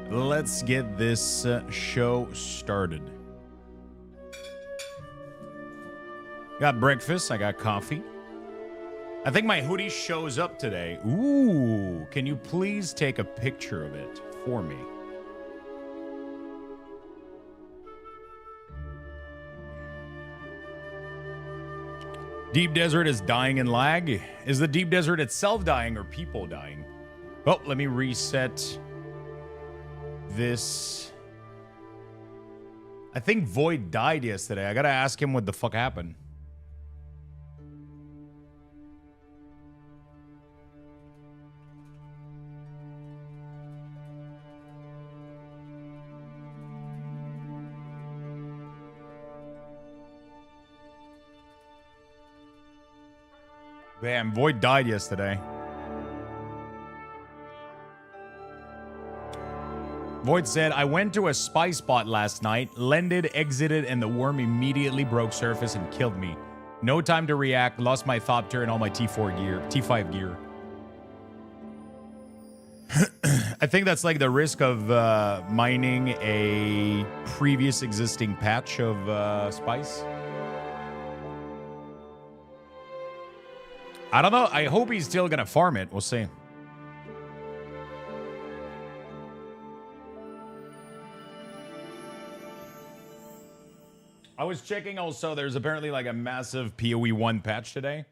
let's get this show started. Got breakfast. I got coffee. I think my hoodie shows up today. Ooh, can you please take a picture of it for me? Deep desert is dying in lag. Is the deep desert itself dying or people dying? Oh, let me reset this. I think Void died yesterday. I gotta ask him what the fuck happened. Damn, Void died yesterday. Void said, I went to a spy spot last night, landed, exited, and the worm immediately broke surface and killed me. No time to react, lost my Thopter and all my T5 gear. I think that's like the risk of mining a previous existing patch of spice. I don't know. I hope he's still going to farm it. We'll see. I was checking also. There's apparently like a massive PoE 1 patch today.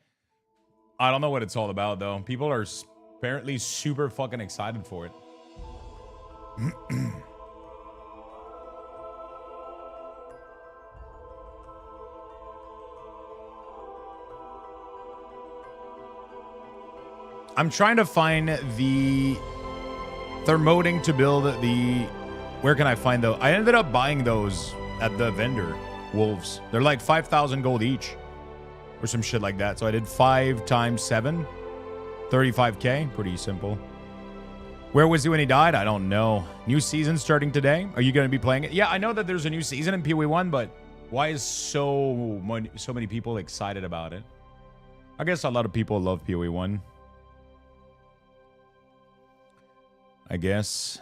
I don't know what it's all about, though. People are apparently super fucking excited for it. I'm trying to find the thermoting to build the... Where can I find those? I ended up buying those at the vendor, wolves. They're like 5,000 gold each or some shit like that. So I did 5 times 7, 35k. Pretty simple. Where was he when he died? I don't know. New season starting today. Are you going to be playing it? Yeah, I know that there's a new season in PoE 1, but why is so many people excited about it? I guess a lot of people love PoE 1. I guess.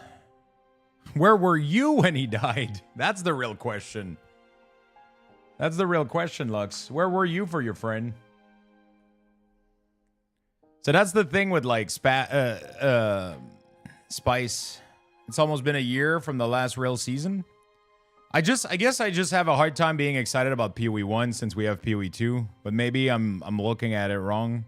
Where were you when he died? That's the real question. That's the real question, Lux. Where were you for your friend? So that's the thing with like Spice. It's almost been a year from the last real season. I guess I just have a hard time being excited about PoE 1 since we have PoE 2, but maybe I'm looking at it wrong.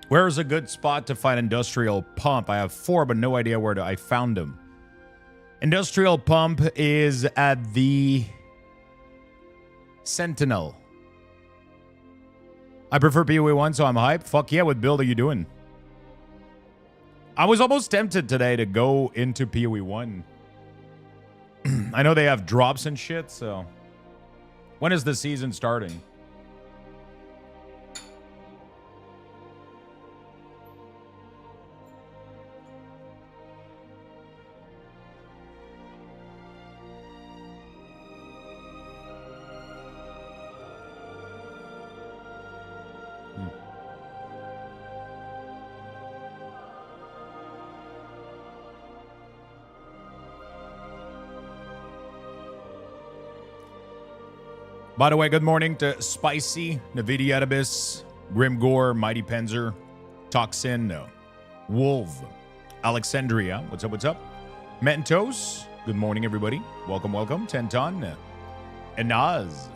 Where's a good spot to find industrial pump? I have 4, but no idea where I found them. Industrial pump is at the Sentinel. I prefer PoE 1, so I'm hyped. Fuck yeah, what build are you doing? I was almost tempted today to go into PoE 1. I know they have drops and shit, so... When is the season starting? By the way, good morning to Spicy, Navidiatabis, Grimgore, Mighty Penzer, Toxin, Wolf, Alexandria. What's up? What's up? Mentos. Good morning, everybody. Welcome, welcome. Tenton, Enaz,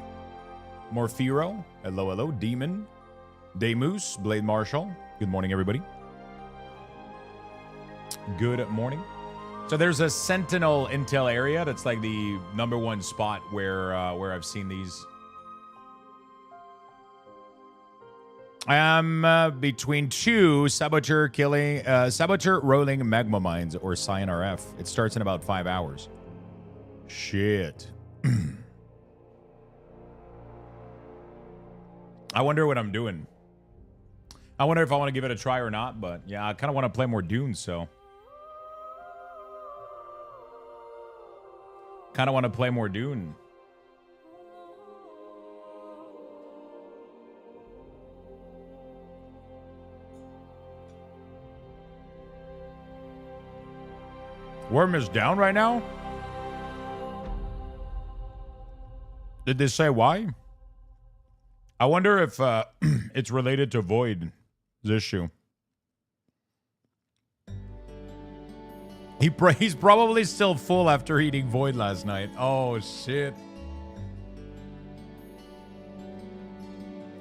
Morphiro. Hello, hello. Demon, Demus, Blade Marshall. Good morning, everybody. Good morning. So there's a Sentinel intel area that's like the #1 spot where I've seen these. I am between 2 Saboteur rolling magma mines or Cyan RF. It starts in about 5 hours. Shit. I wonder what I'm doing. I wonder if I want to give it a try or not, but yeah, I kind of want to play more Dune, so. Kind of want to play more Dune. Worm is down right now? Did they say why? I wonder if it's related to Void's issue. He's probably still full after eating Void last night. Oh, shit.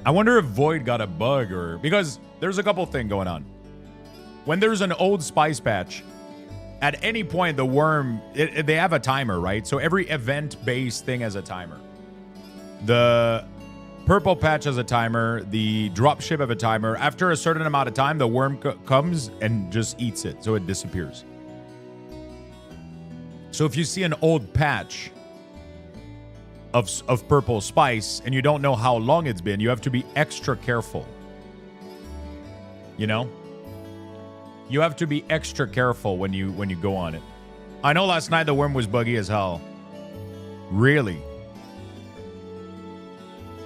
I wonder if Void got a bug or... Because there's a couple things going on. When there's an old spice patch, at any point the worm... they have a timer, right? So every event-based thing has a timer. The purple patch has a timer. The dropship have a timer. After a certain amount of time, the worm comes and just eats it. So it disappears. So if you see an old patch of purple spice and you don't know how long it's been, you have to be extra careful. You know? You have to be extra careful when you go on it. I know last night the worm was buggy as hell. Really?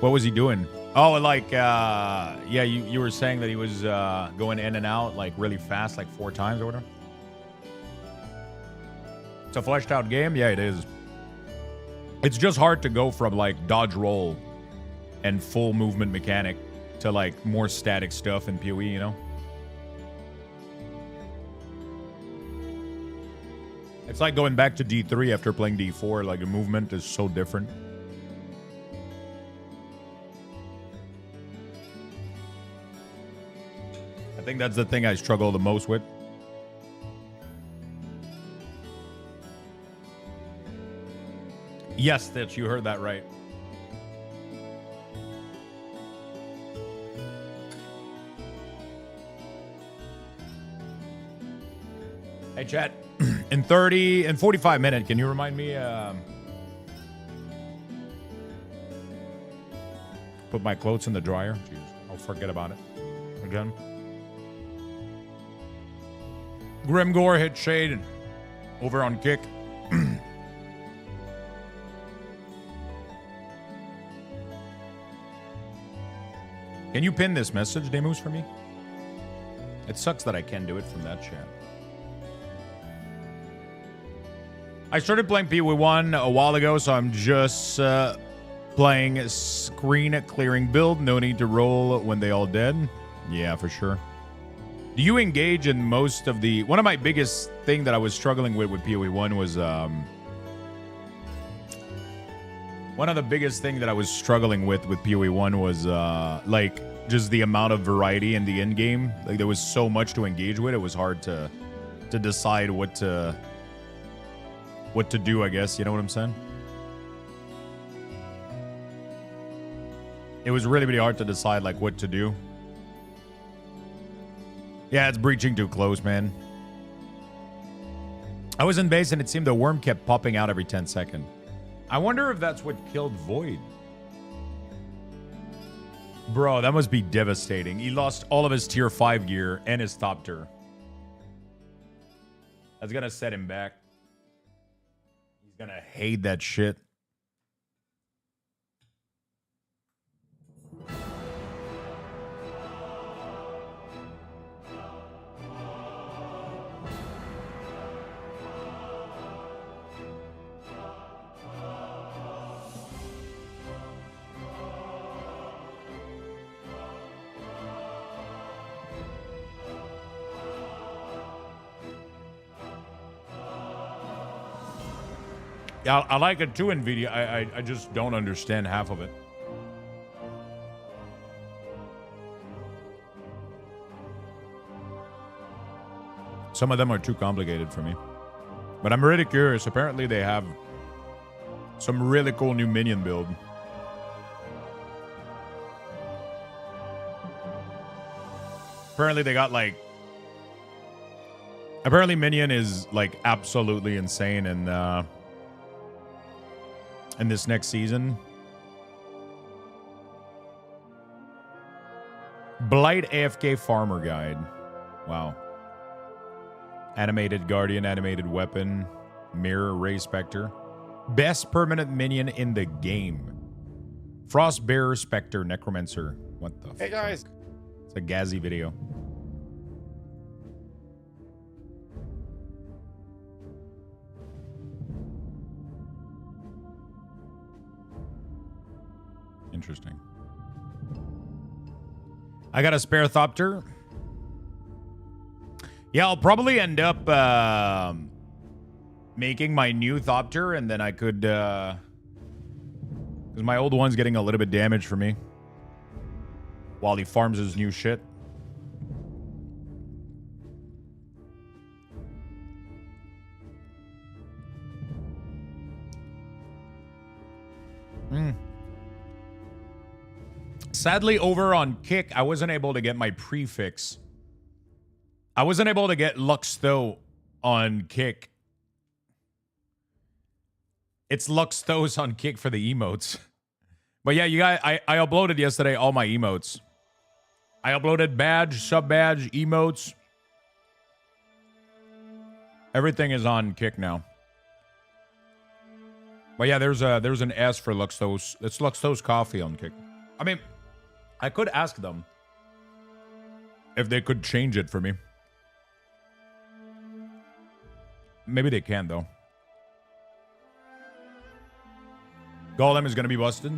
What was he doing? Oh, like, yeah, you were saying that he was going in and out like really fast, like 4 times or whatever. It's a fleshed out game? Yeah, it is. It's just hard to go from like dodge roll and full movement mechanic to like more static stuff in PoE, you know? It's like going back to D3 after playing D4. Like the movement is so different. I think that's the thing I struggle the most with. Yes, Stitch, you heard that right. Hey, chat. In 45 minutes, can you remind me? Put my clothes in the dryer. Jeez, I'll forget about it again. Grimgore hit Shade over on Kick. Can you pin this message, Demus, for me? It sucks that I can't do it from that chat. I started playing PoE1 a while ago, so I'm just playing screen clearing build. No need to roll when they all dead. Yeah, for sure. Do you engage in most of the... One of my biggest thing that I was struggling with PoE1 was... One of the biggest thing that I was struggling with PoE1 was like just the amount of variety in the end game. Like there was so much to engage with. It was hard to decide what to do, I guess. You know what I'm saying? It was really, really hard to decide like what to do. Yeah, it's breaching too close, man. I was in base and it seemed the worm kept popping out every 10 seconds. I wonder if that's what killed Void. Bro, that must be devastating. He lost all of his tier 5 gear and his top tier. That's gonna set him back. He's gonna hate that shit. Yeah, I like it too, NVIDIA. I just don't understand half of it. Some of them are too complicated for me. But I'm really curious. Apparently they have some really cool new minion build. Apparently they got like... Apparently minion is like absolutely insane and in this next season. Blight AFK Farmer Guide. Wow. Animated Guardian, animated weapon, Mirror Ray Spectre. Best permanent minion in the game. Frostbearer Spectre Necromancer. What the Hey guys. It's a Gazzy video. Interesting. I got a spare Thopter. Yeah, I'll probably end up making my new Thopter, and then I could... Because my old one's getting a little bit damaged for me. While he farms his new shit. Sadly, over on Kick, I wasn't able to get my prefix. I wasn't able to get Luxthos on Kick. It's Luxthos on Kick for the emotes. But yeah, you guys, I uploaded yesterday all my emotes. I uploaded badge, sub-badge, emotes. Everything is on Kick now. But yeah, there's an S for Luxthos. It's Luxthos Coffee on Kick. I mean, I could ask them if they could change it for me. Maybe they can, though. Golem is going to be busted.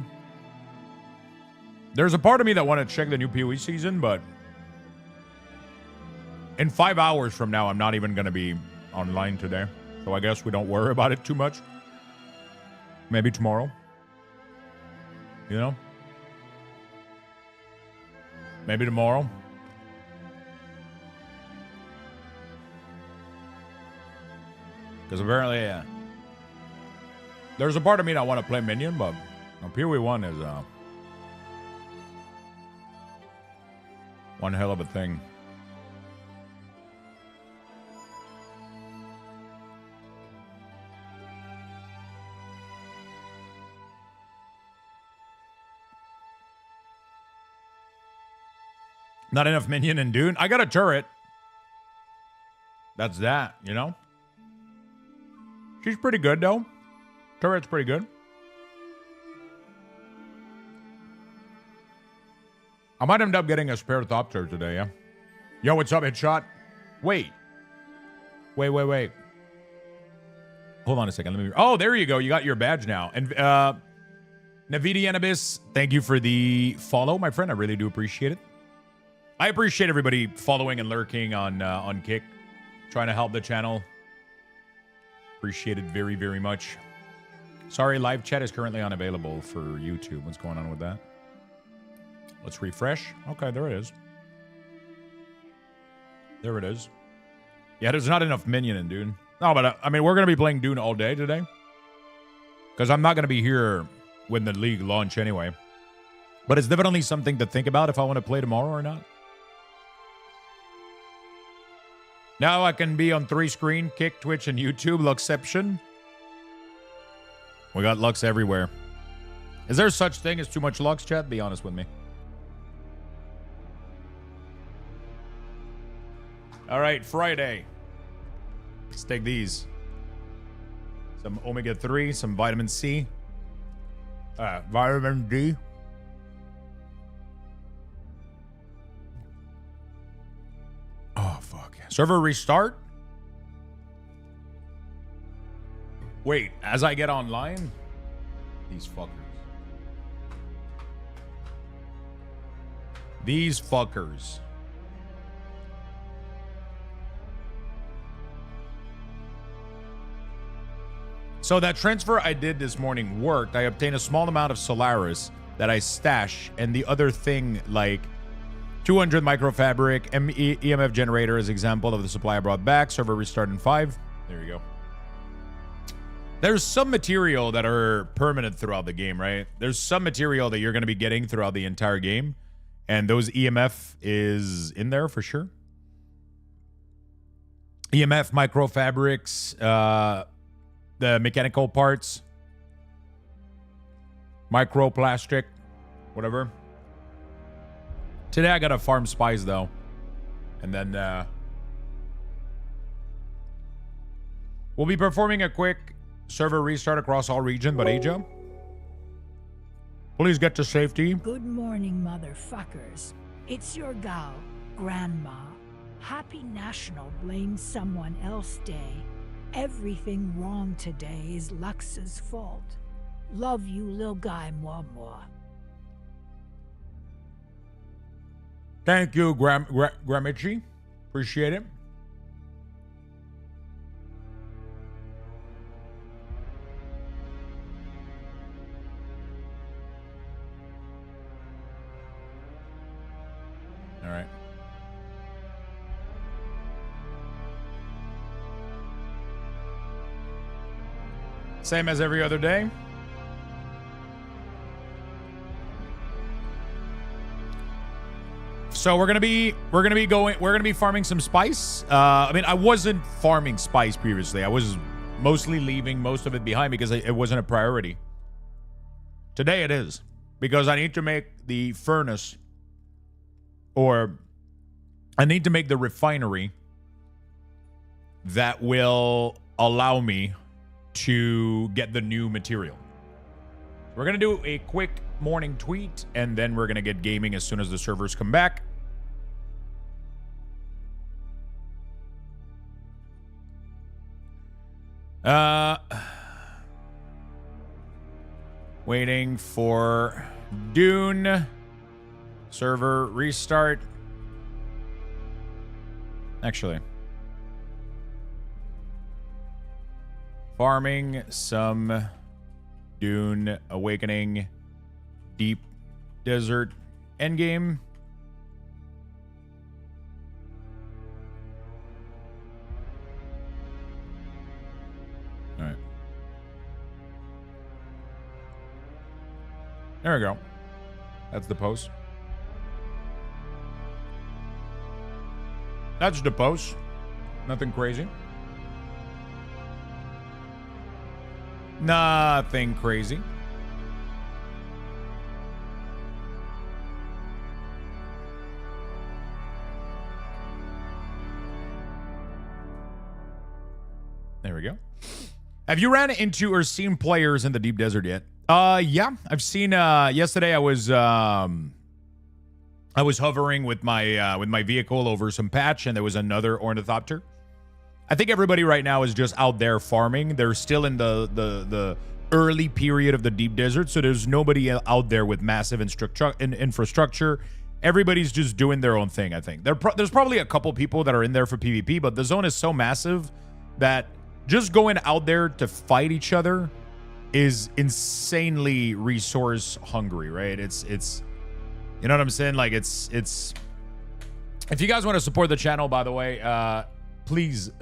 There's a part of me that want to check the new PoE season, but in 5 hours from now, I'm not even going to be online today. So I guess we don't worry about it too much. Maybe tomorrow. You know? Maybe tomorrow. Because apparently, there's a part of me that want to play Minion, but PoE 1 is one hell of a thing. Not enough Minion in Dune. I got a turret. That's that, you know? She's pretty good, though. Turret's pretty good. I might end up getting a spare Thopter today, yeah? Yo, what's up, Headshot? Wait. Wait. Hold on a second. Let me... Oh, there you go. You got your badge now. And Navidi Anubis, thank you for the follow, my friend. I really do appreciate it. I appreciate everybody following and lurking on Kick. Trying to help the channel. Appreciate it very, very much. Sorry, live chat is currently unavailable for YouTube. What's going on with that? Let's refresh. Okay, there it is. There it is. Yeah, there's not enough Minion in Dune. No, but I mean, we're going to be playing Dune all day today. Because I'm not going to be here when the league launch anyway. But it's definitely something to think about if I want to play tomorrow or not. Now I can be on 3 screen, Kick, Twitch, and YouTube. Luxception. We got Lux everywhere. Is there such thing as too much Lux, chat? Be honest with me. All right, Friday. Let's take these. Some omega-3, some vitamin C. Vitamin D. Oh, fuck. Server restart? Wait, as I get online? These fuckers. These fuckers. So that transfer I did this morning worked. I obtained a small amount of Solaris that I stash, and the other thing, like 200 microfabric, EMF generator as example of the supply I brought back. Server restart in 5. There you go. There's some material that are permanent throughout the game, right? There's some material that you're going to be getting throughout the entire game, and those EMF is in there for sure. EMF, microfabrics, the mechanical parts, microplastic, whatever. Today I gotta farm spies though. And then we'll be performing a quick server restart across all region, but Asia, please get to safety. Good morning, motherfuckers. It's your gal, Grandma. Happy National Blame Someone Else Day. Everything wrong today is Lux's fault. Love you, lil guy, moi moi. Thank you, Gramichi. Appreciate it. All right. Same as every other day. So we're gonna be farming some spice. I mean, I wasn't farming spice previously. I was mostly leaving most of it behind because it wasn't a priority. Today it is, because I need to make the furnace, or I need to make the refinery that will allow me to get the new material. We're gonna do a quick morning tweet, and then we're gonna get gaming as soon as the servers come back. Waiting for Dune server restart. Actually, farming some Dune Awakening Deep Desert endgame. All right. There we go. That's the post. That's the post. Nothing crazy. Nothing crazy. There we go. Have you ran into or seen players in the deep desert yet? Yeah, I've seen. Yesterday, I was hovering with my vehicle over some patch, and there was another ornithopter. I think everybody right now is just out there farming. They're still in the early period of the deep desert, so there's nobody out there with massive infrastructure. Everybody's just doing their own thing, I think. There's probably a couple people that are in there for PvP, but the zone is so massive that just going out there to fight each other is insanely resource hungry, right? It's you know what I'm saying? Like it's if you guys want to support the channel, by the way, please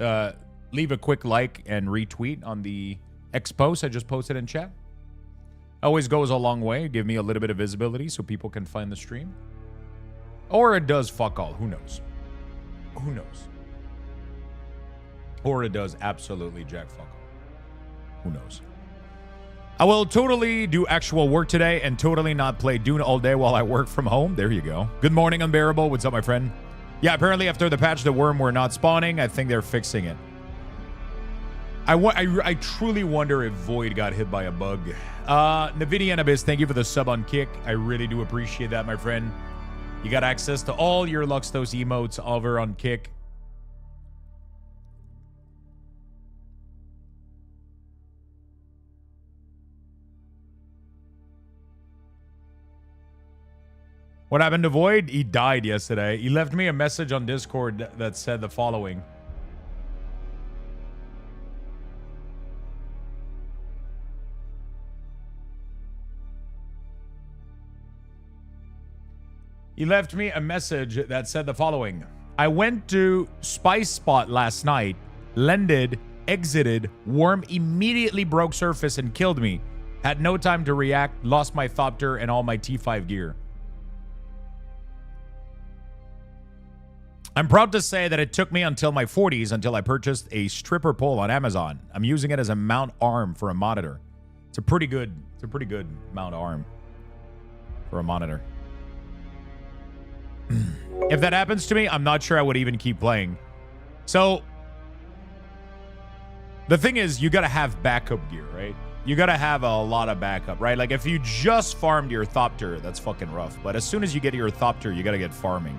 leave a quick like and retweet on the X post I just posted in chat. Always goes a long way. Give me a little bit of visibility so people can find the stream. Or it does fuck all. Who knows? Who knows? Or it does absolutely jack fuck all. Who knows? I will totally do actual work today and totally not play Dune all day while I work from home. There you go. Good morning, Unbearable. What's up, my friend? Yeah, apparently after the patch, the worm were not spawning. I think they're fixing it. I truly wonder if Void got hit by a bug. Nvidia and Abyss, thank you for the sub on Kick. I really do appreciate that, my friend. You got access to all your Luxthos emotes over on Kick. What happened to Void? He died yesterday. He left me a message on Discord that said the following. He left me a message that said the following. I went to Spice Spot last night, landed, exited, worm immediately broke surface and killed me. Had no time to react, lost my Thopter and all my T5 gear. I'm proud to say that it took me until my 40s until I purchased a stripper pole on Amazon. I'm using it as a mount arm for a monitor. It's a pretty good mount arm for a monitor. If that happens to me, I'm not sure I would even keep playing. So the thing is, you gotta have backup gear, right? You gotta have a lot of backup, right? Like if you just farmed your Thopter, that's fucking rough. But as soon as you get your Thopter, you gotta get farming.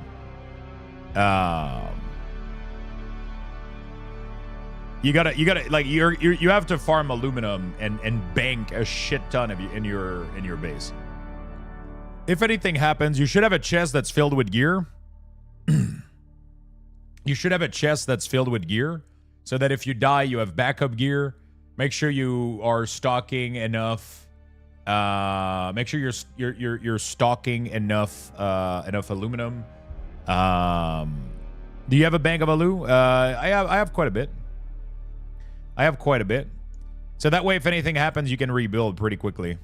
You gotta like you have to farm aluminum and bank a shit ton of in your base. If anything happens, you should have a chest that's filled with gear. You should have a chest that's filled with gear, so that if you die, you have backup gear. Make sure you are stocking enough. Make sure you're stocking enough aluminum. Do you have a bank of alu? I have quite a bit. I have quite a bit. So that way, if anything happens, you can rebuild pretty quickly.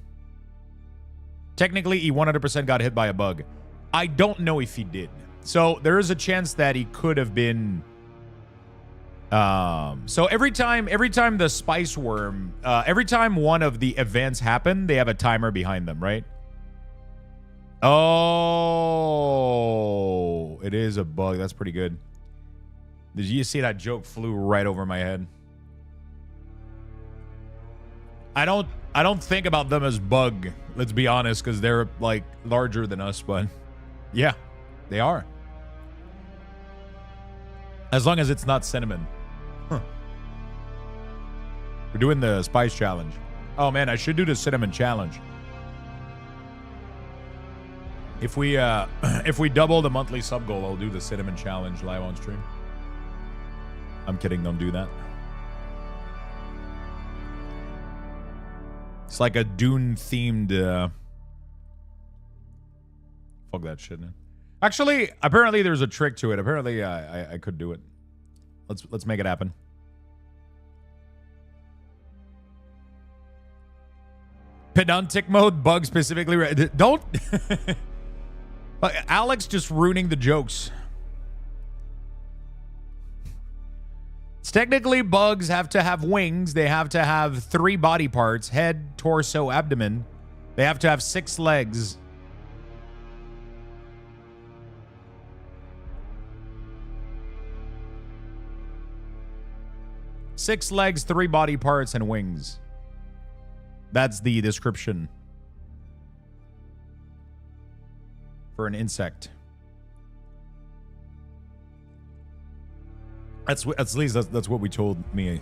Technically, he 100% got hit by a bug. I don't know if he did. So there is a chance that he could have been. So every time the spice worm, every time one of the events happen, they have a timer behind them, right? Oh, it is a bug. That's pretty good. Did you see that joke flew right over my head? I don't think about them as bug, let's be honest, because they're like larger than us, but yeah, they are. As long as it's not cinnamon. Huh. We're doing the spice challenge. Oh man, I should do the cinnamon challenge. If we double the monthly sub goal, I'll do the cinnamon challenge live on stream. I'm kidding, don't do that. It's like a Dune themed fuck that shit, man. Actually, apparently there's a trick to it. Apparently I could do it. Let's make it happen. Pedantic mode, bug specifically. Don't Alex just ruining the jokes. It's technically bugs have to have wings. They have to have 3 body parts: head, torso, abdomen. They have to have 6 legs. Six legs, 3 body parts, and wings. That's the description for an insect. At least that's what we told me.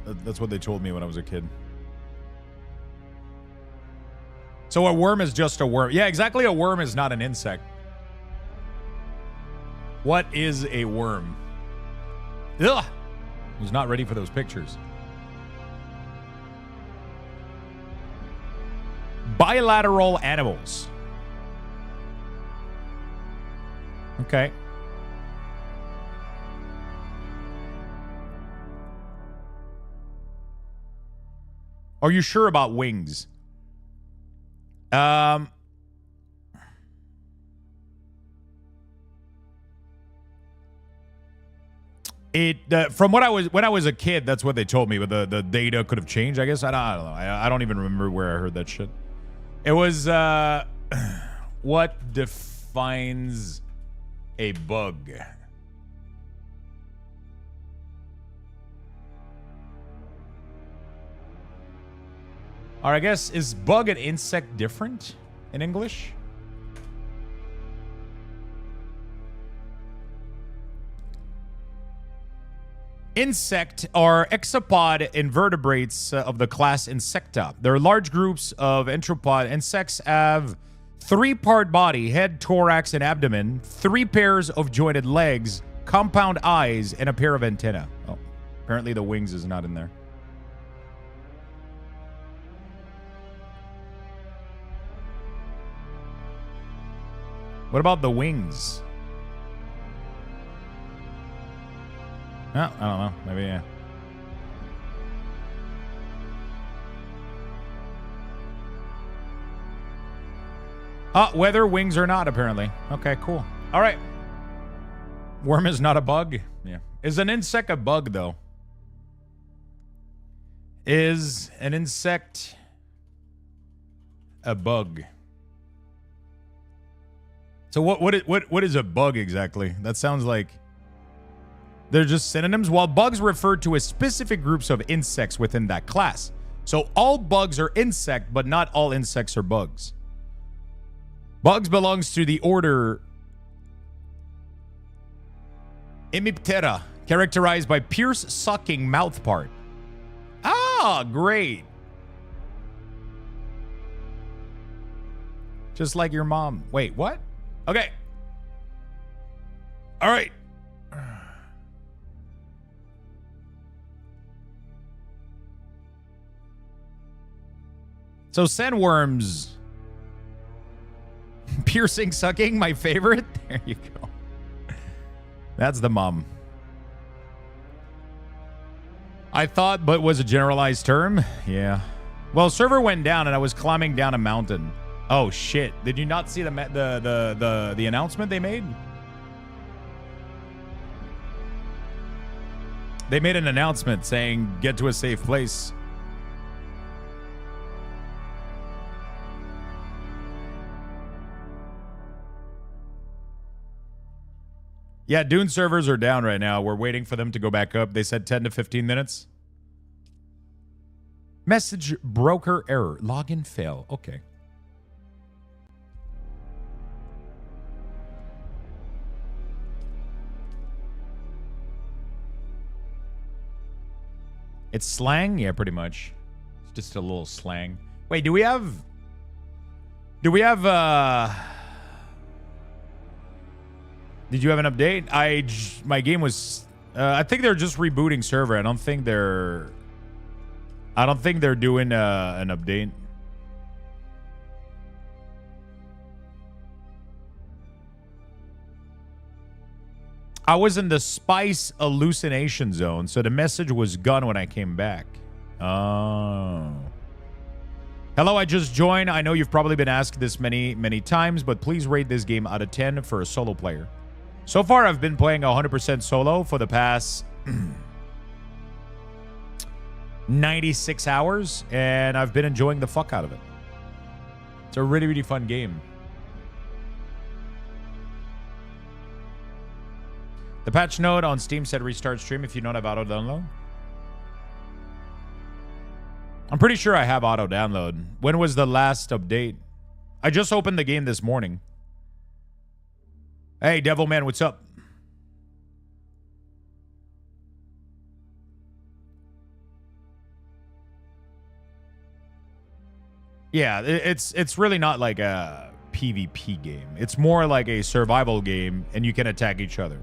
That's what they told me when I was a kid. So a worm is just a worm. Yeah, exactly. A worm is not an insect. What is a worm? Ugh! I was not ready for those pictures. Bilateral animals. Okay. Are you sure about wings? From what when I was a kid, that's what they told me, but the data could have changed, I guess. I don't know. I don't even remember where I heard that shit. It was what defines a bug? Or I guess, is bug and insect different in English? Insect are hexapod invertebrates of the class Insecta. They're large groups of enteropod. Insects have 3-part body, head, thorax, and abdomen, 3 pairs of jointed legs, compound eyes, and a pair of antennae. Oh, apparently the wings is not in there. What about the wings? Oh, I don't know. Maybe, yeah. Whether wings or not, apparently. Okay, cool. All right. Worm is not a bug? Yeah. Is an insect a bug, though? Is an insect a bug? So what is a bug exactly? That sounds like they're just synonyms. While bugs refer to a specific groups of insects within that class. So all bugs are insect, but not all insects are bugs. Bugs belongs to the order Hemiptera, characterized by pierce-sucking mouth part. Ah, great. Just like your mom. Wait, what? Okay. All right. So sandworms. Piercing sucking, my favorite. There you go. That's the mom. I thought, but was a generalized term. Yeah. Well, server went down and I was climbing down a mountain. Oh shit! Did you not see the announcement they made? They made an announcement saying get to a safe place. Yeah, Dune servers are down right now. We're waiting for them to go back up. They said 10 to 15 minutes. Message broker error. Login fail. Okay. It's slang? Yeah, pretty much. It's just a little slang. Wait, do we have did you have an update? My game was I think they're just rebooting server. I don't think they're doing an update. I was in the spice hallucination zone, so the message was gone when I came back. Oh. Hello, I just joined. I know you've probably been asked this many times, but please rate this game out of 10 for a solo player. So far, I've been playing 100% solo for the past 96 hours, and I've been enjoying the fuck out of it. It's a really, really fun game. The patch note on Steam said restart stream if you don't have auto download. I'm pretty sure I have auto download. When was the last update? I just opened the game this morning. Hey, Devilman, what's up? Yeah, it's really not like a PvP game. It's more like a survival game, and you can attack each other.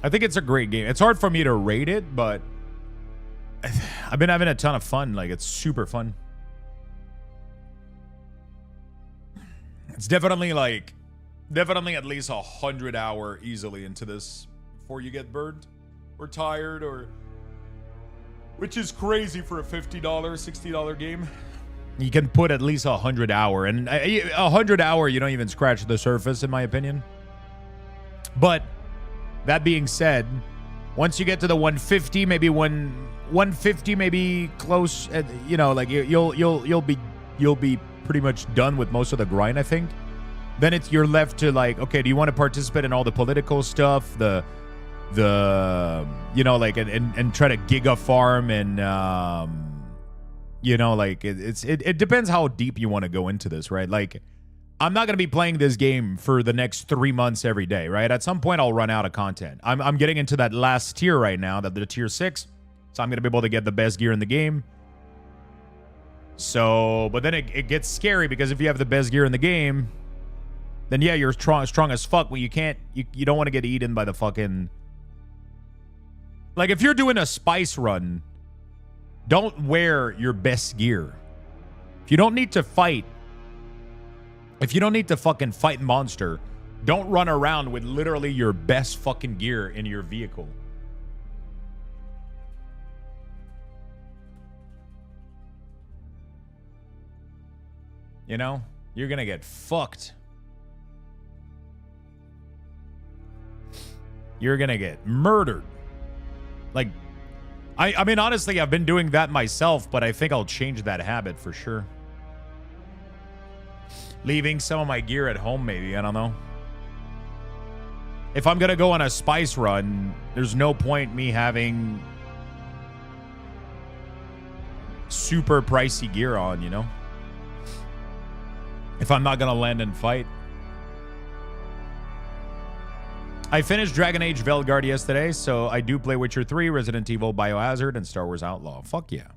I think it's a great game. It's hard for me to rate it, but I've been having a ton of fun. Like, it's super fun. It's definitely at least 100 hour easily into this before you get burned or tired, or which is crazy for a $50, $60 game. You can put at least 100 hour, and 100 hour, you don't even scratch the surface, in my opinion. But that being said, once you get to the 150, maybe 150, maybe close, you know, like you'll be pretty much done with most of the grind, I think. Then you're left to like, okay, do you want to participate in all the political stuff, the you know, like and try to giga farm and you know, like it depends how deep you want to go into this, right? Like, I'm not going to be playing this game for the next 3 months every day, right? At some point, I'll run out of content. I'm getting into that last tier right now, the tier 6. So I'm going to be able to get the best gear in the game. So, but then it gets scary, because if you have the best gear in the game, then yeah, you're strong as fuck, but you don't want to get eaten by the fucking... Like, if you're doing a spice run, don't wear your best gear. If you don't need to fight, if you don't need to fucking fight monster, don't run around with literally your best fucking gear in your vehicle. You know? You're gonna get fucked. you're gonna get murdered. Like, I mean, honestly, I've been doing that myself, but I think I'll change that habit for sure. Leaving some of my gear at home, maybe. I don't know. If I'm gonna go on a spice run, there's no point me having super pricey gear on, you know? If I'm not gonna land and fight. I finished Dragon Age Veilguard yesterday, so I do play Witcher 3, Resident Evil, Biohazard, and Star Wars Outlaw. Fuck yeah.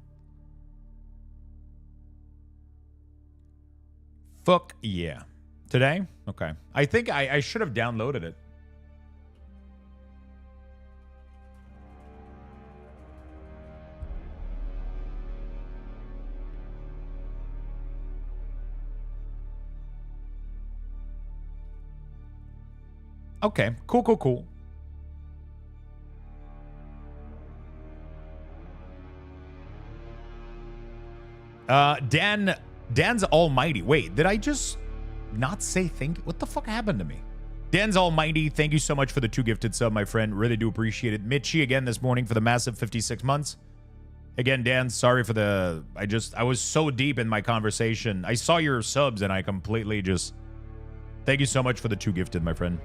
Fuck yeah. Today? Okay. I think I should have downloaded it. Okay, cool. Dan's Almighty. Wait, did I just not say thank you? What the fuck happened to me? Dan's Almighty, thank you so much for the 2 gifted sub, my friend. Really do appreciate it. Mitchie again this morning for the massive 56 months. Again, Dan, sorry for the... I was so deep in my conversation. I saw your subs and I completely just... Thank you so much for the 2 gifted, my friend.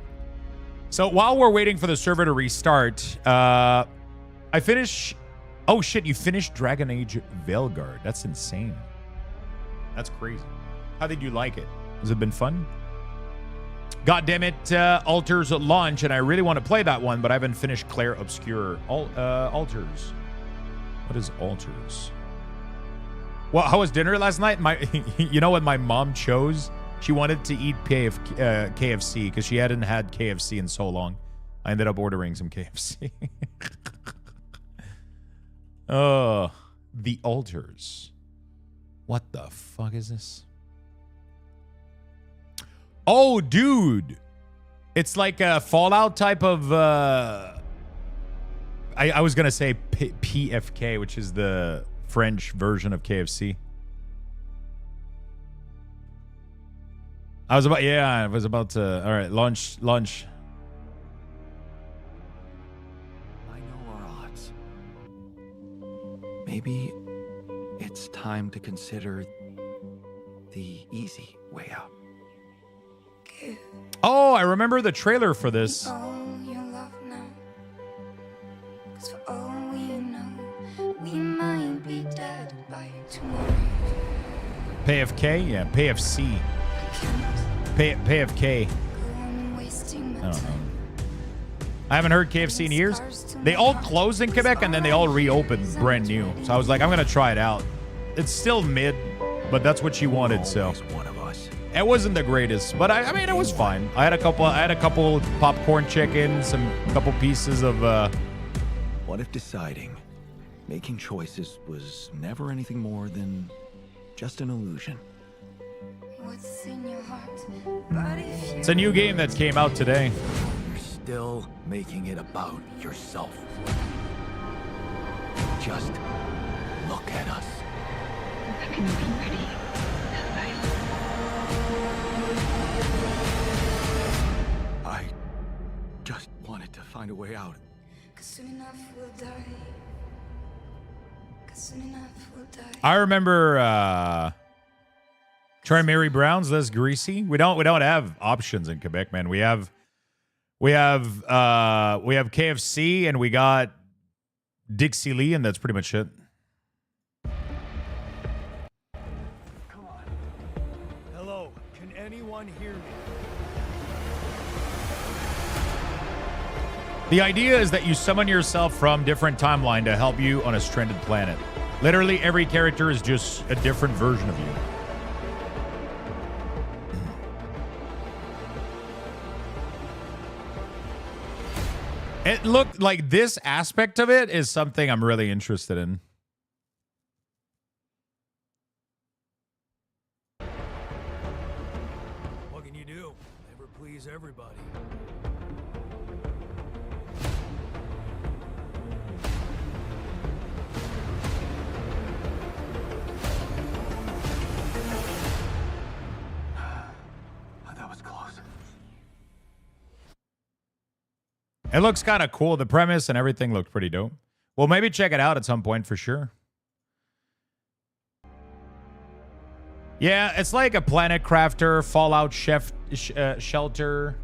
So while we're waiting for the server to restart, I finish... Oh shit, you finished Dragon Age Veilguard. That's insane. That's crazy. How did you like it? Has it been fun? God damn it, Altars at launch, and I really want to play that one, but I haven't finished Claire Obscure. Altars. What is Altars? Well, how was dinner last night? You know what my mom chose? She wanted to eat KFC because she hadn't had KFC in so long. I ended up ordering some KFC. Oh, the Altars. What the fuck is this? Oh, dude. It's like a Fallout type of... I was going to say PFK, which is the French version of KFC. I was about to... All right, lunch. I know our odds. Maybe it's time to consider the easy way out. Oh, I remember the trailer for this. Oh, your love now. 'Cause for all we know, we might be dead by tomorrow. PFK? Yeah, PFC. PFK. I don't know. I haven't heard KFC in years. They all closed in Quebec and then they all reopened brand new. So I was like, I'm going to try it out. It's still mid, but that's what she wanted, so. One of us. It wasn't the greatest, but I mean, it was fine. I had a couple popcorn chickens, a couple pieces of What if deciding, making choices was never anything more than just an illusion? What's in your heart? But if It's a new game that came out today. You're still making it about yourself. Just look at us. I just wanted to find a way out. 'Cause soon enough we'll die. 'Cause soon enough we'll die. I remember Try Mary Brown's Less Greasy. We don't have options in Quebec, man. We have KFC and we got Dixie Lee, and that's pretty much it. Come on. Hello, can anyone hear me? The idea is that you summon yourself from different timeline to help you on a stranded planet. Literally every character is just a different version of you. It looked like this aspect of it is something I'm really interested in. What can you do? Never please everybody. That was close. It looks kind of cool. The premise and everything looked pretty dope. Well, maybe check it out at some point for sure. Yeah, it's like a Planet Crafter, Fallout Shelter.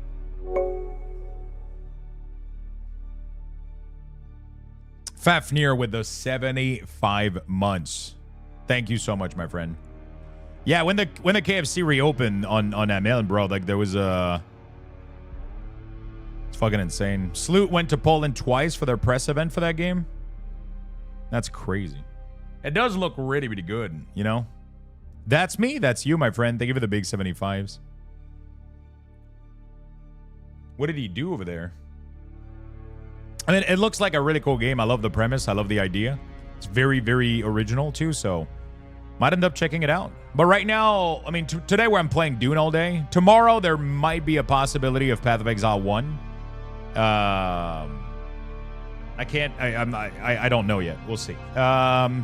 Fafnir with the 75 months. Thank you so much, my friend. Yeah, when the KFC reopened on that mail, bro, like there was a... It's fucking insane. Sloot went to Poland twice for their press event for that game. That's crazy. It does look really, really good, you know? That's me. That's you, my friend. Thank you for the big 75s. What did he do over there? I mean, it looks like a really cool game. I love the premise. I love the idea. It's very, very original, too, so might end up checking it out. But right now, I mean, today where I'm playing Dune all day. Tomorrow, there might be a possibility of Path of Exile 1. I don't know yet. We'll see. I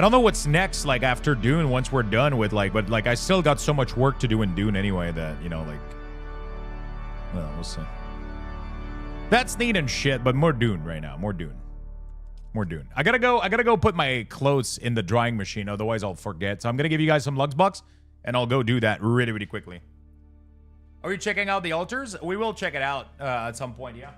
don't know what's next, like, after Dune, once we're done with, like, but, like, I still got so much work to do in Dune anyway that, you know, like, well, we'll see. That's neat and shit, but more Dune right now. More Dune. More Dune. I gotta go put my clothes in the drying machine, otherwise I'll forget. So I'm gonna give you guys some Luxbucks, and I'll go do that really, really quickly. Are you checking out the altars? We will check it out at some point, yeah.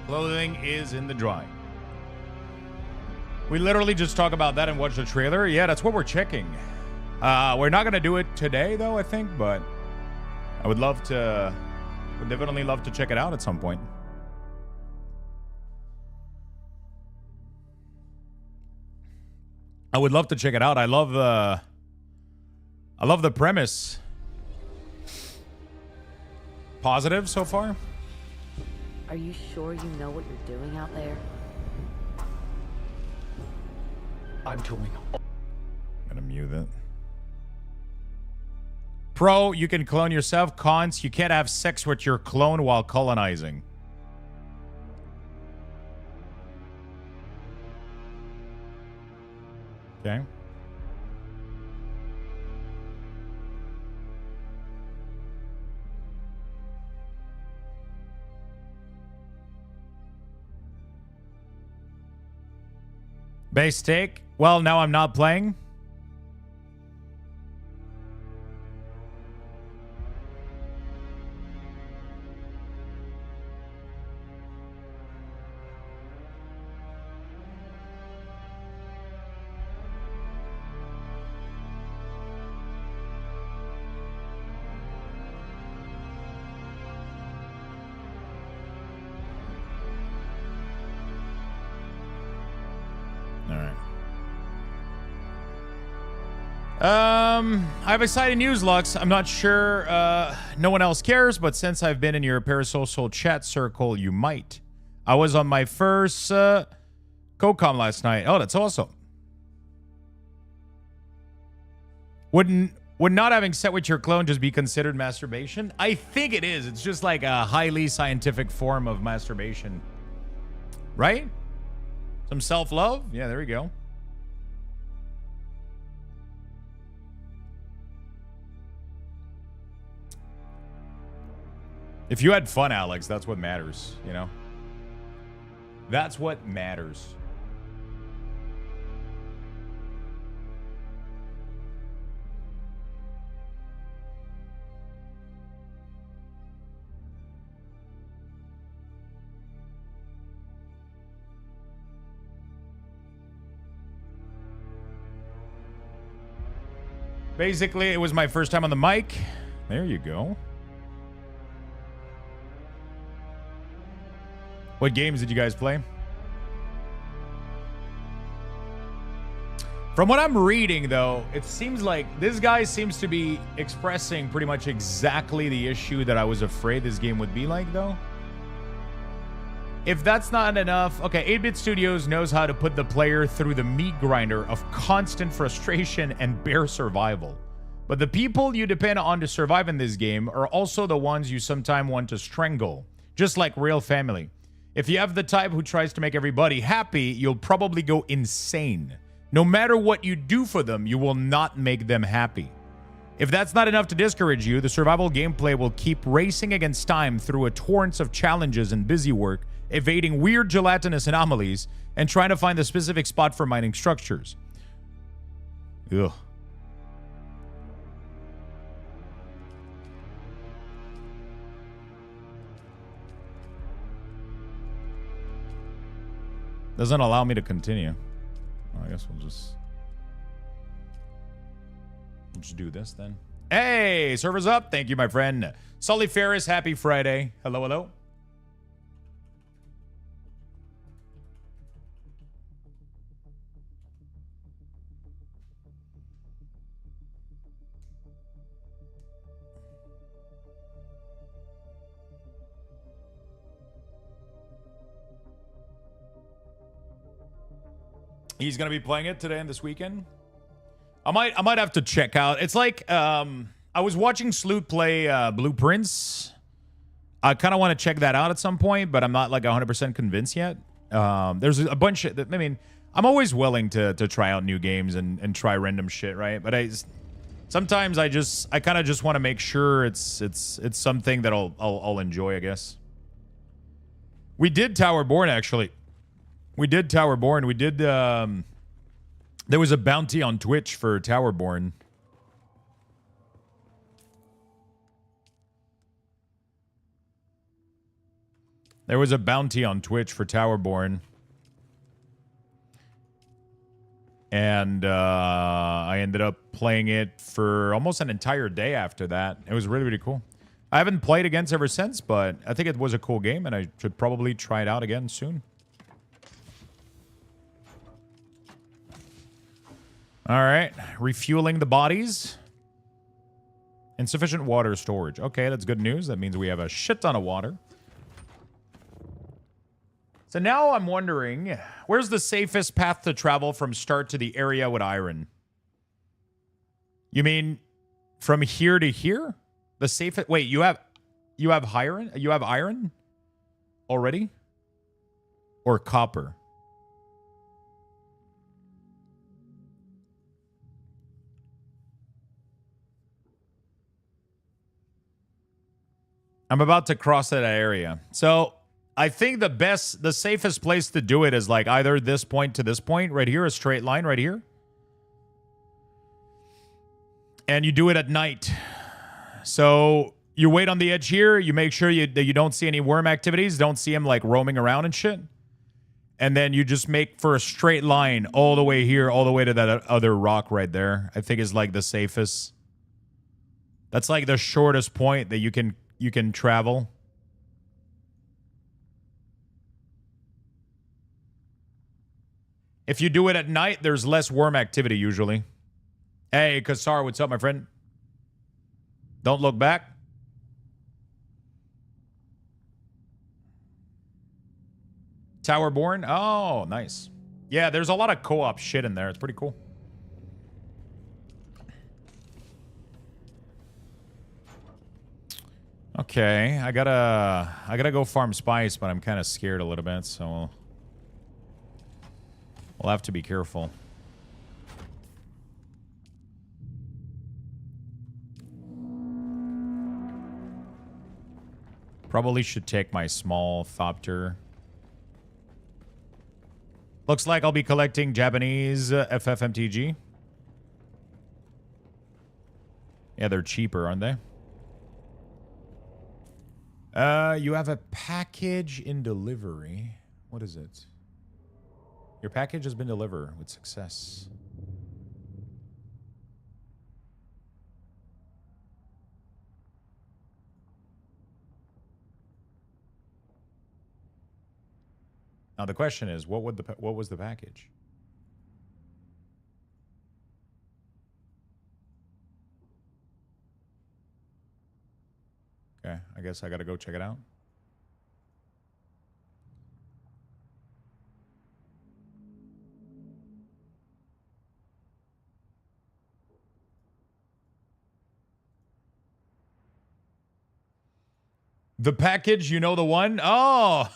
Clothing is in the drawing. We literally just talk about that and watch the trailer. Yeah, that's what we're checking. We're not going to do it today, though, I think, but I would definitely love to check it out at some point. I would love to check it out. I love the premise. Positive so far? Are you sure you know what you're doing out there? I'm doing. I'm gonna mute it. Pro, you can clone yourself. Cons, you can't have sex with your clone while colonizing. Okay. Base stake. Well, now I'm not playing. I have exciting news, Lux. I'm not sure no one else cares, but since I've been in your parasocial chat circle, you might. I was on my first CoCom last night. Oh, that's awesome. Would not having sex with your clone just be considered masturbation? I think it is. It's just like a highly scientific form of masturbation. Right? Some self-love? Yeah, there we go. If you had fun, Alex, that's what matters, you know? That's what matters. Basically, it was my first time on the mic. There you go. What games did you guys play? From what I'm reading, though, it seems like this guy seems to be expressing pretty much exactly the issue that I was afraid this game would be like, though. If that's not enough, okay, 8-Bit Studios knows how to put the player through the meat grinder of constant frustration and bare survival. But the people you depend on to survive in this game are also the ones you sometimes want to strangle, just like real family. If you have the type who tries to make everybody happy, you'll probably go insane. No matter what you do for them, you will not make them happy. If that's not enough to discourage you, the survival gameplay will keep racing against time through a torrent of challenges and busy work, evading weird gelatinous anomalies, and trying to find the specific spot for mining structures. Ugh. Doesn't allow me to continue. Well, I guess we'll just do this then. Hey, server's up. Thank you, my friend. Sully Ferris, happy Friday. Hello, hello. He's gonna be playing it today and this weekend. I might have to check out. It's like I was watching Sloot play Blueprints. I kind of want to check that out at some point, but I'm not like 100% convinced yet. There's a bunch of, I mean, I'm always willing to try out new games and try random shit, right? But sometimes I kind of just want to make sure it's something that I'll enjoy, I guess. We did Towerborn actually. We did Towerborn. We did there was a bounty on Twitch for Towerborn. There was a bounty on Twitch for Towerborn. And I ended up playing it for almost an entire day after that. It was really, really cool. I haven't played against ever since, but I think it was a cool game, and I should probably try it out again soon. All right, refueling the bodies. Insufficient water storage. Okay, that's good news. That means we have a shit ton of water. So now I'm wondering, where's the safest path to travel from start to the area with iron? You mean from here to here? The safest? Wait, you have iron? You have iron already? Or copper? I'm about to cross that area. So I think the safest place to do it is like either this point to this point right here, a straight line right here. And you do it at night. So you wait on the edge here. You make sure that you don't see any worm activities. Don't see them like roaming around and shit. And then you just make for a straight line all the way here, all the way to that other rock right there. I think is like the safest. That's like the shortest point that you can travel. If you do it at night, there's less worm activity usually. Hey, Kassar, what's up, my friend? Don't look back. Towerborn? Oh, nice. Yeah, there's a lot of co-op shit in there. It's pretty cool. Okay, I gotta go farm spice, but I'm kind of scared a little bit, so we'll have to be careful. Probably should take my small Thopter. Looks like I'll be collecting Japanese FFMTG. Yeah, they're cheaper, aren't they? You have a package in delivery. What is it? Your package has been delivered with success. Now the question is, what was the package? Okay, I guess I gotta go check it out. The package, you know the one? Oh!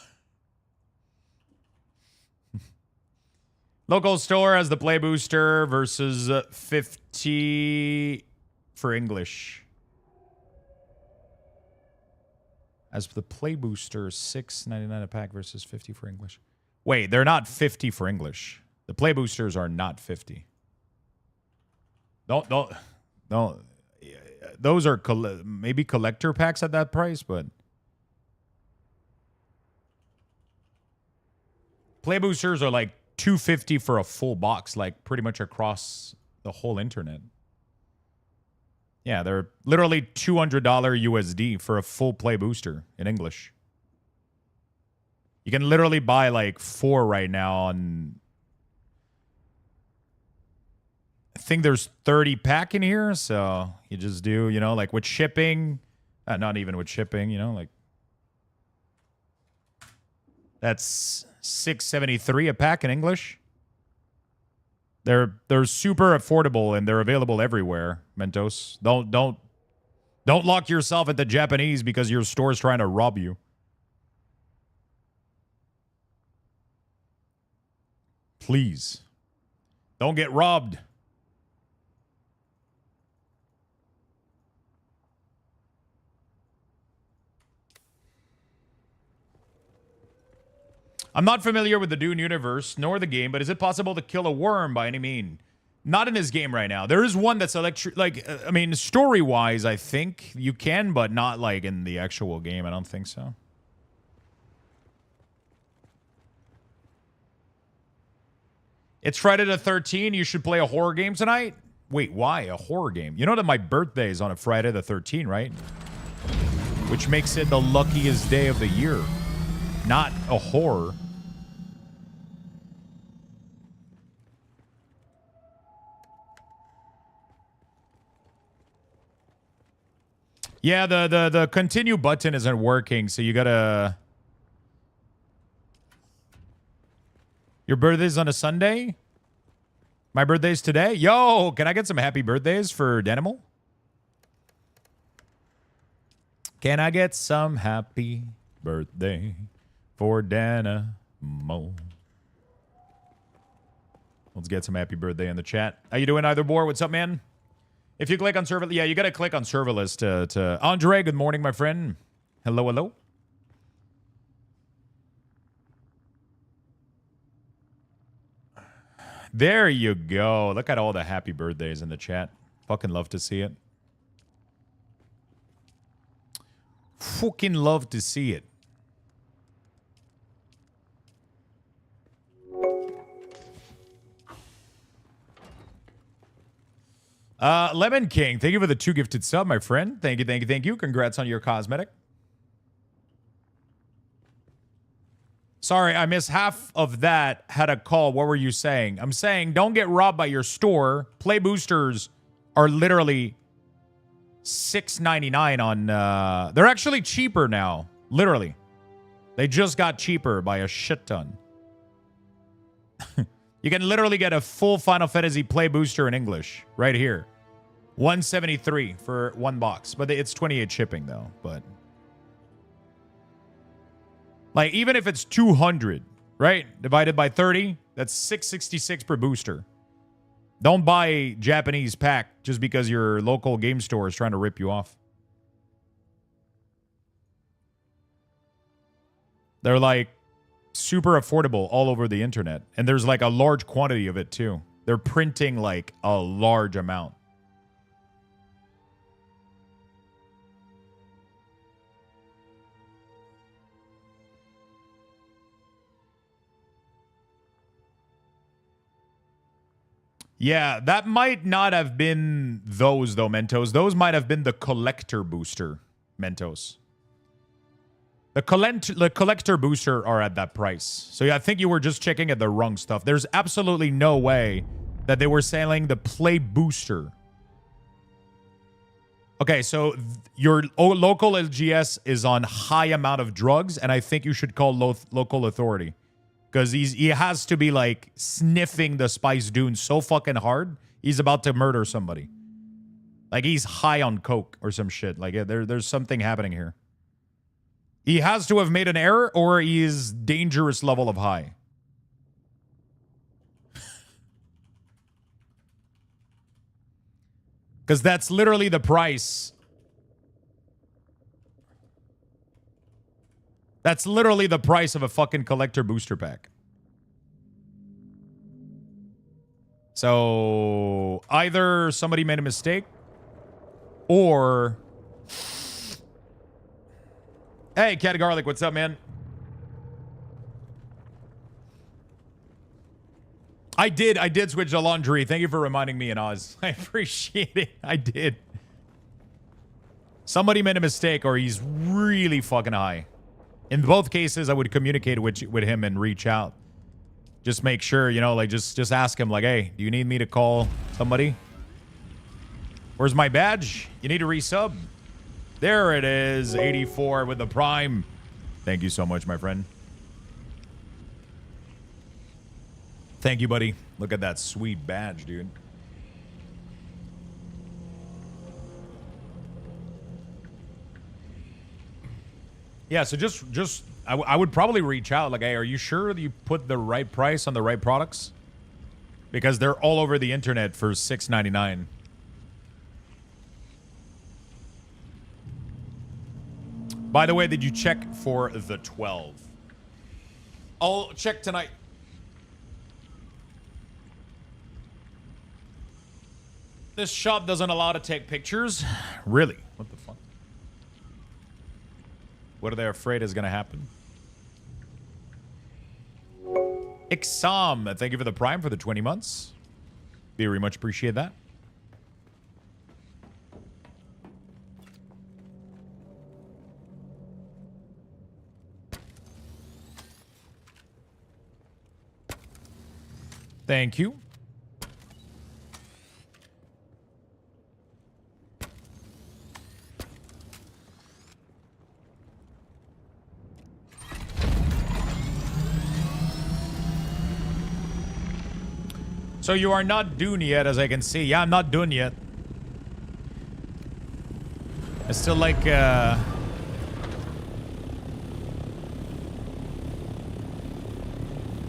Local store has the Play Booster versus 50 for English. As the Play Booster, $6.99 a pack versus 50 for English. Wait, they're not 50 for English. The Play Boosters are not 50. Don't. Those are maybe collector packs at that price, but Play Boosters are like $250 for a full box, like pretty much across the whole internet. Yeah, they're literally $200 USD for a full Play Booster in English. You can literally buy like 4 right now on... I think there's 30 pack in here, so you just do, you know, like with shipping. Not even with shipping, you know, like... That's $6.73 a pack in English. They're super affordable and they're available everywhere, Mentos. Don't lock yourself at the Japanese because your store's trying to rob you. Please. Don't get robbed. I'm not familiar with the Dune universe, nor the game, but is it possible to kill a worm by any mean? Not in this game right now. There is one that's I mean, story-wise, I think you can, but not like in the actual game. I don't think so. It's Friday the 13th. You should play a horror game tonight? Wait, why a horror game? You know that my birthday is on a Friday the 13th, right? Which makes it the luckiest day of the year. Not a horror. Yeah, the continue button isn't working, so you gotta... Your birthday's on a Sunday? My birthday's today? Yo, can I get some happy birthdays for Danimal? Can I get some happy birthday for Danimo? Let's get some happy birthday in the chat. How you doing, Either Boar? What's up, man? If you click on serverless, yeah, you got to click on serverless to... Andre, good morning, my friend. Hello, hello. There you go. Look at all the happy birthdays in the chat. Fucking love to see it. Fucking love to see it. Lemon King, thank you for the 2 gifted sub, my friend. Thank you, thank you, thank you. Congrats on your cosmetic. Sorry, I missed half of that. Had a call. What were you saying? I'm saying don't get robbed by your store. Play boosters are literally $6.99 on... they're actually cheaper now. Literally. They just got cheaper by a shit ton. You can literally get a full Final Fantasy Play Booster in English right here. $173 for 1 box. But it's 28 shipping, though. But like, even if it's 200, right? Divided by 30, that's $666 per booster. Don't buy a Japanese pack just because your local game store is trying to rip you off. They're like super affordable all over the internet. And there's like a large quantity of it too. They're printing like a large amount. Yeah, that might not have been those though, Mentos. Those might have been the collector booster, Mentos. The collector booster are at that price. So yeah, I think you were just checking at the wrong stuff. There's absolutely no way that they were selling the play booster. Okay, so your local LGS is on high amount of drugs, and I think you should call local authority. Because he has to be like sniffing the Spice Dune so fucking hard, he's about to murder somebody. Like he's high on coke or some shit. Like there's something happening here. He has to have made an error, or he is dangerous level of high. Because that's literally the price. That's literally the price of a fucking collector booster pack. So either somebody made a mistake, or... Hey, Cat Garlic, what's up, man? I did switch to laundry. Thank you for reminding me, in Oz. I appreciate it. I did. Somebody made a mistake, or he's really fucking high. In both cases, I would communicate with him and reach out. Just make sure, you know, like just ask him, like, hey, do you need me to call somebody? Where's my badge? You need to resub. There it is, 84 with the prime. Thank you so much, my friend. Thank you, buddy. Look at that sweet badge, dude. Yeah, so just I would probably reach out, like, hey, are you sure that you put the right price on the right products? Because they're all over the internet for $6.99. By the way, did you check for the 12? I'll check tonight. This shop doesn't allow to take pictures? Really? What the fuck? What are they afraid is going to happen? Ixam, thank you for the prime for the 20 months. Very much appreciate that. Thank you. So you are not Dune yet, as I can see. Yeah, I'm not Dune yet. I still like,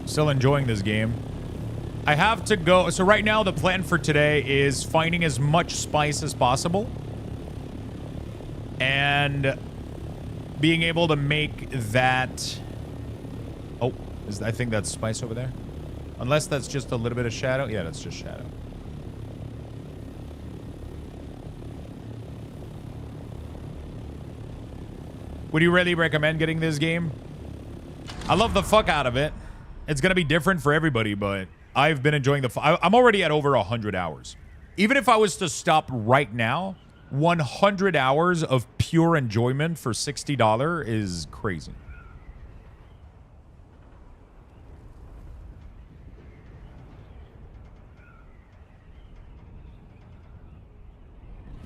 still enjoying this game. I have to go. So right now, the plan for today is finding as much spice as possible. And being able to make that... Oh, I think that's spice over there. Unless that's just a little bit of shadow. Yeah, that's just shadow. Would you really recommend getting this game? I love the fuck out of it. It's going to be different for everybody, but I've been enjoying the... I'm already at over 100 hours. Even if I was to stop right now, 100 hours of pure enjoyment for $60 is crazy.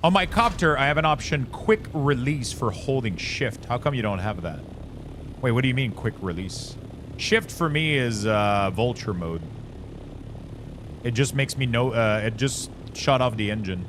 On my copter, I have an option, quick release for holding shift. How come you don't have that? Wait, what do you mean quick release? Shift for me is vulture mode. It just makes me know, it just shut off the engine.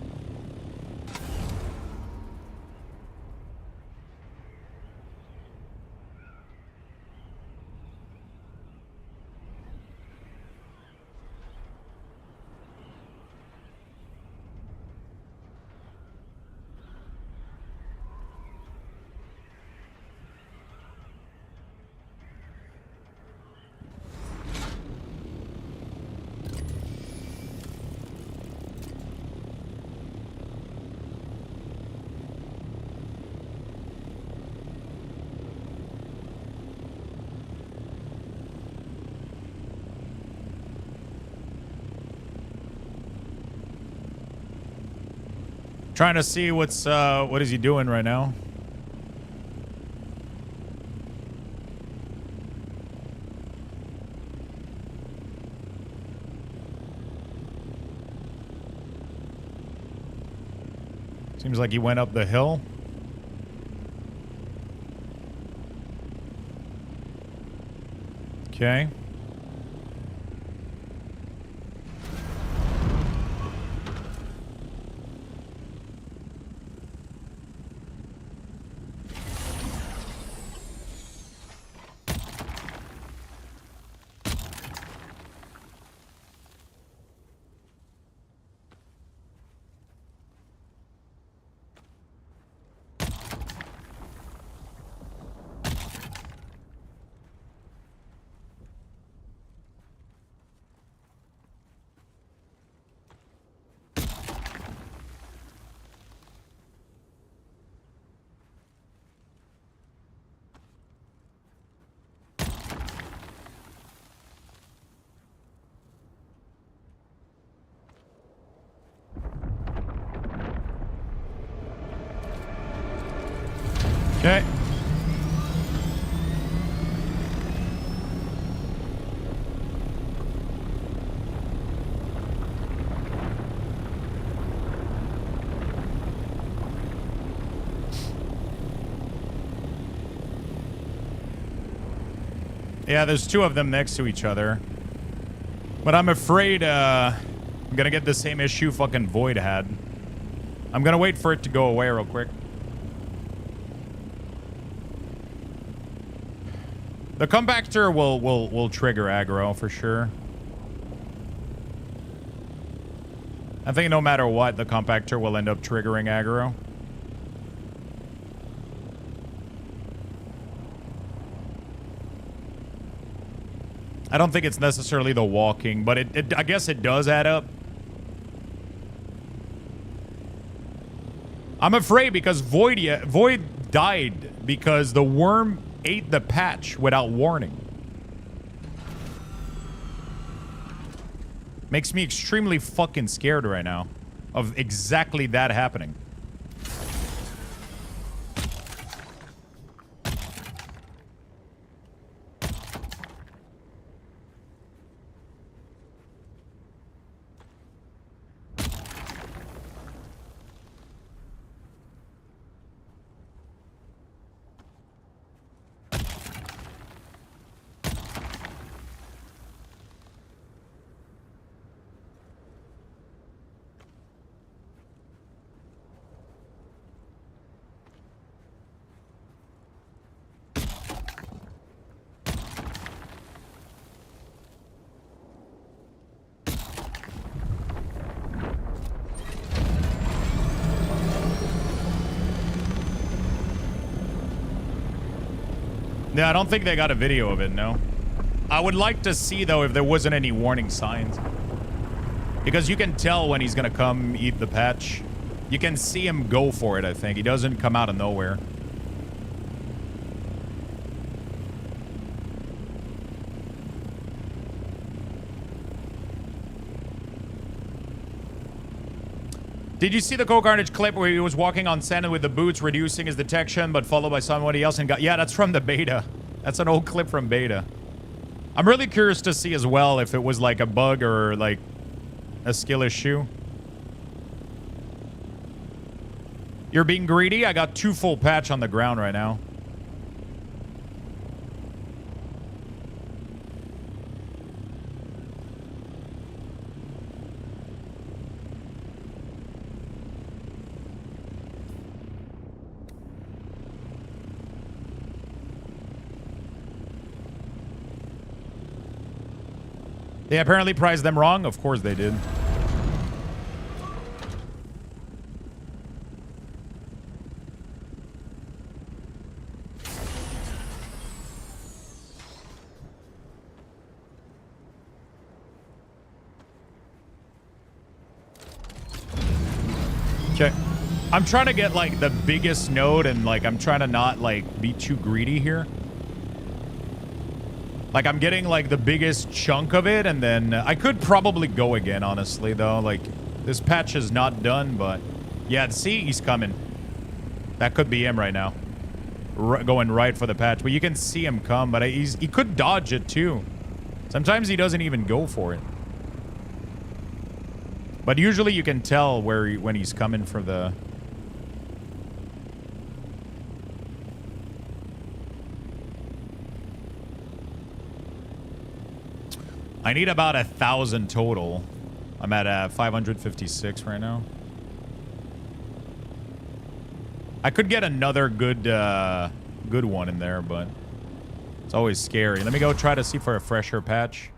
Trying to see what is he doing right now. Seems like he went up the hill. Okay. Okay. Yeah, there's two of them next to each other. But I'm afraid I'm gonna get the same issue fucking Void had. I'm gonna wait for it to go away real quick. The compactor will trigger aggro for sure. I think no matter what, the compactor will end up triggering aggro. I don't think it's necessarily the walking, but I guess it does add up. I'm afraid because Void died because the worm ate the patch without warning. Makes me extremely fucking scared right now of exactly that happening. Yeah, I don't think they got a video of it, no. I would like to see, though, if there wasn't any warning signs. Because you can tell when he's gonna come eat the patch. You can see him go for it, I think. He doesn't come out of nowhere. Did you see the Carnage clip where he was walking on sand with the boots, reducing his detection, but followed by somebody else and got... Yeah, that's from the beta. That's an old clip from beta. I'm really curious to see as well if it was like a bug or like a skill issue. You're being greedy? I got 2 full patch on the ground right now. They apparently priced them wrong. Of course they did. Okay. I'm trying to get like the biggest node and like I'm trying to not like be too greedy here. Like, I'm getting, like, the biggest chunk of it, and then I could probably go again, honestly, though. Like, this patch is not done, but... Yeah, see? He's coming. That could be him right now. Going right for the patch. But you can see him come, but he could dodge it, too. Sometimes he doesn't even go for it. But usually you can tell when he's coming for the I need about 1,000 total. I'm at 556 right now. I could get another good good one in there, but it's always scary. Let me go try to see for a fresher patch.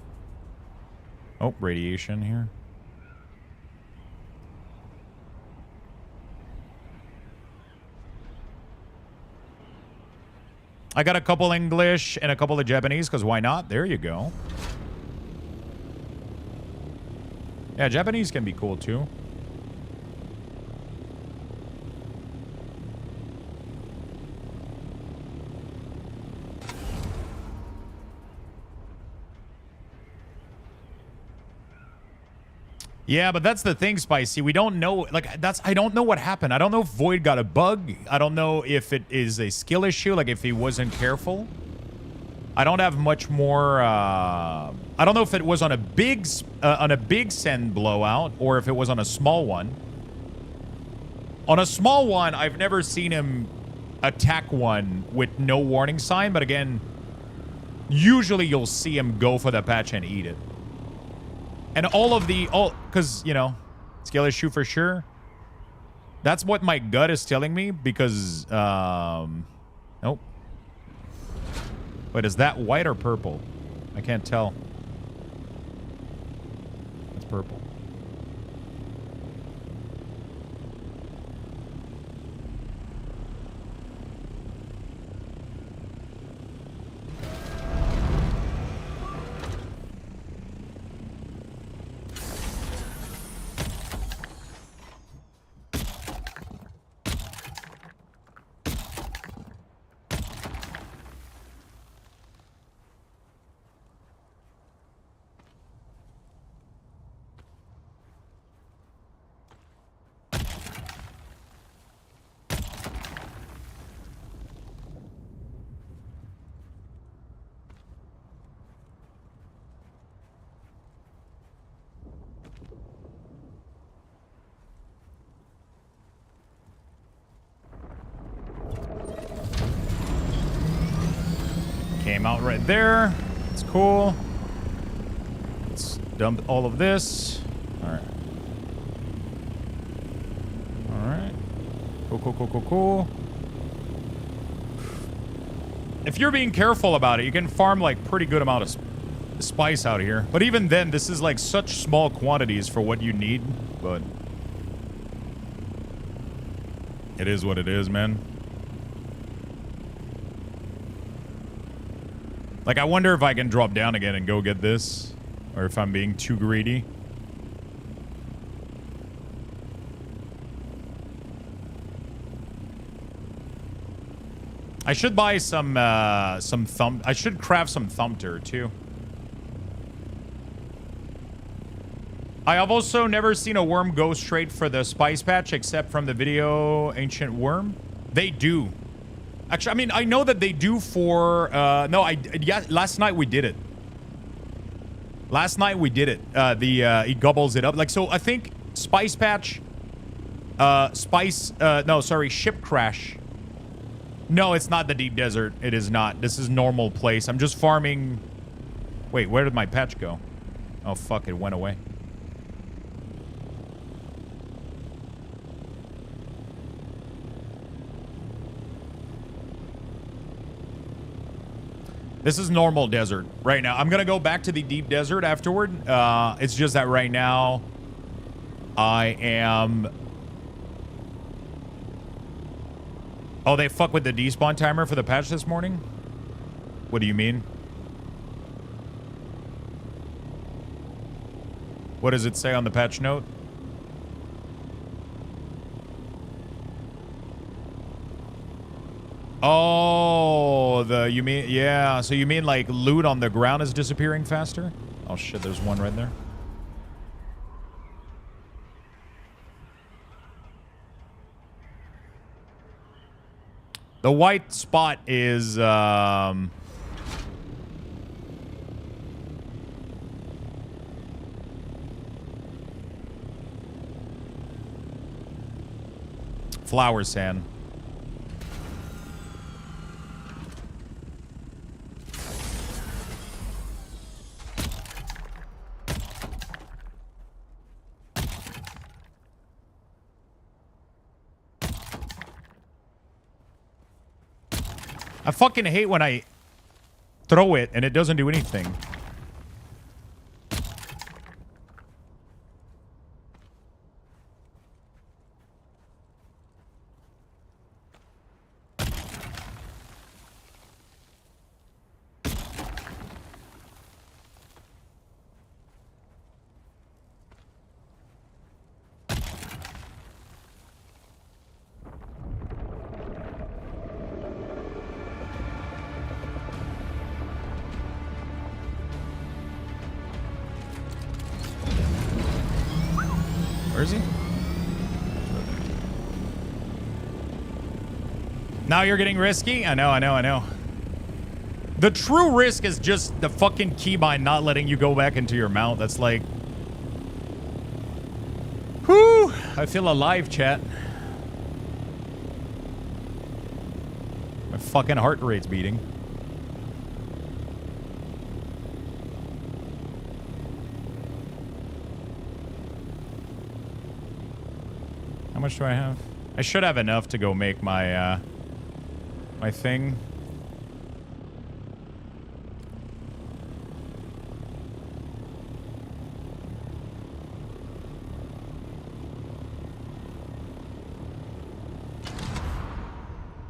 Oh, radiation here. I got a couple English and a couple of Japanese, because why not? There you go. Yeah, Japanese can be cool too. Yeah, but that's the thing, Spicy. We don't know. Like, I don't know what happened. I don't know if Void got a bug. I don't know if it is a skill issue, like if he wasn't careful. I don't have much more. I don't know if it was on a big send blowout or if it was on a small one. On a small one, I've never seen him attack one with no warning sign. But again, usually you'll see him go for the patch and eat it. And because, you know, skill issue for sure. That's what my gut is telling me because, nope. Wait, is that white or purple? I can't tell. It's purple. Came out right there. It's cool. Let's dump all of this. All right. All right. Cool, cool, cool, cool, cool. If you're being careful about it, you can farm like pretty good amount of spice out here. But even then, this is like such small quantities for what you need. But it is what it is, man. Like, I wonder if I can drop down again and go get this. Or if I'm being too greedy. I should buy some thumb... I should craft some thumpter, too. I have also never seen a worm go straight for the spice patch, except from the video Ancient Worm. They do. Actually, I mean, I know that they do for... yeah, last night we did it. Last night we did it. He gobbles it up. Like, so I think Spice Patch... Ship Crash. No, it's not the Deep Desert. It is not. This is normal place. I'm just farming... Wait, where did my patch go? Oh, fuck, it went away. This is normal desert right now. I'm going to go back to the deep desert afterward. It's just that right now I am... Oh, they fuck with the despawn timer for the patch this morning? What do you mean? What does it say on the patch note? Oh, you mean, yeah, so you mean like loot on the ground is disappearing faster? Oh shit, there's one right there. The white spot is, flower sand. I fucking hate when I throw it and it doesn't do anything. Where is he? Now you're getting risky? I know. The true risk is just the fucking keybind not letting you go back into your mount. That's like... Whew! I feel alive, chat. My fucking heart rate's beating. How much do I have? I should have enough to go make my, my thing.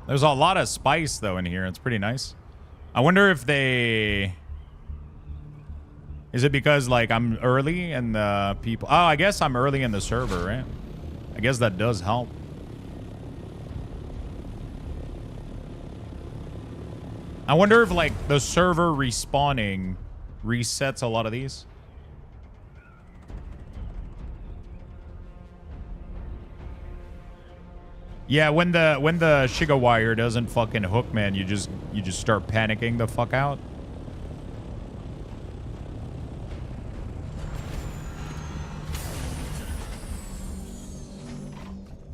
There's a lot of spice, though, in here. It's pretty nice. I wonder if they... Is it because, like, I'm early and the people... Oh, I guess I'm early in the server, right? I guess that does help. I wonder if, like, the server respawning resets a lot of these. Yeah, when the Shiga wire doesn't fucking hook, man, you just start panicking the fuck out.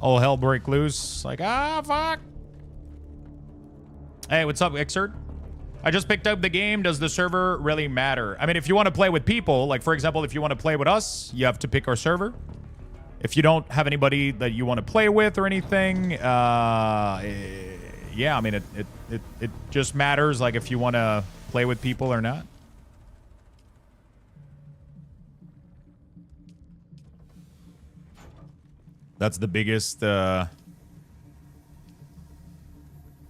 All hell break loose. Like, ah, fuck. Hey, what's up, Ixerd? I just picked up the game. Does the server really matter? I mean, if you want to play with people, like, for example, if you want to play with us, you have to pick our server. If you don't have anybody that you want to play with or anything, yeah, I mean, it just matters, like, if you want to play with people or not. That's the biggest,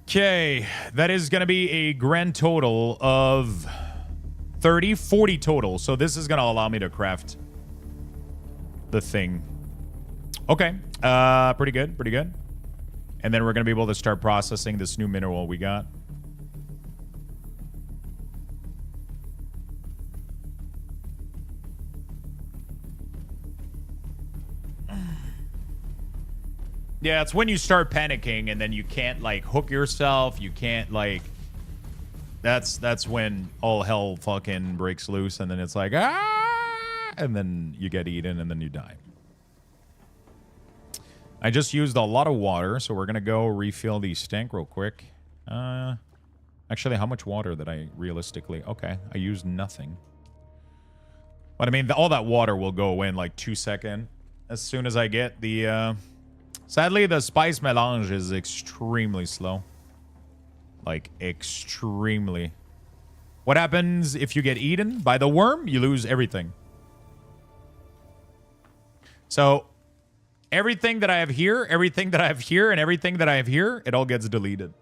Okay, that is going to be a grand total of 40 total. So this is going to allow me to craft the thing. Okay, pretty good. And then we're going to be able to start processing this new mineral we got. Yeah, it's when you start panicking and then you can't, like, hook yourself. You can't, like... That's when all hell fucking breaks loose and then it's like, ah! And then you get eaten and then you die. I just used a lot of water, so we're going to go refill the tank real quick. Actually, how much water did I realistically... Okay, I used nothing. But, I mean, all that water will go away in, like, 2 seconds. As soon as I get the... Sadly, the spice melange is extremely slow. Like, extremely. What happens if you get eaten by the worm? You lose everything. So... Everything that I have here, everything that I have here, and everything that I have here, it all gets deleted.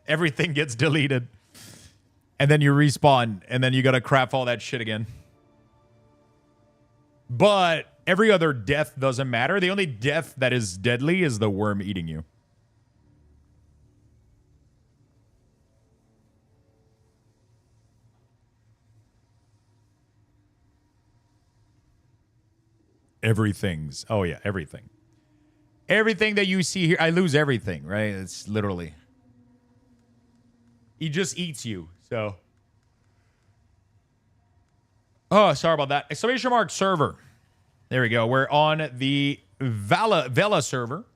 Everything gets deleted. And then you respawn, and then you gotta craft all that shit again. But every other death doesn't matter. The only death that is deadly is the worm eating you. Everything's... Oh, yeah, everything. Everything that you see here... I lose everything, right? It's literally... He just eats you, so... Oh, sorry about that. Exclamation mark server. There we go. We're on the Vela server.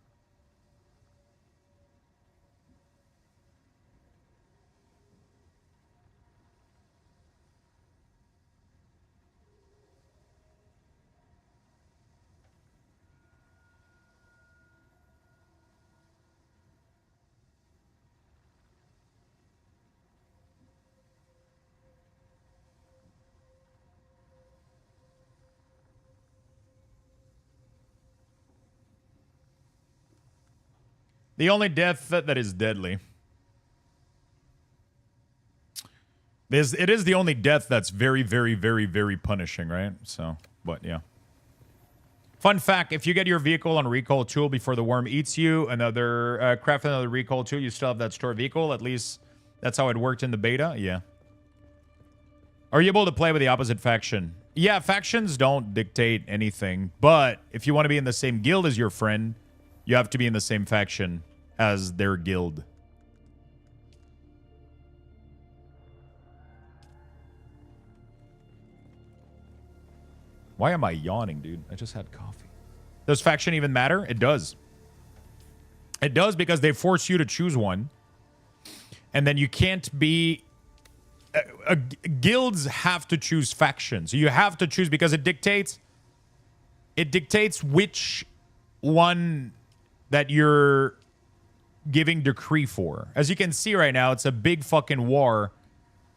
The only death that is deadly. It is the only death that's very, very, very, very punishing, right? So, but yeah. Fun fact, if you get your vehicle on recall tool before the worm eats you, craft another recall tool, you still have that stored vehicle. At least that's how it worked in the beta. Yeah. Are you able to play with the opposite faction? Yeah, factions don't dictate anything. But if you want to be in the same guild as your friend, you have to be in the same faction as their guild. Why am I yawning, dude? I just had coffee. Does faction even matter? It does. It does because they force you to choose one. And then you can't be... guilds have to choose factions. You have to choose because it dictates which one that you're giving decree for. As you can see right now, it's a big fucking war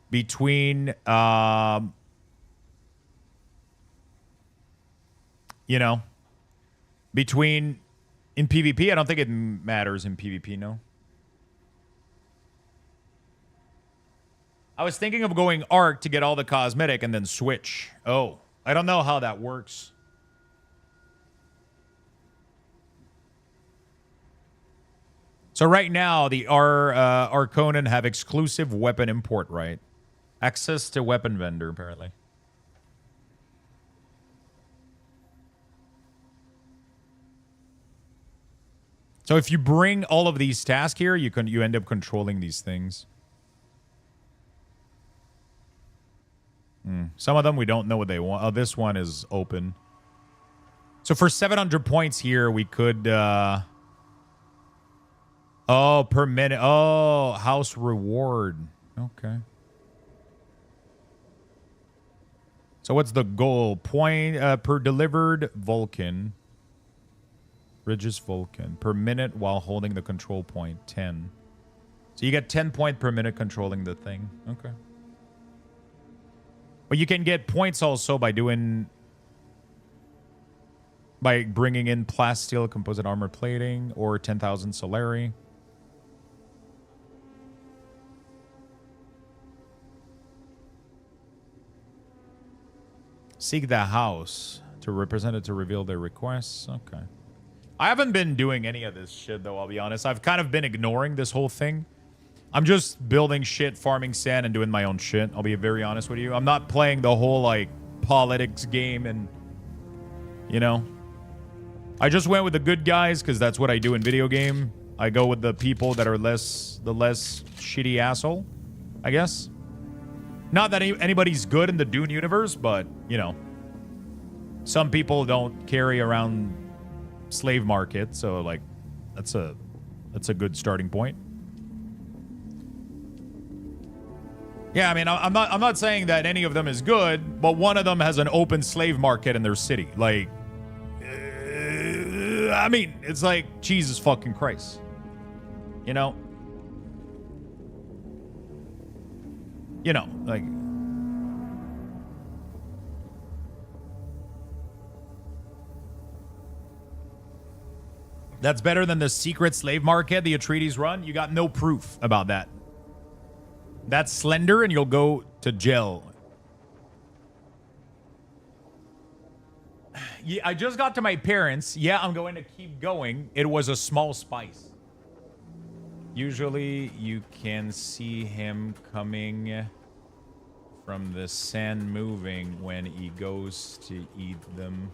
between... you know, between in PvP, I don't think it matters in PvP, no. I was thinking of going Arc to get all the cosmetic and then switch. Oh, I don't know how that works. So right now, the Arconan have exclusive weapon import right. Access to weapon vendor, apparently. So if you bring all of these tasks here, you end up controlling these things. Some of them we don't know what they want. Oh, this one is open. So for 700 points here, we could... oh, per minute. Oh, house reward. Okay. So what's the goal? Point per delivered Vulcan. Bridges Vulcan. Per minute while holding the control point. 10. So you get 10 points per minute controlling the thing. Okay. But you can get points also by doing... by bringing in plasteel composite armor plating or 10,000 Solari. Seek the house to represent it to reveal their requests. Okay. I haven't been doing any of this shit, though, I'll be honest. I've kind of been ignoring this whole thing. I'm just building shit, farming sand, and doing my own shit. I'll be very honest with you. I'm not playing the whole, like, politics game and, you know. I just went with the good guys because that's what I do in video game. I go with the people that are the less shitty asshole, I guess. Not that anybody's good in the Dune universe, but, you know. Some people don't carry around... slave market, so like that's a good starting point. Yeah, I mean, I'm not saying that any of them is good, but one of them has an open slave market in their city. Like, I mean, it's like Jesus fucking Christ, you know, like. That's better than the secret slave market the Atreides run? You got no proof about that. That's slender and you'll go to jail. Yeah, I just got to my parents. Yeah, I'm going to keep going. It was a small spice. Usually you can see him coming from the sand moving when he goes to eat them.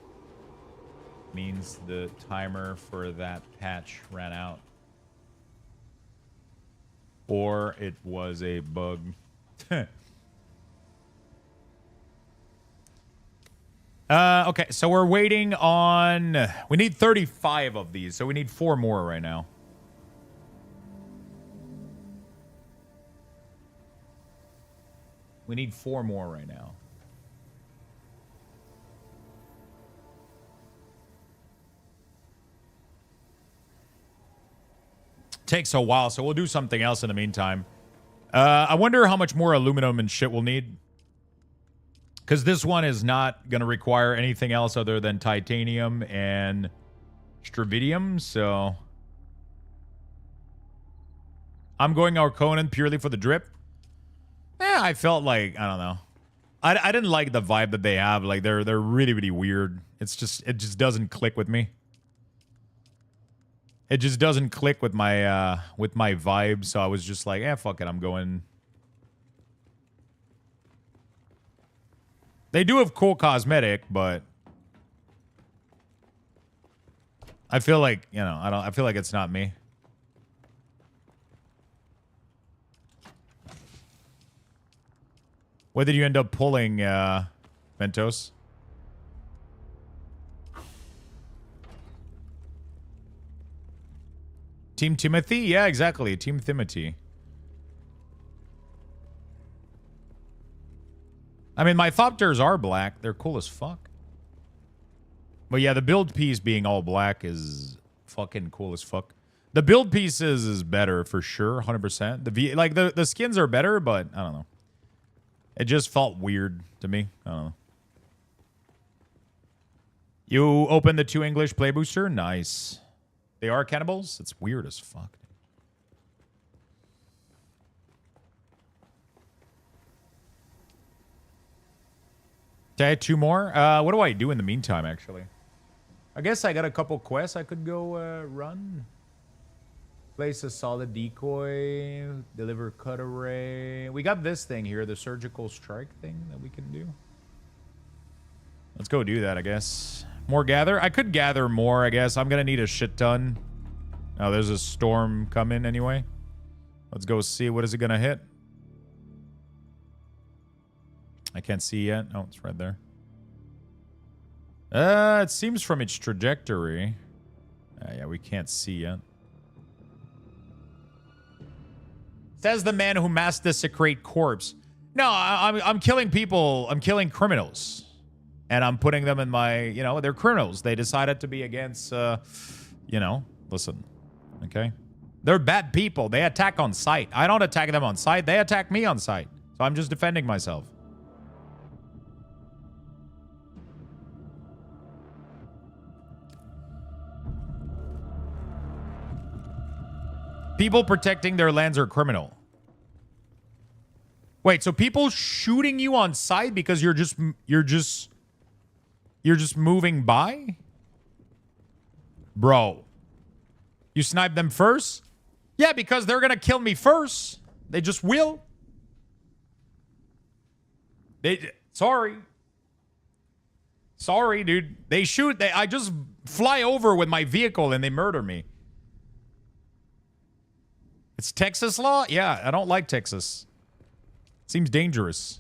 Means the timer for that patch ran out. Or it was a bug. Okay, so we're waiting on... We need 35 of these, so we need 4 more right now. We need 4 more right now. Takes a while, so we'll do something else in the meantime. I wonder how much more aluminum and shit we'll need. Because this one is not going to require anything else other than titanium and stravidium, so... I'm going our Conan purely for the drip. Yeah, I felt like, I don't know. I didn't like the vibe that they have. Like they're really, really weird. It just doesn't click with me. It just doesn't click with my vibe. So I was just like, fuck it, I'm going. They do have cool cosmetic, but I feel like, you know, I feel like it's not me. What did you end up pulling, Ventos? Team Timothy? Yeah, exactly. Team Timothy. I mean, my Thopters are black. They're cool as fuck. But yeah, the build piece being all black is fucking cool as fuck. The build pieces is better for sure, 100%. The skins are better, but I don't know. It just felt weird to me. I don't know. You opened the 2 English play booster? Nice. They are cannibals? It's weird as fuck. Okay, 2 more. What do I do in the meantime, actually? I guess I got a couple quests I could go run. Place a solid decoy. Deliver cut array. We got this thing here, the surgical strike thing that we can do. Let's go do that, I guess. More gather? I could gather more, I guess. I'm going to need a shit ton. Oh, there's a storm coming anyway. Let's go see. What is it going to hit? I can't see yet. Oh, it's right there. It seems from its trajectory. Yeah, we can't see yet. Says the man who mass desecrate corpse. No, I'm killing people. I'm killing criminals. And I'm putting them in my, you know, they're criminals. They decided to be against, you know, listen, okay? They're bad people. They attack on sight. I don't attack them on sight. They attack me on sight. So I'm just defending myself. People protecting their lands are criminal. Wait, so people shooting you on sight because you're just moving by? Bro. You snipe them first? Yeah, because they're gonna kill me first. They just will. Sorry. Sorry, dude. They shoot. I just fly over with my vehicle and they murder me. It's Texas law? Yeah, I don't like Texas. Seems dangerous.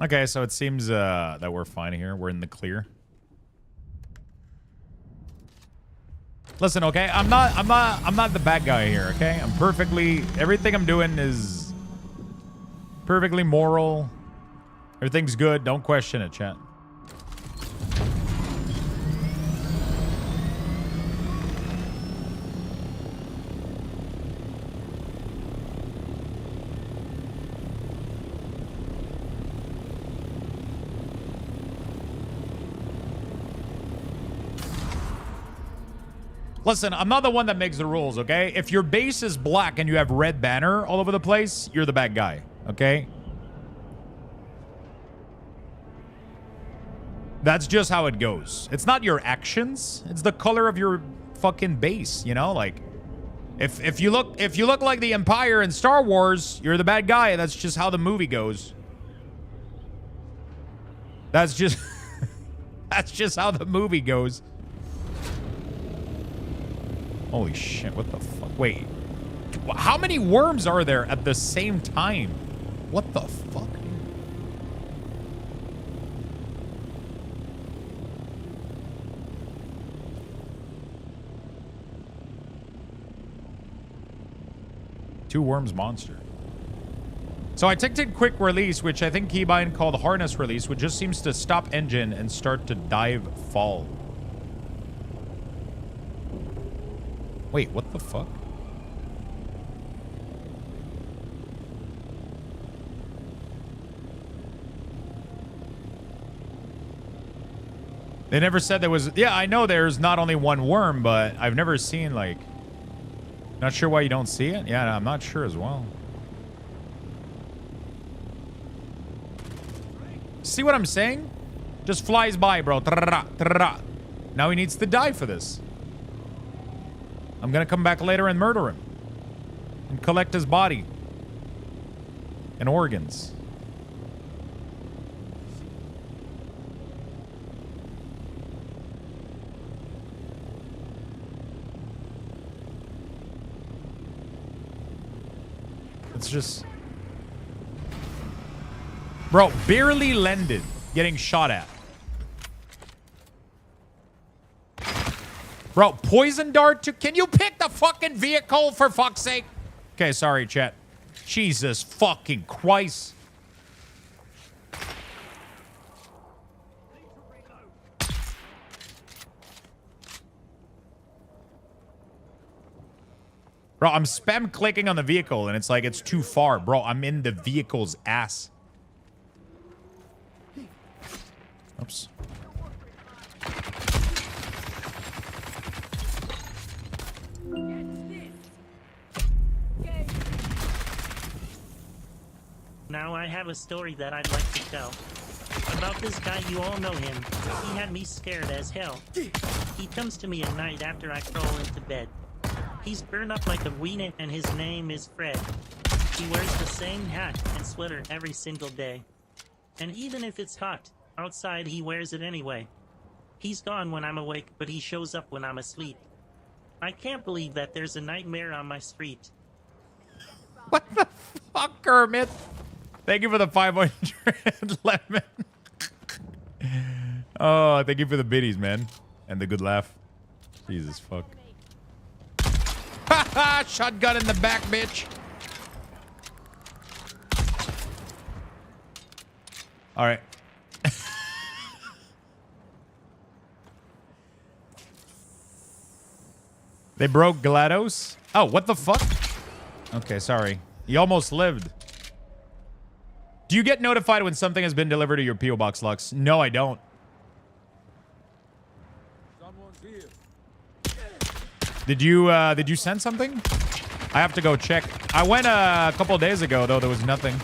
Okay, so it seems that we're fine here. We're in the clear. Listen, okay? I'm not the bad guy here, okay? I'm perfectly, everything I'm doing is perfectly moral. Everything's good. Don't question it, chat. Listen, I'm not the one that makes the rules, okay? If your base is black and you have red banner all over the place, you're the bad guy, okay? That's just how it goes. It's not your actions. It's the color of your fucking base, you know? Like, if you look like the Empire in Star Wars, you're the bad guy. That's just how the movie goes. That's just... that's just how the movie goes. Holy shit, what the fuck? Wait. How many worms are there at the same time? What the fuck? Two worms monster. So I ticked quick release, which I think Keybind called harness release, which just seems to stop engine and start to dive fall. Wait, what the fuck? They never said there was... Yeah, I know there's not only one worm, but I've never seen, like... Not sure why you don't see it? Yeah, I'm not sure as well. See what I'm saying? Just flies by, bro. Tra-ra, tra-ra. Now he needs to die for this. I'm gonna come back later and murder him. And collect his body. And organs. It's just... Bro, barely landed. Getting shot at. Bro, poison dart to... Can you pick the fucking vehicle for fuck's sake? Okay, sorry, chat. Jesus fucking Christ. Bro, I'm spam clicking on the vehicle and it's like it's too far. Bro, I'm in the vehicle's ass. Oops. Now I have a story that I'd like to tell. About this guy, you all know him. He had me scared as hell. He comes to me at night after I crawl into bed. He's burned up like a weenet and his name is Fred. He wears the same hat and sweater every single day. And even if it's hot outside, he wears it anyway. He's gone when I'm awake, but he shows up when I'm asleep. I can't believe that there's a nightmare on my street. What the fuck, Kermit? Thank you for the 500 lemon. Oh, thank you for the biddies, man. And the good laugh. Jesus fuck. Haha, shotgun in the back, bitch. All right. They broke GLaDOS? Oh, what the fuck? Okay, sorry. You almost lived. Do you get notified when something has been delivered to your P.O. Box, Lux? No, I don't. Did you send something? I have to go check. I went a couple days ago, though. There was nothing.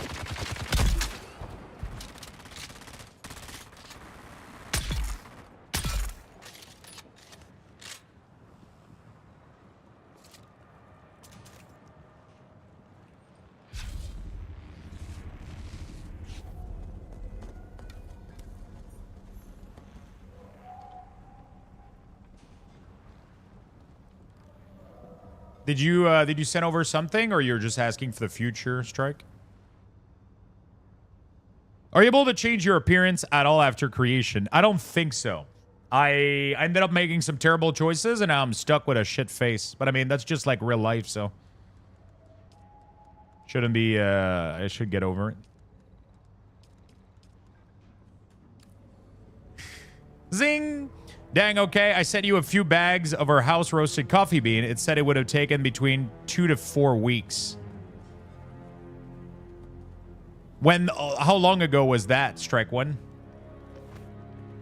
Did you send over something, or you're just asking for the future, Strike? Are you able to change your appearance at all after creation? I don't think so. I ended up making some terrible choices, and now I'm stuck with a shit face. But I mean, that's just like real life, so shouldn't be. I should get over it. Zing. Dang, okay. I sent you a few bags of our house roasted coffee bean. It said it would have taken between 2 to 4 weeks. When? How long ago was that, Strike One?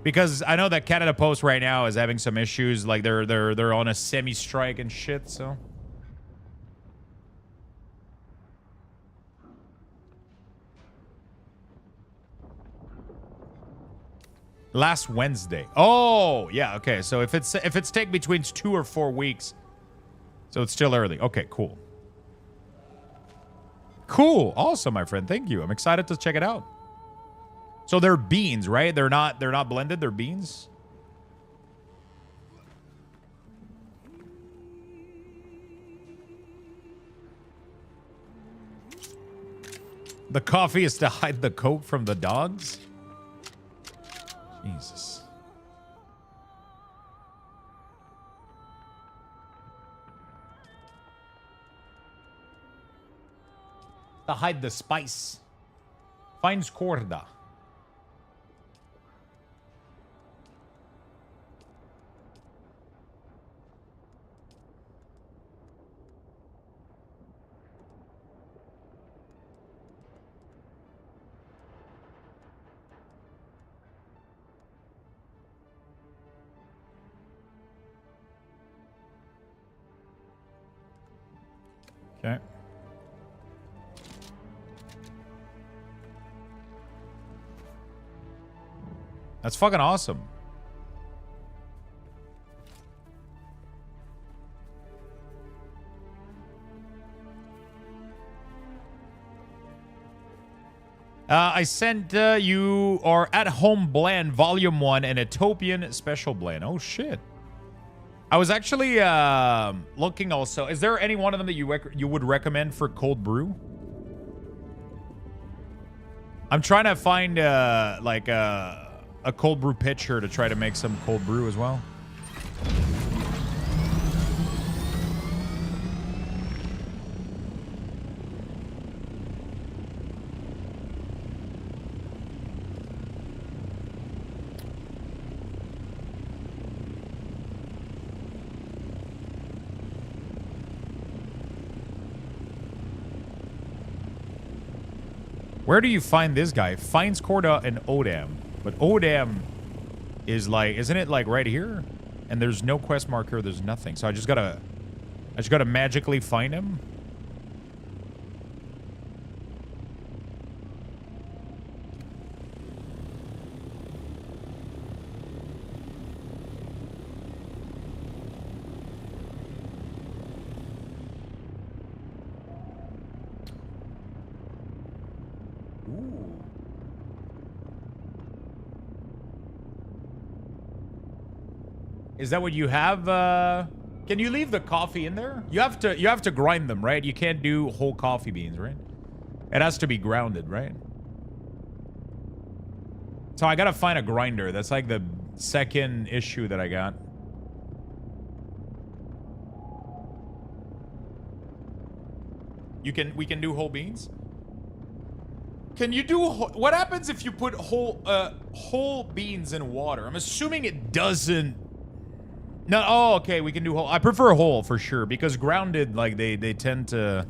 Because I know that Canada Post right now is having some issues. Like they're on a semi-strike and shit. So. Last Wednesday. Oh, yeah, okay. So if it's take between 2 or 4 weeks, so it's still early. Okay, cool. Cool. Awesome, my friend. Thank you. I'm excited to check it out. So they're beans, right? They're not blended, they're beans. The coffee is to hide the coat from the dogs? Jesus. To hide the spice. Finds corda. Okay. That's fucking awesome. I sent you our At Home Blend Volume 1 and Utopian Special Blend. Oh, shit. I was actually looking also. Is there any one of them that you would recommend for cold brew? I'm trying to find like a cold brew pitcher to try to make some cold brew as well. Where do you find this guy? Finds Corda and Odam. But Odam is like, isn't it like right here? And there's no quest marker, there's nothing. So I just gotta magically find him. Is that what you have? Can you leave the coffee in there? You have to grind them, right? You can't do whole coffee beans, right? It has to be grounded, right? So I gotta find a grinder. That's like the second issue that I got. We can do whole beans? Can you do what happens if you put whole beans in water? I'm assuming it doesn't. No, oh, okay, we can do whole. I prefer whole for sure because grounded, like they tend to.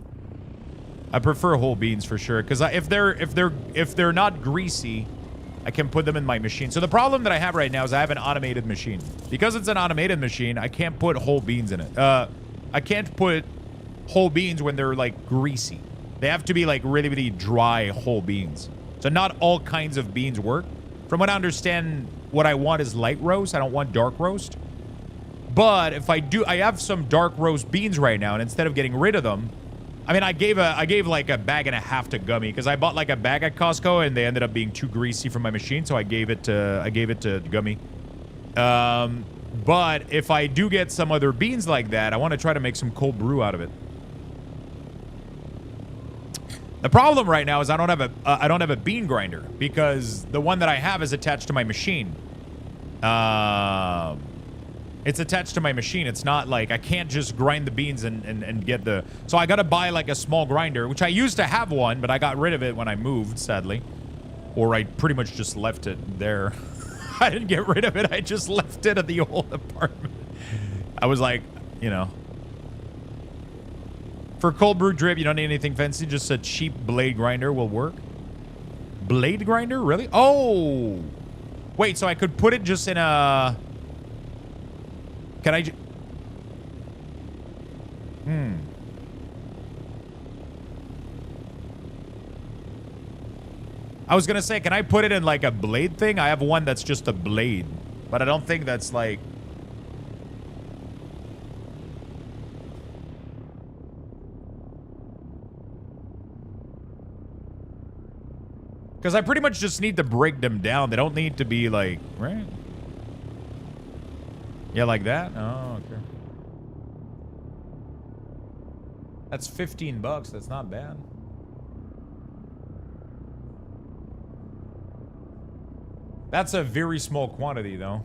I prefer whole beans for sure because if they're not greasy, I can put them in my machine. So the problem that I have right now is I have an automated machine. Because it's an automated machine, I can't put whole beans in it. I can't put whole beans when they're like greasy. They have to be like really, really dry whole beans. So not all kinds of beans work. From what I understand, what I want is light roast. I don't want dark roast. But if I have some dark roast beans right now, and instead of getting rid of them, I mean, I gave like a bag and a half to Gummy because I bought like a bag at Costco and they ended up being too greasy for my machine, so I gave it to Gummy. But if I do get some other beans like that, I want to try to make some cold brew out of it. The problem right now is I don't have a bean grinder because the one that I have is attached to my machine. It's attached to my machine. It's not like I can't just grind the beans and get the... So I got to buy like a small grinder, which I used to have one, but I got rid of it when I moved, sadly. Or I pretty much just left it there. I didn't get rid of it. I just left it at the old apartment. I was like, you know. For cold brew drip, you don't need anything fancy. Just a cheap blade grinder will work. Blade grinder? Really? Oh! Wait, so I could put it just in a... Can I I was gonna say, can I put it in like a blade thing? I have one that's just a blade, but I don't think that's like... Because I pretty much just need to break them down. They don't need to be like, right? Yeah, like that? Oh, okay. That's $15. That's not bad. That's a very small quantity, though.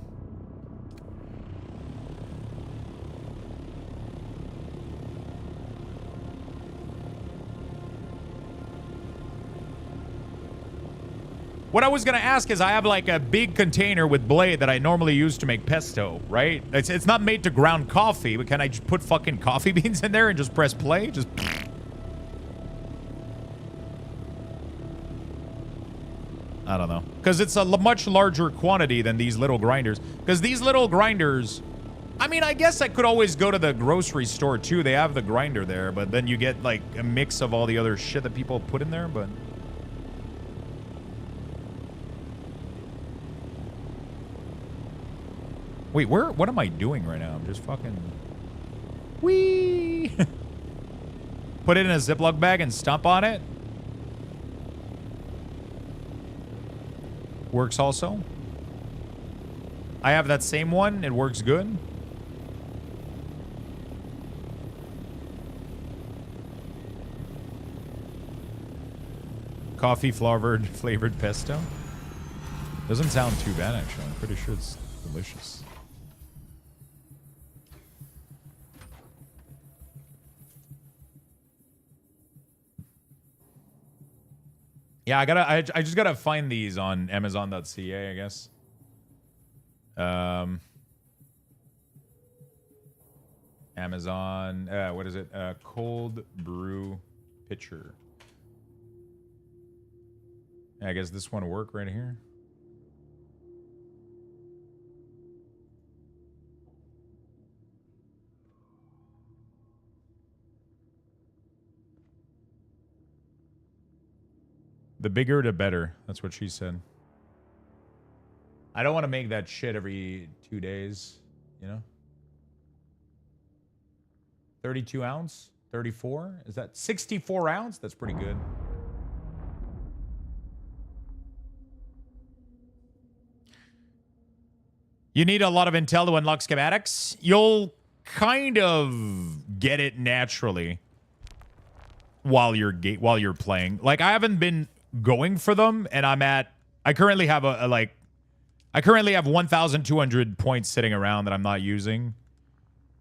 What I was gonna ask is I have like a big container with blade that I normally use to make pesto, right? It's not made to ground coffee, but can I just put fucking coffee beans in there and just press play? Just... I don't know. Because it's a much larger quantity than these little grinders. Because these little grinders I mean, I guess I could always go to the grocery store too. They have the grinder there, but then you get like a mix of all the other shit that people put in there, but... Wait, what am I doing right now? I'm just fucking... Whee! Put it in a Ziploc bag and stomp on it. Works also. I have that same one. It works good. Coffee flavored pesto. Doesn't sound too bad, actually. I'm pretty sure it's delicious. Yeah, I just gotta find these on Amazon.ca, I guess. Amazon, what is it? Cold brew pitcher. I guess this one will work right here. The bigger, the better. That's what she said. I don't want to make that shit every 2 days, you know? 32 ounce? 34? Is that 64 ounce? That's pretty good. You need a lot of intel to unlock schematics. You'll kind of get it naturally while you're playing. Like, I haven't been going for them, and I currently have I currently have 1,200 points sitting around that I'm not using.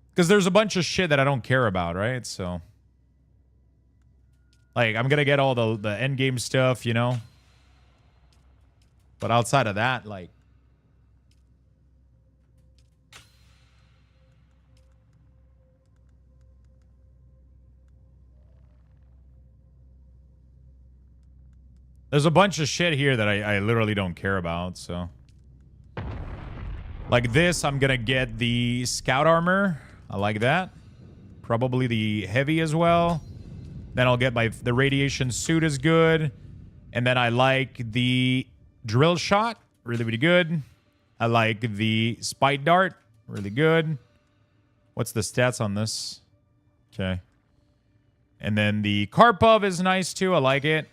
Because there's a bunch of shit that I don't care about, right? So, like, I'm gonna get all the end game stuff, you know? But outside of that, like... There's a bunch of shit here that I literally don't care about, so... Like this, I'm gonna get the scout armor. I like that. Probably the heavy as well. Then I'll get the radiation suit is good. And then I like the drill shot. Really, really good. I like the spite dart. Really good. What's the stats on this? Okay. And then the Karpov is nice too. I like it.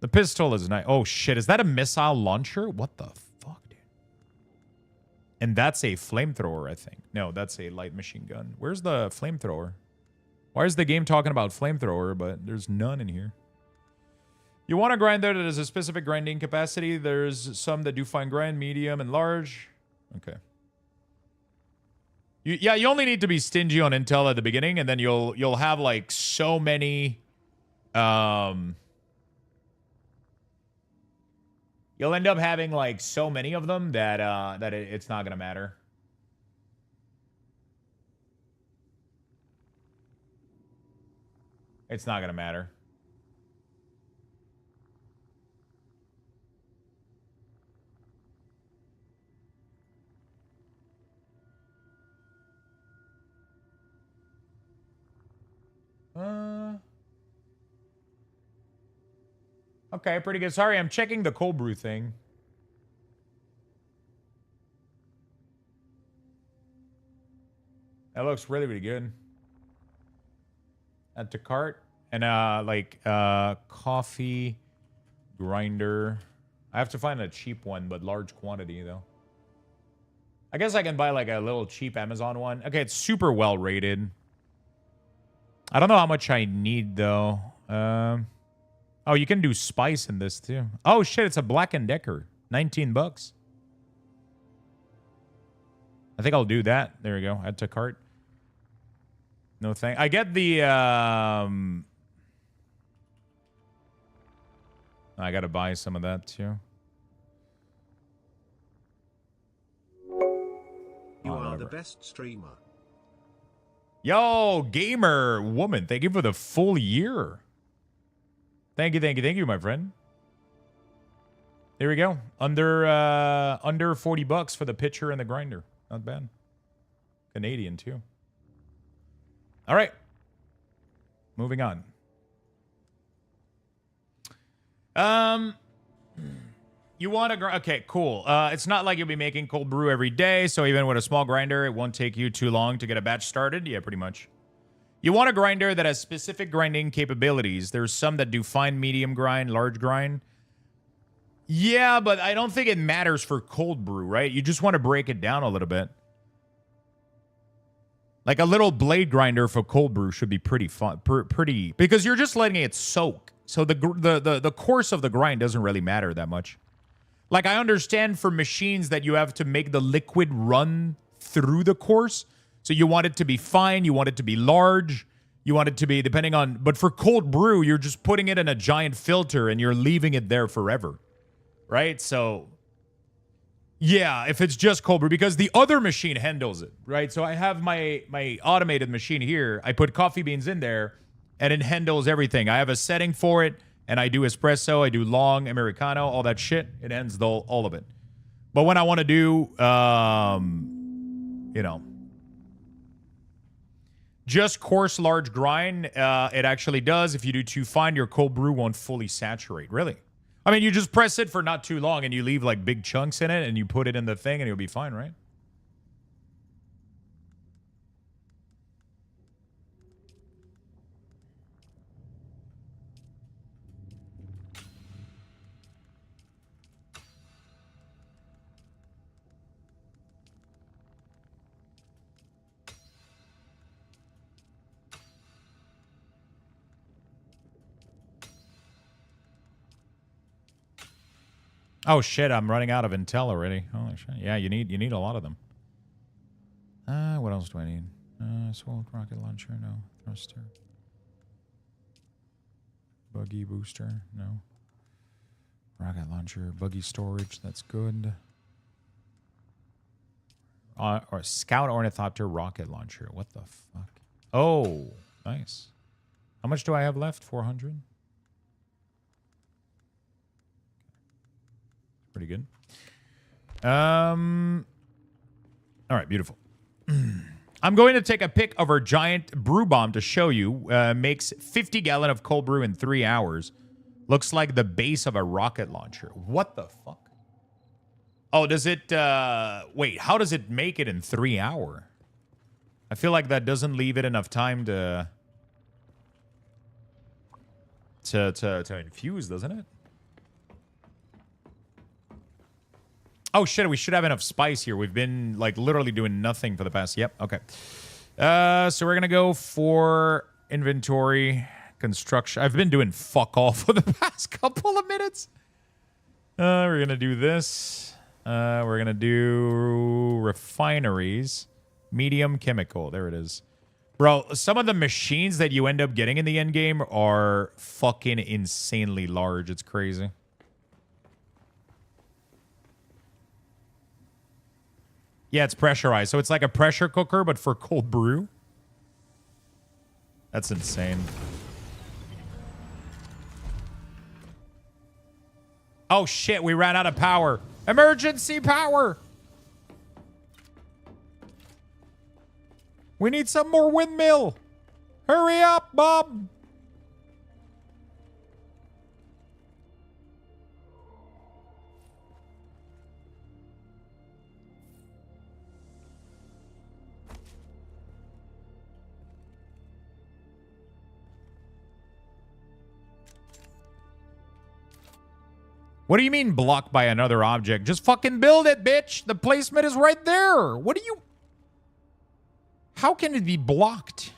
The pistol is nice. Oh, shit. Is that a missile launcher? What the fuck, dude? And that's a flamethrower, I think. No, that's a light machine gun. Where's the flamethrower? Why is the game talking about flamethrower, but there's none in here? You want a grinder that has a specific grinding capacity. There's some that do fine grind, medium, and large. Okay. You only need to be stingy on intel at the beginning, and then you'll have, like, so many... You'll end up having, like, so many of them that it's not going to matter. It's not going to matter. Okay, pretty good. Sorry, I'm checking the cold brew thing. That looks really, really good. Add to cart. And, coffee grinder. I have to find a cheap one, but large quantity, though. I guess I can buy, like, a little cheap Amazon one. Okay, it's super well rated. I don't know how much I need, though. Oh, you can do spice in this, too. Oh, shit, it's a Black & Decker. 19 bucks. I think I'll do that. There we go. Add to cart. No thank. I get the, I gotta buy some of that, too. You are the best streamer. Yo, gamer woman. Thank you for the full year. Thank you, my friend. There we go. Under 40 bucks for the pitcher and the grinder. Not bad. Canadian too. All right. Moving on. You want to okay, cool. It's not like you'll be making cold brew every day, so even with a small grinder, it won't take you too long to get a batch started. Yeah, pretty much. You want a grinder that has specific grinding capabilities. There's some that do fine, medium grind, large grind. Yeah, but I don't think it matters for cold brew, right? You just want to break it down a little bit. Like a little blade grinder for cold brew should be pretty fun, pretty, because you're just letting it soak. So the course of the grind doesn't really matter that much. Like, I understand for machines that you have to make the liquid run through the course. So you want it to be fine, you want it to be large, you want it to be depending on, but for cold brew, you're just putting it in a giant filter and you're leaving it there forever. Right? So yeah, if it's just cold brew, because the other machine handles it, right? So I have my automated machine here. I put coffee beans in there and it handles everything. I have a setting for it. And I do espresso, I do long, Americano, all that shit. It ends all of it. But when I want to do, you know, just coarse, large grind, it actually does. If you do too fine, your cold brew won't fully saturate. Really? I mean, you just press it for not too long and you leave like big chunks in it and you put it in the thing and you'll be fine, right? Oh shit, I'm running out of Intel already. Holy shit. Yeah, you need a lot of them. What else do I need? Swole rocket launcher, no. Thruster. Buggy booster, no. Rocket launcher, buggy storage, that's good. Or Scout Ornithopter rocket launcher. What the fuck? Oh, nice. How much do I have left? 400? Pretty good. All right, beautiful. I'm going to take a pic of our giant brew bomb to show you. Makes 50 gallon of cold brew in 3 hours. Looks like the base of a rocket launcher. What the fuck? Oh, does it... wait, how does it make it in 3 hours? I feel like that doesn't leave it enough time to infuse, doesn't it? Oh, shit, we should have enough spice here. We've been, like, literally doing nothing for the past... Yep, okay. So we're going to go for inventory, construction. I've been doing fuck all for the past couple of minutes. We're going to do this. We're going to do refineries. Medium chemical. There it is. Bro, some of the machines that you end up getting in the end game are fucking insanely large. It's crazy. Yeah, it's pressurized. So it's like a pressure cooker, but for cold brew. That's insane. Oh, shit. We ran out of power. Emergency power. We need some more windmill. Hurry up, Bob. What do you mean blocked by another object? Just fucking build it, bitch. The placement is right there. What do you... How can it be blocked?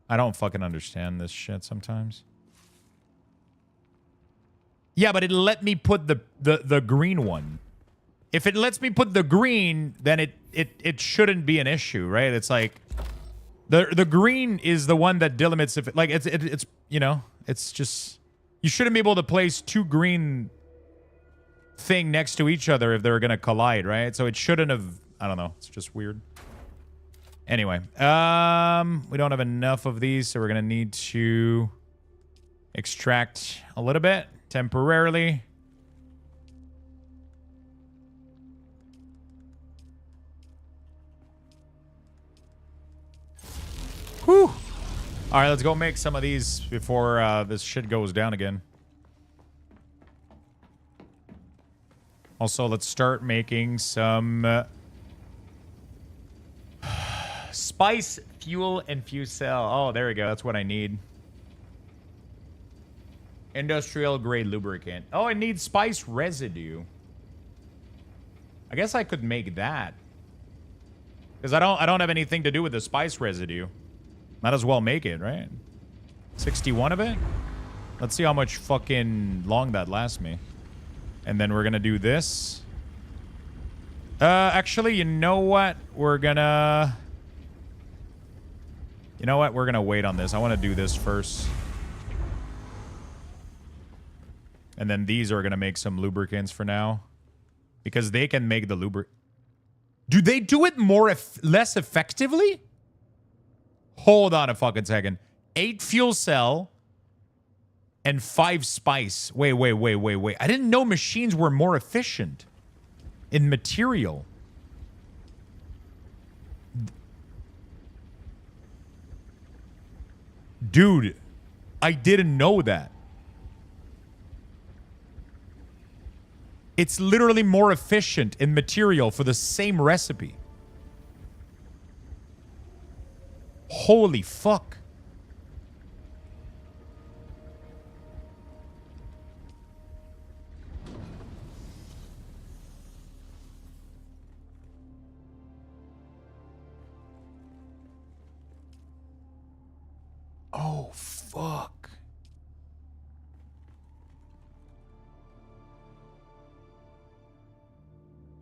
I don't fucking understand this shit sometimes. Yeah, but it let me put the green one. If it lets me put the green, then it shouldn't be an issue, right? It's like... The green is the one that delimits if it, like it's you know, it's just you shouldn't be able to place two green thing next to each other if they're gonna collide, right? So it shouldn't have. I don't know. It's just weird. Anyway, we don't have enough of these, so we're going to need to extract a little bit temporarily. Whew. All right, let's go make some of these before this shit goes down again. Also, let's start making some spice, fuel, and fusel. Oh, there we go. That's what I need. Industrial grade lubricant. Oh, it needs spice residue. I guess I could make that. Because I don't have anything to do with the spice residue. Might as well make it, right? 61 of it? Let's see how much fucking long that lasts me. And then we're gonna do this. Actually, you know what? We're gonna... You know what? We're gonna wait on this. I want to do this first. And then these are gonna make some lubricants for now. Because they can make the lubricant. Do they do it less effectively? Hold on a fucking second. 8 fuel cell and 5 spice. Wait. I didn't know machines were more efficient in material. Dude, I didn't know that. It's literally more efficient in material for the same recipe. Holy fuck. Oh, fuck.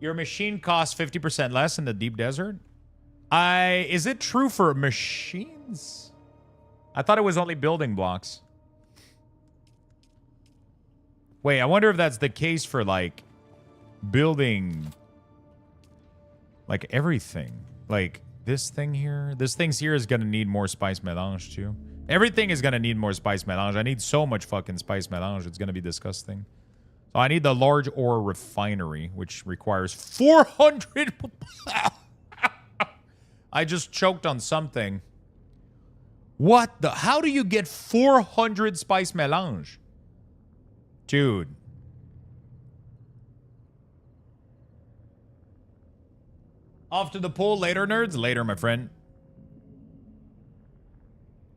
Your machine costs 50% less in the deep desert? Is it true for machines? I thought it was only building blocks. Wait, I wonder if that's the case for, like, building, like, everything. Like, this thing here. This thing here is going to need more spice melange, too. Everything is going to need more spice melange. I need so much fucking spice melange. It's going to be disgusting. So I need the large ore refinery, which requires 400... I just choked on something. What the... How do you get 400 spice melange? Dude. Off to the pool later, nerds? Later, my friend.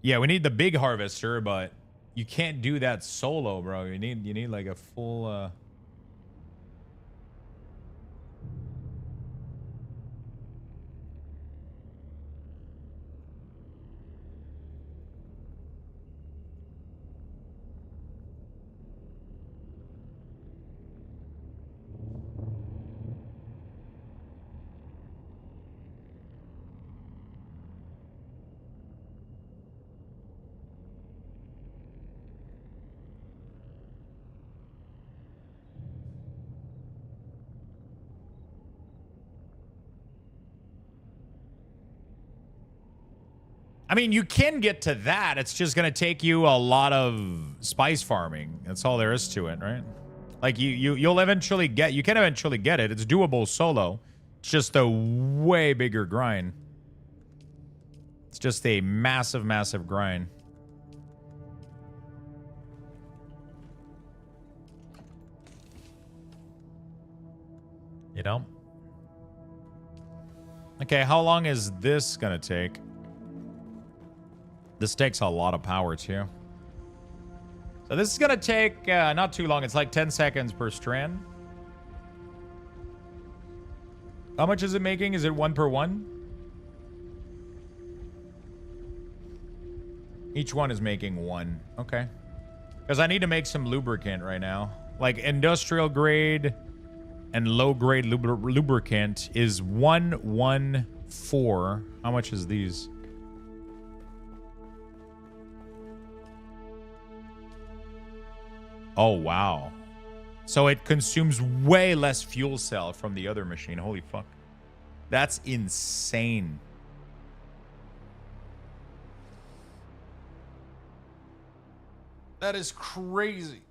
Yeah, we need the big harvester, but you can't do that solo, bro. You need like a full... I mean, you can get to that. It's just going to take you a lot of spice farming. That's all there is to it, right? Like, you'll eventually get... You can eventually get it. It's doable solo. It's just a way bigger grind. It's just a massive, massive grind. You know? Okay, how long is this going to take? This takes a lot of power, too. So this is going to take not too long. It's like 10 seconds per strand. How much is it making? Is it 1 per 1? Each one is making 1. Okay. Because I need to make some lubricant right now. Like industrial grade and low grade lubricant is 114. How much is these? Oh, wow. So it consumes way less fuel cell from the other machine. Holy fuck. That's insane. That is crazy.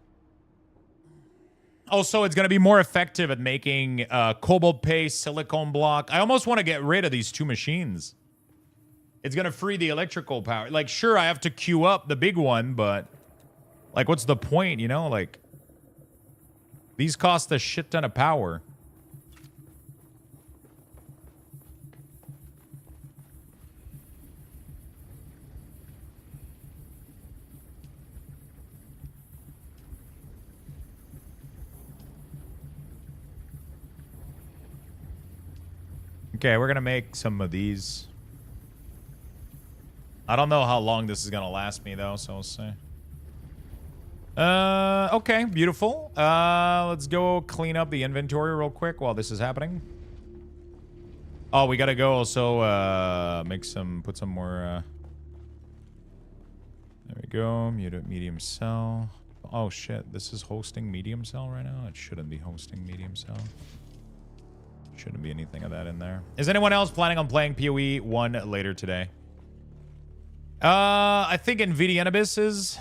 Also, it's going to be more effective at making cobalt paste, silicone block. I almost want to get rid of these two machines. It's going to free the electrical power. Like, sure, I have to queue up the big one, but like, what's the point, you know? Like, these cost a shit ton of power. Okay, we're gonna make some of these. I don't know how long this is gonna last me though, so we'll see. Okay, beautiful. Let's go clean up the inventory real quick while this is happening. Oh, we gotta go also put some more there we go. Medium cell. Oh shit, this is hosting medium cell right now. It shouldn't be hosting medium cell. Shouldn't be anything of that in there. Is anyone else planning on playing PoE 1 later today? I think Nvidianibus is.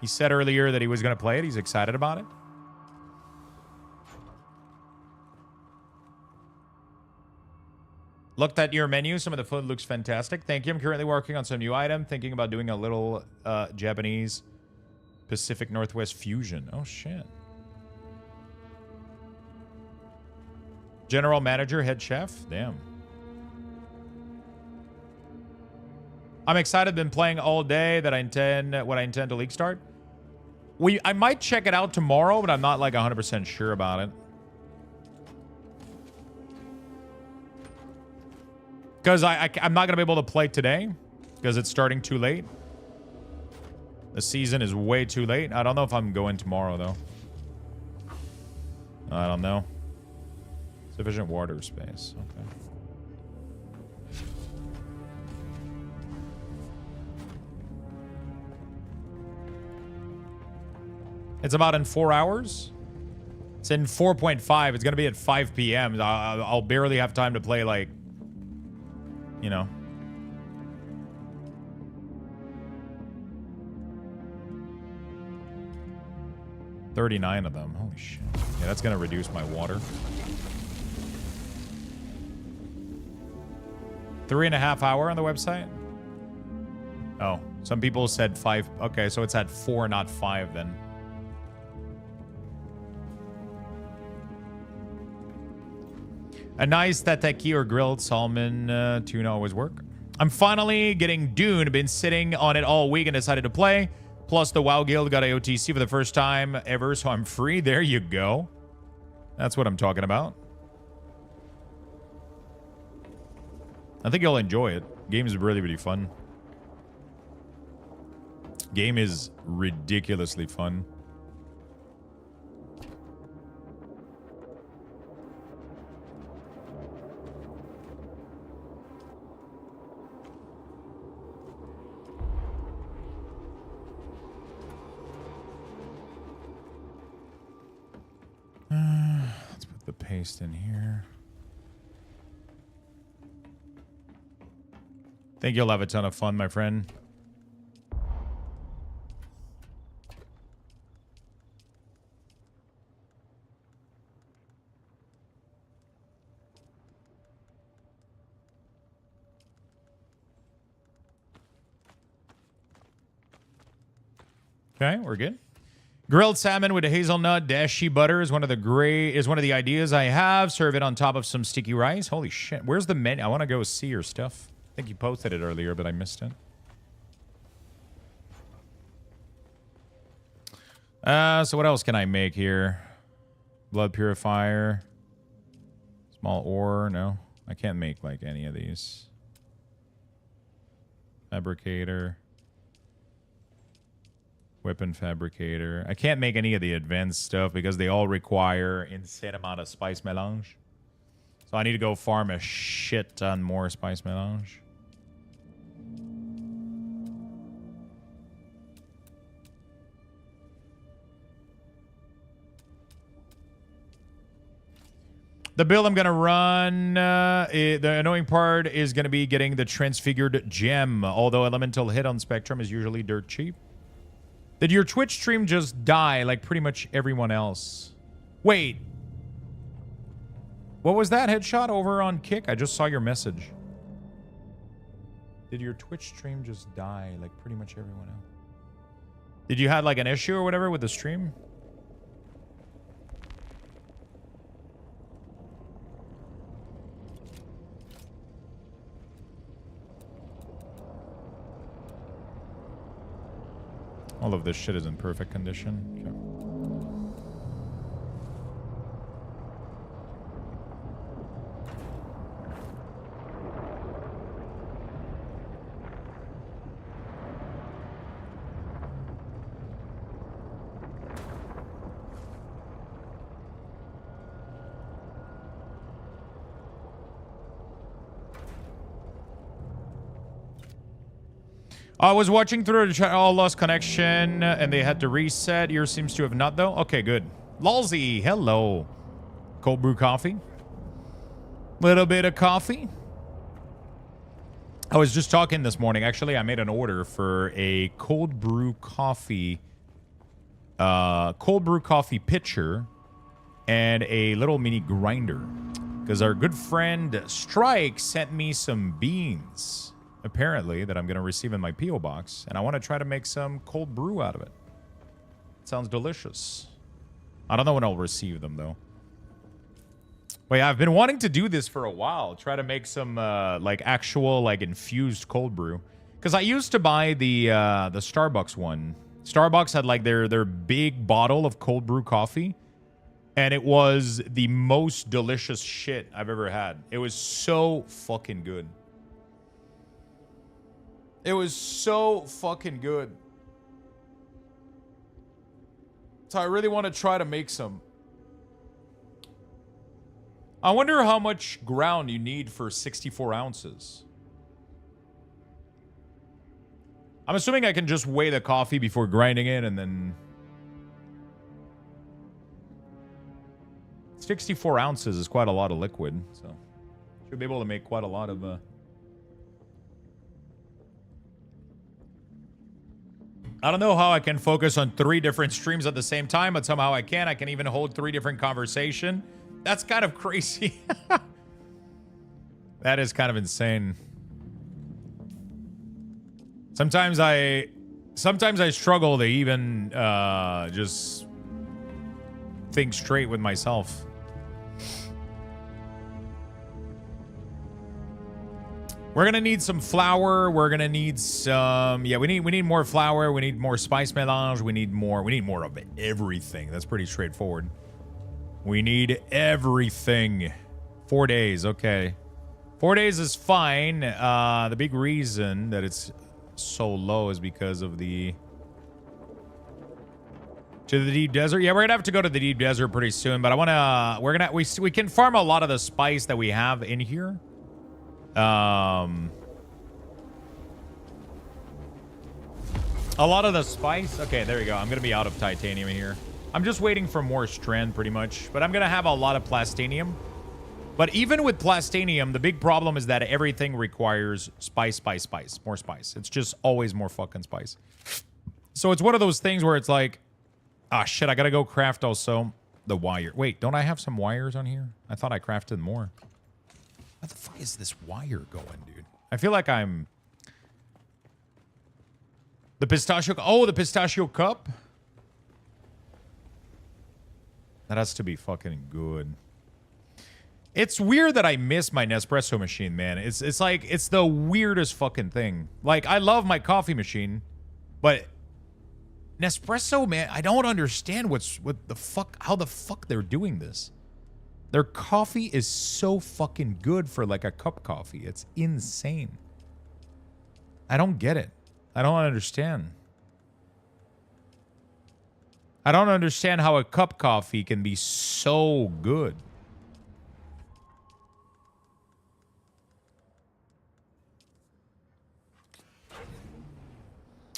He said earlier that he was going to play it. He's excited about it. Looked at your menu. Some of the food looks fantastic. Thank you. I'm currently working on some new item. Thinking about doing a little Japanese Pacific Northwest fusion. Oh, shit. General manager, head chef. Damn. I'm excited. Been playing all day. That I intend to league start. I might check it out tomorrow, but I'm not like 100% sure about it. Because I'm not gonna be able to play today because it's starting too late. The season is way too late. I don't know if I'm going tomorrow though. I don't know. Sufficient water space. Okay. It's about in 4 hours. It's in 4.5. It's going to be at 5 p.m. I'll barely have time to play, like, you know. $39 of them. Holy shit. Yeah, that's going to reduce my water. 3.5 hours on the website? Oh, some people said 5. Okay, so it's at 4, not 5 then. A nice tataki or grilled salmon tuna always work. I'm finally getting Dune. Been sitting on it all week and decided to play. Plus the WoW Guild got a OTC for the first time ever, so I'm free. There you go. That's what I'm talking about. I think you'll enjoy it. Game is really, really fun. Game is ridiculously fun. Let's put the paste in here. Think you'll have a ton of fun, my friend. Okay, we're good. Grilled salmon with a hazelnut dashi butter is one of the ideas I have. Serve it on top of some sticky rice. Holy shit. Where's the menu? I want to go see your stuff. I think you posted it earlier, but I missed it. So what else can I make here? Blood purifier. Small ore. No, I can't make like any of these. Fabricator. Weapon fabricator. I can't make any of the advanced stuff because they all require insane amount of spice melange. So I need to go farm a shit ton more spice melange. The build I'm going to run, the annoying part is going to be getting the transfigured gem, although elemental hit on Spectrum is usually dirt cheap. Did your Twitch stream just die like pretty much everyone else? Wait. What was that headshot over on Kick? I just saw your message. Did your Twitch stream just die like pretty much everyone else? Did you have like an issue or whatever with the stream? All of this shit is in perfect condition. Okay. I was watching through the channel, all lost connection, and they had to reset. Yours seems to have not, though. Okay, good. Lolzy, hello. Cold brew coffee. Little bit of coffee. I was just talking this morning. Actually, I made an order for a cold brew coffee pitcher and a little mini grinder. Because our good friend Strike sent me some beans, apparently, that I'm going to receive in my P.O. box. And I want to try to make some cold brew out of it. Sounds delicious. I don't know when I'll receive them, though. But yeah, I've been wanting to do this for a while. Try to make some, like, actual, like, infused cold brew. Because I used to buy the Starbucks one. Starbucks had, like, their big bottle of cold brew coffee. And it was the most delicious shit I've ever had. It was so fucking good. It was so fucking good. So I really want to try to make some. I wonder how much ground you need for 64 ounces. I'm assuming I can just weigh the coffee before grinding it and then... 64 ounces is quite a lot of liquid, so... Should be able to make quite a lot of... I don't know how I can focus on 3 different streams at the same time, but somehow I can. I can even hold 3 different conversations. That's kind of crazy. That is kind of insane. Sometimes I struggle to even just think straight with myself. We're gonna need some flour. We're gonna need some. Yeah, we need more flour. We need more spice melange. We need more of everything. That's pretty straightforward. We need everything. 4 days, okay. 4 days is fine. The big reason that it's so low is because of the... To the deep desert? Yeah, we're gonna have to go to the deep desert pretty soon, but I wanna... We can farm a lot of the spice that we have in here. A lot of the spice... Okay, there we go. I'm gonna be out of titanium here. I'm just waiting for more strand, pretty much. But I'm going to have a lot of plastinium. But even with plastinium, the big problem is that everything requires spice. More spice. It's just always more fucking spice. So it's one of those things where it's like... Ah, shit, I got to go craft also the wire. Wait, don't I have some wires on here? I thought I crafted more. What the fuck is this wire going, dude? I feel like I'm... The pistachio... Oh, the pistachio cup? That has to be fucking good. It's weird that I miss my Nespresso machine, man. It's like, it's the weirdest fucking thing. Like, I love my coffee machine, but Nespresso, man, I don't understand how the fuck they're doing this. Their coffee is so fucking good for like a cup coffee. It's insane. I don't get it. I don't understand. I don't understand how a cup coffee can be so good.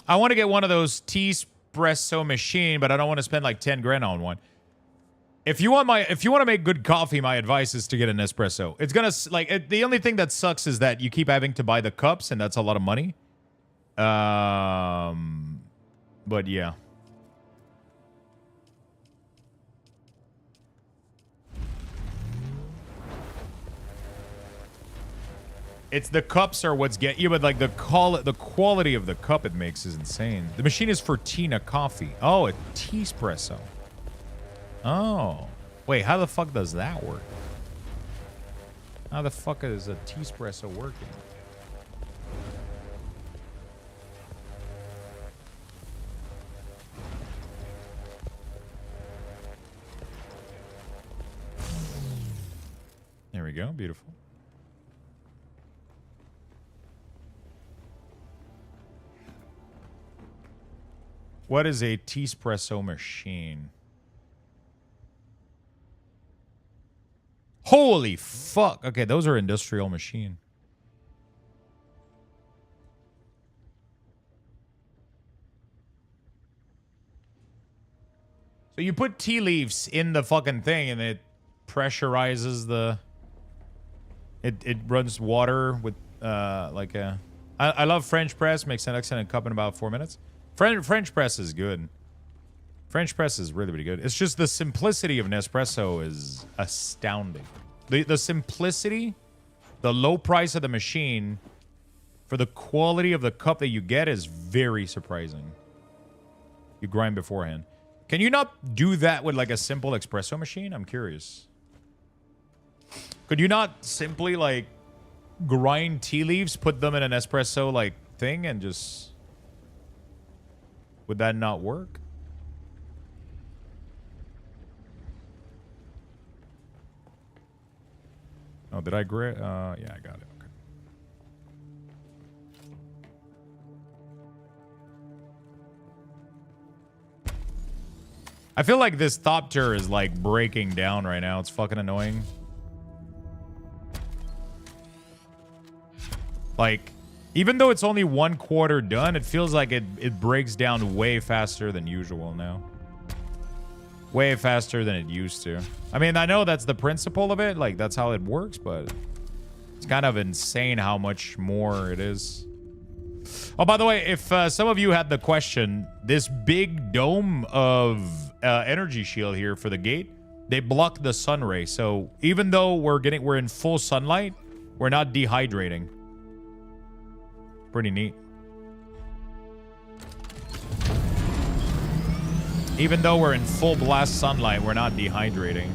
I want to get one of those T-Espresso machine, but I don't want to spend like 10 grand on one. If you want to make good coffee, my advice is to get an espresso. It's gonna the only thing that sucks is that you keep having to buy the cups, and that's a lot of money. But yeah. It's the cups are what's get you, but like the quality of the cup it makes is insane. The machine is for Tina coffee. Oh, a Teespresso. Oh. Wait, how the fuck does that work? How the fuck is a Teespresso working? There we go. Beautiful. What is a Teespresso machine? Holy fuck. Okay, those are industrial machine. So you put tea leaves in the fucking thing and it pressurizes the... It runs water with like a... I love French press. Makes an excellent cup in about 4 minutes. French press is good. French press is really, really good. It's just the simplicity of Nespresso is astounding. The simplicity, the low price of the machine, for the quality of the cup that you get is very surprising. You grind beforehand. Can you not do that with like a simple espresso machine? I'm curious. Could you not simply like grind tea leaves, put them in an espresso like thing and just... Would that not work? Oh, did I grab? Yeah, I got it. Okay. I feel like this Thopter is like breaking down right now. It's fucking annoying. Like, even though it's only 1/4 done, it feels like it breaks down way faster than usual now. Way faster than it used to. I mean, I know that's the principle of it. Like, that's how it works, but it's kind of insane how much more it is. Oh, by the way, if some of you had the question, this big dome of energy shield here for the gate, they block the sun ray. So even though we're in full sunlight, we're not dehydrating. Pretty neat. Even though we're in full blast sunlight, we're not dehydrating.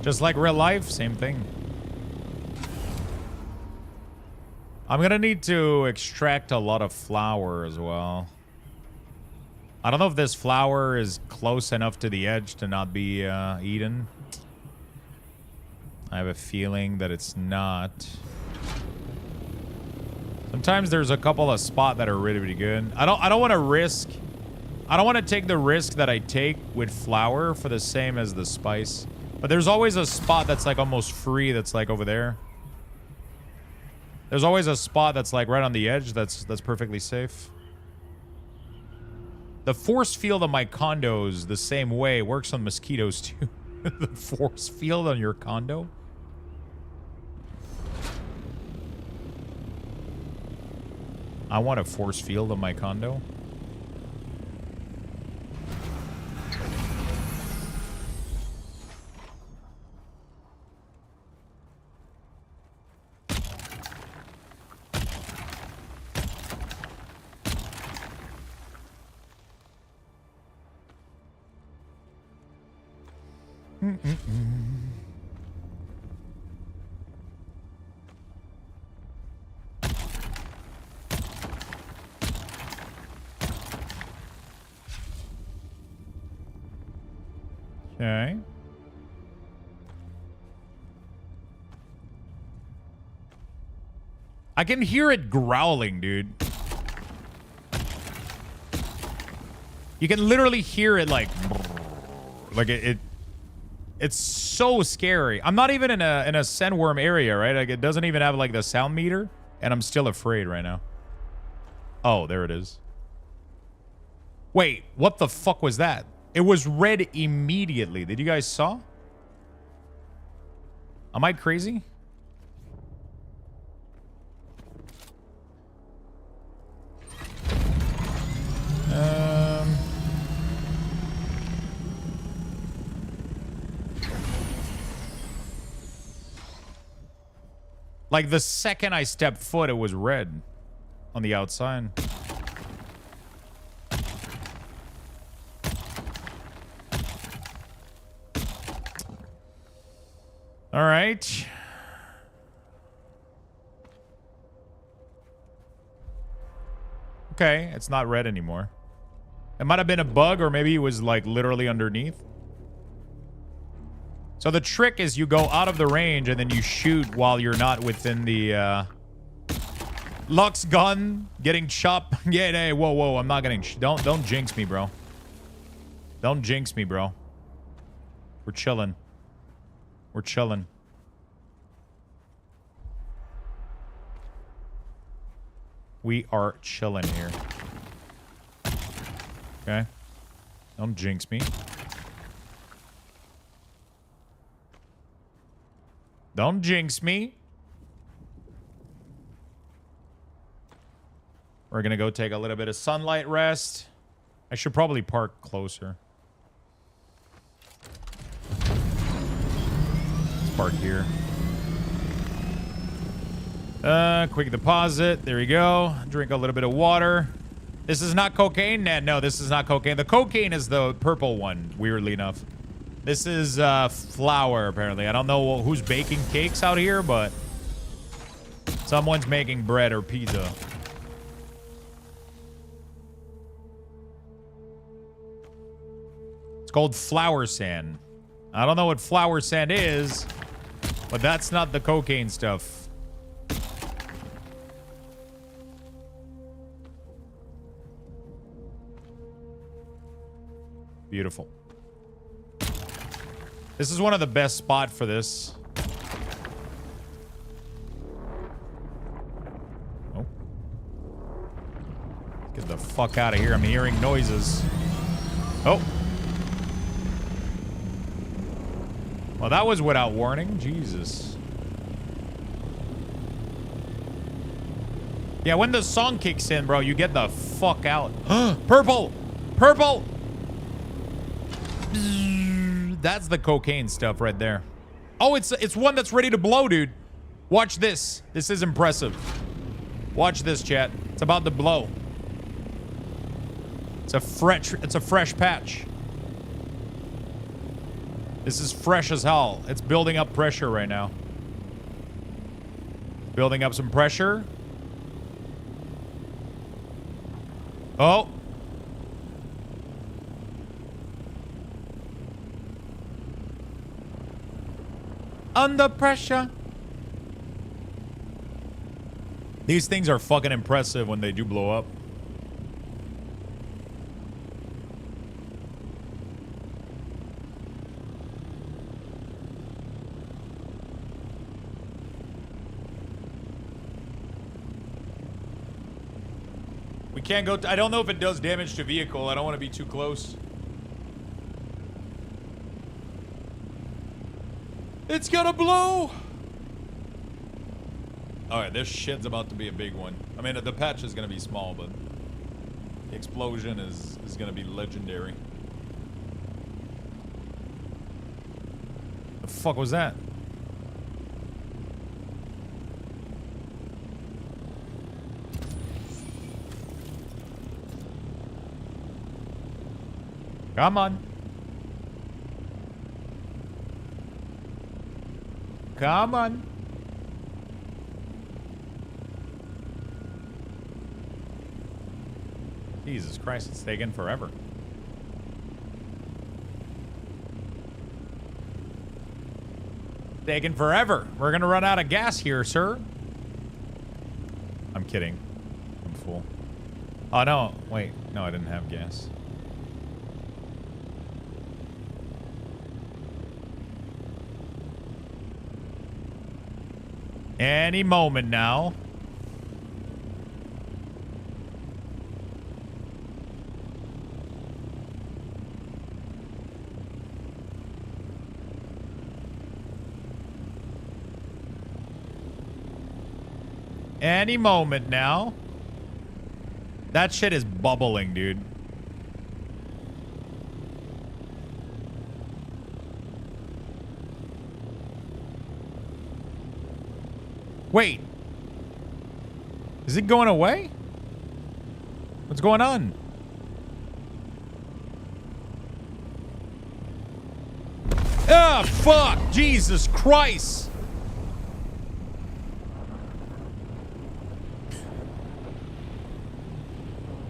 Just like real life, same thing. I'm gonna need to extract a lot of flour as well. I don't know if this flour is close enough to the edge to not be eaten. I have a feeling that it's not. Sometimes there's a couple of spots that are really, really good. I don't want to risk. I don't want to take the risk that I take with flour for the same as the spice. But there's always a spot that's like almost free that's like over there. There's always a spot that's like right on the edge that's perfectly safe. The force field of my condos the same way works on mosquitoes too. The force field on your condo? I want a force field on my condo. Okay. I can hear it growling, dude. You can literally hear it like it's so scary. I'm not even in a sandworm area, right? Like it doesn't even have like the sound meter, and I'm still afraid right now. Oh, there it is. Wait, what the fuck was that? It was red immediately. Did you guys saw? Am I crazy? Like the second I stepped foot, it was red on the outside. All right. Okay, it's not red anymore. It might have been a bug, or maybe it was like literally underneath. So the trick is you go out of the range and then you shoot while you're not within the Lux gun getting chopped. Yeah, hey, whoa, I'm not getting don't jinx me, bro. Don't jinx me, bro. We're chilling. We're chilling. We are chilling here. Okay. Don't jinx me. Don't jinx me. We're gonna go take a little bit of sunlight rest. I should probably park closer. Let's park here. Quick deposit. There we go. Drink a little bit of water. This is not cocaine? No, this is not cocaine. The cocaine is the purple one, weirdly enough. This is flour, apparently. I don't know who's baking cakes out here, but someone's making bread or pizza. It's called flour sand. I don't know what flour sand is, but that's not the cocaine stuff. Beautiful. This is one of the best spots for this. Oh. Get the fuck out of here. I'm hearing noises. Oh. Well, that was without warning. Jesus. Yeah, when the song kicks in, bro, you get the fuck out. Purple! Purple! That's the cocaine stuff right there. Oh, it's one that's ready to blow, dude. Watch this. This is impressive. Watch this, chat. It's about to blow. It's a fresh patch. This is fresh as hell. It's building up pressure right now. Building up some pressure. Oh. Under pressure. These things are fucking impressive when they do blow up. We can't go. I don't know if it does damage to vehicle. I don't want to be too close. It's gonna blow! Alright, this shit's about to be a big one. I mean, the patch is gonna be small, but the explosion is gonna be legendary. The fuck was that? Come on. Come on. Jesus Christ, it's taking forever. Taking forever. We're gonna run out of gas here, sir. I'm kidding. I'm full. Oh, no. Wait. No, I didn't have gas. Any moment now. Any moment now. That shit is bubbling, dude. Wait. Is it going away? What's going on? Ah, fuck! Jesus Christ!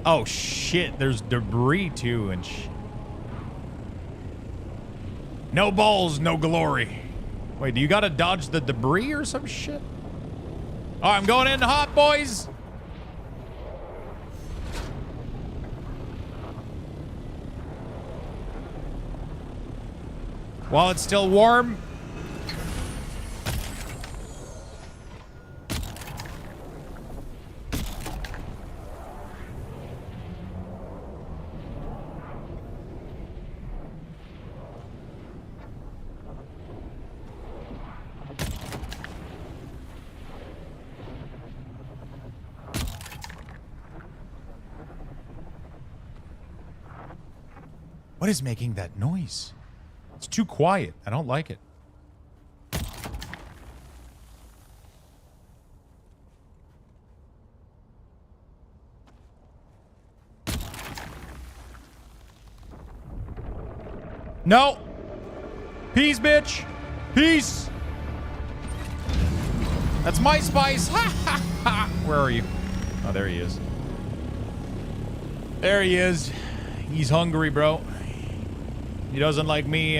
Oh shit, there's debris too and no balls, no glory. Wait, do you gotta dodge the debris or some shit? Oh, I'm going in hot, boys. While it's still warm. What is making that noise? It's too quiet. I don't like it. No. Peace, bitch. Peace. That's my spice. Ha ha ha. Where are you? Oh, there he is. There he is. He's hungry, bro. He doesn't like me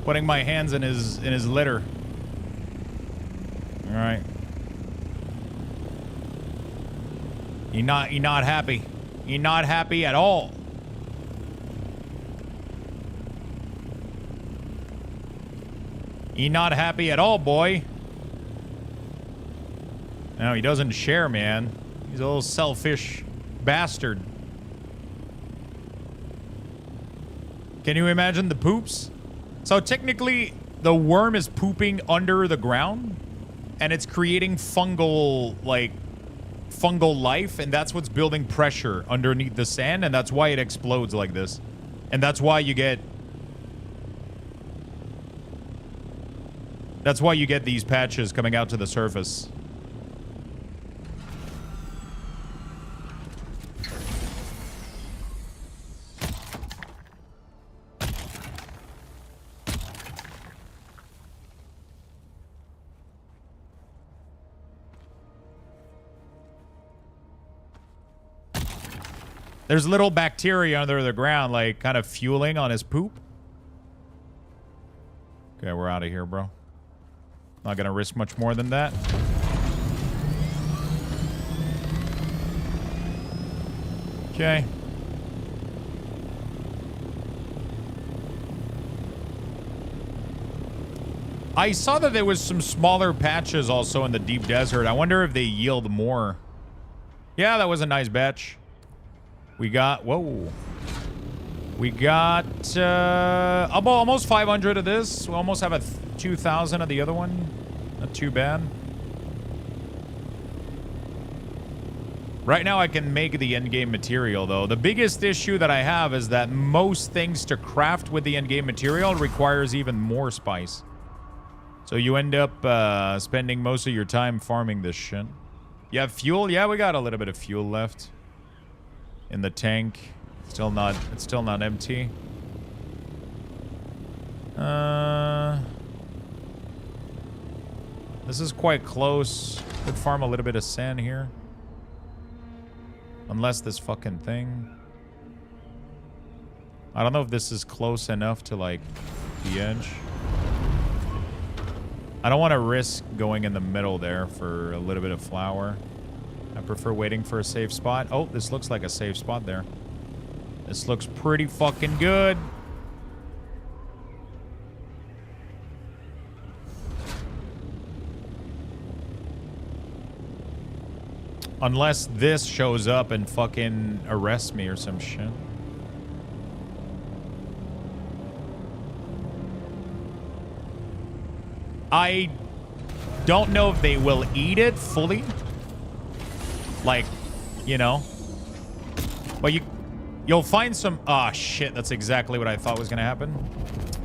putting my hands in his litter. All right. He not happy. He not happy at all. He not happy at all, boy. No, he doesn't share, man. He's a little selfish bastard. Can you imagine the poops? So technically, the worm is pooping under the ground, and it's creating fungal life, and that's what's building pressure underneath the sand, and that's why it explodes like this. And that's why you get... That's why you get these patches coming out to the surface. There's little bacteria under the ground, like, kind of fueling on his poop. Okay, we're out of here, bro. Not gonna risk much more than that. Okay. I saw that there was some smaller patches also in the deep desert. I wonder if they yield more. Yeah, that was a nice batch. We got, whoa. We got almost 500 of this. We almost have a 2,000 of the other one. Not too bad. Right now I can make the endgame material though. The biggest issue that I have is that most things to craft with the endgame material requires even more spice. So you end up spending most of your time farming this shit. You have fuel? Yeah, we got a little bit of fuel left in the tank. It's still not empty. This is quite close. Could farm a little bit of sand here. Unless this fucking thing. I don't know if this is close enough to like the edge. I don't want to risk going in the middle there for a little bit of flour. I prefer waiting for a safe spot. Oh, this looks like a safe spot there. This looks pretty fucking good. Unless this shows up and fucking arrests me or some shit. I don't know if they will eat it fully. Like, you know. But you'll find some... Ah, shit. That's exactly what I thought was going to happen.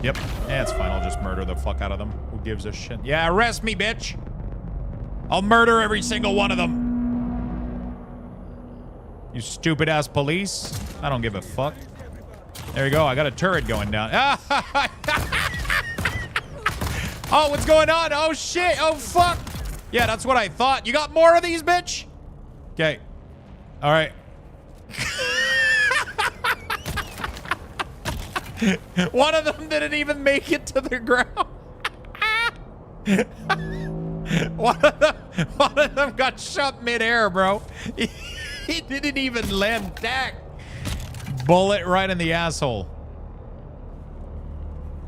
Yep. Yeah, it's fine. I'll just murder the fuck out of them. Who gives a shit? Yeah, arrest me, bitch. I'll murder every single one of them. You stupid ass police. I don't give a fuck. There you go. I got a turret going down. Oh, what's going on? Oh, shit. Oh, fuck. Yeah, that's what I thought. You got more of these, bitch? Okay. All right. One of them didn't even make it to the ground. One of them got shot midair, bro. He didn't even land tack. Bullet right in the asshole.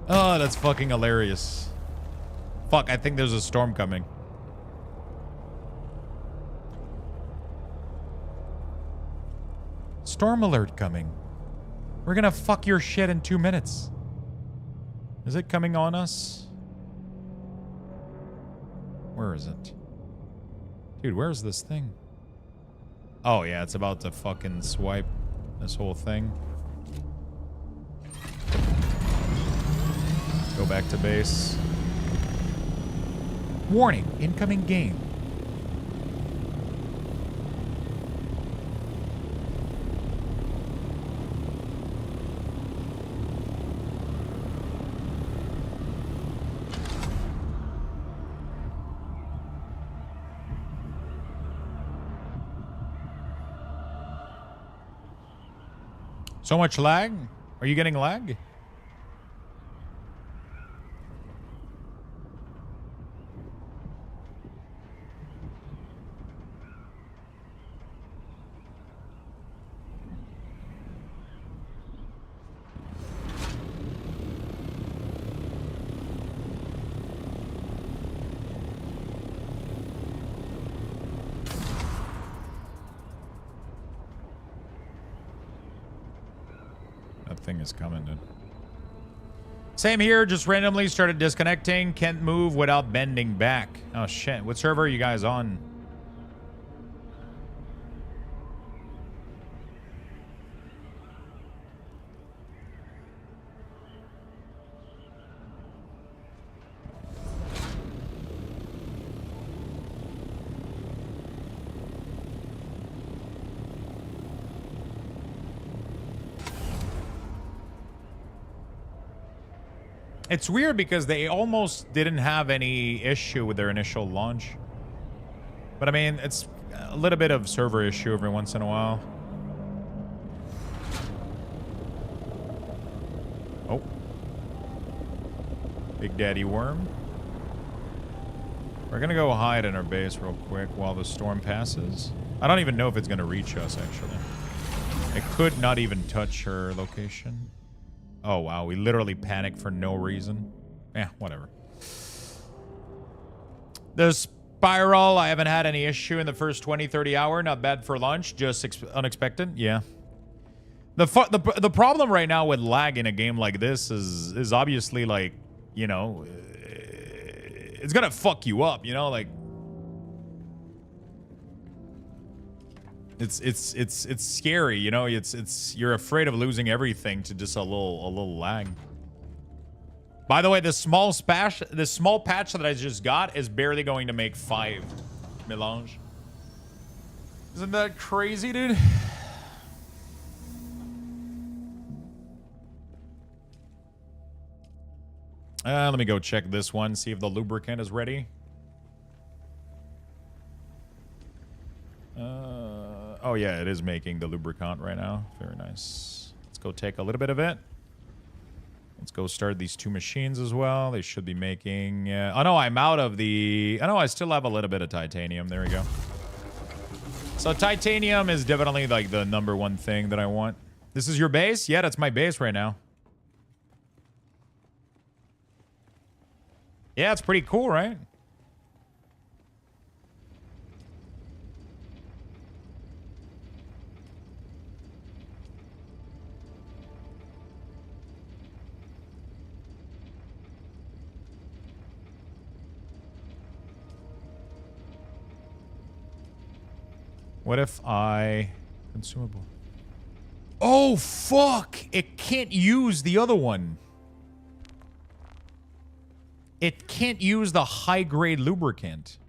Oh, that's fucking hilarious. Fuck, I think there's a storm coming. Storm alert coming. We're gonna fuck your shit in 2 minutes. Is it coming on us? Where is it? Dude, where's this thing? Oh, yeah, it's about to fucking swipe this whole thing. Let's go back to base. Warning, incoming game. So much lag? Are you getting lag? Thing is coming, dude. Same here, just randomly started disconnecting. Can't move without bending back. Oh shit. What server are you guys on? It's weird because they almost didn't have any issue with their initial launch. But I mean, it's a little bit of server issue every once in a while. Oh. Big Daddy Worm. We're gonna go hide in our base real quick while the storm passes. I don't even know if it's gonna reach us, actually. It could not even touch her location. Oh, wow. We literally panicked for no reason. Yeah, whatever. The spiral, I haven't had any issue in the first 20, 30 hour. Not bad for lunch. Just unexpected. Yeah. The problem right now with lag in a game like this is obviously, like, you know, it's going to fuck you up, you know? Like, it's scary, you know. You're afraid of losing everything to just a little lag. By the way, this small patch that I just got is barely going to make 5 melange. Isn't that crazy, dude? Let me go check this one, see if the lubricant is ready. Oh yeah, it is making the lubricant right now. Very nice. Let's go take a little bit of it. Let's go start these 2 machines as well. They should be making... oh no, I'm out of the... Oh no, I still have a little bit of titanium. There we go. So titanium is definitely like the #1 thing that I want. This is your base? Yeah, that's my base right now. Yeah, it's pretty cool, right? What if I... Consumable. Oh, fuck! It can't use the other one. It can't use the high-grade lubricant.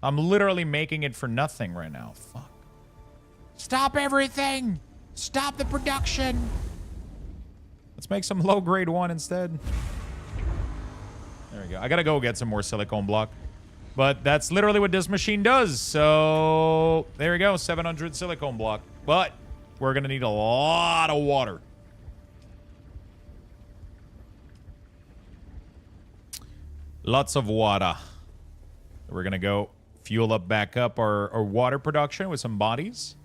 I'm literally making it for nothing right now. Fuck. Stop everything! Stop the production! Let's make some low-grade one instead. There we go. I gotta go get some more silicone block. But that's literally what this machine does. So, there we go. 700 silicone block. But we're gonna need a lot of water. Lots of water. We're gonna go fuel up back up our water production with some bodies.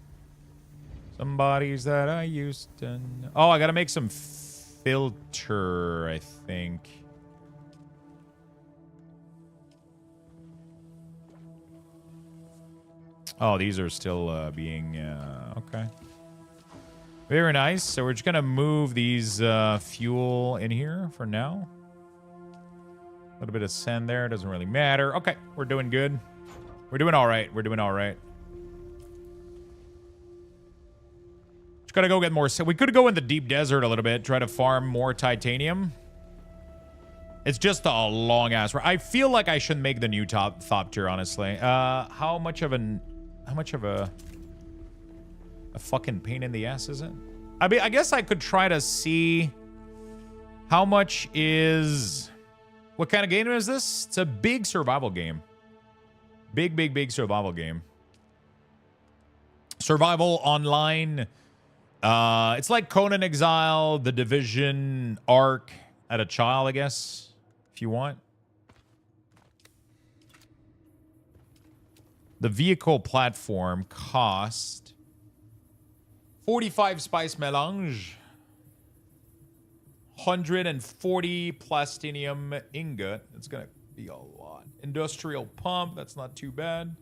Some bodies that I used to know. Oh, I gotta make some filter, I think. Oh, these are still being... okay. Very nice. So we're just gonna move these fuel in here for now. A little bit of sand there. Doesn't really matter. Okay, we're doing good. We're doing all right. We're doing all right. Just gotta go get more. So we could go in the deep desert a little bit. Try to farm more titanium. It's just a long ass. I feel like I should make the new Thopter, honestly. How much of a fucking pain in the ass is it? I mean, I guess I could try to see how much is... What kind of game is this? It's a big survival game. Big survival game. Survival online. It's like Conan Exile, The Division, Ark, at a child, I guess, if you want. The vehicle platform cost 45 spice melange, 140 plastinium ingot. That's gonna be a lot. Industrial pump. That's not too bad.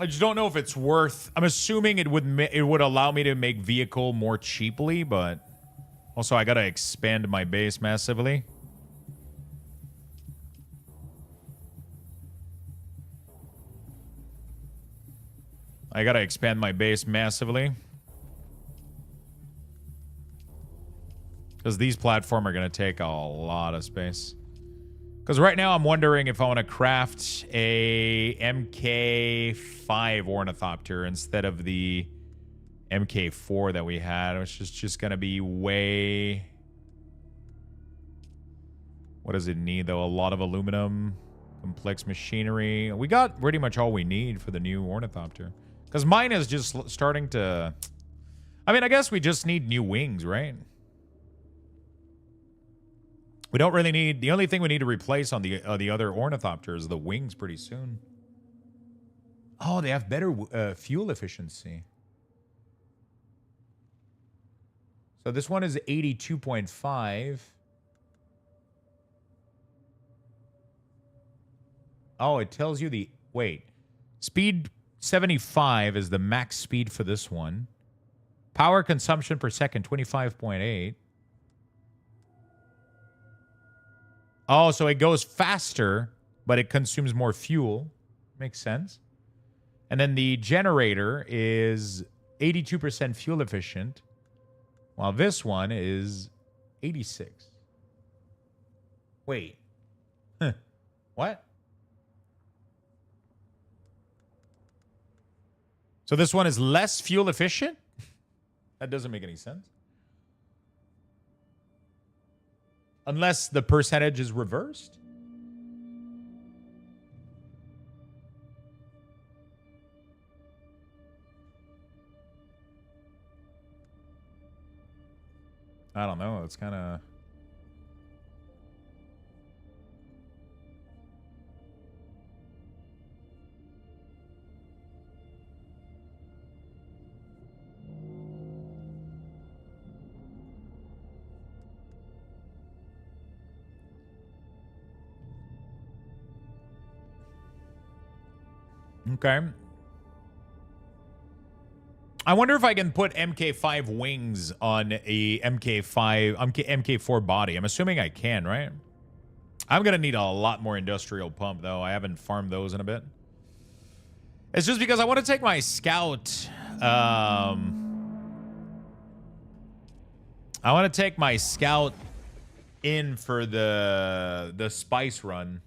I just don't know if it's worth. I'm assuming it would allow me to make vehicle more cheaply, but also I gotta expand my base massively. I gotta expand my base massively. Because these platforms are going to take a lot of space. Because right now I'm wondering if I want to craft a MK5 Ornithopter instead of the MK4 that we had, which is just going to be way... What does it need, though? A lot of aluminum, complex machinery. We got pretty much all we need for the new Ornithopter. Because mine is just starting to... I mean, I guess we just need new wings, right? We don't really need... The only thing we need to replace on the other Ornithopter is the wings pretty soon. Oh, they have better fuel efficiency. So this one is 82.5. Oh, it tells you the... Wait. Speed 75 is the max speed for this one. Power consumption per second, 25.8. Oh, so it goes faster, but it consumes more fuel. Makes sense. And then the generator is 82% fuel efficient, while this one is 86. Wait. Huh. What? So this one is less fuel efficient? That doesn't make any sense. Unless the percentage is reversed? I don't know. It's kind of... Okay. I wonder if I can put MK5 wings on a MK4 body. I'm assuming I can, right? I'm going to need a lot more industrial pump, though. I haven't farmed those in a bit. It's just because I want to take my scout. I want to take my scout in for the spice run.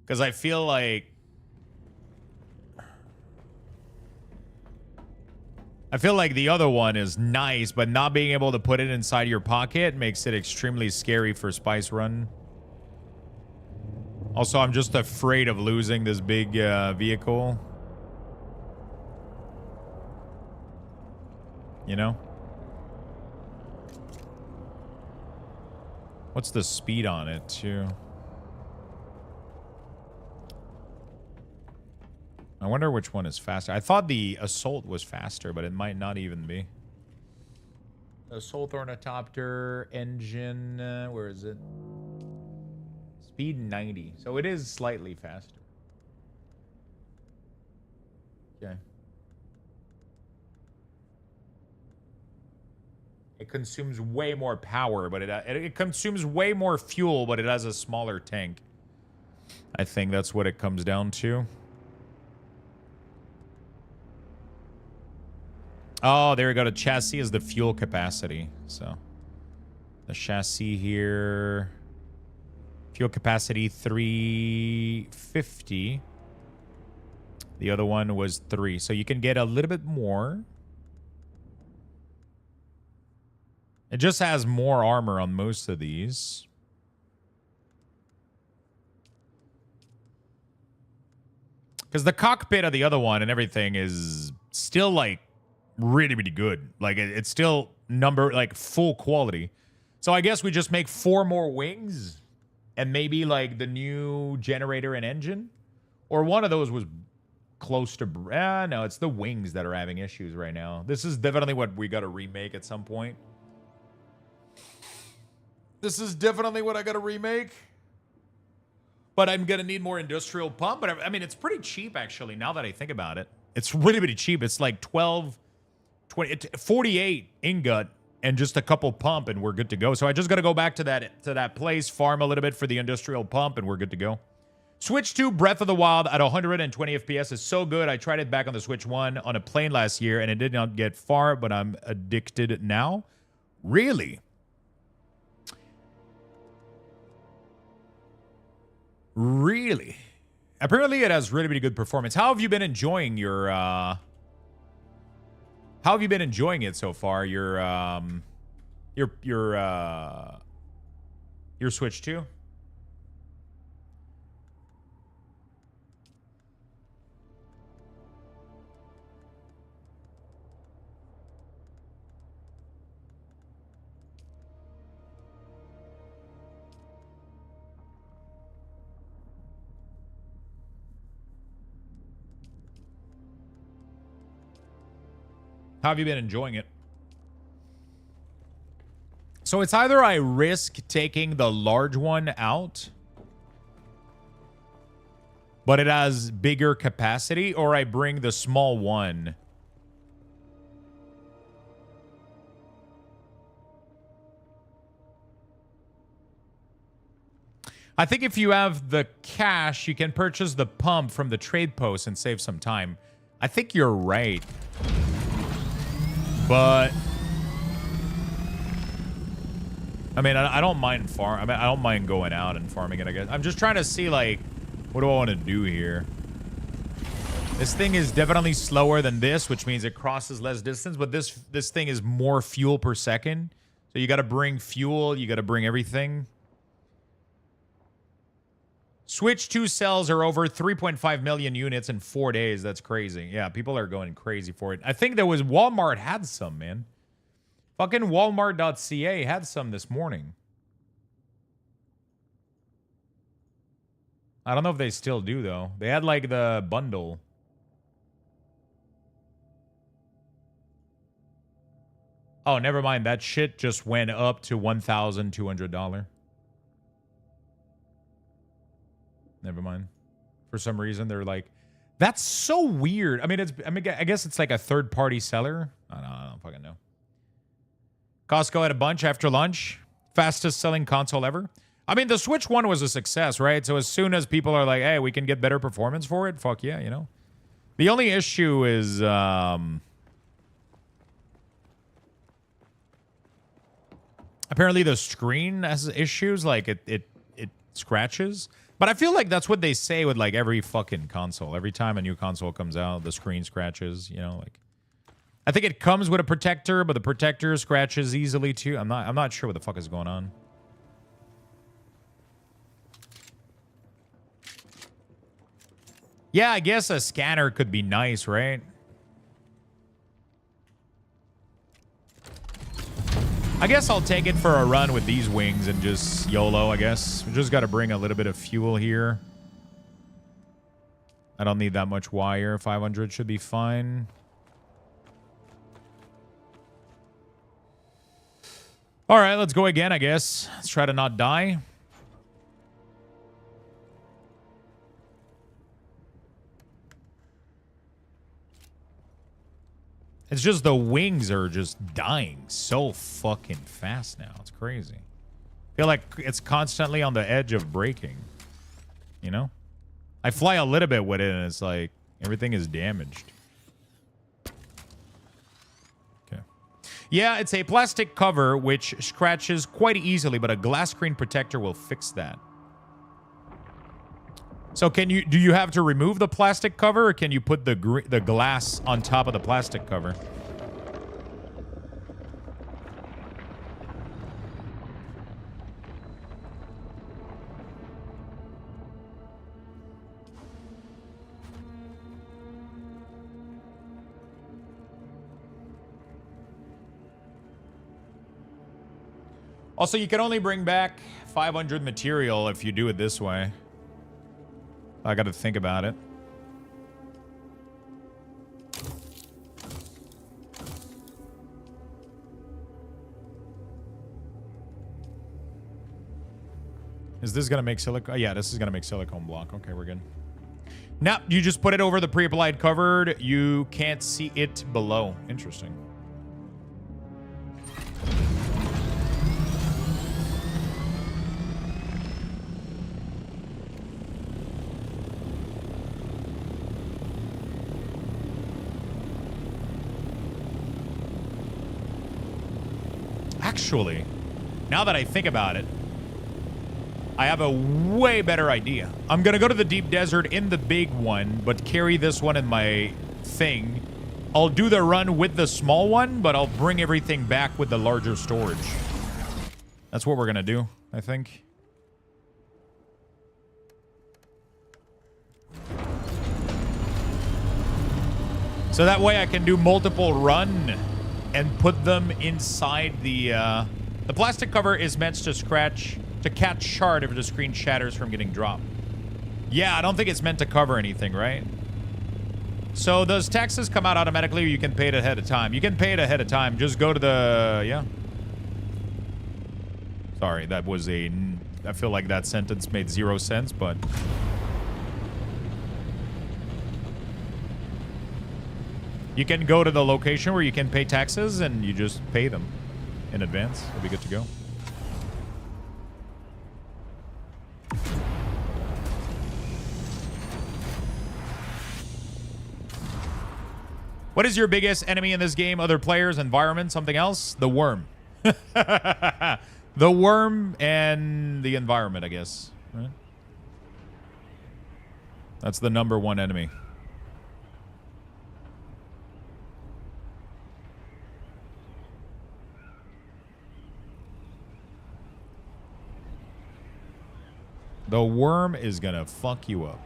Because I feel like... the other one is nice, but not being able to put it inside your pocket makes it extremely scary for spice run. Also, I'm just afraid of losing this big vehicle. You know? What's the speed on it, too? I wonder which one is faster. I thought the assault was faster, but it might not even be. Assault ornithopter engine. Where is it? Speed 90. So it is slightly faster. Okay. It consumes way more power, but it consumes way more fuel, but it has a smaller tank. I think that's what it comes down to. Oh, there we go. The chassis is the fuel capacity. So the chassis here, fuel capacity 350. The other one was 3. So you can get a little bit more. It just has more armor on most of these. Because the cockpit of the other one and everything is still like really, really good. Like it's still full quality. So I guess we just make 4 more wings and maybe like the new generator and engine, or one of those was close to, no, it's the wings that are having issues right now. This is definitely what we got to remake at some point. This is definitely what I got to remake. But I'm going to need more industrial pump. But I mean, it's pretty cheap actually, now that I think about it. It's really, really cheap. It's like 12, 20, 48 ingot and just a couple pump and we're good to go. So I just got to go back to that place, farm a little bit for the industrial pump and we're good to go. Switch 2 Breath of the Wild at 120 FPS is so good. I tried it back on the Switch 1 on a plane last year and it did not get far, but I'm addicted now. Really? Really? Apparently it has really, really good performance. How have you been enjoying your how have you been enjoying it so far? Your Switch 2? How have you been enjoying it? So it's either I risk taking the large one out, but it has bigger capacity, or I bring the small one. I think if you have the cash, you can purchase the pump from the trade post and save some time. I think you're right. But I mean, I don't mind I don't mind going out and farming it, I guess. I'm just trying to see, like, what do I want to do here? This thing is definitely slower than this, which means it crosses less distance, but this thing is more fuel per second. So you got to bring fuel, you got to bring everything. Switch 2 cells are over 3.5 million units in 4 days. That's crazy. Yeah, people are going crazy for it. I think there was Walmart had some, man. Fucking Walmart.ca had some this morning. I don't know if they still do, though. They had, like, the bundle. Oh, never mind. That shit just went up to $1,200. Never mind. For some reason, they're like, that's so weird. I mean, I guess it's like a third-party seller. I don't fucking know. Costco had a bunch after lunch. Fastest selling console ever. I mean, the Switch one was a success, right? So as soon as people are like, hey, we can get better performance for it, fuck yeah, you know? The only issue is... apparently the screen has issues, like it scratches. But I feel like that's what they say with like every fucking console. Every time a new console comes out, the screen scratches, you know, like... I think it comes with a protector, but the protector scratches easily too. I'm not sure what the fuck is going on. Yeah, I guess a scanner could be nice, right? I guess I'll take it for a run with these wings and just YOLO, I guess. We just got to bring a little bit of fuel here. I don't need that much wire. 500 should be fine. All right, let's go again, I guess. Let's try to not die. It's just the wings are just dying so fucking fast now. It's crazy. I feel like it's constantly on the edge of breaking. You know? I fly a little bit with it and it's like everything is damaged. Okay. Yeah, it's a plastic cover which scratches quite easily, but a glass screen protector will fix that. So do you have to remove the plastic cover, or can you put the glass on top of the plastic cover? Also, you can only bring back 500 material if you do it this way. I got to think about it. Is this going to make silicone? Yeah, this is going to make silicone block. Okay, we're good. Now, you just put it over the pre-applied cover. You can't see it below. Interesting. Actually, now that I think about it, I have a way better idea. I'm going to go to the deep desert in the big one, but carry this one in my thing. I'll do the run with the small one, but I'll bring everything back with the larger storage. That's what we're going to do, I think. So that way I can do multiple run and put them inside the plastic cover is meant to catch shard if the screen shatters from getting dropped. Yeah, I don't think it's meant to cover anything, right? So does taxes come out automatically, or you can pay it ahead of time? You can pay it ahead of time. Just go to the, yeah. Sorry, that was I feel like that sentence made 0 sense, but... You can go to the location where you can pay taxes and you just pay them in advance. You'll be good to go. What is your biggest enemy in this game? Other players, environment, something else? The worm. The worm and the environment, I guess. Right? That's the #1 enemy. The worm is gonna fuck you up.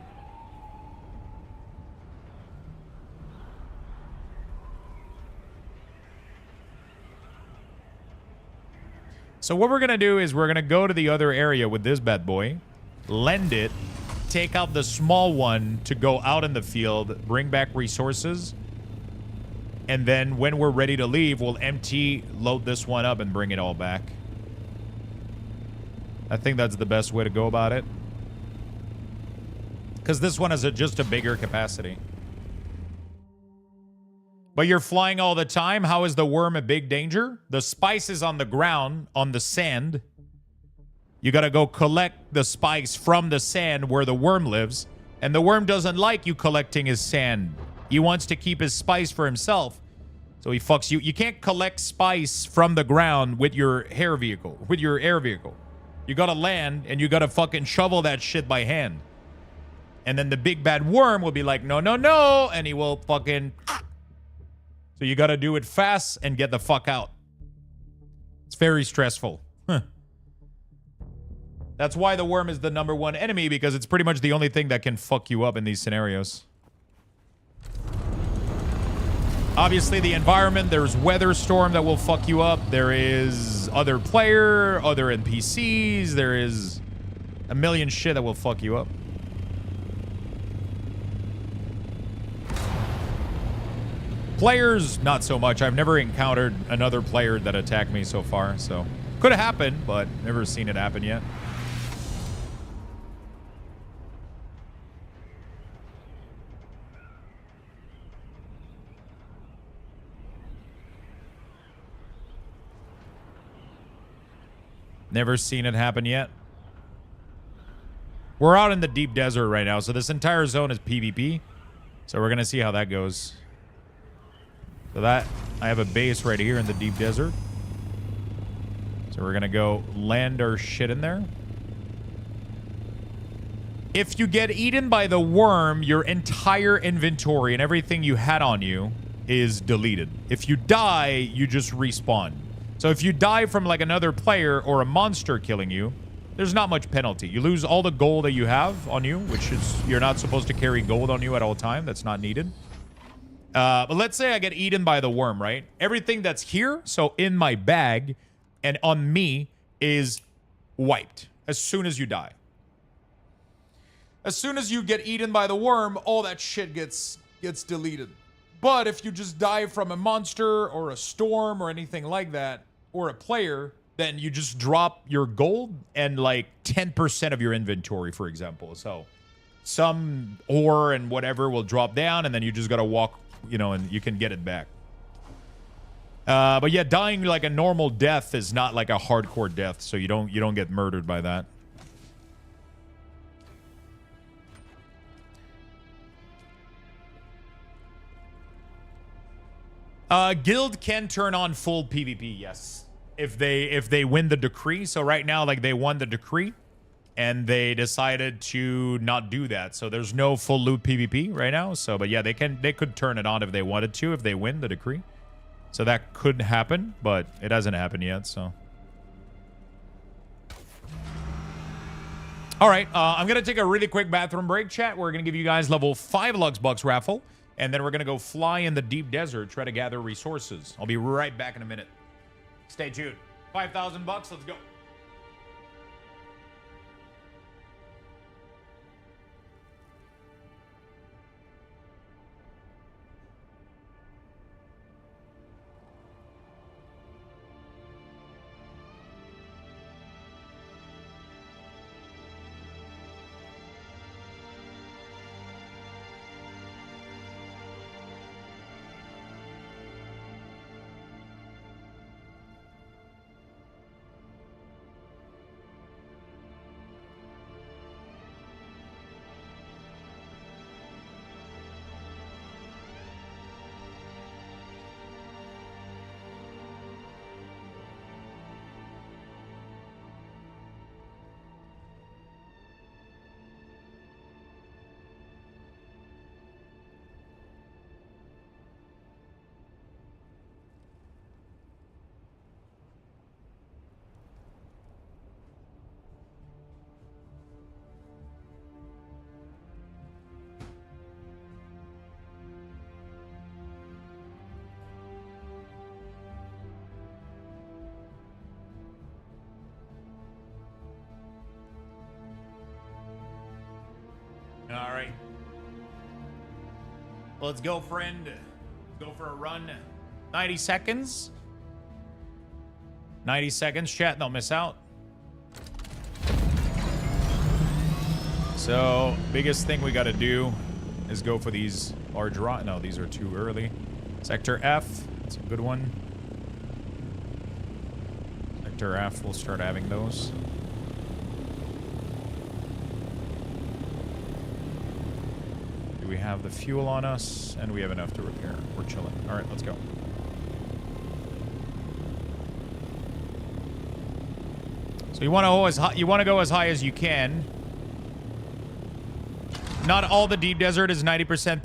So what we're gonna do is we're gonna go to the other area with this bad boy, lend it, take out the small one to go out in the field, bring back resources, and then when we're ready to leave, we'll load this one up and bring it all back. I think that's the best way to go about it. Because this one has just a bigger capacity. But you're flying all the time. How is the worm a big danger? The spice is on the ground, on the sand. You got to go collect the spikes from the sand where the worm lives. And the worm doesn't like you collecting his sand. He wants to keep his spice for himself. So he fucks you. You can't collect spice from the ground with your air vehicle. You got to land and you got to fucking shovel that shit by hand. And then the big bad worm will be like, no, no, no. And he will fucking... So you got to do it fast and get the fuck out. It's very stressful. Huh. That's why the worm is the #1 enemy, because it's pretty much the only thing that can fuck you up in these scenarios. Obviously, the environment, there's weather storm that will fuck you up. There is other player, other NPCs. There is a million shit that will fuck you up. Players, not so much. I've never encountered another player that attacked me so far, so... Could have happened, but never seen it happen yet. Never seen it happen yet. We're out in the deep desert right now, so this entire zone is PvP. So we're going to see how that goes. So that, I have a base right here in the deep desert. So we're going to go land our shit in there. If you get eaten by the worm, your entire inventory and everything you had on you is deleted. If you die, you just respawn. So if you die from like another player or a monster killing you, there's not much penalty. You lose all the gold that you have on you, which is, you're not supposed to carry gold on you at all time. That's not needed. But let's say I get eaten by the worm, right? Everything that's here, so in my bag and on me, is wiped as soon as you die. As soon as you get eaten by the worm, all that shit gets deleted. But if you just die from a monster or a storm or anything like that, or a player, then you just drop your gold and like 10% of your inventory, for example. So some ore and whatever will drop down, and then you just gotta walk, you know, and you can get it back. But yeah, dying like a normal death is not like a hardcore death, so you don't get murdered by that. Guild can turn on full PvP, yes. If they win the decree. So right now, like, they won the decree and they decided to not do that. So there's no full loot PvP right now. So, but yeah, they could turn it on if they wanted to, if they win the decree. So that could happen, but it hasn't happened yet, so. All right, I'm going to take a really quick bathroom break, chat. We're going to give you guys level 5 Luxthos raffle. And then we're going to go fly in the deep desert, try to gather resources. I'll be right back in a minute. Stay tuned. 5,000 bucks. Let's go. All right. Let's go, friend. Let's go for a run. 90 seconds. 90 seconds, chat. Don't miss out. So, biggest thing we got to do is go for these large rock. No, these are too early. Sector F. That's a good one. Sector F, we'll start having those. Do we have the fuel on us? And we have enough to repair. We're chilling. All right, let's go. So you want to go as high as you can. Not all the deep desert is 90%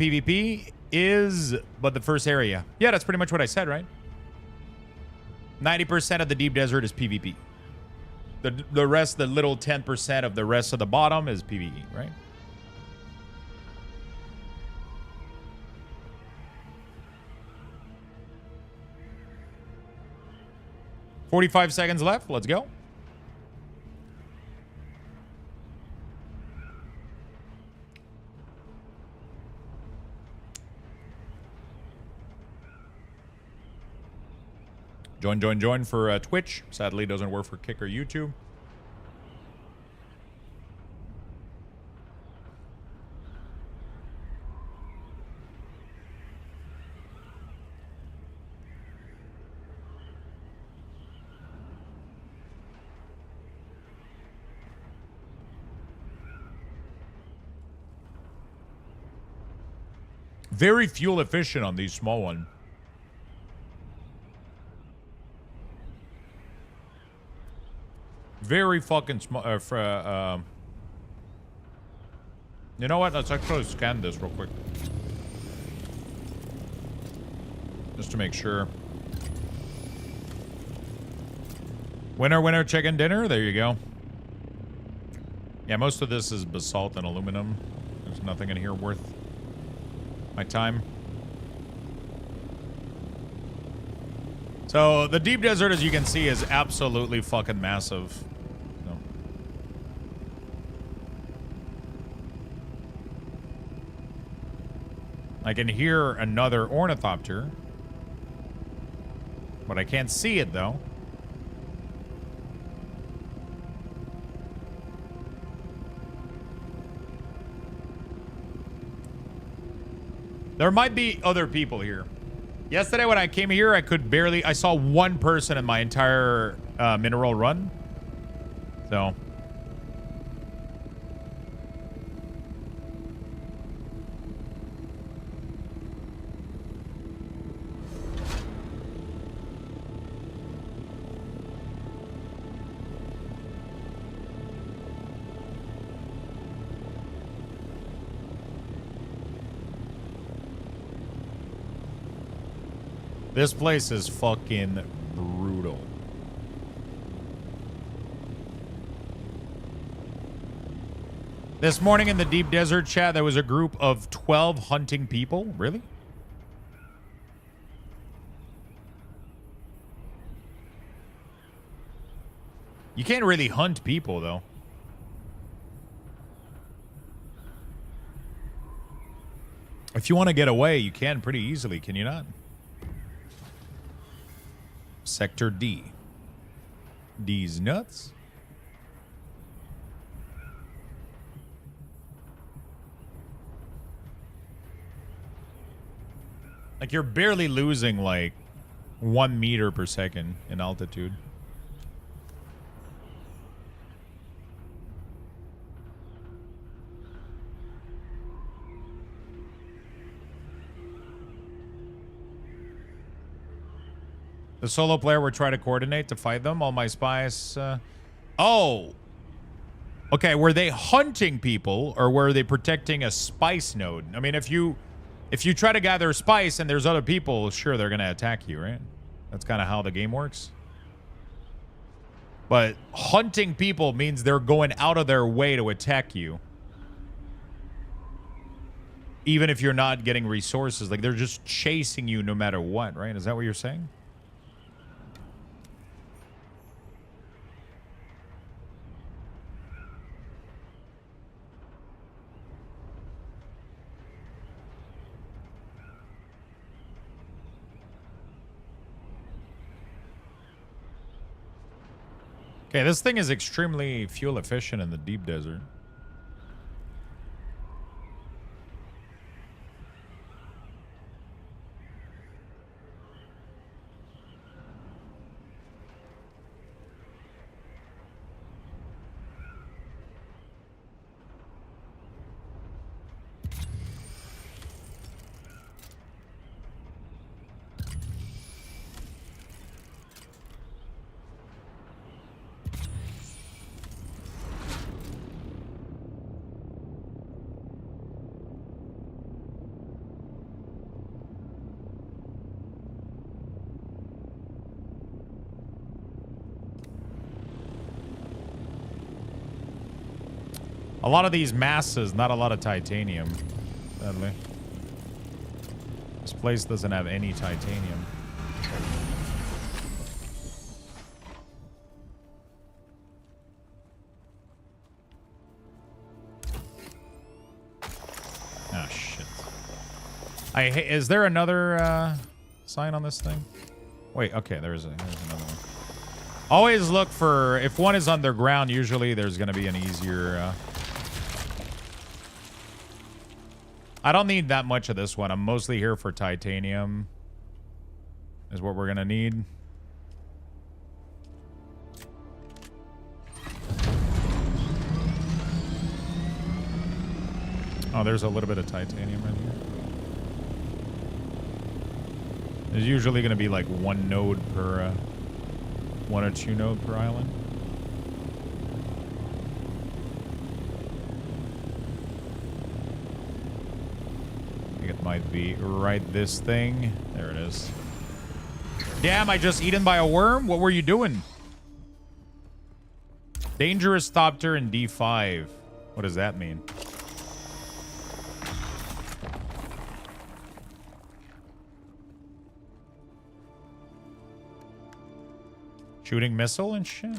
PvP, but the first area. Yeah, that's pretty much what I said, right? 90% of the deep desert is PvP. The rest, the little 10% of the rest of the bottom is PvE, right? $45 seconds left. Let's go. Join for Twitch. Sadly, doesn't work for Kick or YouTube. Very fuel efficient on these small ones. Very fucking small. You know what? Let's actually scan this real quick. Just to make sure. Winner, chicken dinner. There you go. Yeah, most of this is basalt and aluminum. There's nothing in here worth my time. So the deep desert, as you can see, is absolutely fucking massive. No. I can hear another ornithopter, but I can't see it though. There might be other people here. Yesterday when I came here, I saw one person in my entire mineral run. So. This place is fucking brutal. This morning in the deep desert chat, there was a group of 12 hunting people. Really? You can't really hunt people, though. If you want to get away, you can pretty easily, can you not? Sector D. D's nuts. Like you're barely losing like 1 meter per second in altitude. The solo player will try to coordinate to fight them. All my spies... Oh! Okay, were they hunting people or were they protecting a spice node? I mean, if you try to gather spice and there's other people, sure, they're going to attack you, right? That's kind of how the game works. But hunting people means they're going out of their way to attack you. Even if you're not getting resources. Like, they're just chasing you no matter what, right? Is that what you're saying? Okay, this thing is extremely fuel efficient in the deep desert. A lot of these masses, not a lot of titanium, sadly. This place doesn't have any titanium. Oh, shit. Is there another sign on this thing? Wait, okay, there's another one. Always look for, if one is underground, usually there's going to be an easier... I don't need that much of this one. I'm mostly here for titanium. Is what we're going to need. Oh, there's a little bit of titanium in here. There's usually going to be like one node per... one or two node per island. I think it might be right this thing. There it is. Damn, I just eaten by a worm? What were you doing? Dangerous Thopter in D5. What does that mean? Shooting missile and shit.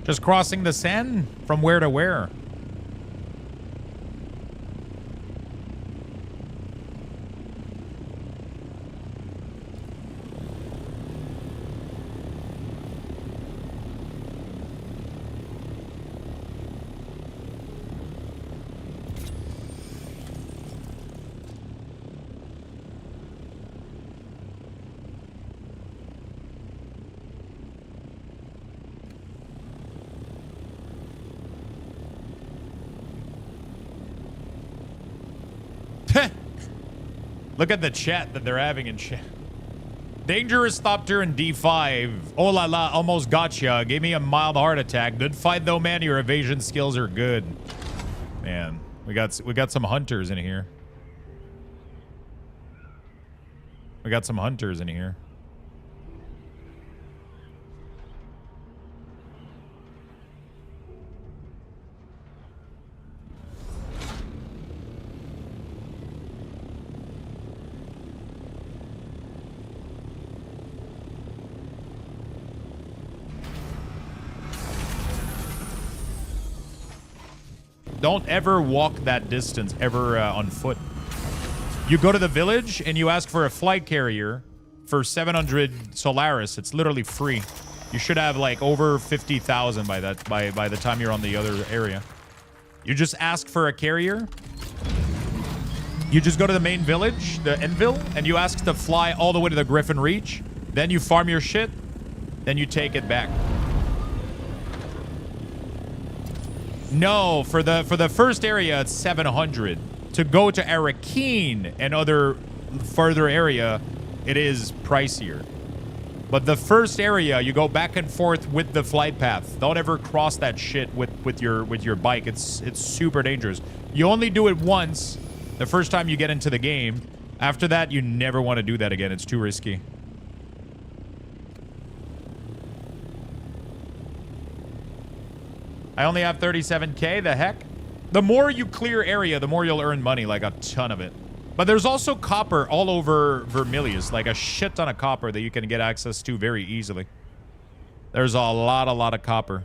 Just crossing the Seine from where to where? Look at the chat that they're having in chat. Dangerous Thopter in D5. Oh la la, almost gotcha. Gave me a mild heart attack. Good fight though, man. Your evasion skills are good. Man, we got some hunters in here. We got some hunters in here. Don't ever walk that distance, ever on foot. You go to the village and you ask for a flight carrier for 700 Solaris. It's literally free. You should have like over 50,000 by the time you're on the other area. You just ask for a carrier. You just go to the main village, the Enville, and you ask to fly all the way to the Griffin Reach. Then you farm your shit. Then you take it back. No, for the first area, it's 700. To go to Arakeen and other further area, it is pricier. But the first area, you go back and forth with the flight path. Don't ever cross that shit with your bike. It's super dangerous. You only do it once, the first time you get into the game. After that, you never want to do that again. It's too risky. I only have 37K. The heck? The more you clear area, the more you'll earn money, like a ton of it. But there's also copper all over Vermilius, like a shit ton of copper that you can get access to very easily. There's a lot of copper.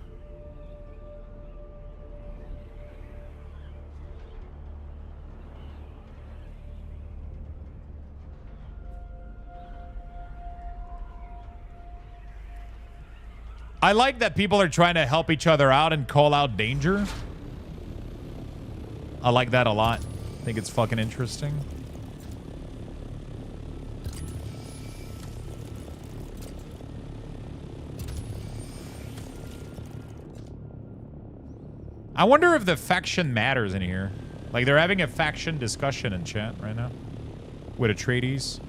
I like that people are trying to help each other out and call out danger. I like that a lot. I think it's fucking interesting. I wonder if the faction matters in here. Like they're having a faction discussion in chat right now with Atreides.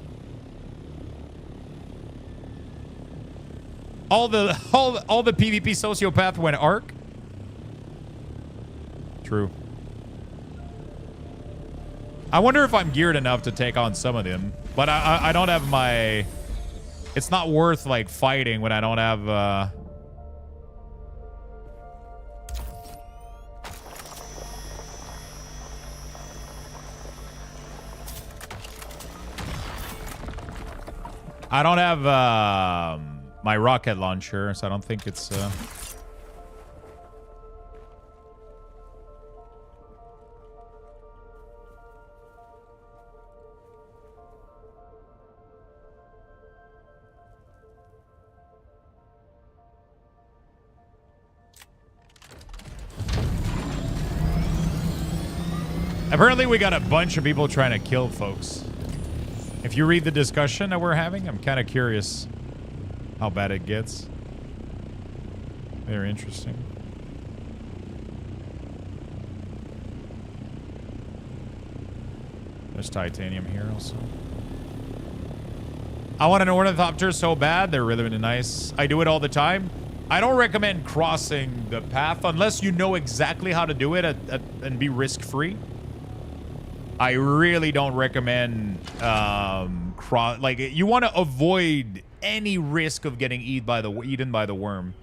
All the PvP sociopath went ARC. True. I wonder if I'm geared enough to take on some of them, but I don't have my It's not worth like fighting when I don't have I don't have my rocket launcher, so I don't think it's Apparently we got a bunch of people trying to kill folks. If you read the discussion that we're having, I'm kind of curious how bad it gets. Very interesting. There's titanium here also. I want an ornithopter so bad. They're really, really nice. I do it all the time. I don't recommend crossing the path unless you know exactly how to do it and be risk-free. I really don't recommend like you want to avoid any risk of getting eaten by the worm.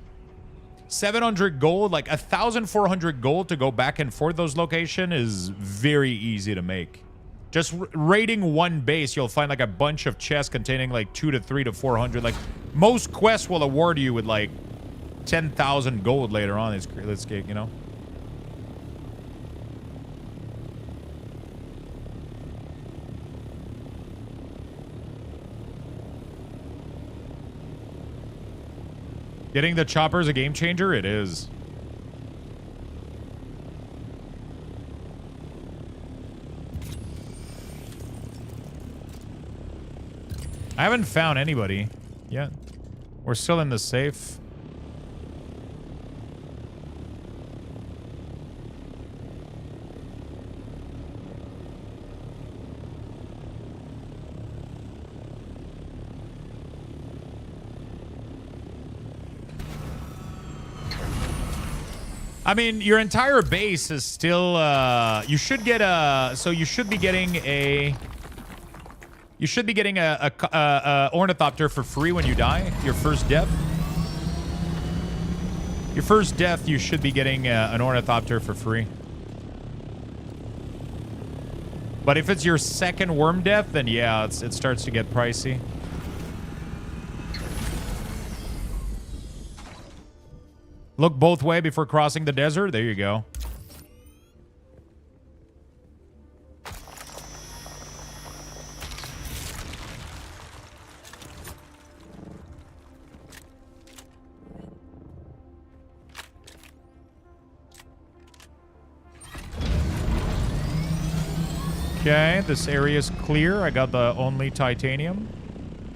700 gold, like 1,400 gold to go back and forth those locations is very easy to make. Just raiding one base, you'll find like a bunch of chests containing like 200 to 300 to 400. Like most quests will award you with like 10,000 gold later on. Let's get, you know. Getting the chopper is a game changer? It is. I haven't found anybody yet. We're still in the safe. I mean, your entire base is still, you should get a, so you should be getting a ornithopter for free when you die, your first death. Your first death, you should be getting an ornithopter for free. But if it's your second worm death, then yeah, it starts to get pricey. Look both ways before crossing the desert. There you go. Okay, this area is clear. I got the only titanium.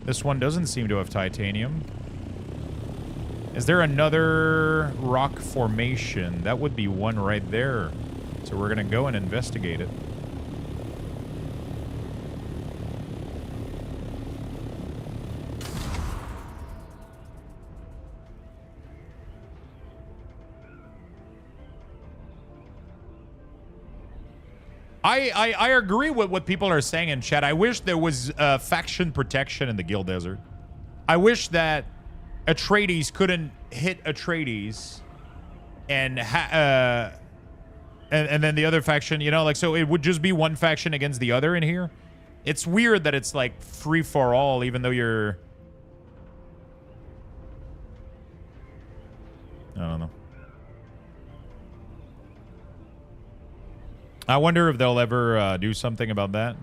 This one doesn't seem to have titanium. Is there another rock formation? That would be one right there. So we're gonna go and investigate it. I agree with what people are saying in chat. I wish there was faction protection in the Guild Desert. I wish that Atreides couldn't hit Atreides and then the other faction, you know, like, so it would just be one faction against the other in here. It's weird that it's like free for all, even though you're, I don't know. I wonder if they'll ever do something about that.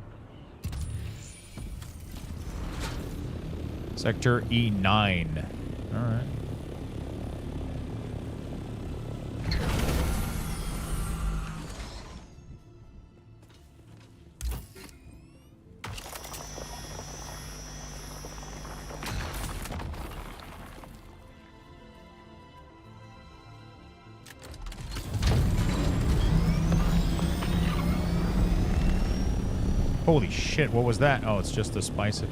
Sector E9. All right. Holy shit, what was that? Oh, it's just a spice.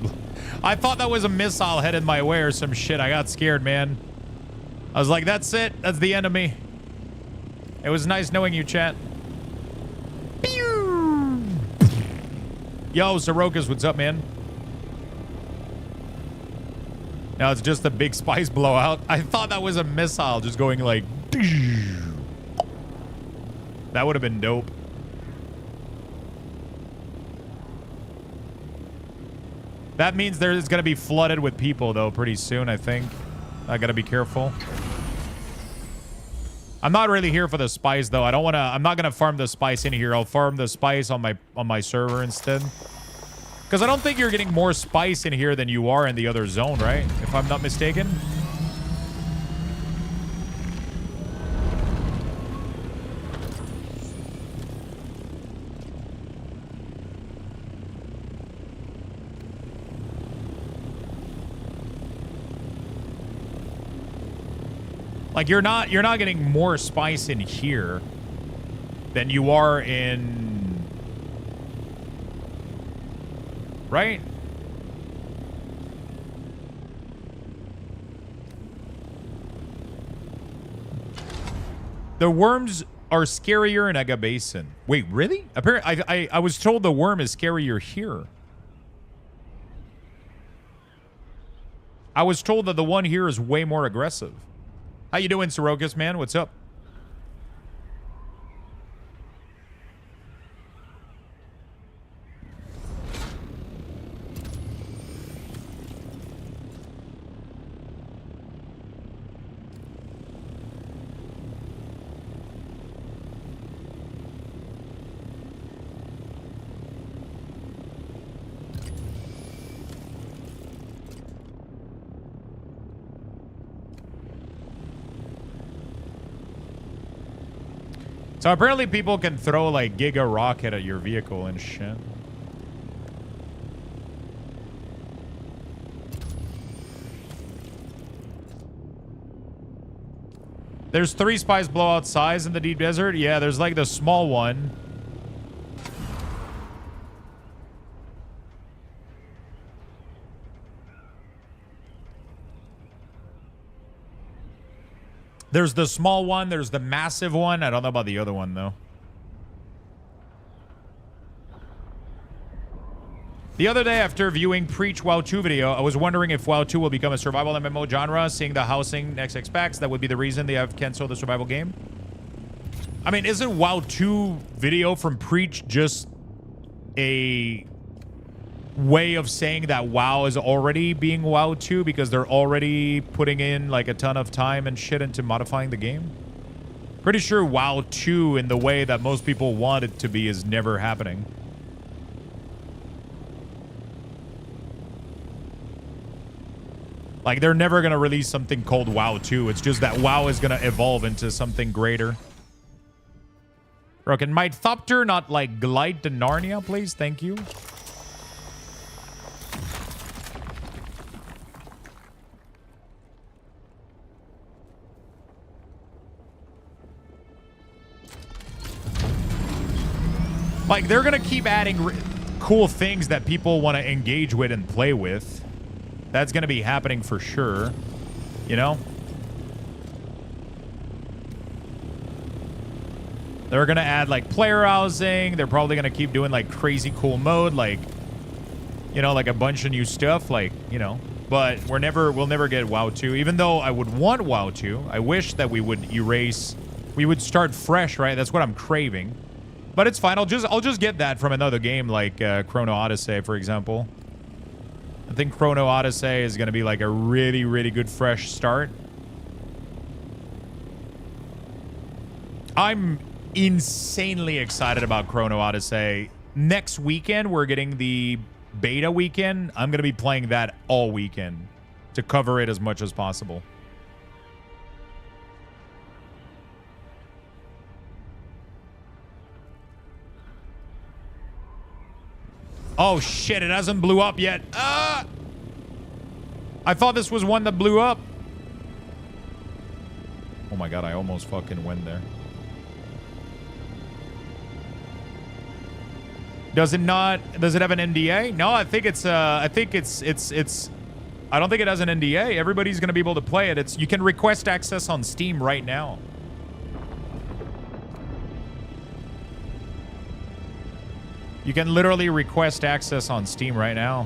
I thought that was a missile headed my way or some shit. I got scared, man. I was like, that's it. That's the end of me. It was nice knowing you, chat. Pew! Yo, Sorokas, what's up, man? Now it's just a big spice blowout. I thought that was a missile just going like... That would have been dope. That means there's going to be flooded with people, though, pretty soon, I think. I got to be careful. I'm not really here for the spice, though. I don't want to... I'm not going to farm the spice in here. I'll farm the spice on my server instead. Because I don't think you're getting more spice in here than you are in the other zone, right? If I'm not mistaken. Like you're not getting more spice in here than you are in, right? The worms are scarier in Ega Basin. Wait, really? Apparently, I was told the worm is scarier here. I was told that the one here is way more aggressive. How you doing, Sorokas, man? What's up? So apparently people can throw like Giga Rocket at your vehicle and shit. There's 3 spice blowout size in the deep desert. Yeah, there's like the small one. There's the small one. There's the massive one. I don't know about the other one, though. The other day, after viewing Preach WoW 2 video, I was wondering if WoW 2 will become a survival MMO genre, seeing the housing XX packs. That would be the reason they have canceled the survival game. I mean, isn't WoW 2 video from Preach just a way of saying that WoW is already being WoW 2 because they're already putting in like a ton of time and shit into modifying the game? Pretty sure WoW 2 in the way that most people want it to be is never happening. Like, they're never going to release something called WoW 2. It's just that WoW is going to evolve into something greater. Bro, can my Thopter not, like, glide to Narnia, please? Thank you. Like, they're going to keep adding cool things that people want to engage with and play with. That's going to be happening for sure. You know? They're going to add, like, player housing. They're probably going to keep doing, like, crazy cool mode. Like, you know, like a bunch of new stuff. Like, you know. But we'll never get WoW 2. Even though I would want WoW 2. I wish that we would erase... We would start fresh, right? That's what I'm craving. But it's fine. I'll just get that from another game like Chrono Odyssey, for example. I think Chrono Odyssey is going to be like a really, really good fresh start. I'm insanely excited about Chrono Odyssey. Next weekend, we're getting the beta weekend. I'm going to be playing that all weekend to cover it as much as possible. Oh, shit, it hasn't blew up yet. I thought this was one that blew up. Oh my god, I almost fucking went there. Does it have an NDA? No, I think it's I don't think it has an NDA. Everybody's going to be able to play it. You can request access on Steam right now. You can literally request access on Steam right now.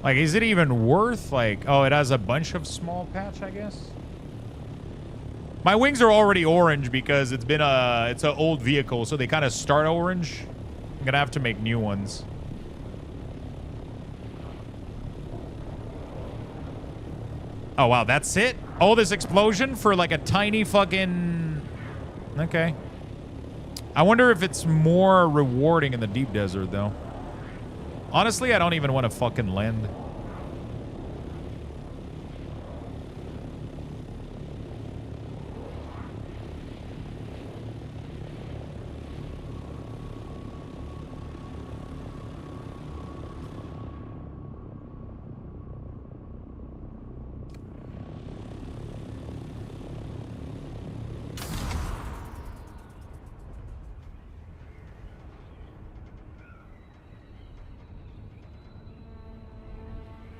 Like, is it even worth, like... Oh, it has a bunch of small patch, I guess? My wings are already orange because it's been it's an old vehicle, so they kind of start orange. I'm gonna have to make new ones. Oh, wow, that's it? Oh, this explosion for like a tiny fucking... Okay. I wonder if it's more rewarding in the deep desert, though. Honestly, I don't even want to fucking land.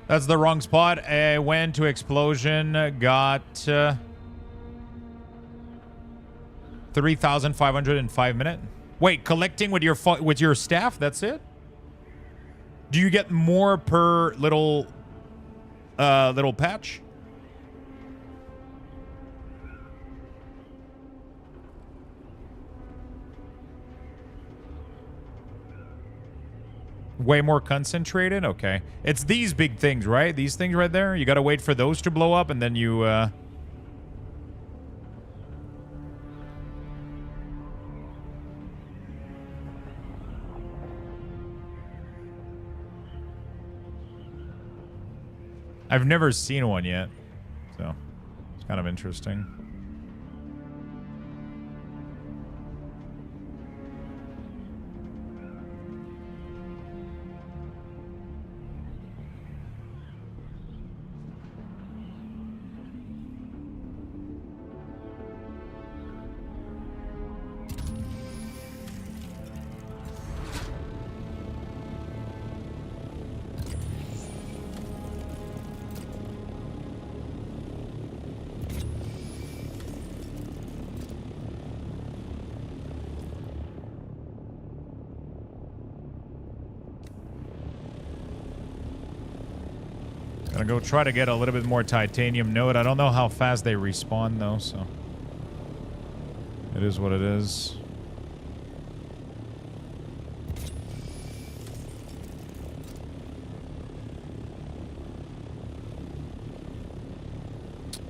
That's the wrong spot. I went to explosion, got 3,505 minutes. Wait, collecting with your staff? That's it? Do you get more per little patch? Way more concentrated? Okay. It's these big things, right? These things right there? You gotta wait for those to blow up and then you, I've never seen one yet, so it's kind of interesting. Gonna go try to get a little bit more titanium node. I don't know how fast they respawn though, so it is what it is.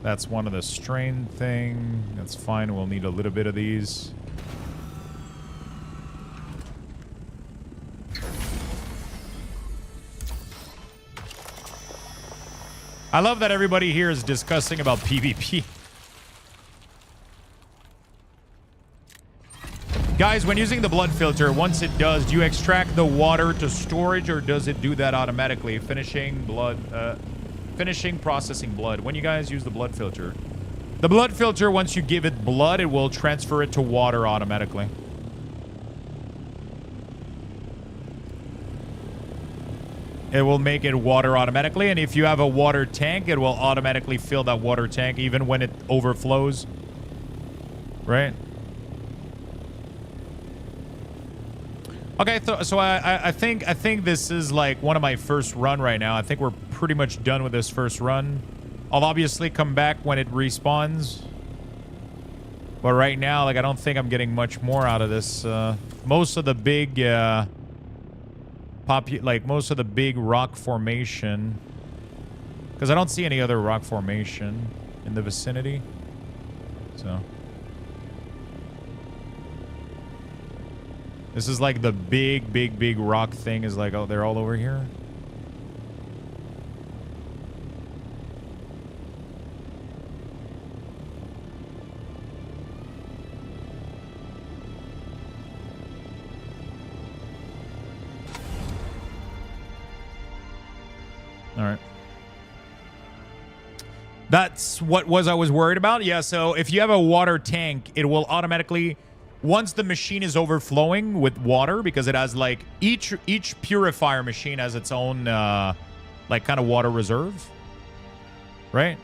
That's one of the strain thing. That's fine. We'll need a little bit of these. I love that everybody here is discussing about PvP. Guys, when using the blood filter, once it does, do you extract the water to storage or does it do that automatically? Finishing processing blood. When you guys use the blood filter. The blood filter, once you give it blood, it will transfer it to water automatically. It will make it water automatically, and if you have a water tank, it will automatically fill that water tank even when it overflows. Right? Okay, so I think this is like one of my first run right now. I think we're pretty much done with this first run. I'll obviously come back when it respawns. But right now, like, I don't think I'm getting much more out of this. Most of the big most of the big rock formation, because I don't see any other rock formation in the vicinity, so this is like the big rock thing is like, oh, they're all over here. All right. That's what I was worried about. Yeah, so if you have a water tank, it will automatically, once the machine is overflowing with water, because it has like each purifier machine has its own like kind of water reserve, right?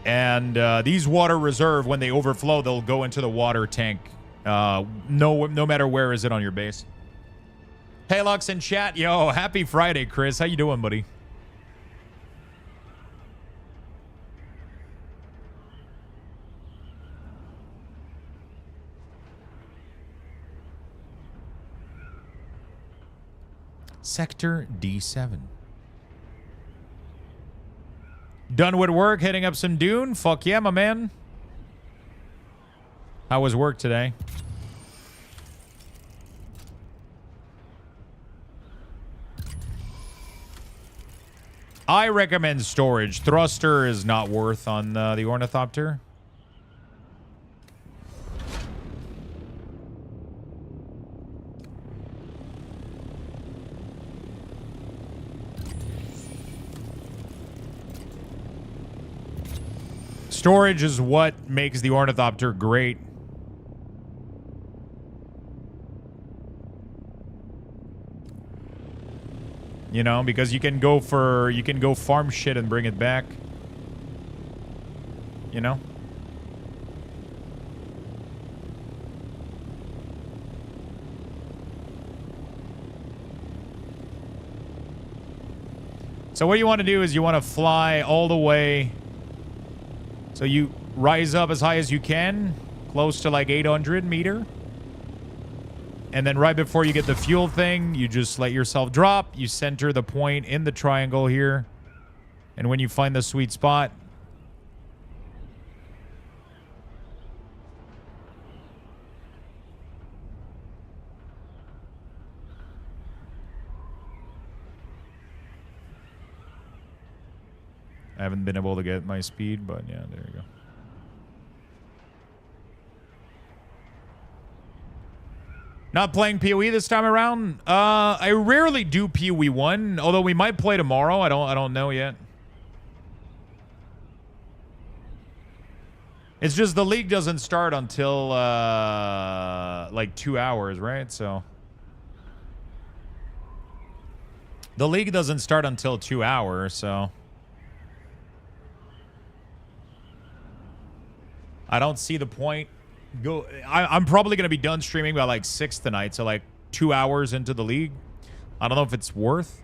And these water reserve, when they overflow, they'll go into the water tank. No matter where is it on your base. Hey, Lux in chat. Yo, happy Friday, Chris. How you doing, buddy? Sector D7. Done with work, heading up some Dune. Fuck yeah, my man. How was work today? I recommend storage. Thruster is not worth on the Ornithopter. Storage is what makes the Ornithopter great. You know, because you can go farm shit and bring it back. You know? So what you want to do is you want to fly all the way. So you rise up as high as you can, close to like 800 meter. And then right before you get the fuel thing, you just let yourself drop. You center the point in the triangle here. And when you find the sweet spot, I haven't been able to get my speed, but yeah, there you go. Not playing PoE this time around. I rarely do PoE 1, although we might play tomorrow. I don't know yet. It's just the league doesn't start until like 2 hours, right? So the league doesn't start until 2 hours, so I don't see the point. I'm probably going to be done streaming by like 6 tonight, so like 2 hours into the league. I don't know if it's worth.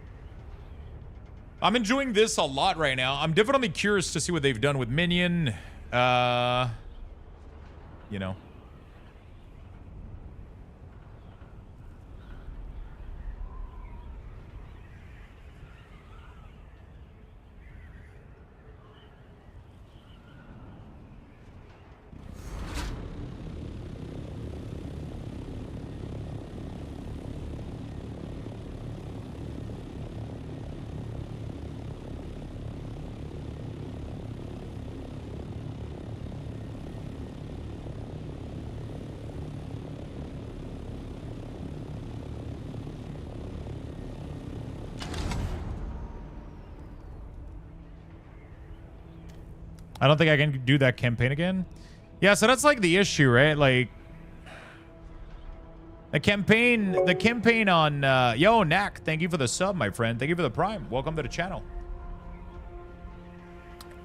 I'm enjoying this a lot right now. I'm definitely curious to see what they've done with Minion. You know. I don't think I can do that campaign again. Yeah, so that's like the issue, right? Like the campaign on yo, Knack, thank you for the sub, my friend. Thank you for the prime. Welcome to the channel.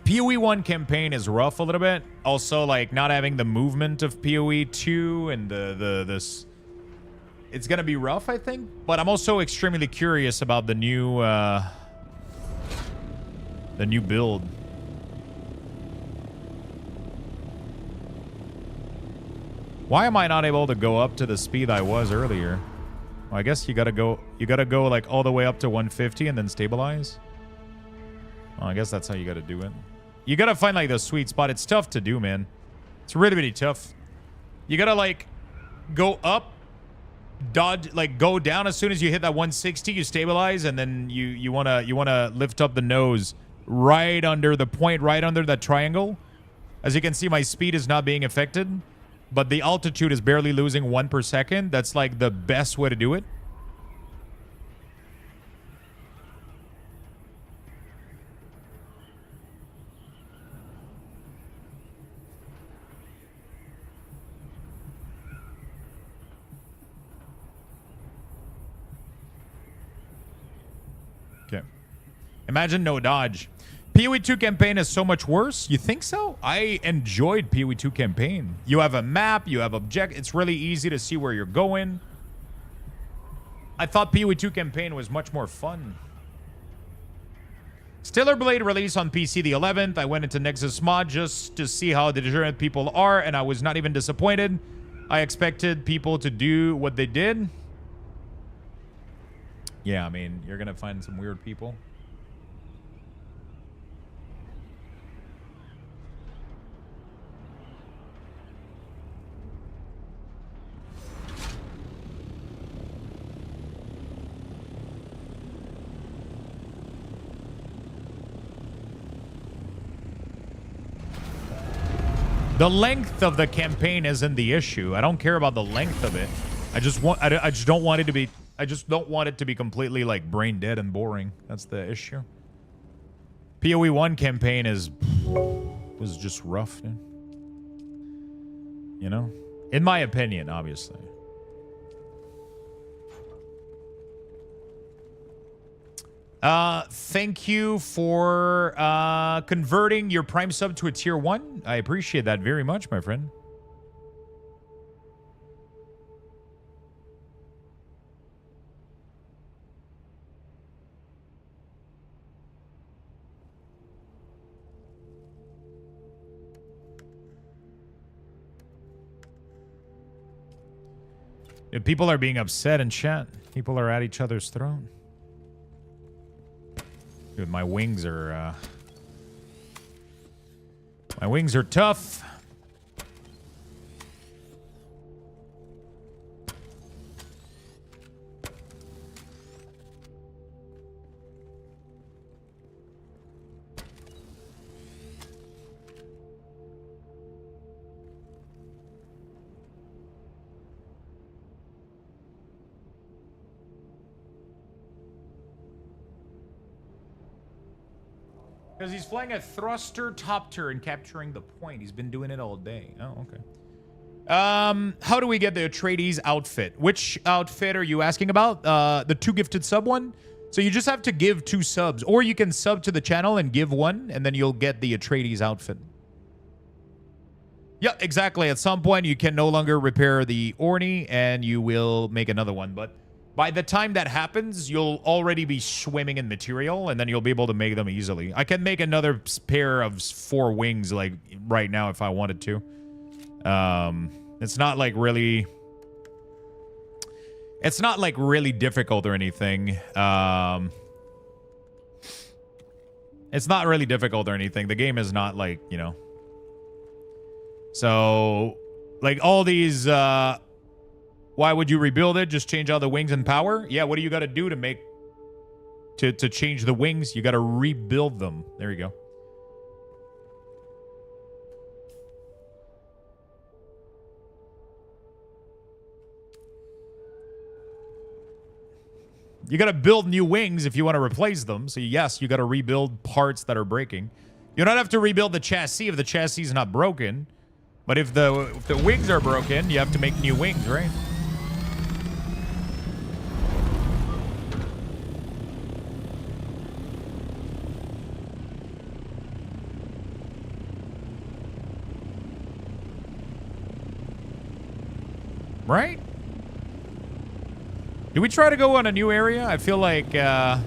PoE 1 campaign is rough a little bit. Also, like not having the movement of PoE 2 and this, it's gonna be rough, I think. But I'm also extremely curious about the new build. Why am I not able to go up to the speed I was earlier? Well, I guess you gotta go like all the way up to 150 and then stabilize. Well, I guess that's how you gotta do it. You gotta find like the sweet spot. It's tough to do, man. It's really, really tough. You gotta like go up, dodge, like go down as soon as you hit that 160, you stabilize, and then you wanna lift up the nose right under the point, right under that triangle. As you can see, my speed is not being affected. But the altitude is barely losing 1 per second. That's like the best way to do it. Okay. Imagine no dodge. PoE 2 campaign is so much worse. You think so? I enjoyed PoE 2 campaign. You have a map, you have it's really easy to see where you're going. I thought PoE 2 campaign was much more fun. Stellar Blade released on PC the 11th. I went into Nexus Mod just to see how the degenerate people are, and I was not even disappointed. I expected people to do what they did. Yeah, I mean, you're gonna find some weird people. The length of the campaign isn't the issue. I don't care about the length of it. I just don't want it to be. I just don't want it to be completely like brain dead and boring. That's the issue. PoE 1 campaign was just rough, dude. You know, in my opinion, obviously. Thank you for converting your Prime sub to a tier 1. I appreciate that very much, my friend. Dude, people are being upset in chat. People are at each other's throat. Dude, my wings are tough. Because he's flying a thruster topter and capturing the point. He's been doing it all day. Oh, okay. How do we get the Atreides outfit? Which outfit are you asking about? The 2 gifted sub one? So you just have to give 2 subs. Or you can sub to the channel and give 1, and then you'll get the Atreides outfit. Yeah, exactly. At some point, you can no longer repair the Orni, and you will make another one. But by the time that happens, you'll already be swimming in material, and then you'll be able to make them easily. I can make another pair of 4 wings, like, right now if I wanted to. It's not, like, really... It's not, like, really difficult or anything. It's not really difficult or anything. The game is not, like, you know... So, like, all these... Why would you rebuild it? Just change out the wings and power? Yeah, what do you got to do to make... To change the wings? You got to rebuild them. There you go. You got to build new wings if you want to replace them. So, yes, you got to rebuild parts that are breaking. You don't have to rebuild the chassis if the chassis is not broken. But if the wings are broken, you have to make new wings, right? Right? Do we try to go on a new area? I feel like, I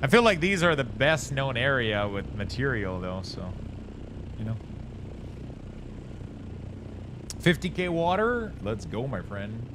feel like these are the best known area with material, though, so, you know. 50k water? Let's go, my friend.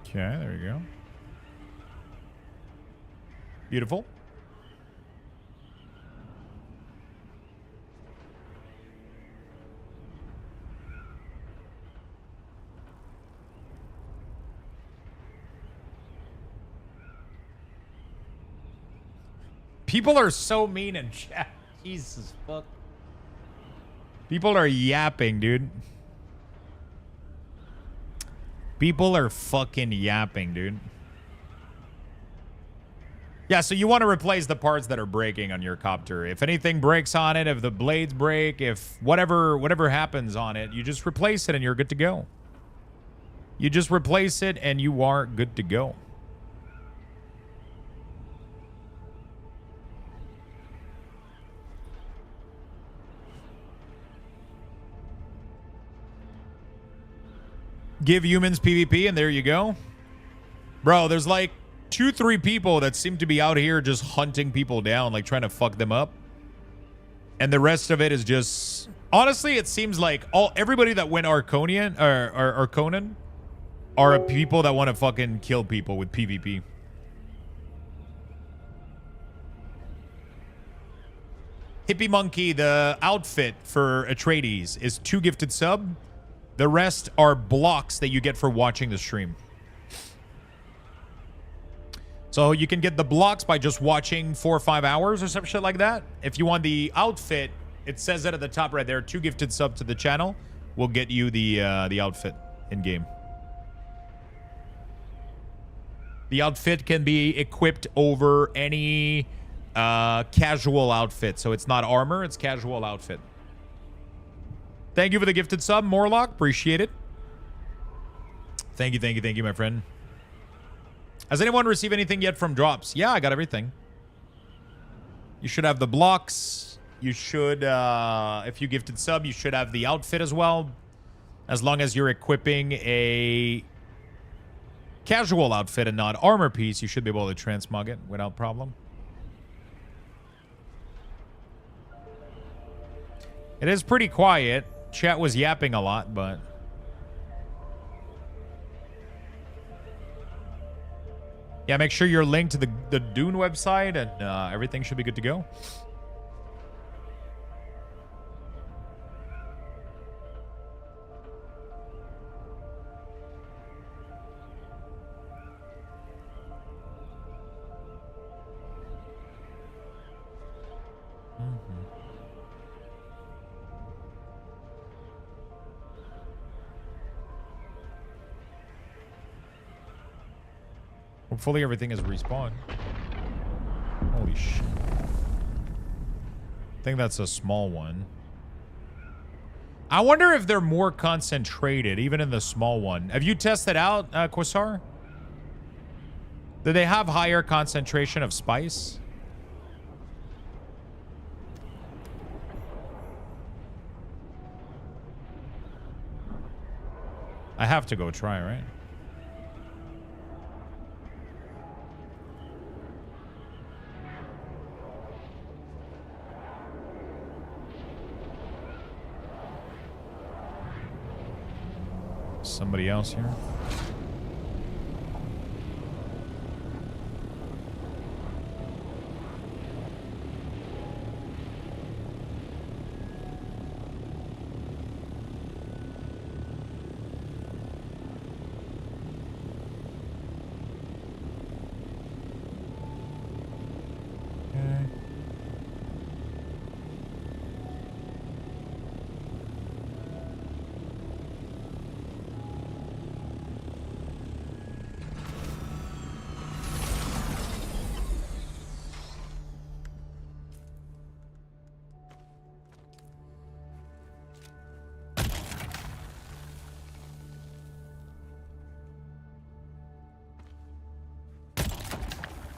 Okay, there you go. Beautiful. People are so mean in chat. Jesus fuck. People are yapping, dude. People are fucking yapping, dude. Yeah, so you want to replace the parts that are breaking on your copter. If anything breaks on it, if the blades break, if whatever happens on it, you just replace it and you're good to go. You just replace it and you are good to go. Give humans PvP and there you go. Bro, there's like 2-3 people that seem to be out here just hunting people down, like trying to fuck them up. And the rest of it is just... Honestly, it seems like everybody that went Arconian or Arconan are people that want to fucking kill people with PvP. Hippie Monkey, the outfit for Atreides is 2 gifted sub. The rest are blocks that you get for watching the stream. So you can get the blocks by just watching 4 or 5 hours or some shit like that. If you want the outfit, it says it at the top right there. 2 gifted sub to the channel will get you the outfit in game. The outfit can be equipped over any casual outfit. So it's not armor, it's casual outfit. Thank you for the gifted sub, Morlock. Appreciate it. Thank you, my friend. Has anyone received anything yet from drops? Yeah, I got everything. You should have the blocks. You should, if you gifted sub, you should have the outfit as well. As long as you're equipping a casual outfit and not armor piece, you should be able to transmog it without problem. It is pretty quiet. Chat was yapping a lot, but... Yeah, make sure you're linked to the Dune website and everything should be good to go. Hopefully everything is respawned. Holy shit. I think that's a small one. I wonder if they're more concentrated, even in the small one. Have you tested out, Quasar? Do they have higher concentration of spice? I have to go try, right? Somebody else here?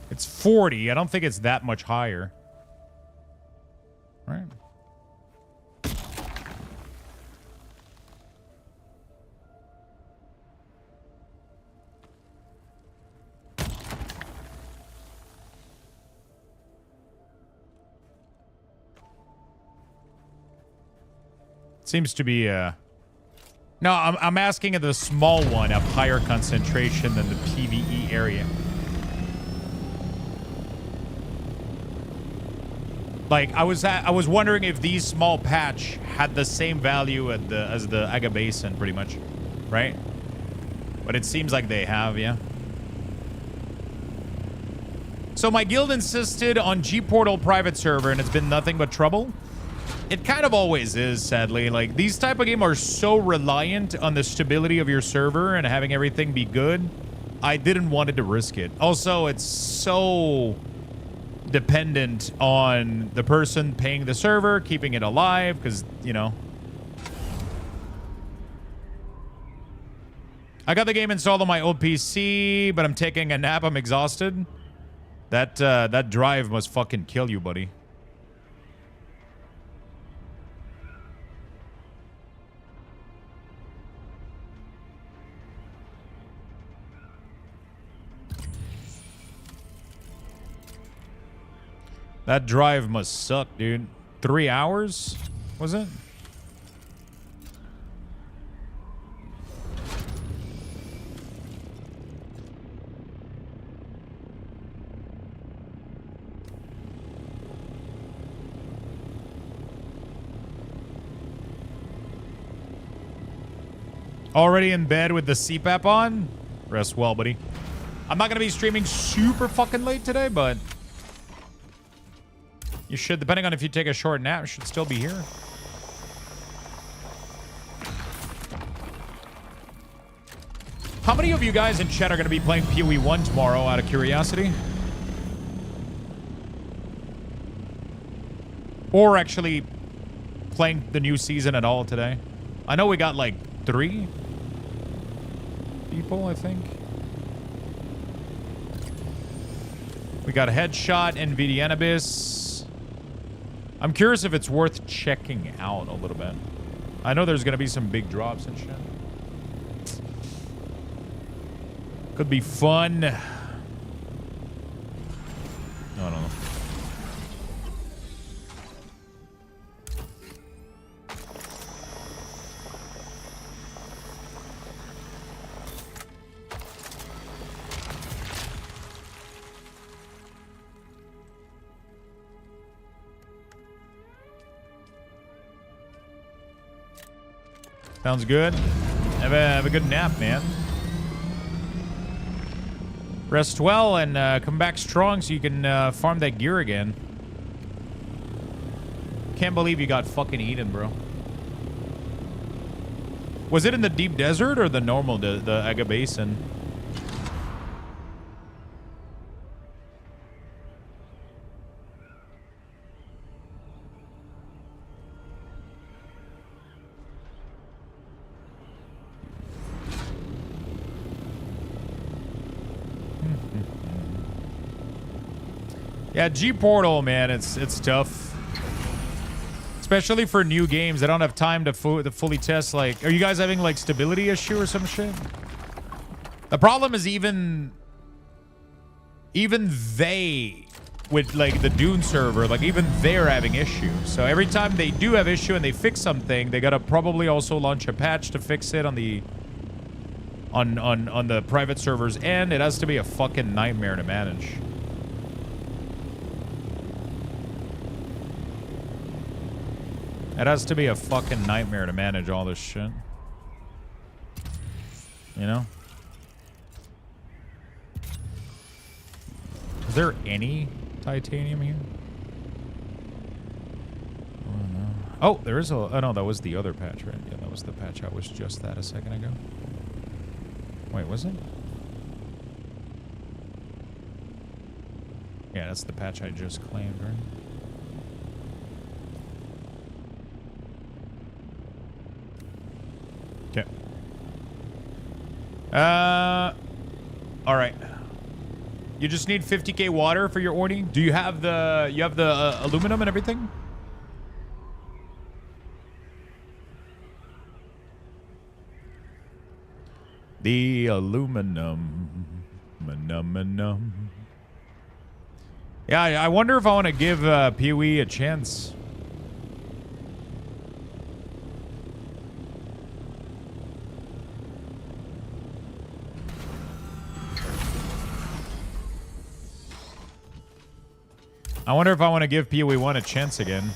It's 40. I don't think it's that much higher. Right? Seems to be no, I'm asking if the small one have higher concentration than the PvE area. Like I was wondering if these small patch had the same value as the Aga Basin, pretty much, right? But it seems like they have, yeah. So my guild insisted on G-Portal private server, and it's been nothing but trouble. It kind of always is, sadly. Like, these type of games are so reliant on the stability of your server and having everything be good. I didn't want to risk it. Also, it's so dependent on the person paying the server, keeping it alive, because, you know. I got the game installed on my old PC, but I'm taking a nap. I'm exhausted. That drive must fucking kill you, buddy. That drive must suck, dude. 3 hours, was it? Already in bed with the CPAP on? Rest well, buddy. I'm not going to be streaming super fucking late today, but you should, depending on if you take a short nap, you should still be here. How many of you guys in chat are going to be playing PoE 1 tomorrow, out of curiosity? Or actually playing the new season at all today? I know we got like 3 people, I think. We got Headshot, NVIDIA Abyss. I'm curious if it's worth checking out a little bit. I know there's going to be some big drops and shit. Could be fun. I don't know. Sounds good. Have a good nap, man. Rest well and come back strong so you can farm that gear again. Can't believe you got fucking eaten, bro. Was it in the deep desert or the normal, the Aga Basin? Yeah, G-Portal, man, it's tough. Especially for new games. I don't have time to fully test, like... Are you guys having, like, stability issue or some shit? The problem is even they, with, like, the Dune server, like, even they're having issues. So every time they do have issue and they fix something, they gotta probably also launch a patch to fix it on the... on the private server's end. It has to be a fucking nightmare to manage. It has to be a fucking nightmare to manage all this shit. You know? Is there any titanium here? Oh, no. Oh, there is a... Oh, no, that was the other patch, right? Yeah, that was the patch. I was just that a second ago. Wait, was it? Yeah, that's the patch I just claimed, right? Okay. All right. You just need 50k water for your orny. Do you have the aluminum and everything? The aluminum. Yeah, I wonder if I want to give PoE a chance. I wonder if I want to give PoE 1 a chance again.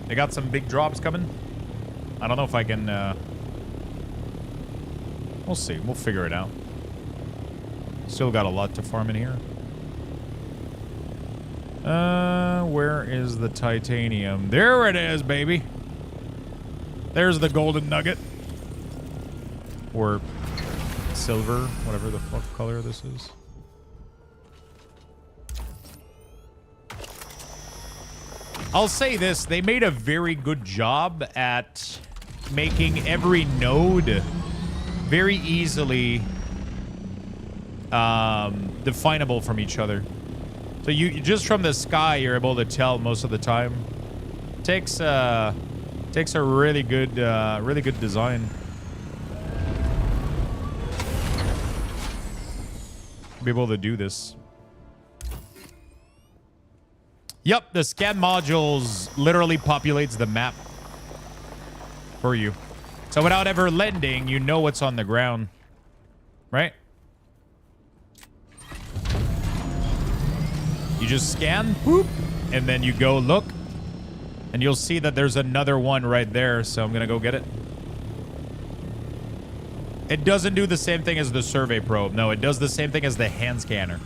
They got some big drops coming. I don't know if I can... We'll see. We'll figure it out. Still got a lot to farm in here. Where is the titanium? There it is, baby. There's the golden nugget. Or silver, whatever the fuck color this is. I'll say this, they made a very good job at making every node very easily definable from each other. So you just from the sky, you're able to tell most of the time. Takes a really good design. Be able to do this. Yep, the scan modules literally populates the map for you. So without ever lending, you know what's on the ground. Right? You just scan, whoop, and then you go look. And you'll see that there's another one right there, so I'm gonna go get it. It doesn't do the same thing as the survey probe. No, it does the same thing as the hand scanner.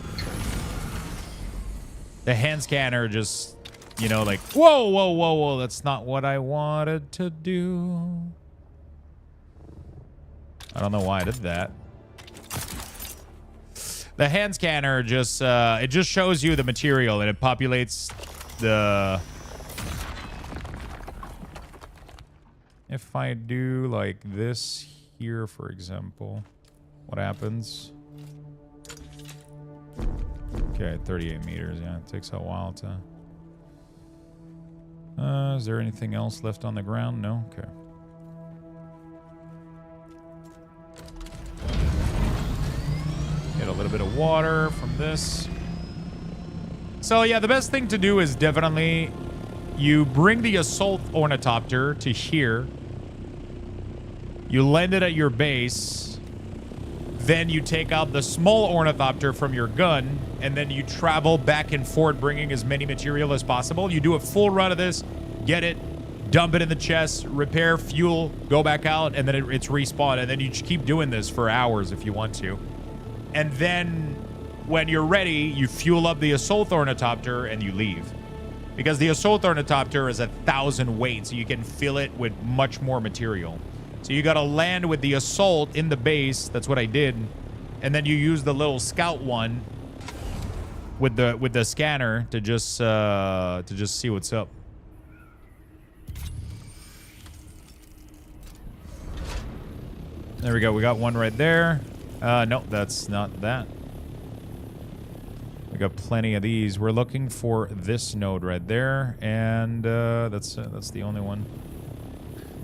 The hand scanner just, you know, like, whoa, whoa, whoa, whoa, that's not what I wanted to do. I don't know why I did that. The hand scanner just, it just shows you the material and it populates the... If I do like this here, for example, what happens? Okay, 38 meters. Yeah, it takes a while to... is there anything else left on the ground? No? Okay. Get a little bit of water from this. So, yeah, the best thing to do is definitely you bring the assault ornithopter to here. You land it at your base. Then you take out the small ornithopter from your gun, and then you travel back and forth, bringing as many material as possible. You do a full run of this, get it, dump it in the chest, repair, fuel, go back out, and then it's respawned. And then you just keep doing this for hours if you want to. And then when you're ready, you fuel up the assault ornithopter and you leave. Because the assault ornithopter is 1,000 weight, so you can fill it with much more material. So you gotta land with the assault in the base. That's what I did. And then you use the little scout one with the scanner to just see what's up. There we go. We got one right there. No, that's not that. We got plenty of these. We're looking for this node right there, and that's the only one.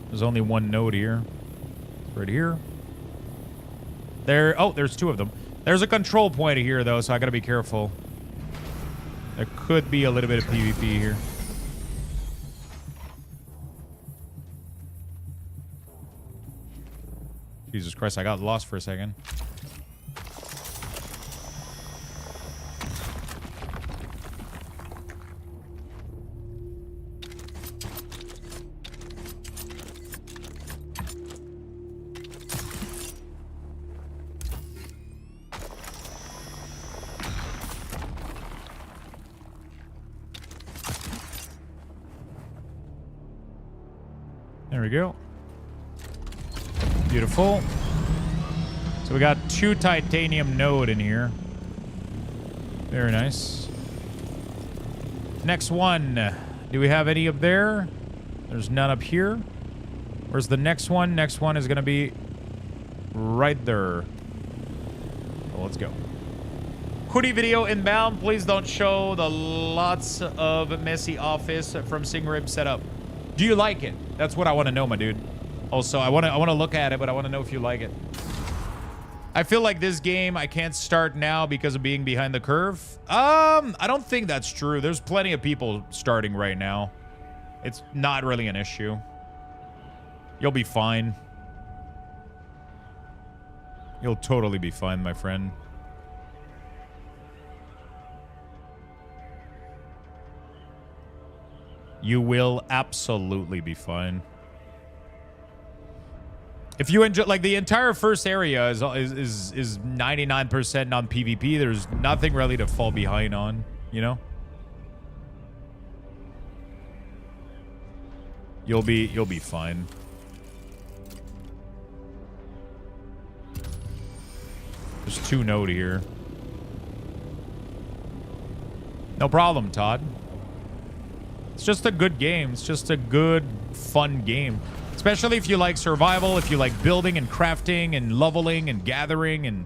There's only one node here. Right here. There. Oh, there's two of them. There's a control point here, though, so I gotta be careful. There could be a little bit of PvP here. Jesus Christ, I got lost for a second. There we go. Beautiful. So we got 2 titanium node in here. Very nice. Next one. Do we have any up there? There's none up here. Where's the next one? Next one is going to be right there. Well, let's go. Hoodie video inbound. Please don't show the lots of messy office from Singrib setup. Do you like it? That's what I want to know, my dude. Also, I want to look at it, but I want to know if you like it. I feel like this game I can't start now because of being behind the curve. I don't think that's true. There's plenty of people starting right now. It's not really an issue. You'll be fine. You'll totally be fine, my friend. You will absolutely be fine. If you enjoy, like, the entire first area is 99% on PvP. There's nothing really to fall behind on, you know? You'll be fine. There's 2 node here. No problem, Todd. It's just a good game. It's just a good, fun game. Especially if you like survival, if you like building and crafting and leveling and gathering and...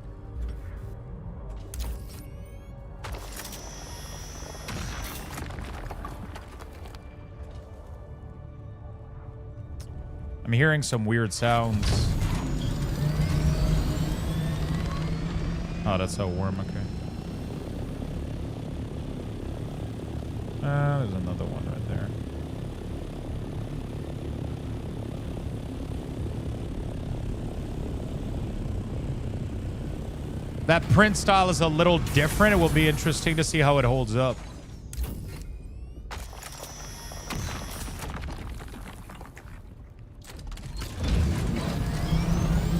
I'm hearing some weird sounds. Oh, that's a worm, okay. There's another one right there. That print style is a little different. It will be interesting to see how it holds up.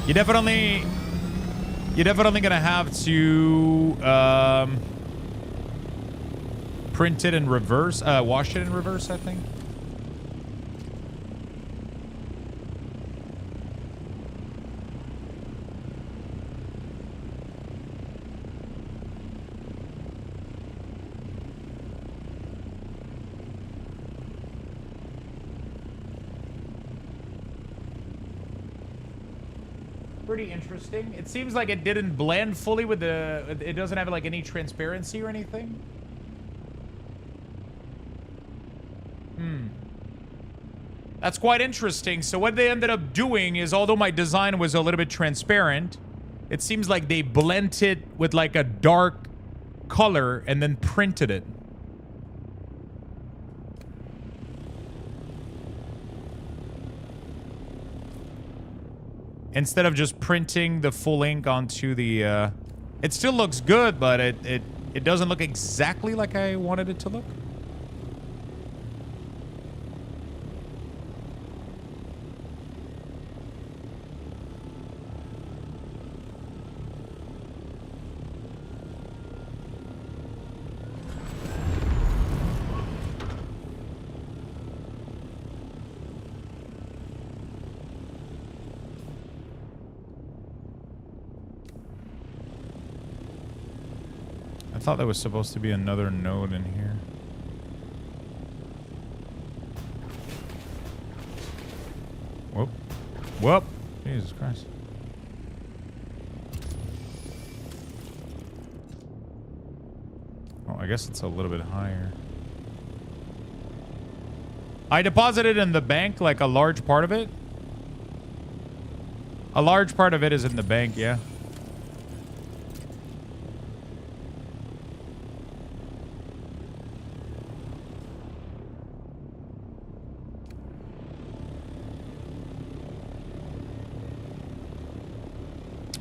You're definitely gonna have to print it in reverse, wash it in reverse, I think. Pretty interesting. It seems like it didn't blend fully with the... It doesn't have like any transparency or anything. That's quite interesting. So what they ended up doing is, although my design was a little bit transparent, it seems like they blended it with like a dark color and then printed it. Instead of just printing the full ink onto the... It still looks good, but it doesn't look exactly like I wanted it to look. I thought there was supposed to be another node in here. Whoop. Whoop. Jesus Christ. Oh, I guess it's a little bit higher. I deposited in the bank, like a large part of it. A large part of it is in the bank, yeah.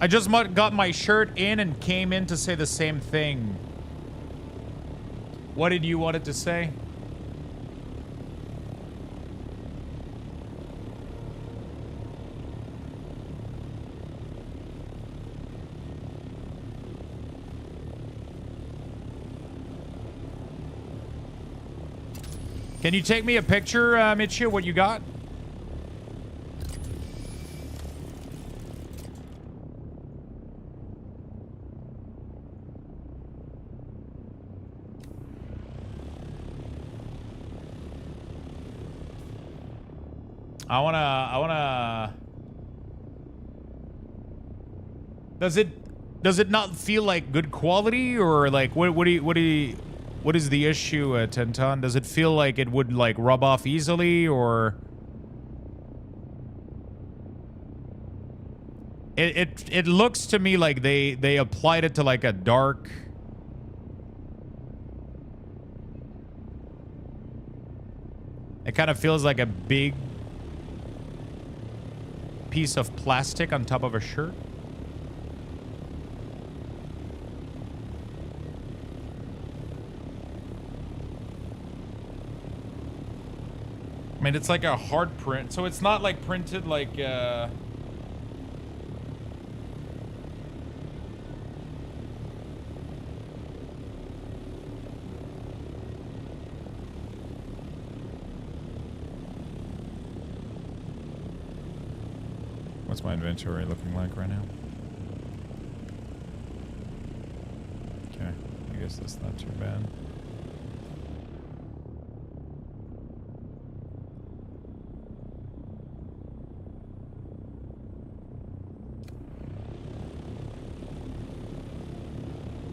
I just got my shirt in and came in to say the same thing. What did you want it to say? Can you take me a picture, Mitchia, what you got? I wanna... Does it not feel like good quality, or like what is the issue, Tenton? Does it feel like it would like rub off easily, or it looks to me like they applied it to like a dark... It kind of feels like a big piece of plastic on top of a shirt. And it's like a hard print, so it's not like printed like what's my inventory looking like right now? Okay, I guess that's not too bad.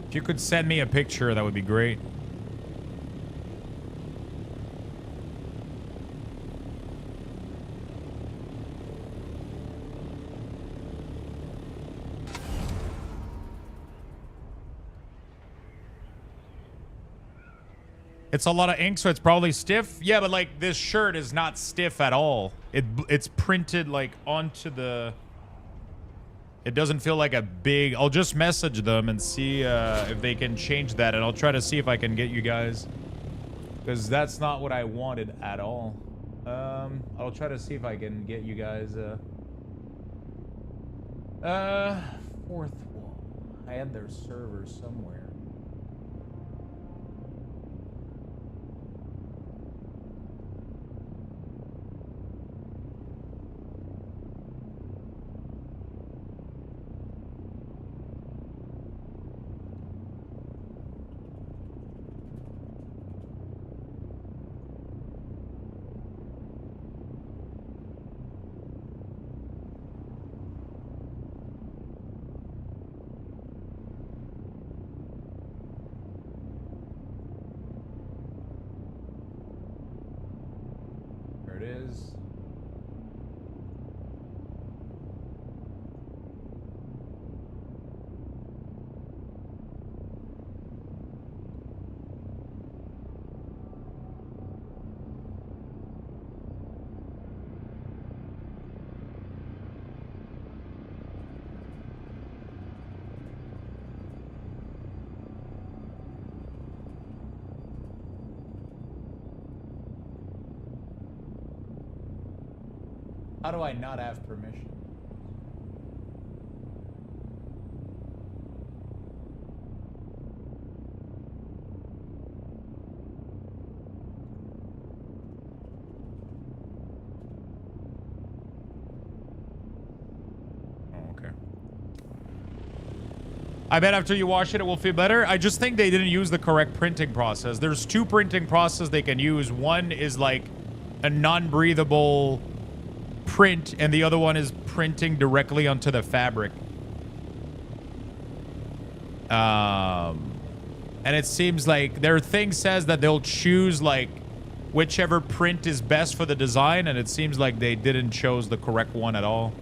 If you could send me a picture, that would be great. It's a lot of ink, so it's probably stiff. Yeah, but like this shirt is not stiff at all. It's printed like onto the... It doesn't feel like a big... I'll just message them and see if they can change that, and I'll try to see if I can get you guys, because that's not what I wanted at all. I'll try to see if I can get you guys fourth wall. I had their server somewhere. How do I not have permission? Oh, okay. I bet after you wash it, it will feel better. I just think they didn't use the correct printing process. There's two printing processes they can use. One is like a non-breathable print, and the other one is printing directly onto the fabric. And it seems like their thing says that they'll choose like whichever print is best for the design, and it seems like they didn't choose the correct one at all.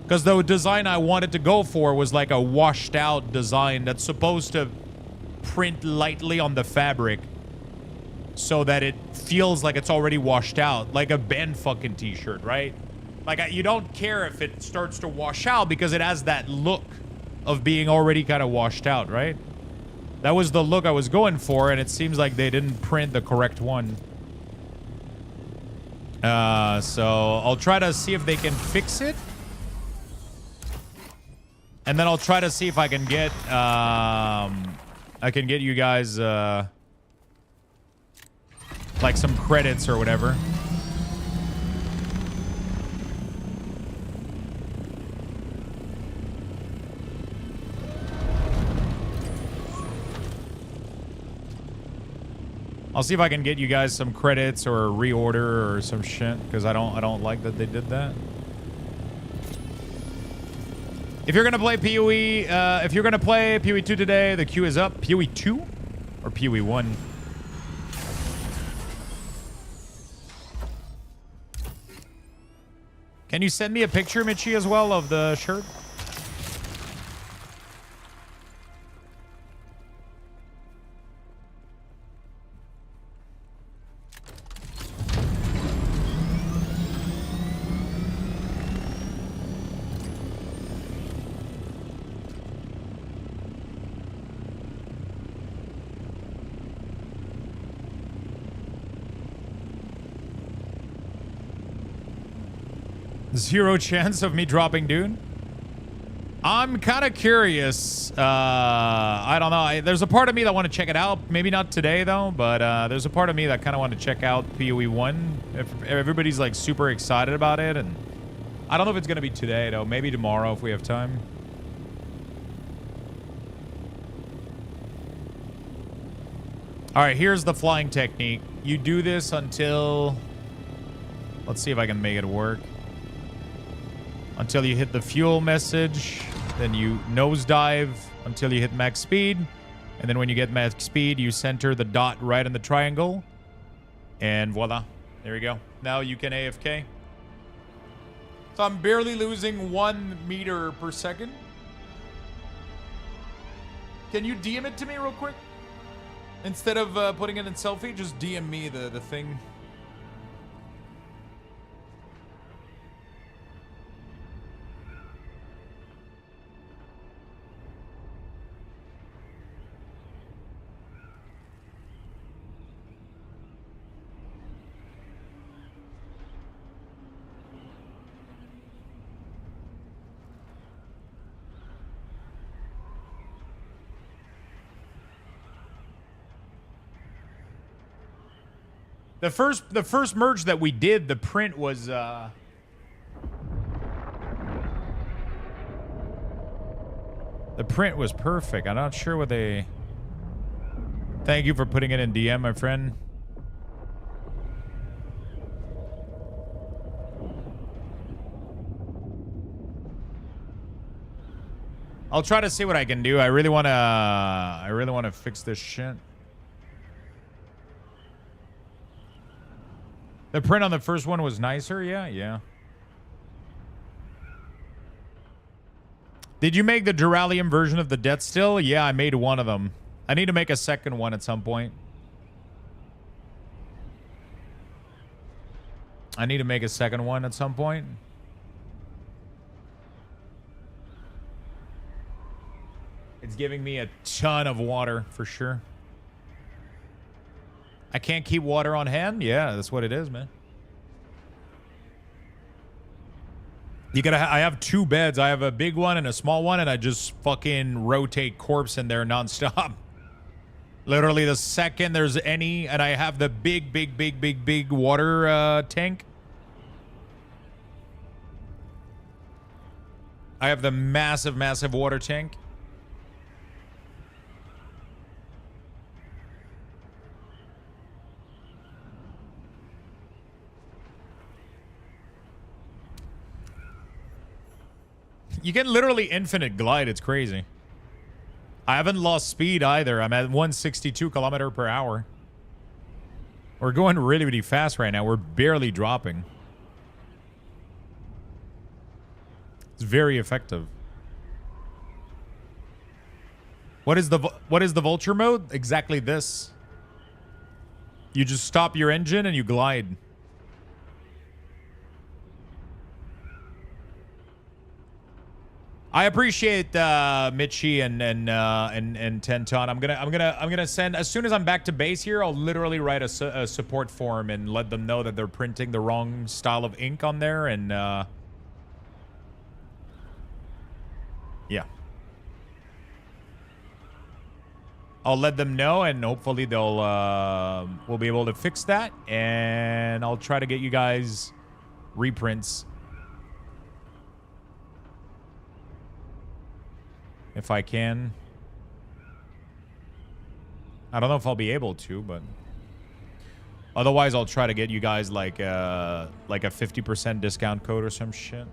Because the design I wanted to go for was like a washed out design that's supposed to print lightly on the fabric so that it feels like it's already washed out, like a Ben fucking t-shirt, right? Like you don't care if it starts to wash out because it has that look of being already kind of washed out, right? That was the look I was going for, and it seems like they didn't print the correct one. So I'll try to see if they can fix it. And then I'll try to see if I can get you guys like some credits or whatever. I'll see if I can get you guys some credits or a reorder or some shit, because I don't like that they did that. If you're gonna play PoE, if you're gonna play PoE 2 today, the queue is up. PoE 2 or PoE 1? Can you send me a picture, Michi, as well, of the shirt? 0 chance of me dropping Dune. I'm kind of curious. I don't know. There's a part of me that want to check it out. Maybe not today, though. But there's a part of me that kind of want to check out PoE 1. If everybody's, like, super excited about it. And I don't know if it's going to be today, though. Maybe tomorrow if we have time. All right, here's the flying technique. You do this until... Let's see if I can make it work. Until you hit the fuel message. Then you nosedive until you hit max speed. And then when you get max speed, you center the dot right in the triangle. And voila. There you go. Now you can AFK. So I'm barely losing 1 meter per second. Can you DM it to me real quick? Instead of putting it in selfie, just DM me the thing. The first merge that we did, the print was the print was perfect. I'm not sure what they... Thank you for putting it in DM, my friend. I'll try to see what I can do. I really want to fix this shit. The print on the first one was nicer? Yeah. Did you make the Duralium version of the Death Still? Yeah, I made one of them. I need to make a second one at some point. It's giving me a ton of water, for sure. I can't keep water on hand? Yeah, that's what it is, man. You gotta. I have 2 beds. I have a big one and a small one, and I just fucking rotate corpse in there nonstop. Literally, the second there's any, and I have the big water tank. I have the massive water tank. You can literally infinite glide. It's crazy. I haven't lost speed either. I'm at 162 kilometers per hour. We're going really fast right now. We're barely dropping. It's very effective. What is the vulture mode? Exactly this. You just stop your engine and you glide. I appreciate Mitchie and Tenton. I'm gonna send, as soon as I'm back to base here, I'll literally write a support form and let them know that they're printing the wrong style of ink on there, and yeah, I'll let them know, and hopefully they'll we'll be able to fix that, and I'll try to get you guys reprints. If I can. I don't know if I'll be able to, but otherwise I'll try to get you guys like a 50% discount code or some shit.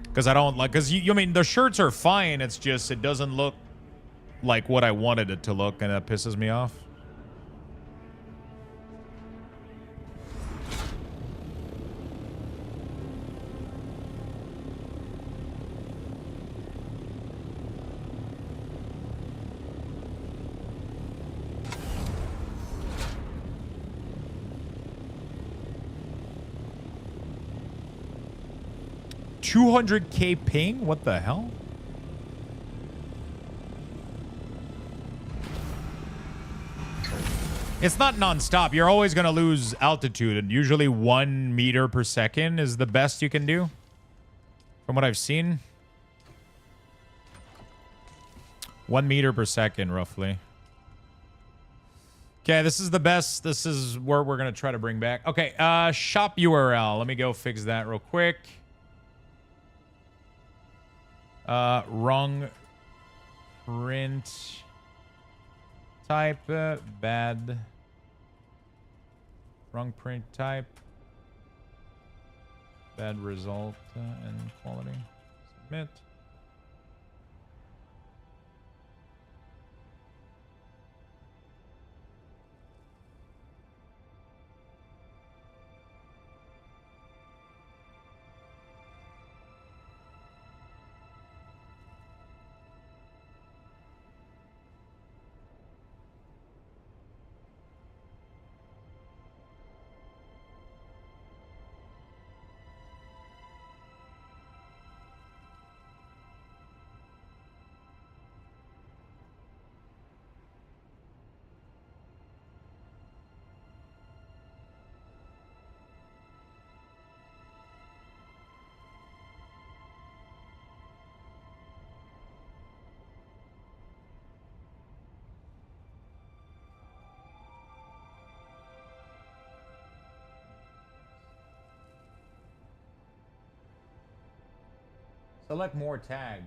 Because I don't like, because you mean the shirts are fine, it's just it doesn't look like what I wanted it to look, and that pisses me off. $200K ping? What the hell? It's not non-stop. You're always going to lose altitude, and usually 1 meter per second is the best you can do from what I've seen. 1 meter per second, roughly. Okay, this is the best. This is where we're going to try to bring back. Okay, shop URL. Let me go fix that real quick. Wrong print type. Bad. Wrong print type. Bad result and quality. Submit. Select more tag.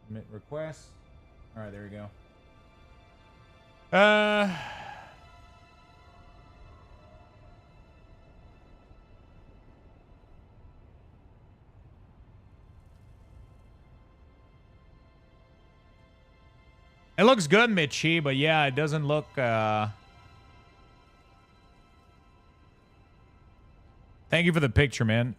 Submit request. All right, there we go. It looks good, Mitchie, but yeah, it doesn't look, Thank you for the picture, man.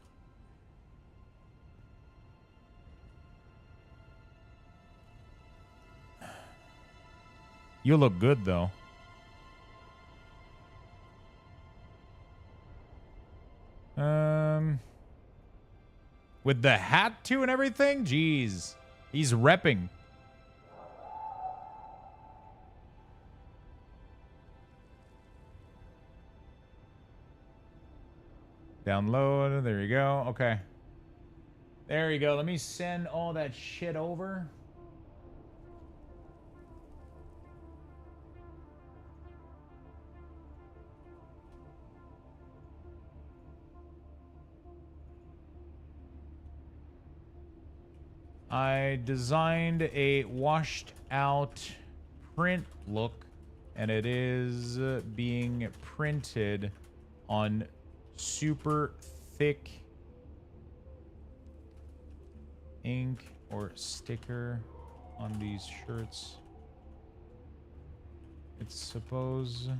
You look good, though. With the hat, too, and everything? Jeez. He's repping. Download. There you go. Okay. There you go. Let me send all that shit over. I designed a washed out print look, and it is being printed on super thick ink or sticker on these shirts. It's supposed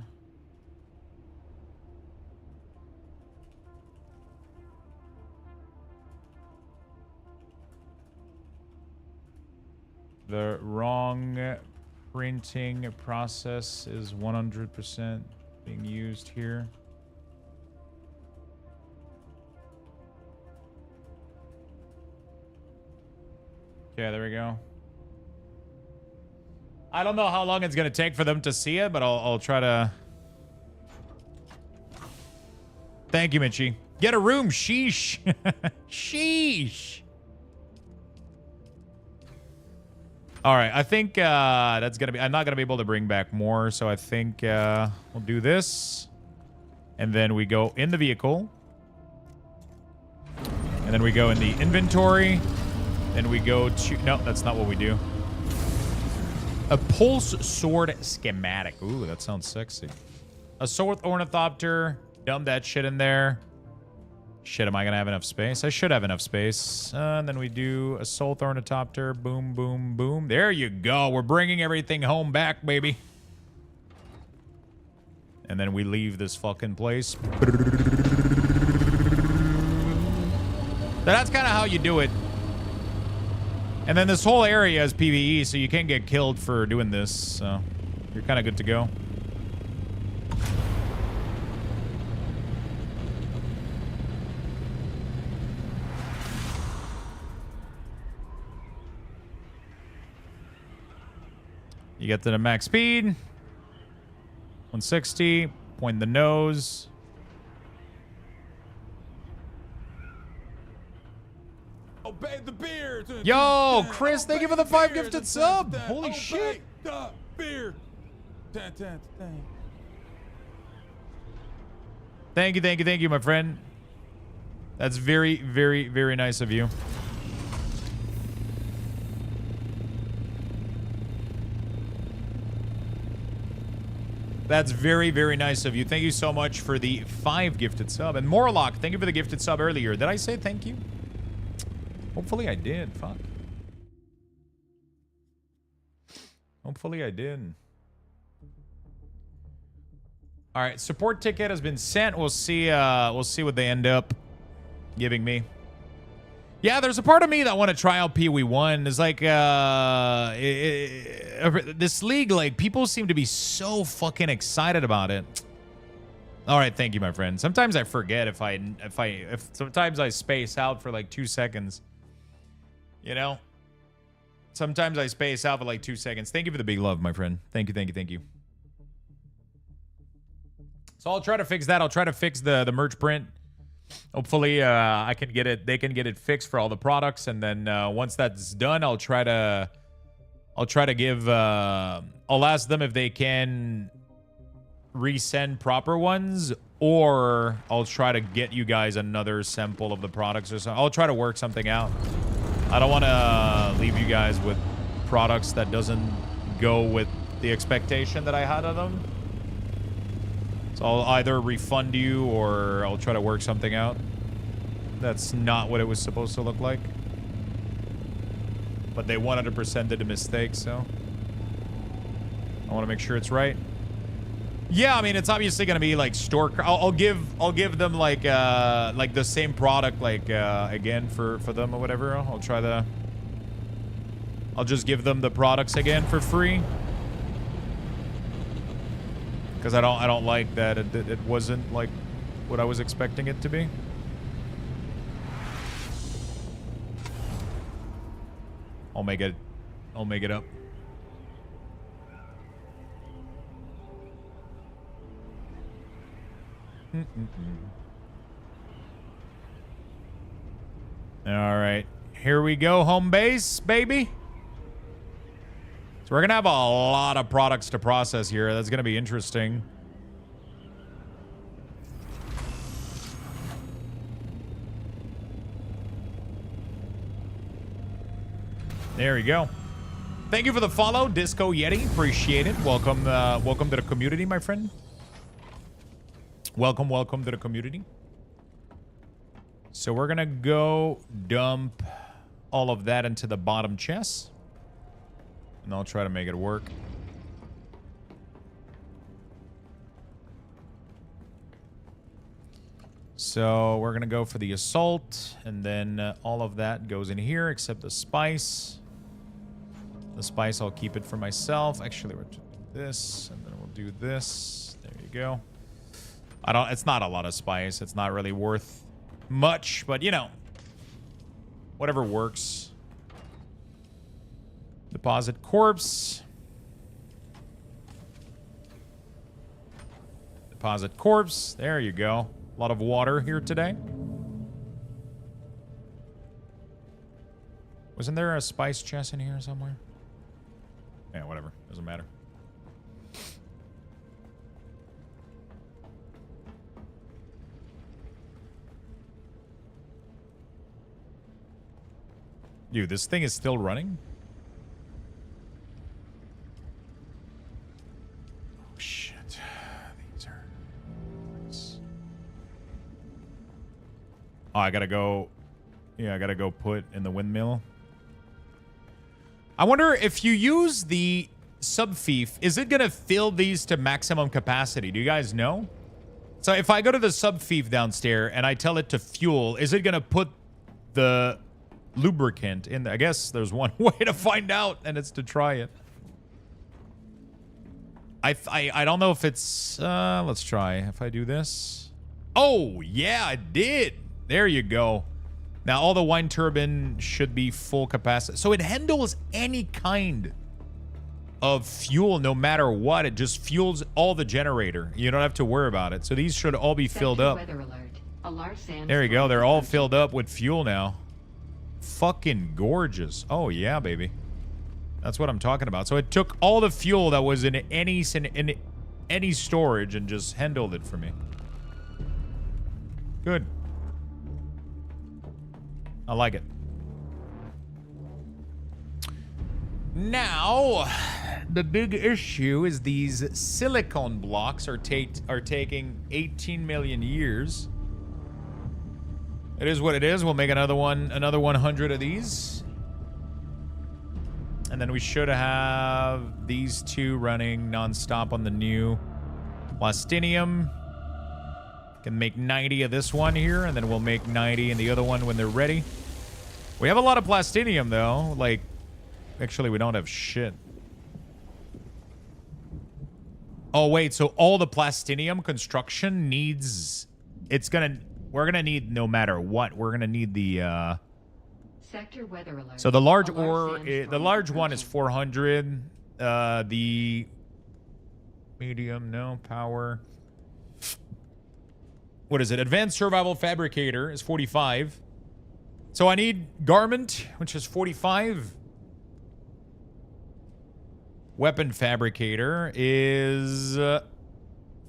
the wrong printing process is 100% being used here. Okay, there we go. I don't know how long it's gonna take for them to see it, but I'll try to. Thank you, Mitchie. Get a room, sheesh. Sheesh. All right, I think that's gonna be. I'm not gonna be able to bring back more, so I think we'll do this, and then we go in the vehicle, and then we go in the inventory. Then we go to... No, that's not what we do. A pulse sword schematic. Ooh, that sounds sexy. A sword ornithopter. Dump that shit in there. Shit, am I going to have enough space? I should have enough space. And then we do a soul ornithopter. Boom, boom, boom. There you go. We're bringing everything home back, baby. And then we leave this fucking place. So that's kind of how you do it. And then this whole area is PvE, so you can't get killed for doing this. So you're kind of good to go. You get to the max speed. 160. Point the nose. Obey the beer. Yo, Chris, thank you for the 5 gifted sub. Holy shit. The beer. Thank you, my friend. That's very, very, very nice of you. That's very, very nice of you. Thank you so much for the 5 gifted sub. And Morlock, thank you for the gifted sub earlier. Did I say thank you? Hopefully I did. Fuck. Hopefully I did. All right, support ticket has been sent. We'll see what they end up giving me. Yeah, there's a part of me that want to try out PoE1. It's like this league, like people seem to be so fucking excited about it. All right, thank you, my friend. Sometimes I forget if sometimes I space out for like 2 seconds. You know? Sometimes I space out for like 2 seconds. Thank you for the big love, my friend. Thank you. So I'll try to fix that. I'll try to fix the merch print. Hopefully I can get it. They can get it fixed for all the products, and then once that's done, I'll try to give. I'll ask them if they can resend proper ones, or I'll try to get you guys another sample of the products or something. I'll try to work something out. I don't want to leave you guys with products that doesn't go with the expectation that I had of them. So I'll either refund you or I'll try to work something out. That's not what it was supposed to look like. But they 100% did a mistake, so I want to make sure it's right. Yeah, I mean, it's obviously going to be like store. I'll give them like the same product like again for them or whatever. I'll just give them the products again for free. Because I don't like that it wasn't like what I was expecting it to be. I'll make it up. All right, here we go, home base, baby. So we're going to have a lot of products to process here. That's going to be interesting. There we go. Thank you for the follow, Disco Yeti. Appreciate it. Welcome to the community, my friend. Welcome to the community. So we're going to go dump all of that into the bottom chest. And I'll try to make it work. So we're going to go for the assault. And then all of that goes in here except the spice. The spice, I'll keep it for myself. Actually, we'll do this. And then we'll do this. There you go. It's not a lot of spice. It's not really worth much. But, you know, whatever works. Deposit corpse. Deposit corpse. There you go. A lot of water here today. Wasn't there a spice chest in here somewhere? Yeah, whatever. Doesn't matter. Dude, this thing is still running? Oh, shit. These are... nice. Oh, I gotta go... yeah, I gotta go put in the windmill. I wonder if you use the sub-fief, is it gonna fill these to maximum capacity? Do you guys know? So if I go to the sub-fief downstairs and I tell it to fuel, is it gonna put the lubricant in there? I guess there's one way to find out, and it's to try it. I don't know if it's let's try. If I do this. Oh, yeah, I did. There you go. Now all the wind turbine should be full capacity. So it handles any kind of fuel no matter what. It just fuels all the generator. You don't have to worry about it. So these should all be filled up. Weather alert. A large sand There you go. storm They're is all approaching. filled up with fuel now. Fucking gorgeous. Oh, yeah, baby. That's what I'm talking about. So it took all the fuel that was in any storage and just handled it for me. Good. I like it. Now, the big issue is these silicone blocks are taking 18 million years. It is what it is. We'll make another 100 of these. And then we should have these two running nonstop on the new plastinium. Can make 90 of this one here, and then we'll make 90 in the other one when they're ready. We have a lot of plastinium, though. Like, actually, we don't have shit. Oh, wait. So all the plastinium construction needs... We're gonna need, no matter what, we're gonna need the... Sector weather alert. So the large A large ore, sandstorm the large is one is approaching. 400. The medium, no, power. What is it? Advanced Survival Fabricator is 45. So I need Garment, which is 45. Weapon Fabricator is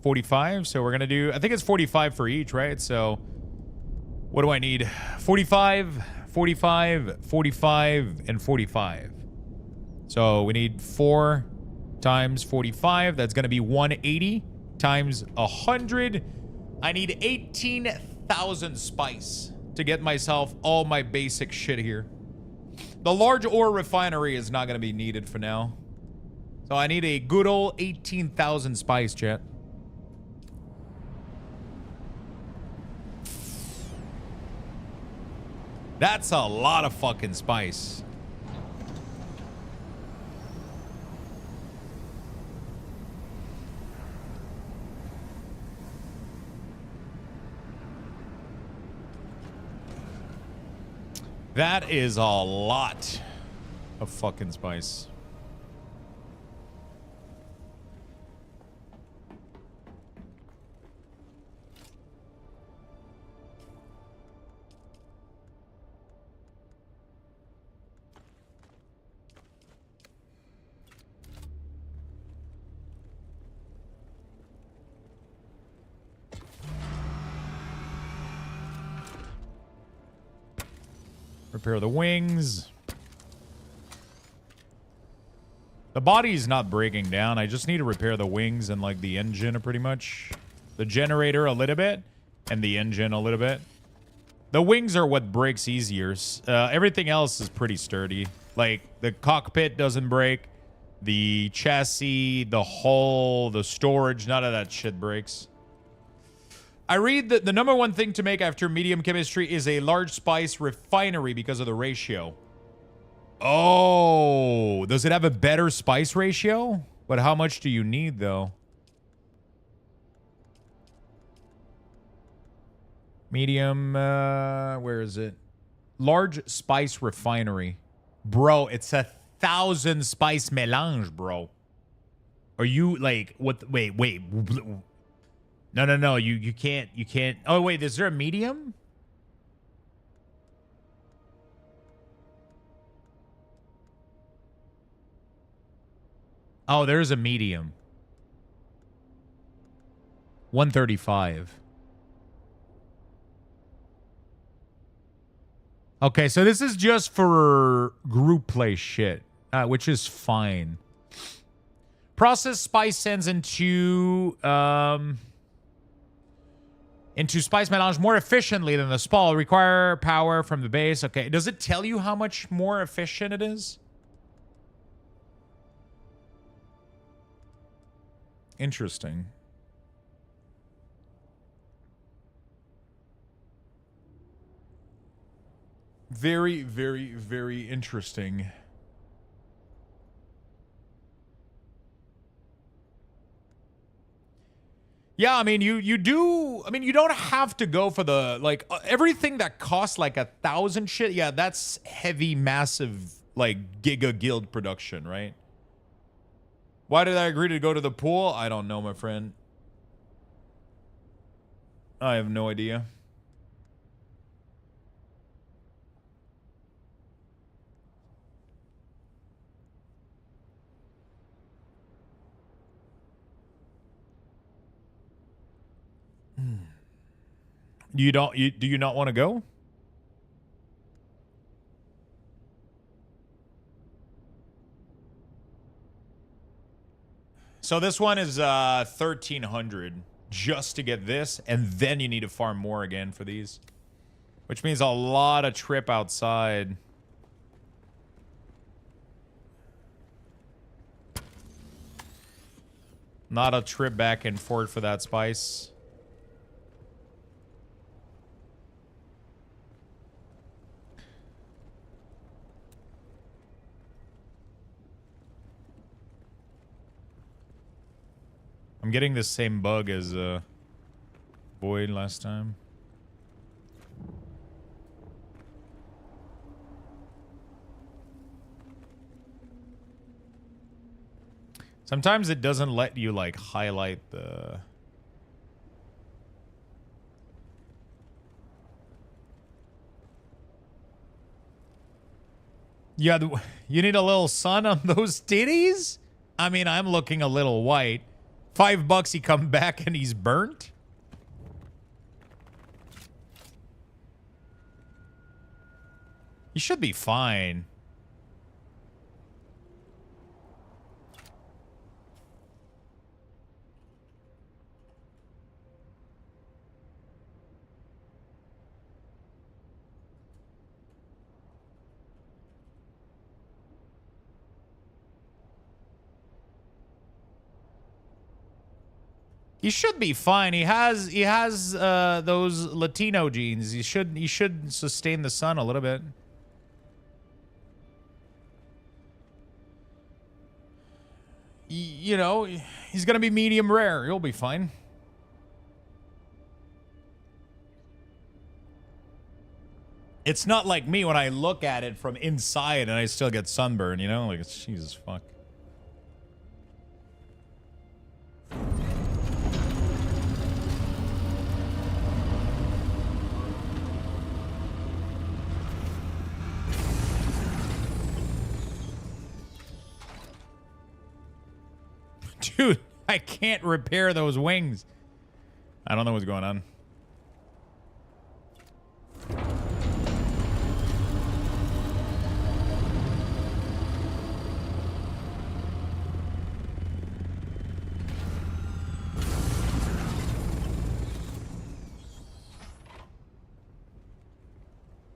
45. So we're going to do, I think it's 45 for each, right? So what do I need? 45, 45, 45, and 45. So we need 4 times 45. That's going to be 180 times 100. I need 18,000 spice to get myself all my basic shit here. The large ore refinery is not going to be needed for now. So I need a good old 18,000 spice, chat. That's a lot of fucking spice. That is a lot of fucking spice. Repair the wings. The body's not breaking down. I just need to repair the wings and like the engine pretty much. The generator a little bit and the engine a little bit. The wings are what breaks easier. Everything else is pretty sturdy. Like the cockpit doesn't break. The chassis, the hull, the storage, none of that shit breaks. I read that the number one thing to make after medium chemistry is a large spice refinery because of the ratio. Oh, does it have a better spice ratio? But how much do you need, though? Medium, where is it? Large spice refinery. Bro, it's 1,000 spice melange, bro. Are you, like, what? Wait. No. You can't. Oh, wait. Is there a medium? Oh, there's a medium. 135. Okay, so this is just for group play shit, which is fine. Process spice sends into spice melange more efficiently than the spall. Require power from the base. Okay, does it tell you how much more efficient it is? Interesting. Very, very, very interesting. Yeah, I mean, you do. I mean, you don't have to go for the like everything that costs like 1,000 shit. Yeah, that's heavy, massive, like Giga Guild production, right? Why did I agree to go to the pool? I don't know, my friend. I have no idea. Do you not want to go? So this one is 1,300 just to get this, and then you need to farm more again for these, which means a lot of trip outside. Not a trip back and forth for that spice. I'm getting the same bug as Void last time. Sometimes it doesn't let you like highlight the... Yeah, you need a little sun on those titties? I mean, I'm looking a little white. $5 he come back and he's burnt? You should be fine. He should be fine. He has those Latino genes. He should sustain the sun a little bit. You know, he's gonna be medium rare. He'll be fine. It's not like me when I look at it from inside and I still get sunburn, you know? Like, it's Jesus fuck. Dude, I can't repair those wings. I don't know what's going on.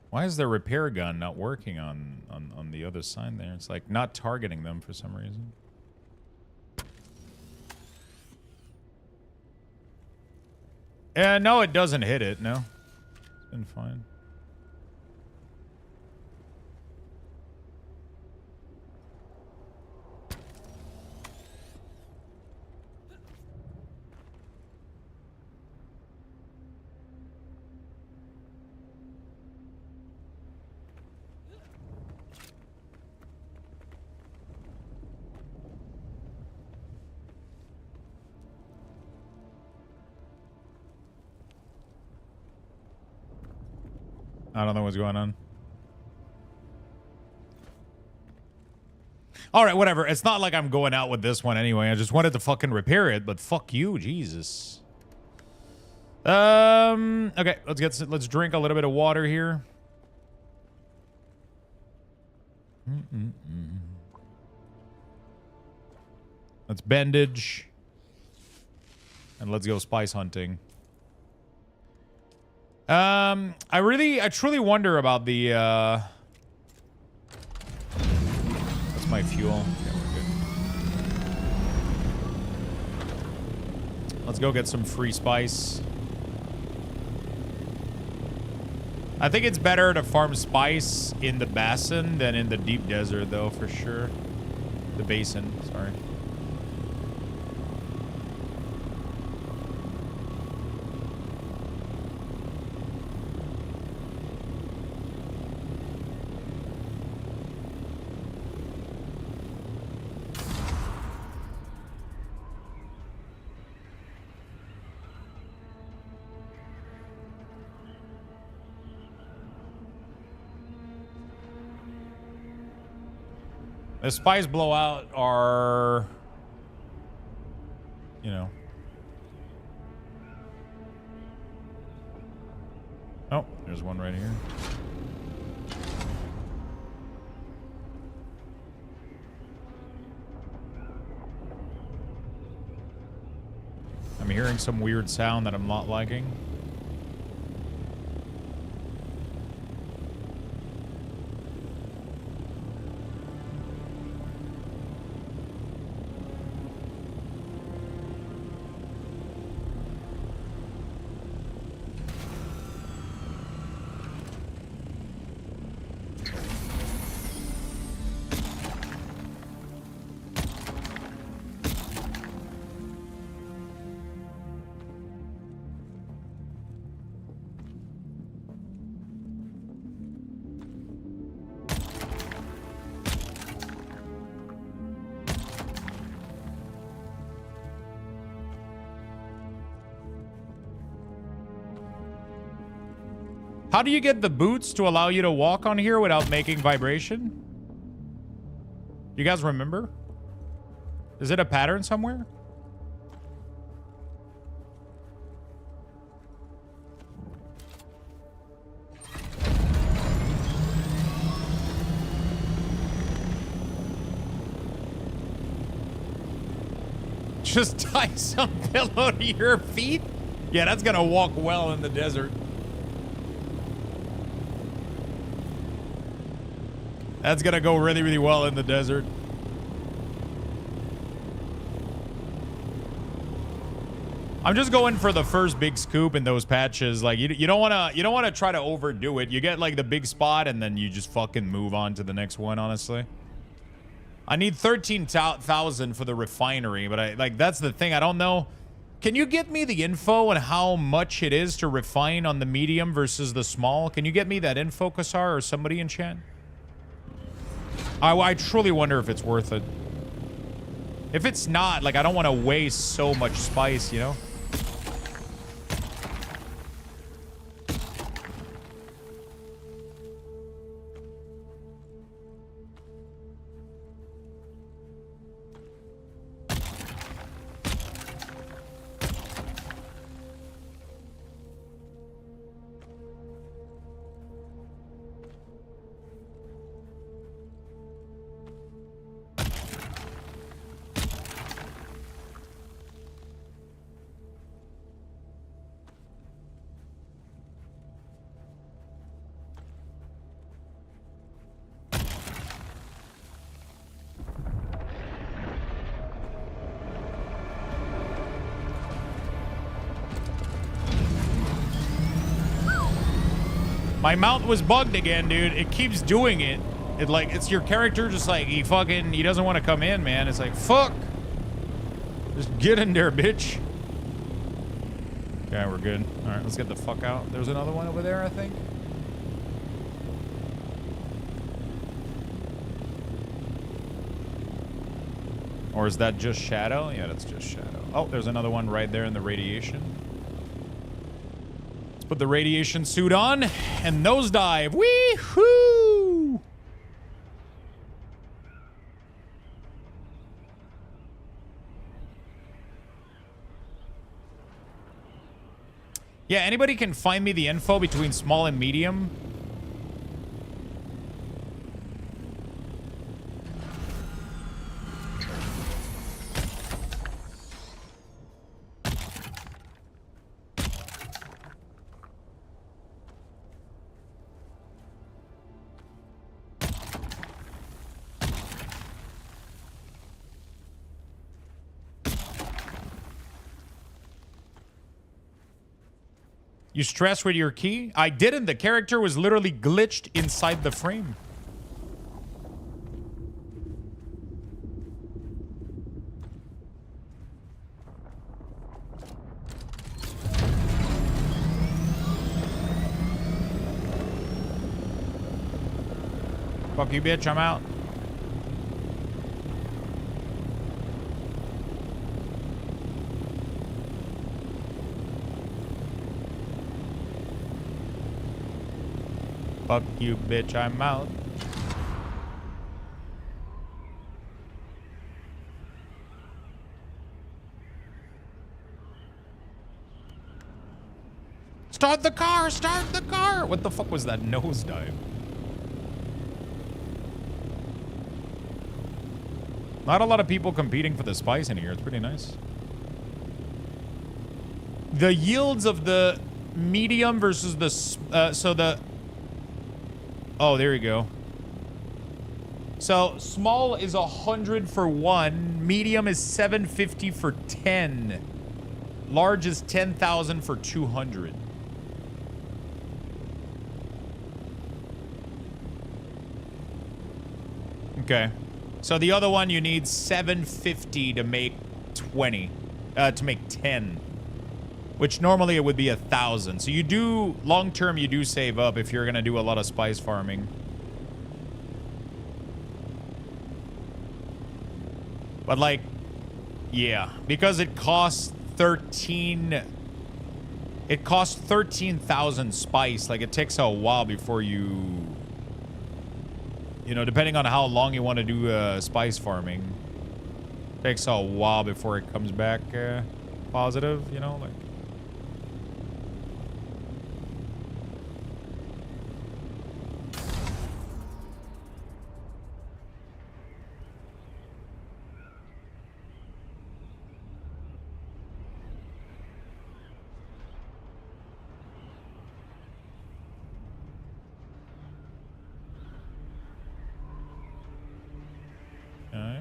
Why is their repair gun not working on the other side there? It's like not targeting them for some reason. No, it doesn't hit it, no. It's been fine. I don't know what's going on. All right, whatever. It's not like I'm going out with this one anyway. I just wanted to fucking repair it, but fuck you, Jesus. Okay, let's drink a little bit of water here. Let's bandage. And let's go spice hunting. I truly wonder about the, that's my fuel. Yeah, we're good. Let's go get some free spice. I think it's better to farm spice in the basin than in the deep desert, though, for sure. The basin, sorry. The spies blowout are, you know. Oh, there's one right here. I'm hearing some weird sound that I'm not liking. How do you get the boots to allow you to walk on here without making vibration? You guys remember? Is it a pattern somewhere? Just tie some pillow to your feet? Yeah, that's gonna walk well in the desert. That's gonna go really, really well in the desert. I'm just going for the first big scoop in those patches. Like you don't wanna try to overdo it. You get like the big spot and then you just fucking move on to the next one. Honestly, I need 13,000 for the refinery, but that's the thing. I don't know. Can you get me the info on how much it is to refine on the medium versus the small? Can you get me that info, Kassar, or somebody in chat? I truly wonder if it's worth it. If it's not, like, I don't want to waste so much spice, you know? My mount was bugged again, dude. It keeps doing it. It's your character just like, he doesn't want to come in, man. It's like, fuck. Just get in there, bitch. Okay, we're good. All right, let's get the fuck out. There's another one over there, I think. Or is that just shadow? Yeah, that's just shadow. Oh, there's another one right there in the radiation. Put the radiation suit on and nosedive. Wee-hoo! Yeah, anybody can find me the info between small and medium? You stress with your key? I didn't. The character was literally glitched inside the frame. Fuck you, bitch. I'm out. Fuck you, bitch, I'm out. Start the car! Start the car! What the fuck was that nosedive? Not a lot of people competing for the spice in here. It's pretty nice. The yields of the medium versus the... Oh, there you go. So, small is 100 for 1. Medium is 750 for 10. Large is 10,000 for 200. Okay. So the other one you need 750 to make 20. To make 10. Which normally it would be 1,000. So you do, long term, you do save up if you're gonna do a lot of spice farming. But like, yeah, because it costs 13,000 spice. Like it takes a while before you know, depending on how long you want to do spice farming, takes a while before it comes back positive, you know, like.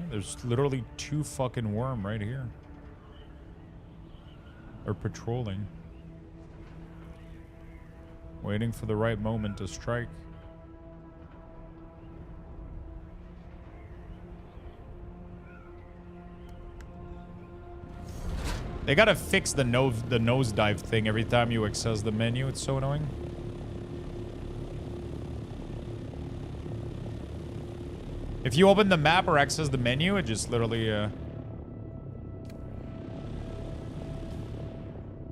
There's literally 2 fucking worm right here. They're patrolling. Waiting for the right moment to strike. They gotta fix the nosedive thing every time you access the menu. It's so annoying. If you open the map or access the menu, it just literally,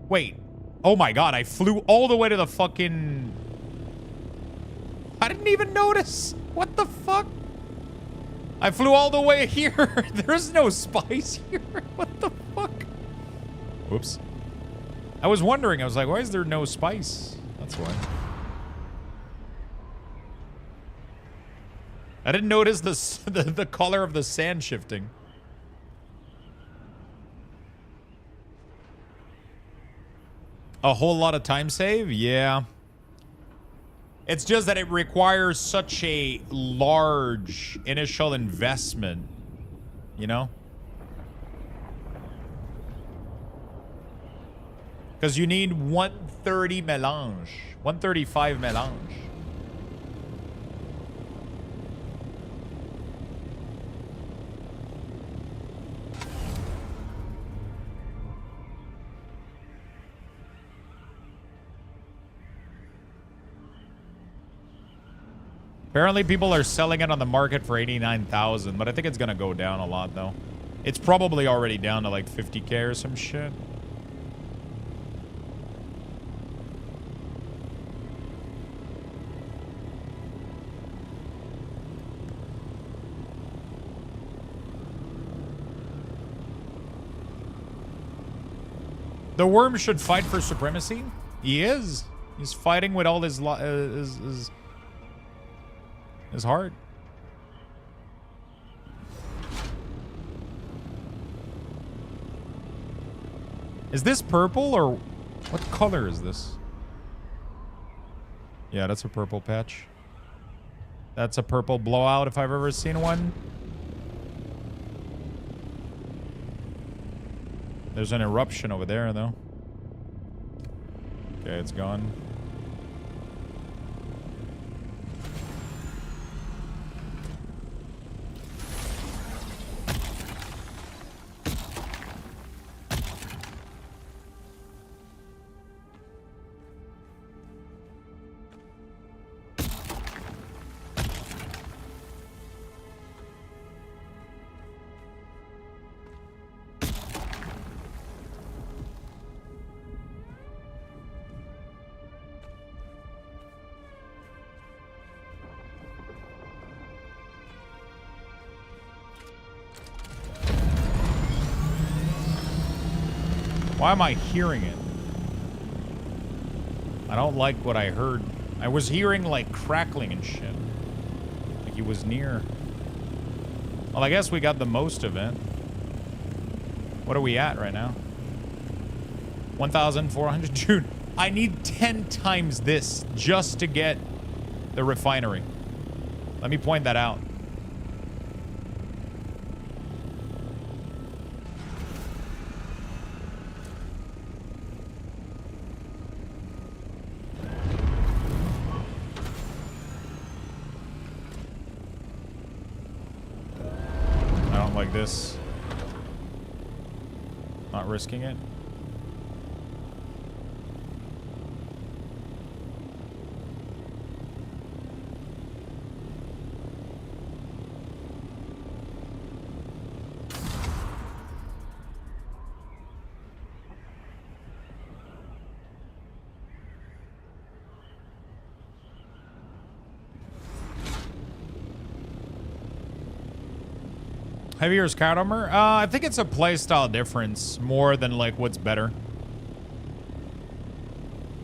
Wait. Oh my god, I flew all the way to the fucking... I didn't even notice. What the fuck? I flew all the way here. There's no spice here. What the fuck? Whoops. I was wondering. I was like, why is there no spice? That's why. I didn't notice the color of the sand shifting. A whole lot of time save? Yeah. It's just that it requires such a large initial investment, you know? Because you need 130 melange. 135 melange. Apparently people are selling it on the market for 89,000, but I think it's gonna go down a lot though. It's probably already down to like 50k or some shit. The worm should fight for supremacy. He is. He's fighting with all his heart. Is this purple or what color is this? Yeah, that's a purple patch. That's a purple blowout if I've ever seen one. There's an eruption over there though. Okay, it's gone. Why am I hearing it? I don't like what I heard. I was hearing like crackling and shit. Like he was near. Well, I guess we got the most of it. What are we at right now? 1,400. Dude, I need 10 times this just to get the refinery. Let me point that out. I don't like this. Not risking it. Heavier scout armor? I think it's a playstyle difference more than like what's better.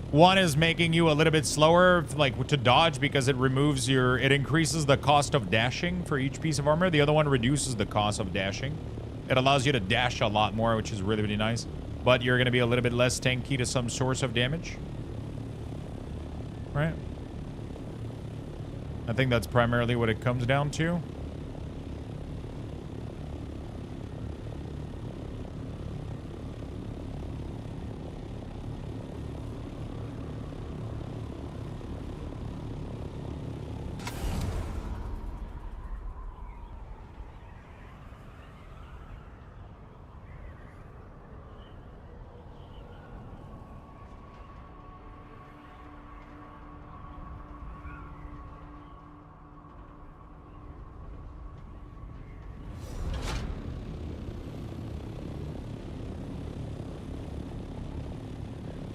One is making you a little bit slower, like to dodge, because it removes your, it increases the cost of dashing for each piece of armor. The other one reduces the cost of dashing. It allows you to dash a lot more, which is really, really nice. But you're going to be a little bit less tanky to some source of damage. Right? I think that's primarily what it comes down to.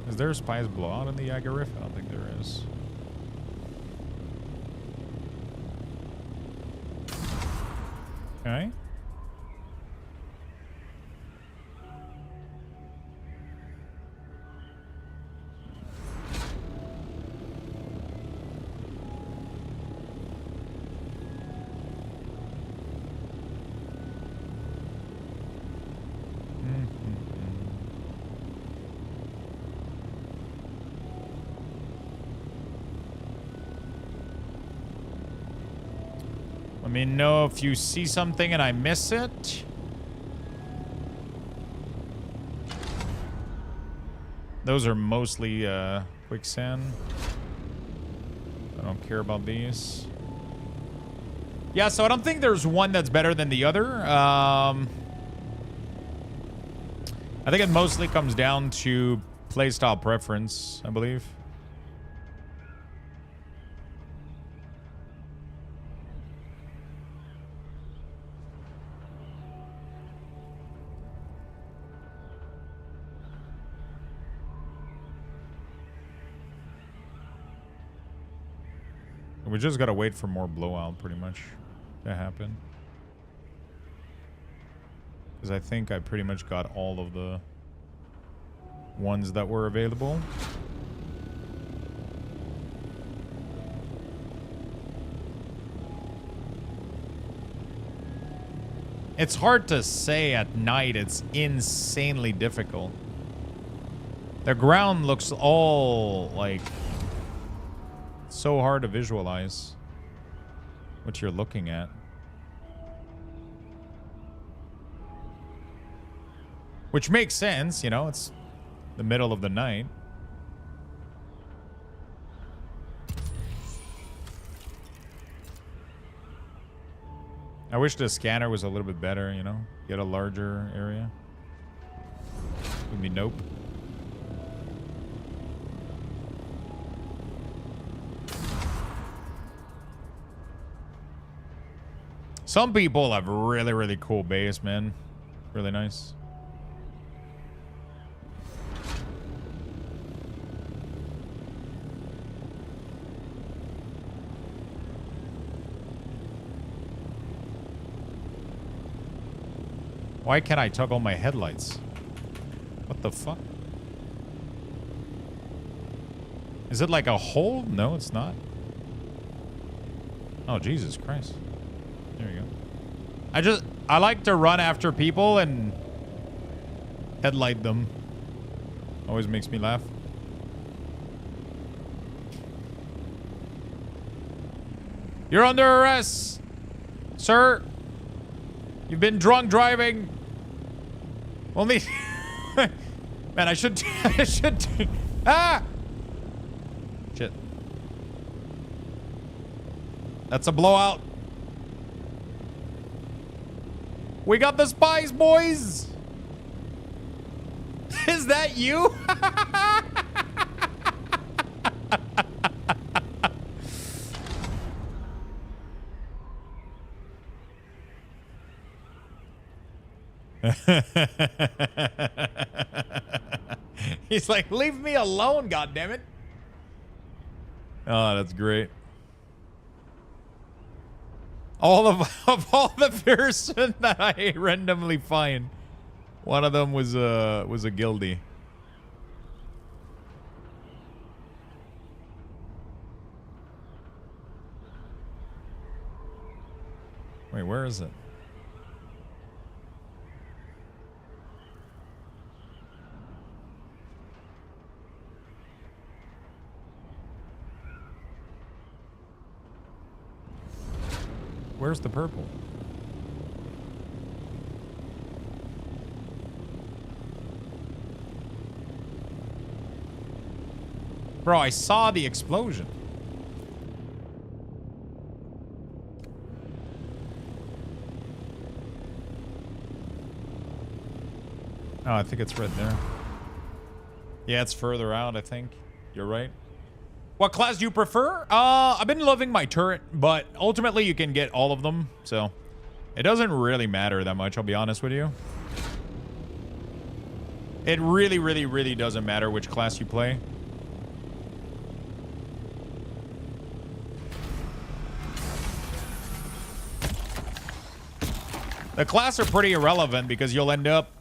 Is there a Spy's Blowout in the Yagarif? I don't think there is. Okay. Let me know if you see something and I miss it. Those are mostly quicksand. I don't care about these. Yeah, so I don't think there's one that's better than the other. I think it mostly comes down to playstyle preference, I believe. We just gotta wait for more blowout, pretty much, to happen. Because I think I pretty much got all of the ones that were available. It's hard to say at night. It's insanely difficult. The ground looks all like... so hard to visualize what you're looking at. Which makes sense, you know, it's the middle of the night. I wish the scanner was a little bit better, you know, get a larger area. Would be nope. Some people have really, really cool base, man. Really nice. Why can't I toggle my headlights? What the fuck? Is it like a hole? No, it's not. Oh, Jesus Christ. There you go. I like to run after people and headlight them. Always makes me laugh. You're under arrest, sir. You've been drunk driving. Only... Man, I should... Ah! Shit. That's a blowout. We got the spies, boys. Is that you? He's like, leave me alone, goddammit. Oh, that's great. All of all the person that I randomly find, one of them was a guildie. Wait, where is it? Where's the purple? Bro, I saw the explosion. Oh, I think it's right there. Yeah, it's further out, I think. You're right. What class do you prefer? I've been loving my turret, but ultimately you can get all of them, so it doesn't really matter that much, I'll be honest with you. It really, really, really doesn't matter which class you play. The class are pretty irrelevant because you'll end up...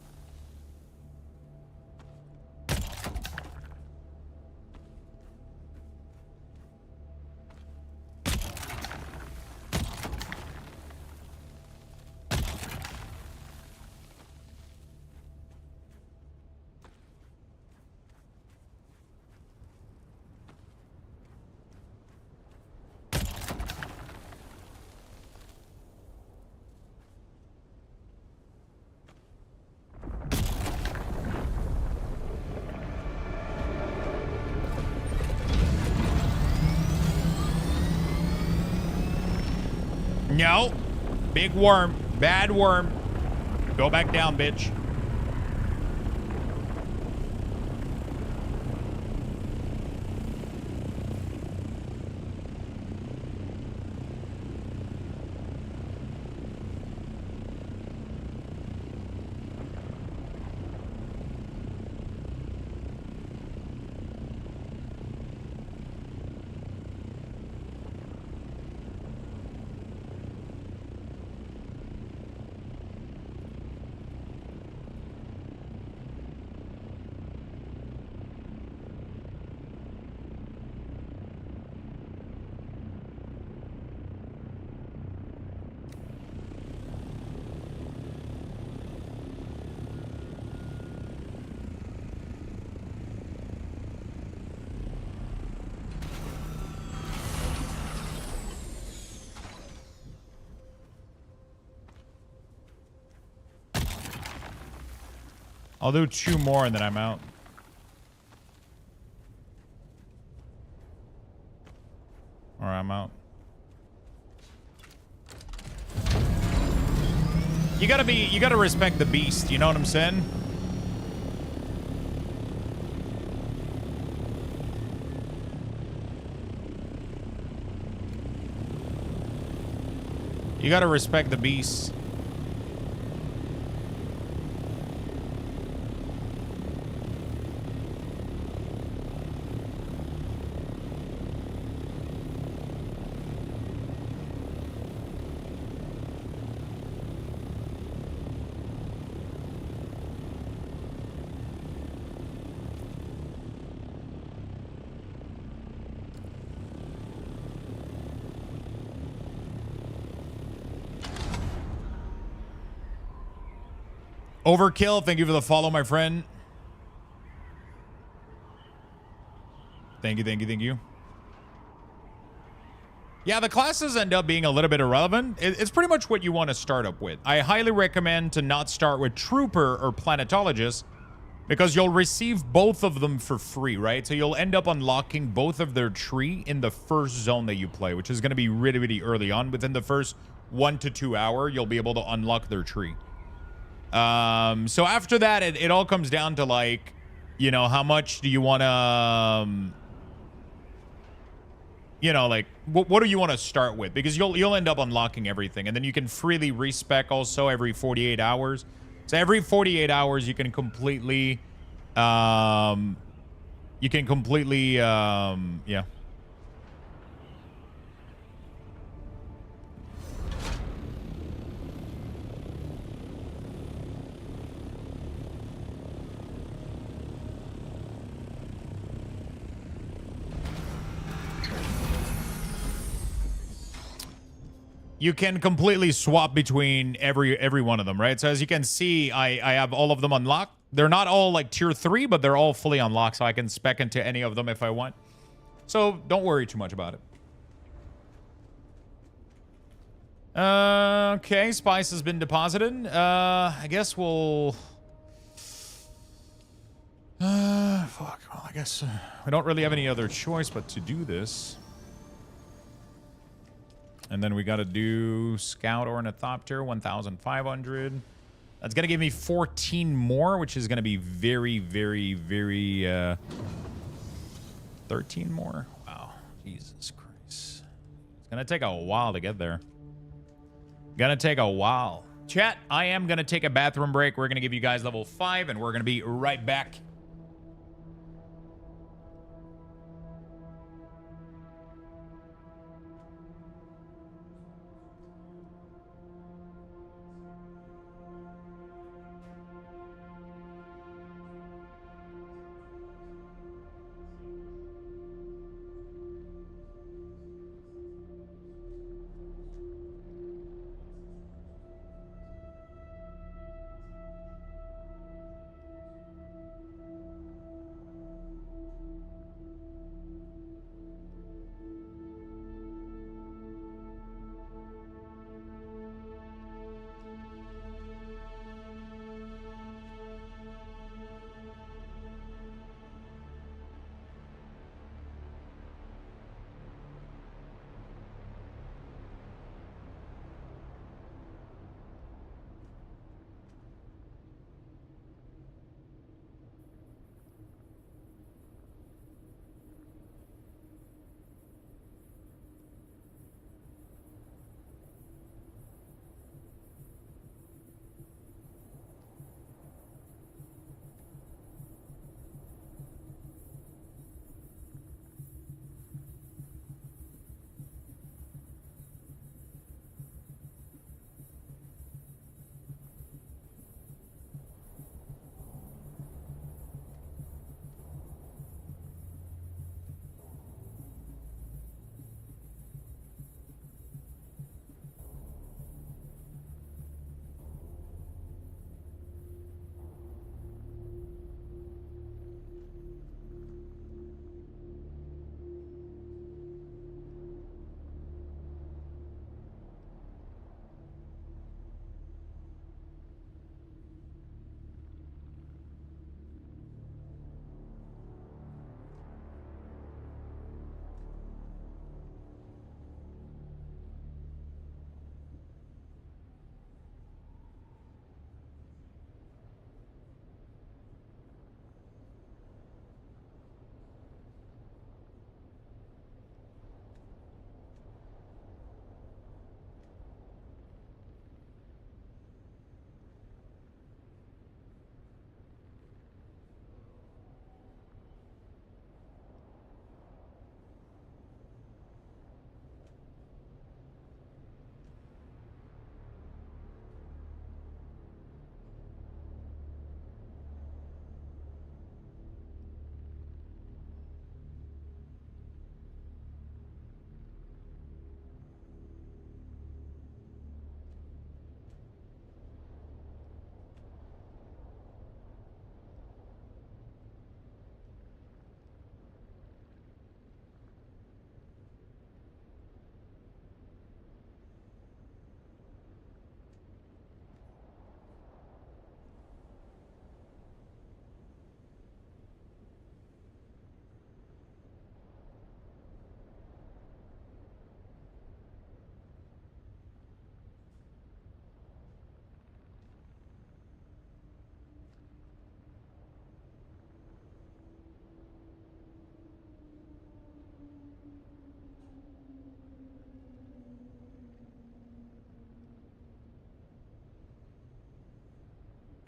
No. Big worm. Bad worm. Go back down, bitch. I'll do 2 more and then I'm out. Or I'm out. You gotta respect the beast, you know what I'm saying? You gotta respect the beast. Overkill, thank you for the follow, my friend. Thank you, thank you, thank you. Yeah, the classes end up being a little bit irrelevant. It's pretty much what you want to start up with. I highly recommend to not start with Trooper or Planetologist because you'll receive both of them for free, right? So you'll end up unlocking both of their tree in the first zone that you play, which is going to be really, really early on. Within the first 1 to 2 hours, you'll be able to unlock their tree. So after that, it all comes down to, like, you know, how much do you want to... you know, like, what do you want to start with? Because you'll end up unlocking everything. And then you can freely respec also every 48 hours. So every 48 hours, you can completely, yeah. You can completely swap between every one of them, right? So as you can see, I have all of them unlocked. They're not all like tier 3, but they're all fully unlocked, so I can spec into any of them if I want. So don't worry too much about it. Okay, spice has been deposited. I guess we'll... fuck. Well, I guess we don't really have any other choice but to do this. And then we got to do Scout Ornithopter, 1,500. That's going to give me 14 more, which is going to be very, very, very... 13 more? Wow. Jesus Christ. It's going to take a while to get there. Gonna take a while. Chat, I am going to take a bathroom break. We're going to give you guys level 5, and we're going to be right back.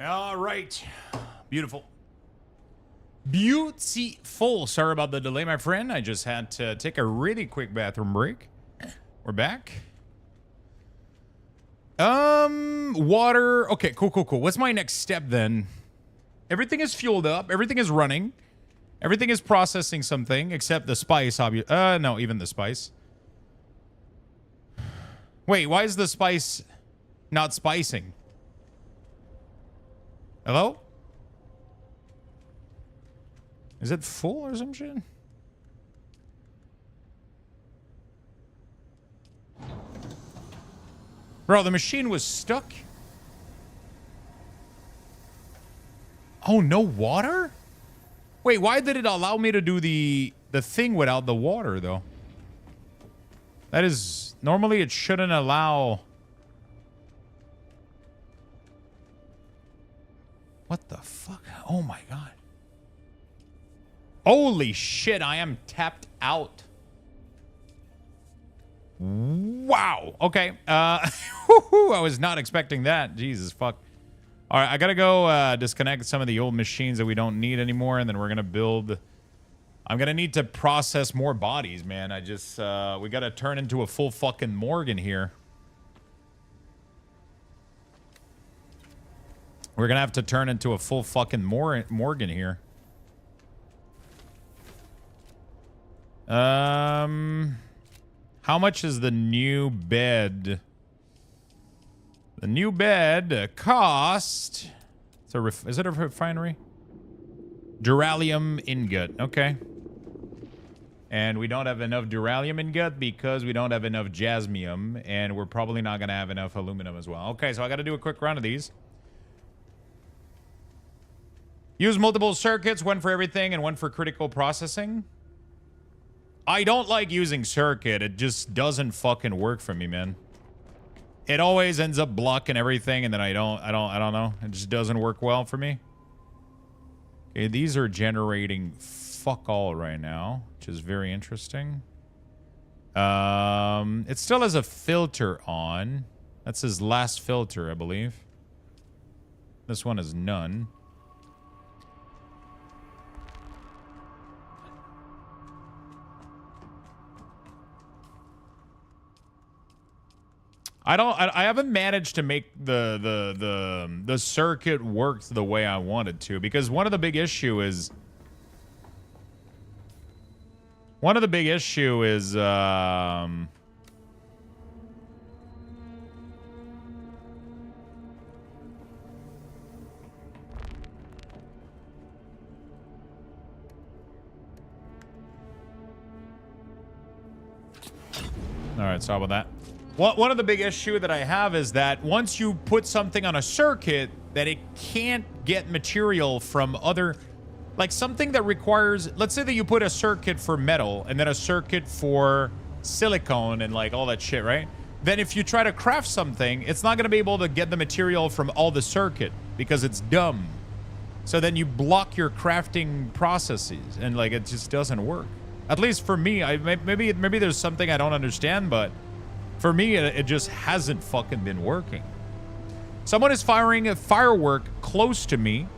All right. Beautiful. Beautiful. Sorry about the delay, my friend. I just had to take a really quick bathroom break. We're back. Water. Okay, cool. What's my next step then? Everything is fueled up. Everything is running. Everything is processing something except the spice. No, even the spice. Wait, why is the spice not spicing? Hello? Is it full or some shit? Bro, the machine was stuck. Oh, no water? Wait, why did it allow me to do the thing without the water, though? That is... Normally, it shouldn't allow... What the fuck? Oh, my God. Holy shit, I am tapped out. Wow. Okay. I was not expecting that. Jesus, fuck. All right, I gotta go disconnect some of the old machines that we don't need anymore, and then we're gonna build... I'm gonna need to process more bodies, man. I just... we gotta turn into a full fucking morgue in here. We're gonna have to turn into a full fucking morgue in here. How much is the new bed? The new bed cost... Is it a refinery? Duralium ingot. Okay. And we don't have enough duralium ingot because we don't have enough jasmium. And we're probably not going to have enough aluminum as well. Okay, so I got to do a quick round of these. Use multiple circuits, one for everything and one for critical processing. I don't like using circuit. It just doesn't fucking work for me, man. It always ends up blocking everything, and then I don't know. It just doesn't work well for me. Okay, these are generating fuck all right now, which is very interesting. It still has a filter on. That's his last filter, I believe. This one is none. I haven't managed to make the circuit work the way I wanted to, because one of the big issue is all right, so how about that? One of the big issue that I have is that once you put something on a circuit, that it can't get material from other... Like something that requires... Let's say that you put a circuit for metal and then a circuit for silicone and like all that shit, right? Then if you try to craft something, it's not going to be able to get the material from all the circuit because it's dumb. So then you block your crafting processes and like it just doesn't work. At least for me, maybe there's something I don't understand, but... For me, it just hasn't fucking been working. Someone is firing a firework close to me.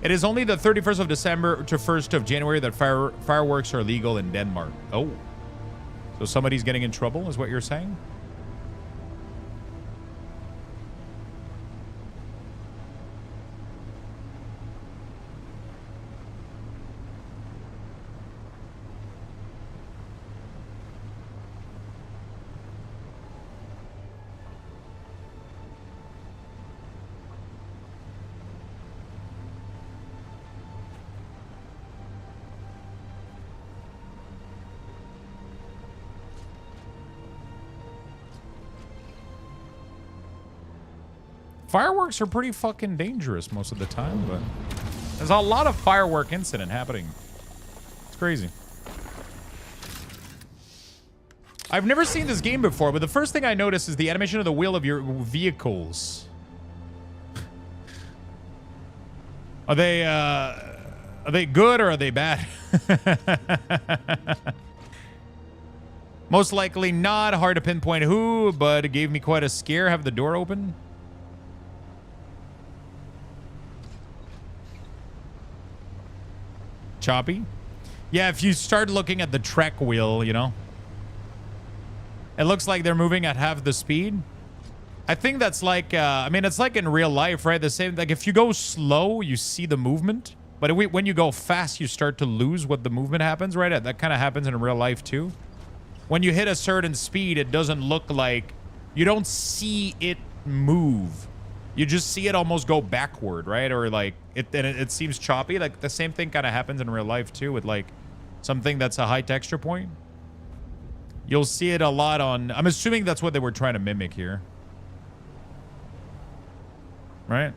It is only the 31st of December to 1st of January that fireworks are legal in Denmark. Oh. So somebody's getting in trouble, is what you're saying? Fireworks are pretty fucking dangerous most of the time, but there's a lot of firework incident happening. It's crazy. I've never seen this game before, but the first thing I notice is the animation of the wheel of your vehicles. Are they good or are they bad? Most likely not. Hard to pinpoint who, but it gave me quite a scare. Have the door open. choppy. Yeah, if you start looking at the trek wheel, you know, it looks like they're moving at half the speed. I think that's like, I mean, it's like in real life, right? The same, like if you go slow, you see the movement. But when you go fast, you start to lose what the movement happens, right? That kind of happens in real life too. When you hit a certain speed, it doesn't look like, you don't see it move. You just see it almost go backward, right? Or like, it seems choppy. Like the same thing kind of happens in real life too with like something that's a high texture point. You'll see it a lot on, I'm assuming that's what they were trying to mimic here. Right?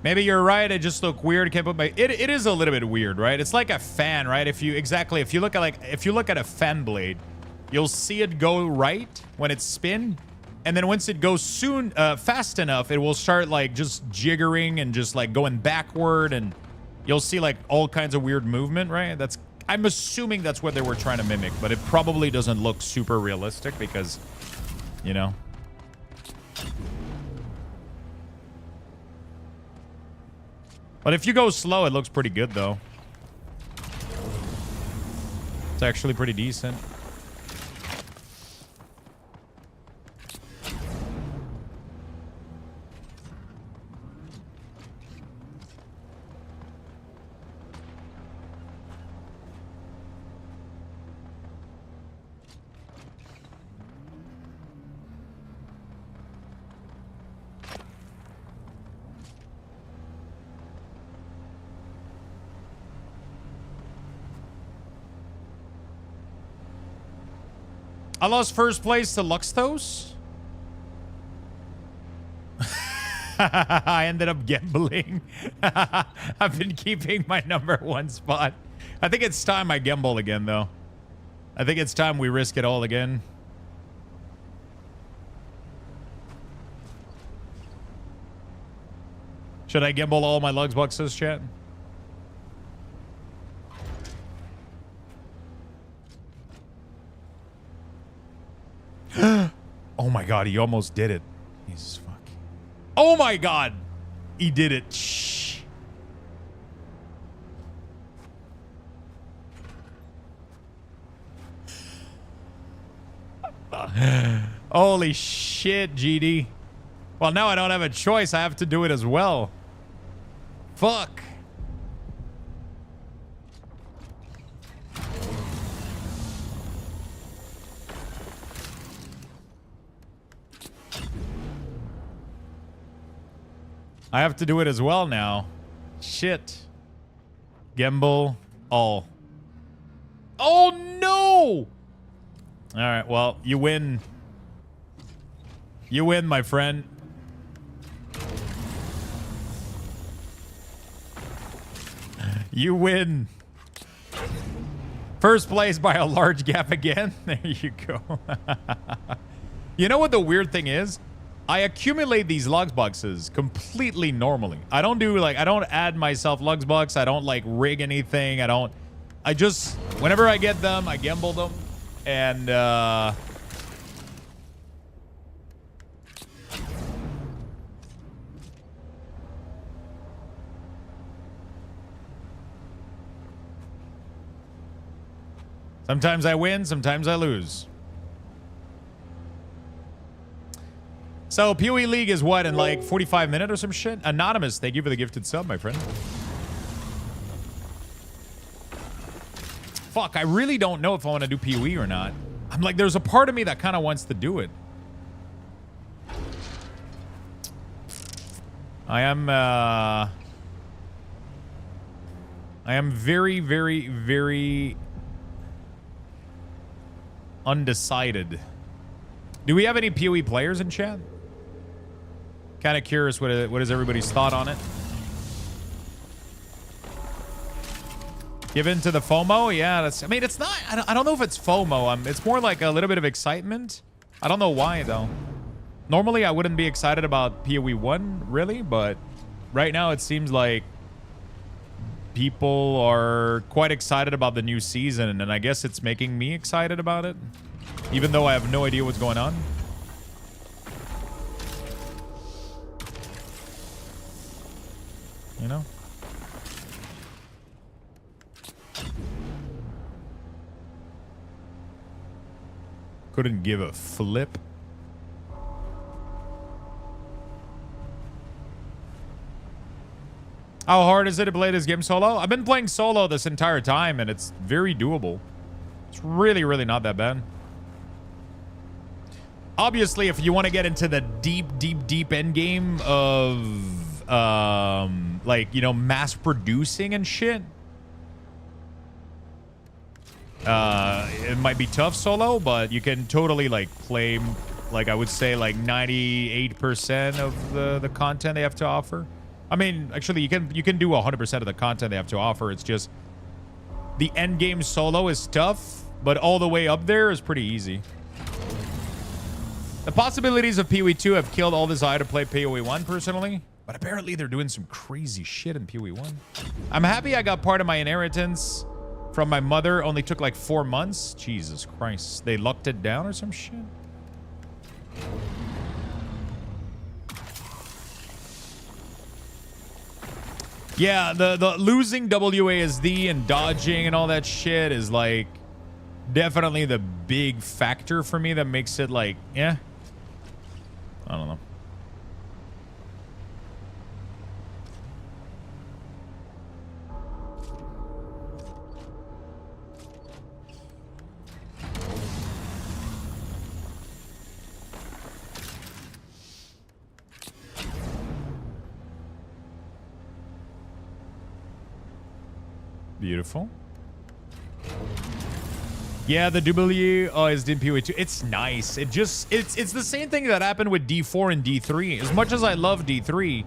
Maybe you're right. It just looked weird. Can't put my. It is a little bit weird, right? It's like a fan, right? If you look at a fan blade, you'll see it go right when it spin, and then once it goes fast enough, it will start like just jiggering and just like going backward, and you'll see like all kinds of weird movement, right? I'm assuming that's what they were trying to mimic, but it probably doesn't look super realistic because, you know. But if you go slow, it looks pretty good, though. It's actually pretty decent. I lost first place to Luxthos. I ended up gambling. I've been keeping my #1 spot. I think it's time I gamble again, though. I think it's time we risk it all again. Should I gamble all my lugs boxes, chat? Oh my god, he almost did it. Jesus fuck. Oh my god! He did it. Shh. Holy shit, GD. Well, now I don't have a choice. I have to do it as well. Fuck. I have to do it as well now. Shit. Gamble all. Oh no! Alright, well, you win. You win, my friend. You win. First place by a large gap again. There you go. You know what the weird thing is? I accumulate these lugs boxes completely normally. I don't add myself lugs box. I don't like rig anything. I just, whenever I get them, I gamble them. And, sometimes I win, sometimes I lose. So, PoE League is what, in like 45 minutes or some shit? Anonymous, thank you for the gifted sub, my friend. Fuck, I really don't know if I want to do PoE or not. I'm like, there's a part of me that kind of wants to do it. I am very, very, very undecided. Do we have any PoE players in chat? Kind of curious what is everybody's thought on it. Give in to the FOMO? Yeah, that's, I mean, it's not, I don't know if it's FOMO. It's more like a little bit of excitement. I don't know why, though. Normally, I wouldn't be excited about PoE 1, really, but right now it seems like people are quite excited about the new season, and I guess it's making me excited about it, even though I have no idea what's going on. You know? Couldn't give a flip. How hard is it to play this game solo? I've been playing solo this entire time, and it's very doable. It's really, really not that bad. Obviously, if you want to get into the deep end game of, like, you know, mass producing and shit, it might be tough solo, but you can totally, like, play, like, I would say, like, 98% of the content they have to offer. I mean, actually, you can do 100% of the content they have to offer. It's just the end game solo is tough, but all the way up there is pretty easy. The possibilities of PoE 2 have killed all desire to play PoE 1 personally, but apparently they're doing some crazy shit in PoE 1. I'm happy I got part of my inheritance from my mother. Only took like 4 months. Jesus Christ. They locked it down or some shit? Yeah, the losing WASD and dodging and all that shit is like definitely the big factor for me that makes it like, yeah. I don't know. Beautiful. Yeah, the W is in PoE 2. It's nice. It's the same thing that happened with D4 and D3. As much as I love D3,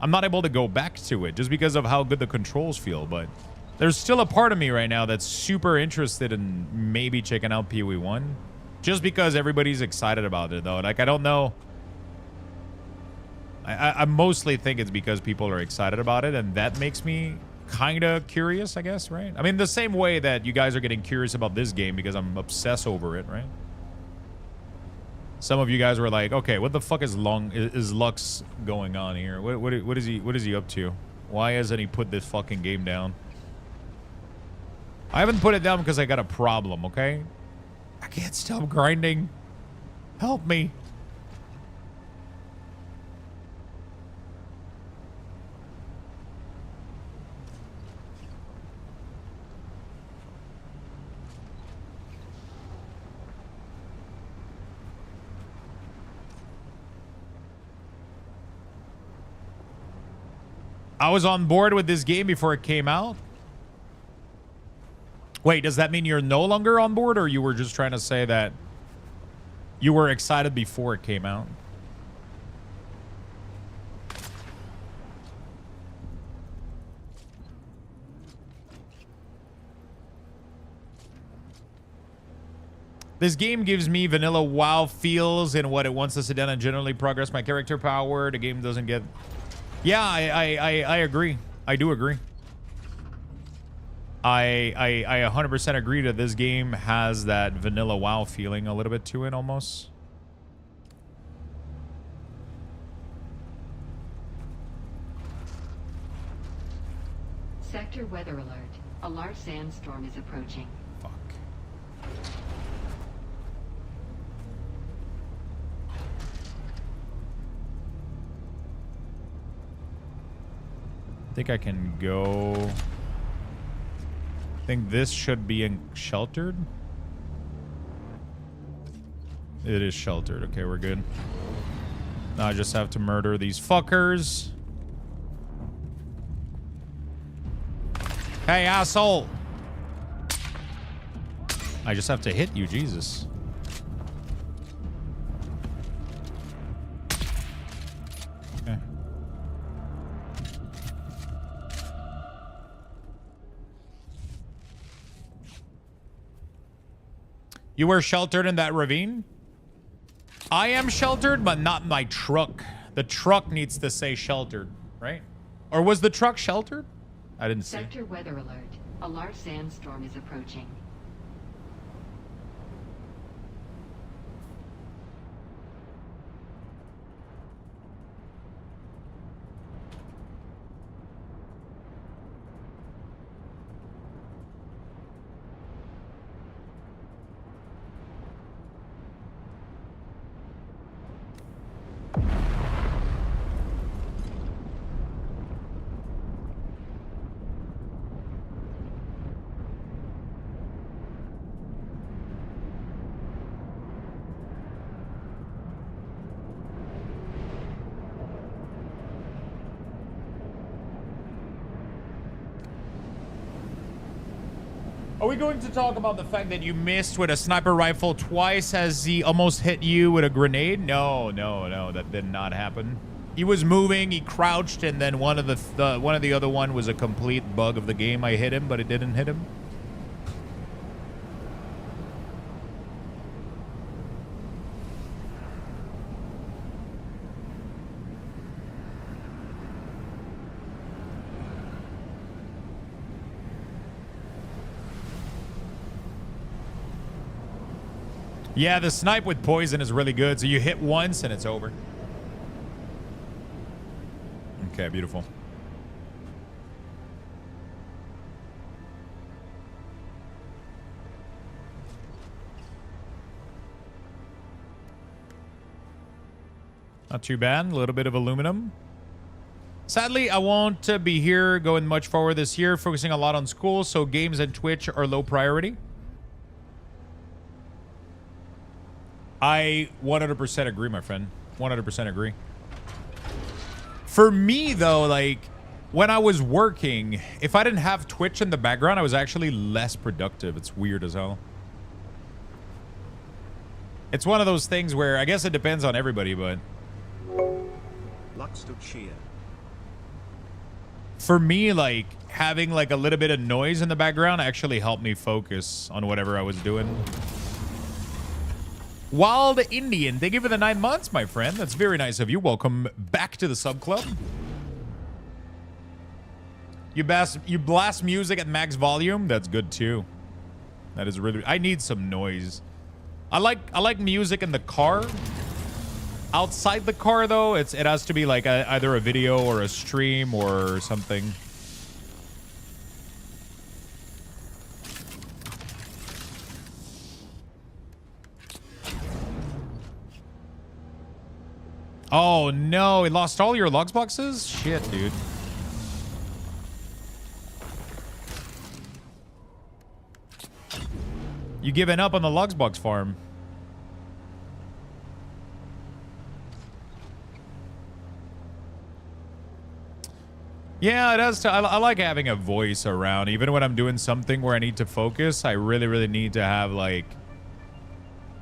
I'm not able to go back to it just because of how good the controls feel. But there's still a part of me right now that's super interested in maybe checking out PoE 1. Just because everybody's excited about it, though. Like, I don't know. I mostly think it's because people are excited about it, and that makes me kind of curious, I guess, right? I mean, the same way that you guys are getting curious about this game because I'm obsessed over it, right? Some of you guys were like, okay, what the fuck is Lux going on here? What is he up to? Why hasn't he put this fucking game down? I haven't put it down because I got a problem, okay? I can't stop grinding. Help me. I was on board with this game before it came out. Wait, does that mean you're no longer on board, or you were just trying to say that you were excited before it came out? This game gives me vanilla WoW feels in what it wants to sit down and generally progress my character power. The game doesn't get... Yeah, I agree. I do agree. I 100% agree that this game has that vanilla WoW feeling a little bit to it almost. Sector weather alert. A large sandstorm is approaching. Fuck. I think I can go... I think this should be sheltered. It is sheltered. Okay, we're good. Now I just have to murder these fuckers. Hey, asshole! I just have to hit you, Jesus. Okay. You were sheltered in that ravine? I am sheltered, but not my truck. The truck needs to say sheltered, right? Or was the truck sheltered? I didn't see. Sector weather alert. A large sandstorm is approaching. Are we going to talk about the fact that you missed with a sniper rifle twice as he almost hit you with a grenade? No, that did not happen. He was moving, he crouched, and then one of the other one was a complete bug of the game. I hit him, but it didn't hit him. Yeah, the snipe with poison is really good. So you hit once and it's over. Okay, beautiful. Not too bad. A little bit of aluminum. Sadly, I won't be here going much forward this year, focusing a lot on school, so games and Twitch are low priority. I 100% agree, my friend. 100% agree. For me, though, like, when I was working, if I didn't have Twitch in the background, I was actually less productive. It's weird as hell. It's one of those things where I guess it depends on everybody, but... Luxthos. For me, like, having, like, a little bit of noise in the background actually helped me focus on whatever I was doing. Wild Indian, thank you for the 9 months, my friend. That's very nice of you. Welcome back to the sub club. You blast music at max volume. That's good too. That is really. I need some noise. I like music in the car. Outside the car, though, it has to be like either a video or a stream or something. Oh, no. He lost all your lugs boxes? Shit, dude. You giving up on the lugs box farm? Yeah, it does. I like having a voice around. Even when I'm doing something where I need to focus, I really, really need to have, like,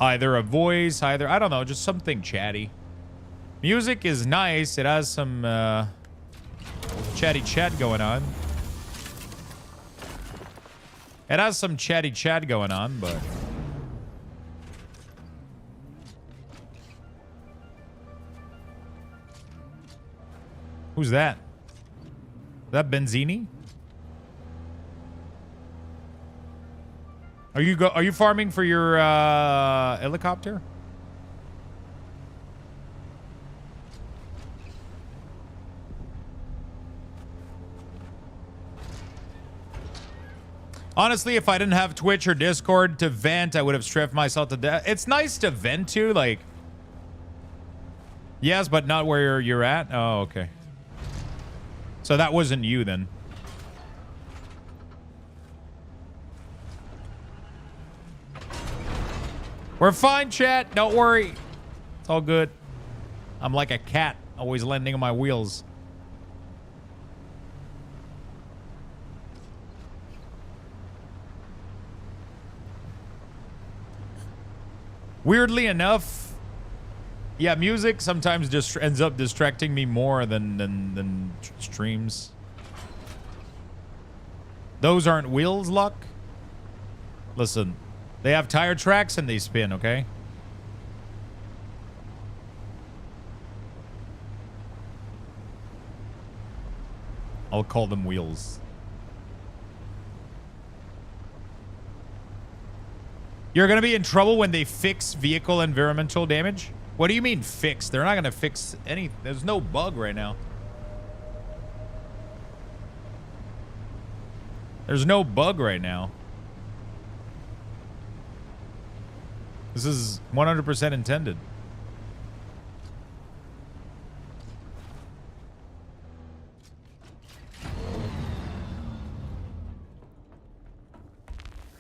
either a voice, I don't know, just something chatty. Music is nice. It has some chatty chat going on. It has some chatty chat going on, but... Who's that? Is that Benzini? Are you farming for your helicopter? Honestly, if I didn't have Twitch or Discord to vent, I would have stripped myself to death. It's nice to vent too, like... Yes, but not where you're at? Oh, okay. So that wasn't you then. We're fine, chat. Don't worry. It's all good. I'm like a cat, always landing on my wheels. Weirdly enough, yeah, music sometimes just ends up distracting me more than streams. Those aren't wheels, Luck. Listen, they have tire tracks and they spin, okay? I'll call them wheels. You're going to be in trouble when they fix vehicle environmental damage? What do you mean fix? They're not going to fix any. There's no bug right now. There's no bug right now. This is 100% intended.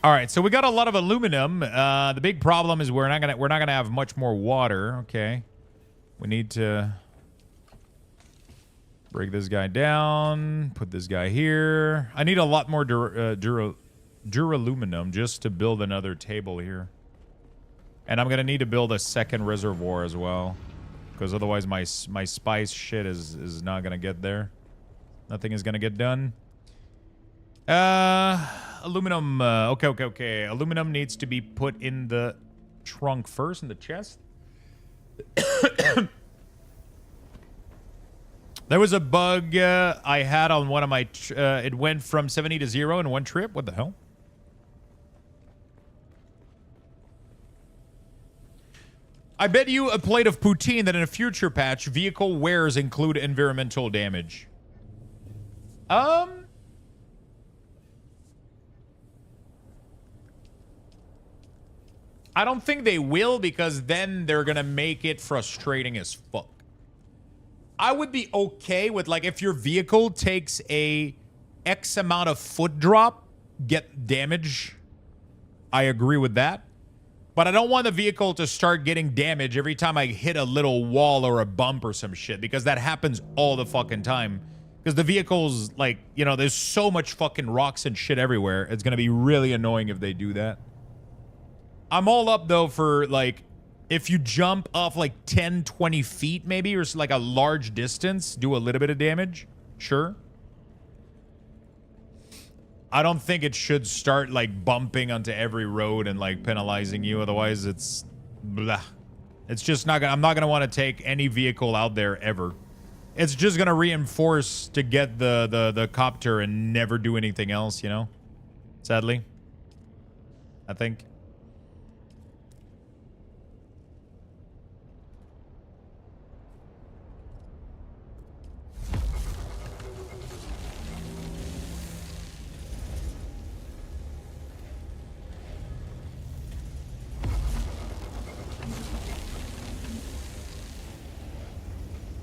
All right, so we got a lot of aluminum. The big problem is we're not gonna have much more water. Okay, we need to break this guy down. Put this guy here. I need a lot more duraluminum just to build another table here, and I'm gonna need to build a second reservoir as well, because otherwise my spice shit is not gonna get there. Nothing is gonna get done. Aluminum. Okay. Aluminum needs to be put in the trunk first, in the chest. There was a bug I had on one of my... it went from 70 to 0 in one trip. What the hell? I bet you a plate of poutine that in a future patch, vehicle wears include environmental damage. I don't think they will, because then they're gonna make it frustrating as fuck. I would be okay with, like, if your vehicle takes a X amount of foot drop, get damage. I agree with that. But I don't want the vehicle to start getting damage every time I hit a little wall or a bump or some shit, because that happens all the fucking time. Because the vehicle's, like, you know, there's so much fucking rocks and shit everywhere. It's gonna be really annoying if they do that. I'm all up, though, for, like, if you jump off, like, 10, 20 feet, maybe, or, like, a large distance, do a little bit of damage. Sure. I don't think it should start, like, bumping onto every road and, like, penalizing you. Otherwise, it's... blah. It's just not gonna... I'm not gonna want to take any vehicle out there ever. It's just gonna reinforce to get the copter and never do anything else, you know? Sadly. I think.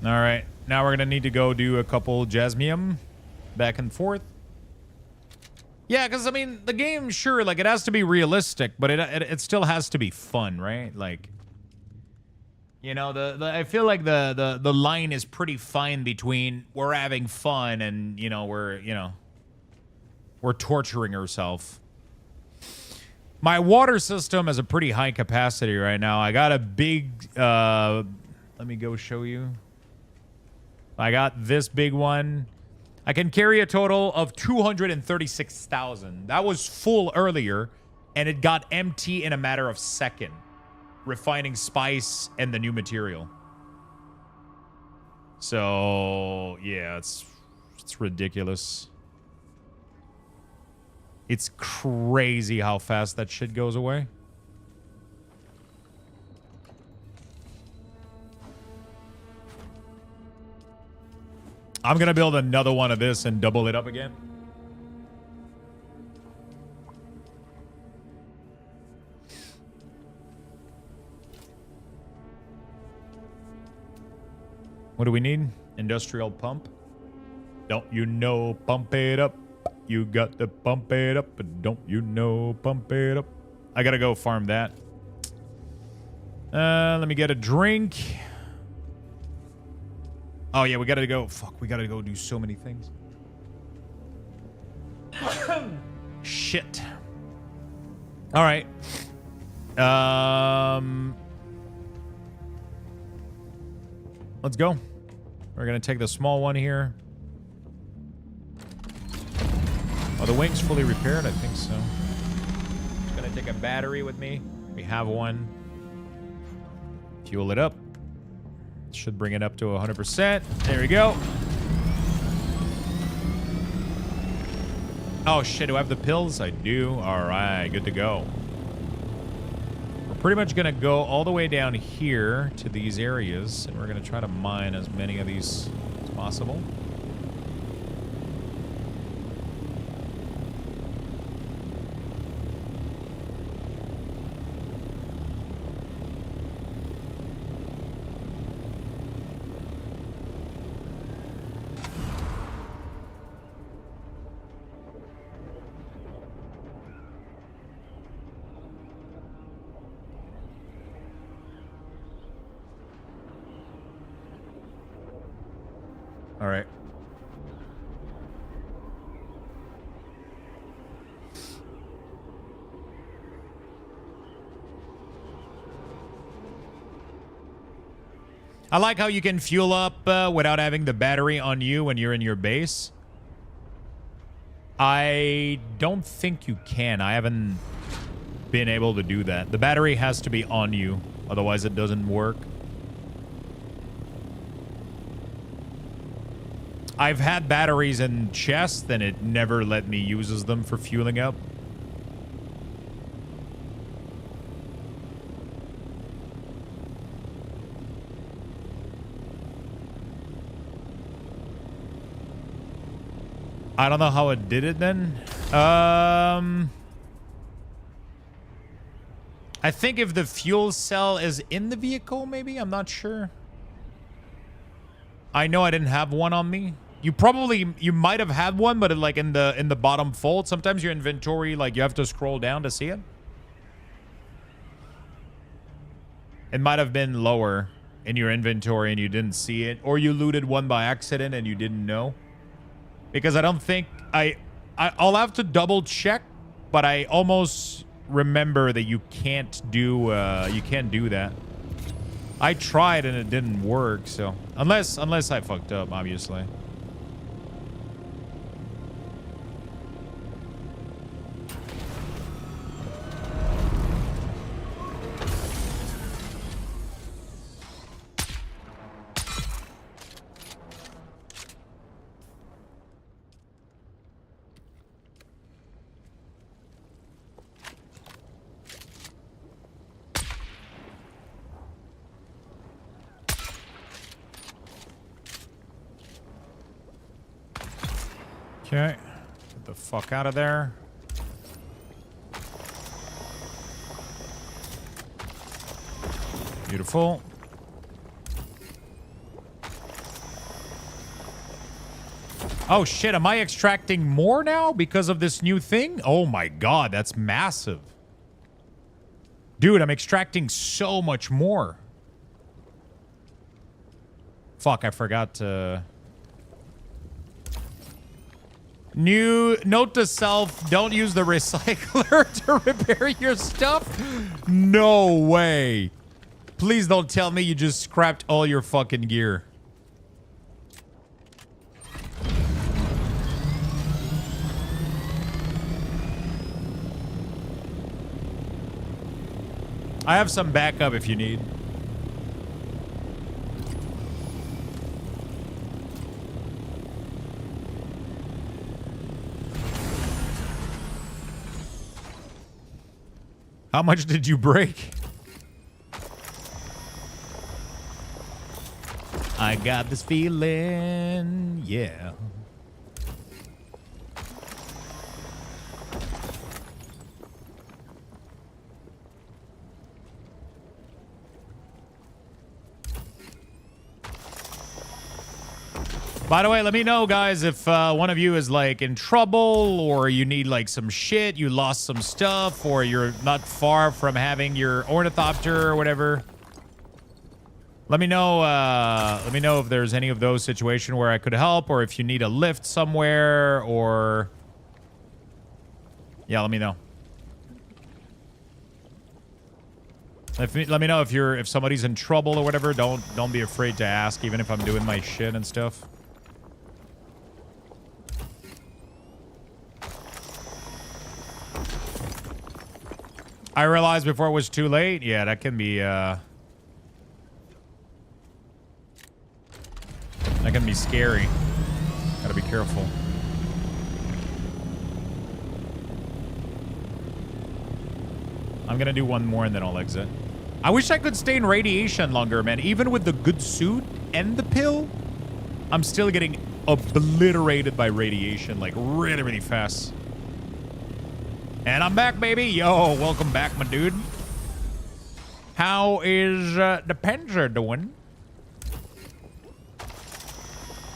All right, now we're gonna need to go do a couple jasmium back and forth. Yeah, because I mean, the game, sure, like, it has to be realistic, but it still has to be fun, right? Like, you know, I feel like the line is pretty fine between we're having fun and, you know, we're torturing ourselves. My water system has a pretty high capacity right now. I got a big let me go show you. I got this big one. I can carry a total of 236,000. That was full earlier, and it got empty in a matter of seconds. Refining spice and the new material. So, yeah, it's ridiculous. It's crazy how fast that shit goes away. I'm gonna build another one of this and double it up again. What do we need? Industrial pump. Don't you know, pump it up. You got to pump it up, but don't you know, pump it up. I gotta go farm that. Let me get a drink. Oh, yeah, we gotta go. Fuck, we gotta go do so many things. Shit. All right. Let's go. We're gonna take the small one here. Oh, the wing's fully repaired? I think so. Just gonna take a battery with me. We have one. Fuel it up. Should bring it up to 100%. There we go. Oh, shit. Do I have the pills? I do. All right. Good to go. pretty much going to go all the way down here to these areas, and we're going to try to mine as many of these as possible. All right. I like how you can fuel up without having the battery on you when you're in your base. I don't think you can. I haven't been able to do that. The battery has to be on you, otherwise it doesn't work. I've had batteries in chests, and it never let me use them for fueling up. I don't know how it did it then. I think if the fuel cell is in the vehicle, maybe? I'm not sure. I know I didn't have one on me. You might have had one, but like in the bottom fold. Sometimes your inventory, like you have to scroll down to see it. It might have been lower in your inventory and you didn't see it, or you looted one by accident and you didn't know. Because I don't think I'll have to double check, but I almost remember that you can't do that. I tried and it didn't work, so unless I fucked up, obviously. Okay, get the fuck out of there. Beautiful. Oh shit, am I extracting more now because of this new thing? Oh my god, that's massive. Dude, I'm extracting so much more. Fuck, I forgot to... New note to self, don't use the recycler to repair your stuff. No way. Please don't tell me you just scrapped all your fucking gear. I have some backup if you need. How much did you break? I got this feeling, yeah. By the way, let me know, guys, if one of you is, like, in trouble, or you need, like, some shit, you lost some stuff, or you're not far from having your ornithopter or whatever. Let me know if there's any of those situations where I could help, or if you need a lift somewhere, or... Yeah, let me know. Let me know if somebody's in trouble or whatever. Don't be afraid to ask, even if I'm doing my shit and stuff. I realized before it was too late. Yeah, that can be scary. Gotta be careful. I'm gonna do one more and then I'll exit. I wish I could stay in radiation longer, man. Even with the good suit and the pill, I'm still getting obliterated by radiation, like really, really fast. And I'm back, baby. Yo, welcome back, my dude. How is the Panzer doing?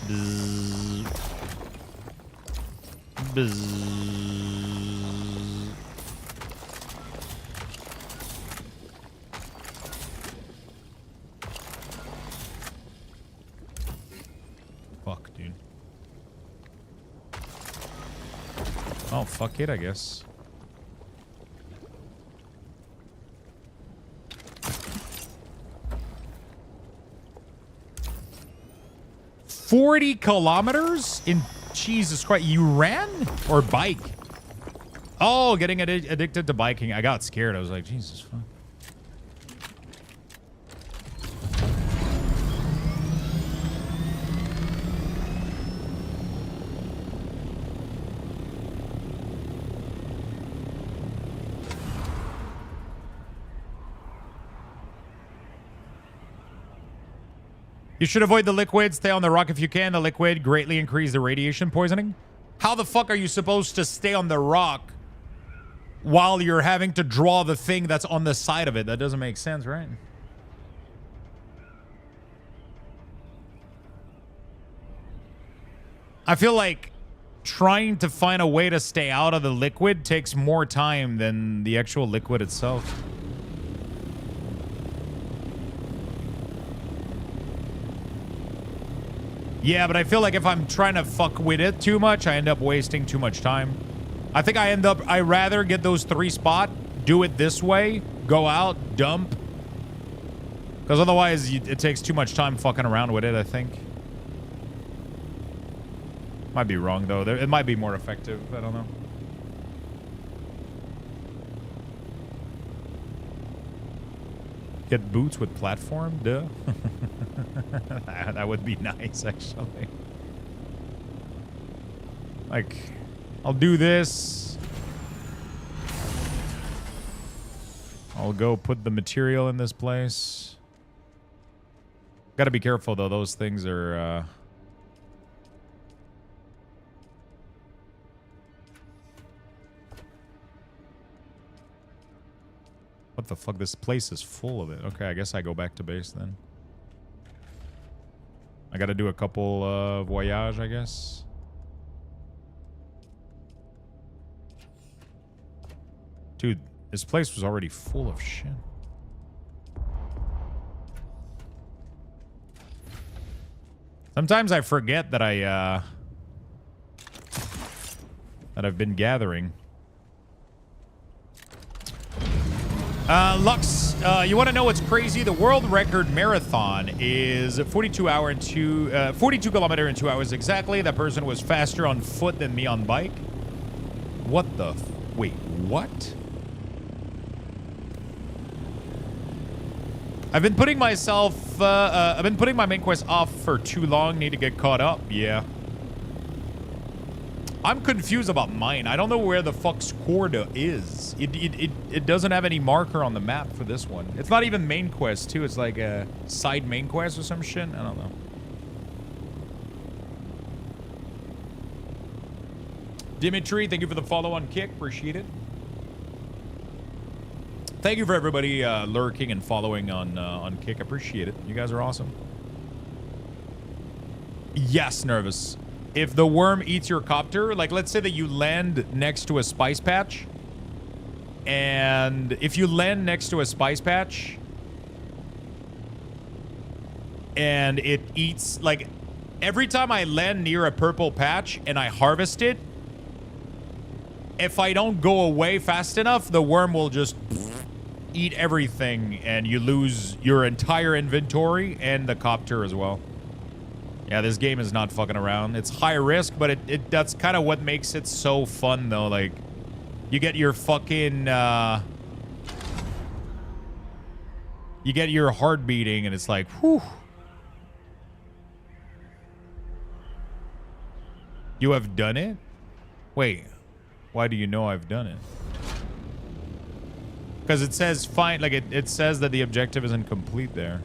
Bzz. Bzz. Fuck, dude. Oh, fuck it, I guess. $40 kilometers in Jesus Christ. You ran or bike? Oh, getting addicted to biking. I got scared. I was like, Jesus fuck. You should avoid the liquid. Stay on the rock if you can. The liquid greatly increase the radiation poisoning. How the fuck are you supposed to stay on the rock while you're having to draw the thing that's on the side of it? That doesn't make sense, right? I feel like trying to find a way to stay out of the liquid takes more time than the actual liquid itself. Yeah, but I feel like if I'm trying to fuck with it too much, I end up wasting too much time. I think I rather get those 3 spots, do it this way, go out, dump. Because otherwise, it takes too much time fucking around with it, I think. Might be wrong, though. It might be more effective. I don't know. Get boots with platform? Duh. That would be nice, actually. Like, I'll do this. I'll go put the material in this place. Gotta be careful, though. Those things are, What the fuck? This place is full of it. Okay, I guess I go back to base then. I gotta do a couple voyage, I guess. Dude, this place was already full of shit. Sometimes I forget that that I've been gathering. Lux, you want to know what's crazy? The world record marathon is 42 kilometer in 2 hours exactly. That person was faster on foot than me on bike. What the? Wait, what? I've been putting myself, I've been putting my main quest off for too long. Need to get caught up. Yeah. I'm confused about mine. I don't know where the fuck Scorda is. It doesn't have any marker on the map for this one. It's not even main quest, too. It's like a side main quest or some shit. I don't know. Dimitri, thank you for the follow on Kick. Appreciate it. Thank you for everybody lurking and following on Kick. Appreciate it. You guys are awesome. Yes, Nervous. If the worm eats your copter, like let's say that you land next to a spice patch, and if you land next to a spice patch and it eats, like every time I land near a purple patch and I harvest it, if I don't go away fast enough, the worm will just eat everything and you lose your entire inventory and the copter as well. Yeah, this game is not fucking around. It's high risk, but that's kind of what makes it so fun, though. Like, you get your fucking, you get your heart beating, and it's like, whew. You have done it? Wait, why do you know I've done it? Because it says fine, like it says that the objective isn't complete there.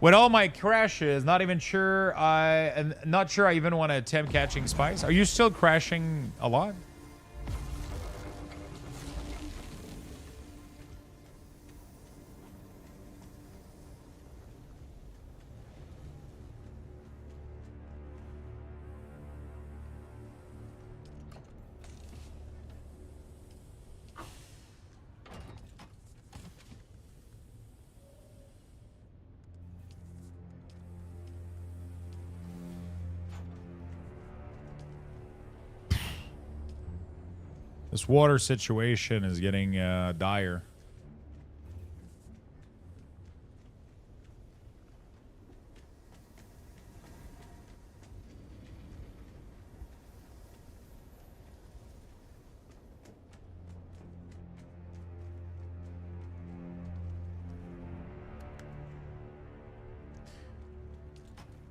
With all my crashes, not sure I even want to attempt catching spice. Are you still crashing a lot? This water situation is getting dire.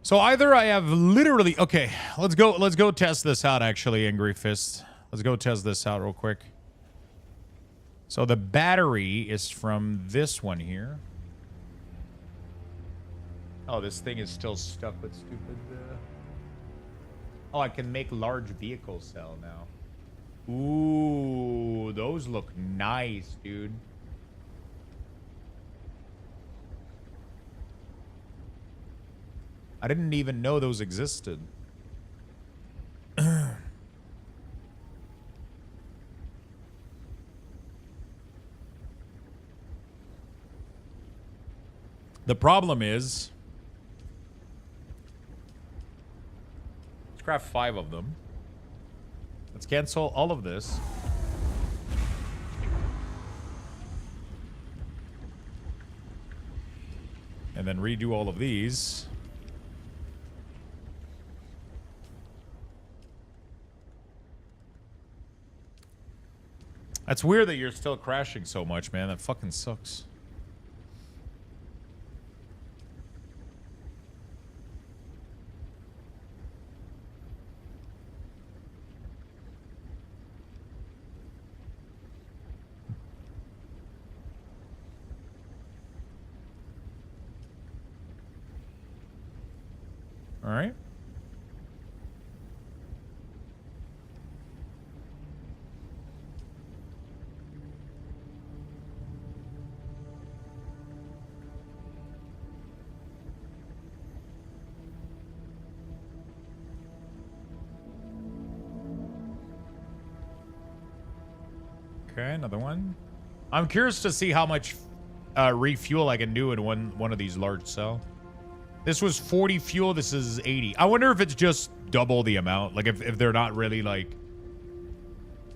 So either I have literally... Okay, let's go test this out, actually, Angry Fist. Let's go test this out real quick. So the battery is from this one here. Oh, this thing is still stuck with stupid... Oh, I can make large vehicle cell now. Ooh, those look nice, dude. I didn't even know those existed. The problem is, let's craft 5 of them. Let's cancel all of this. And then redo all of these. That's weird that you're still crashing so much, man. That fucking sucks. All right. Okay, another one. I'm curious to see how much refuel I can do in one of these large cell. This was 40 fuel. This is 80. I wonder if it's just double the amount. Like if they're not really like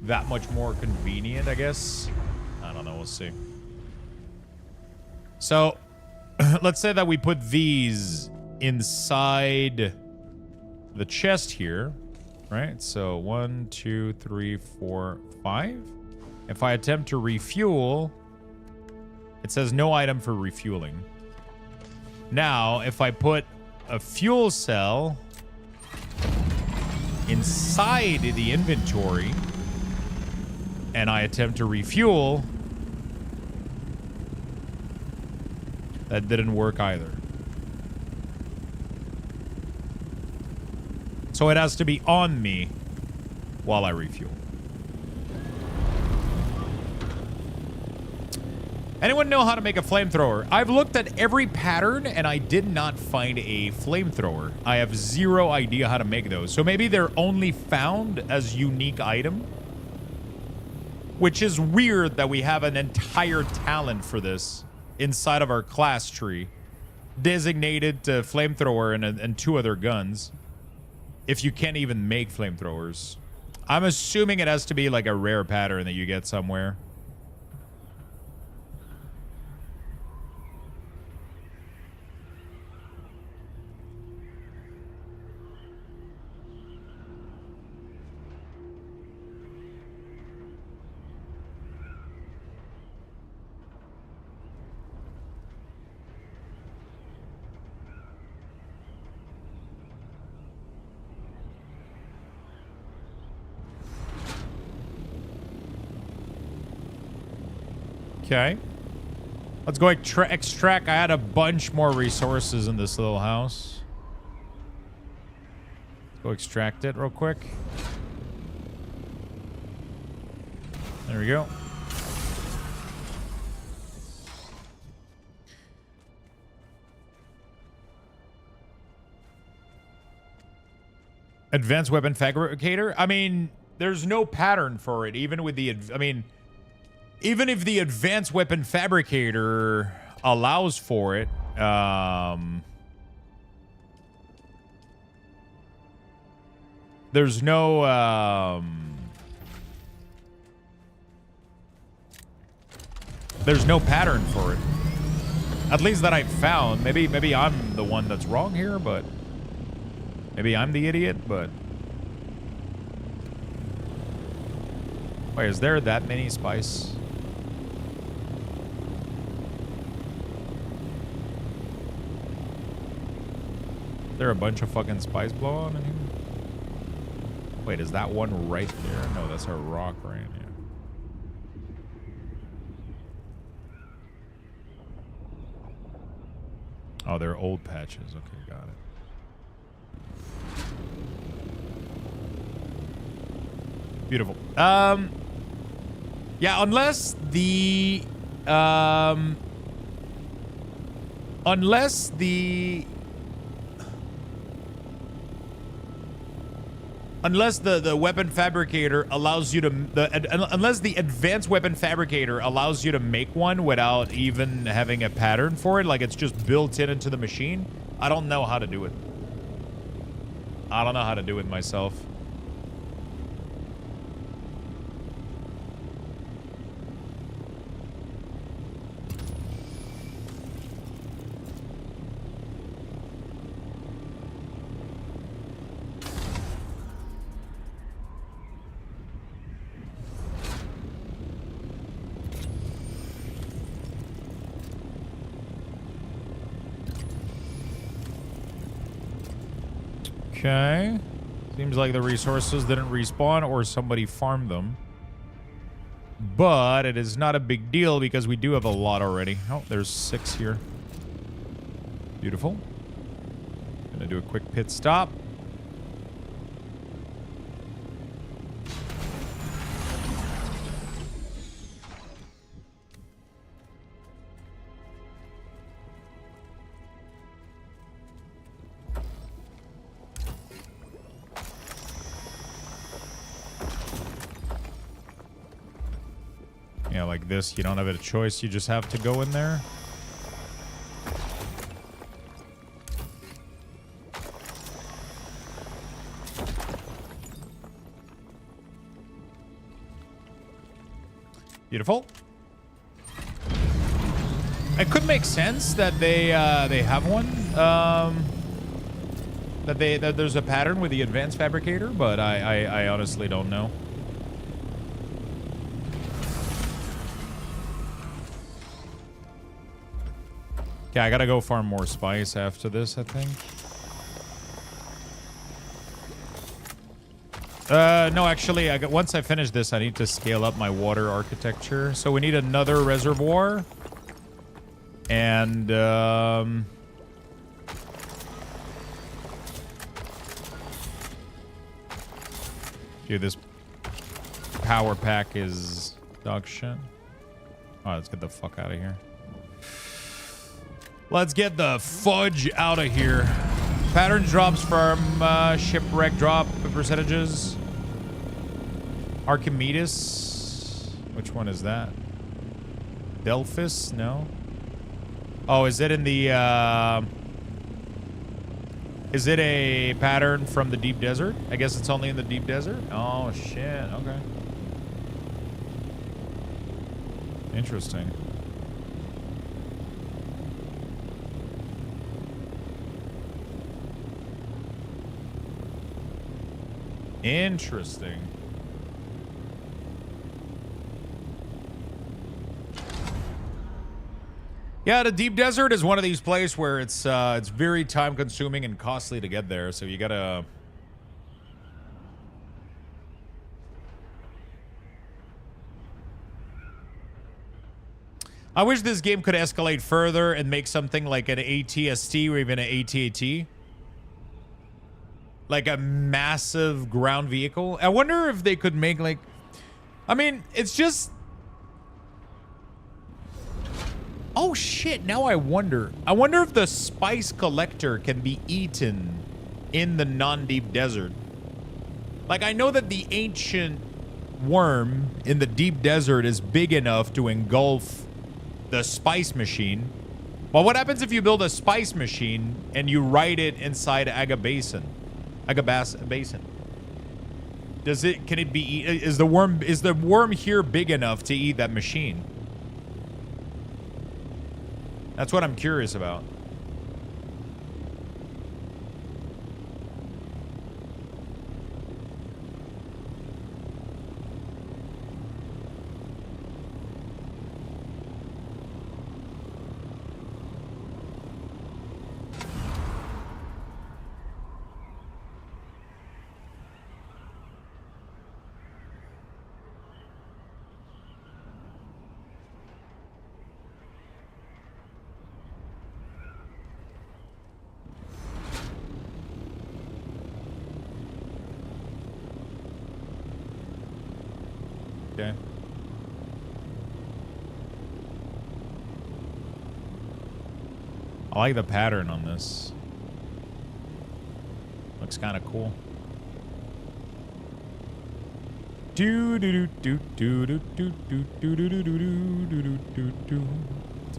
that much more convenient, I guess. I don't know. We'll see. So let's say that we put these inside the chest here, right? So 1, 2, 3, 4, 5. If I attempt to refuel, it says no item for refueling. Now, if I put a fuel cell inside the inventory and I attempt to refuel, that didn't work either. So it has to be on me while I refuel. Anyone know how to make a flamethrower? I've looked at every pattern and I did not find a flamethrower. I have zero idea how to make those. So maybe they're only found as unique item. Which is weird that we have an entire talent for this inside of our class tree. Designated to flamethrower and 2 other guns. If you can't even make flamethrowers. I'm assuming it has to be like a rare pattern that you get somewhere. Okay. Let's go extract. I had a bunch more resources in this little house. Let's go extract it real quick. There we go. Advanced weapon fabricator? I mean, there's no pattern for it, even with the... I mean, even if the advanced weapon fabricator allows for it, there's no... there's no pattern for it. At least that I've found. Maybe I'm the one that's wrong here, but... Maybe I'm the idiot, but... Wait, is there that many spice? Is there a bunch of fucking spice blow on in here? Wait, is that one right there? No, that's a rock right here. Oh, they're old patches. Okay, got it. Beautiful. Yeah, unless the weapon fabricator allows you to unless the advanced weapon fabricator allows you to make one without even having a pattern for it, like it's just built into the machine, I don't know how to do it. I don't know how to do it myself. Okay. Seems like the resources didn't respawn or somebody farmed them. But it is not a big deal because we do have a lot already. Oh, there's 6 here. Beautiful. Gonna do a quick pit stop. Yeah, like this, you don't have a choice. You just have to go in there. Beautiful. It could make sense that they have one. That there's a pattern with the advanced fabricator, but I honestly don't know. Okay, I gotta go farm more spice after this, I think. No, actually, once I finish this, I need to scale up my water architecture. So we need another reservoir. And, dude, this power pack is dog shit. Oh, let's get the fuck out of here. Let's get the fudge out of here. Pattern drops from shipwreck drop percentages. Archimedes. Which one is that? Delphis? No. Oh, is it in the... is it a pattern from the deep desert? I guess it's only in the deep desert? Oh, shit. Okay. Interesting. Interesting. Yeah, the deep desert is one of these places where it's very time consuming and costly to get there, so you gotta... I wish this game could escalate further and make something like an ATST or even an ATAT. Like a massive ground vehicle. I wonder if they could make like... I mean, it's just... Oh shit, now I wonder. I wonder if the spice collector can be eaten in the non-deep desert. Like, I know that the ancient worm in the deep desert is big enough to engulf the spice machine. But what happens if you build a spice machine and you ride it inside Basin? Does it, can it be, is the worm here big enough to eat that machine? That's what I'm curious about. Okay. I like the pattern on this. Looks kind of cool. So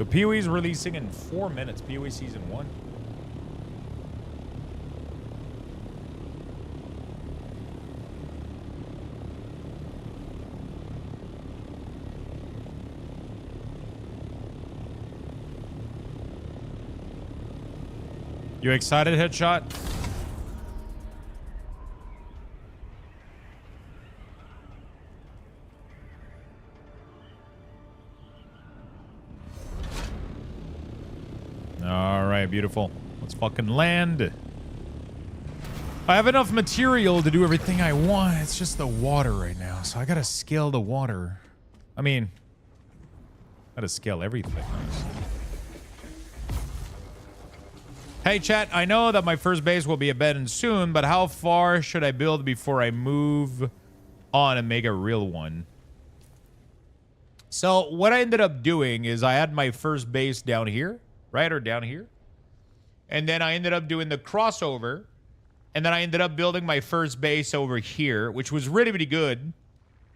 Pee-wee's releasing in 4 minutes. Pee-wee season 1. You excited, Headshot? All right, beautiful. Let's fucking land. I have enough material to do everything I want. It's just the water right now, so I gotta scale the water. I mean, gotta scale everything. Hey, chat, I know that my first base will be abandoned soon, but how far should I build before I move on and make a real one? So what I ended up doing is I had my first base down here, right? Or down here. And then I ended up doing the crossover. And then I ended up building my first base over here, which was really, really good.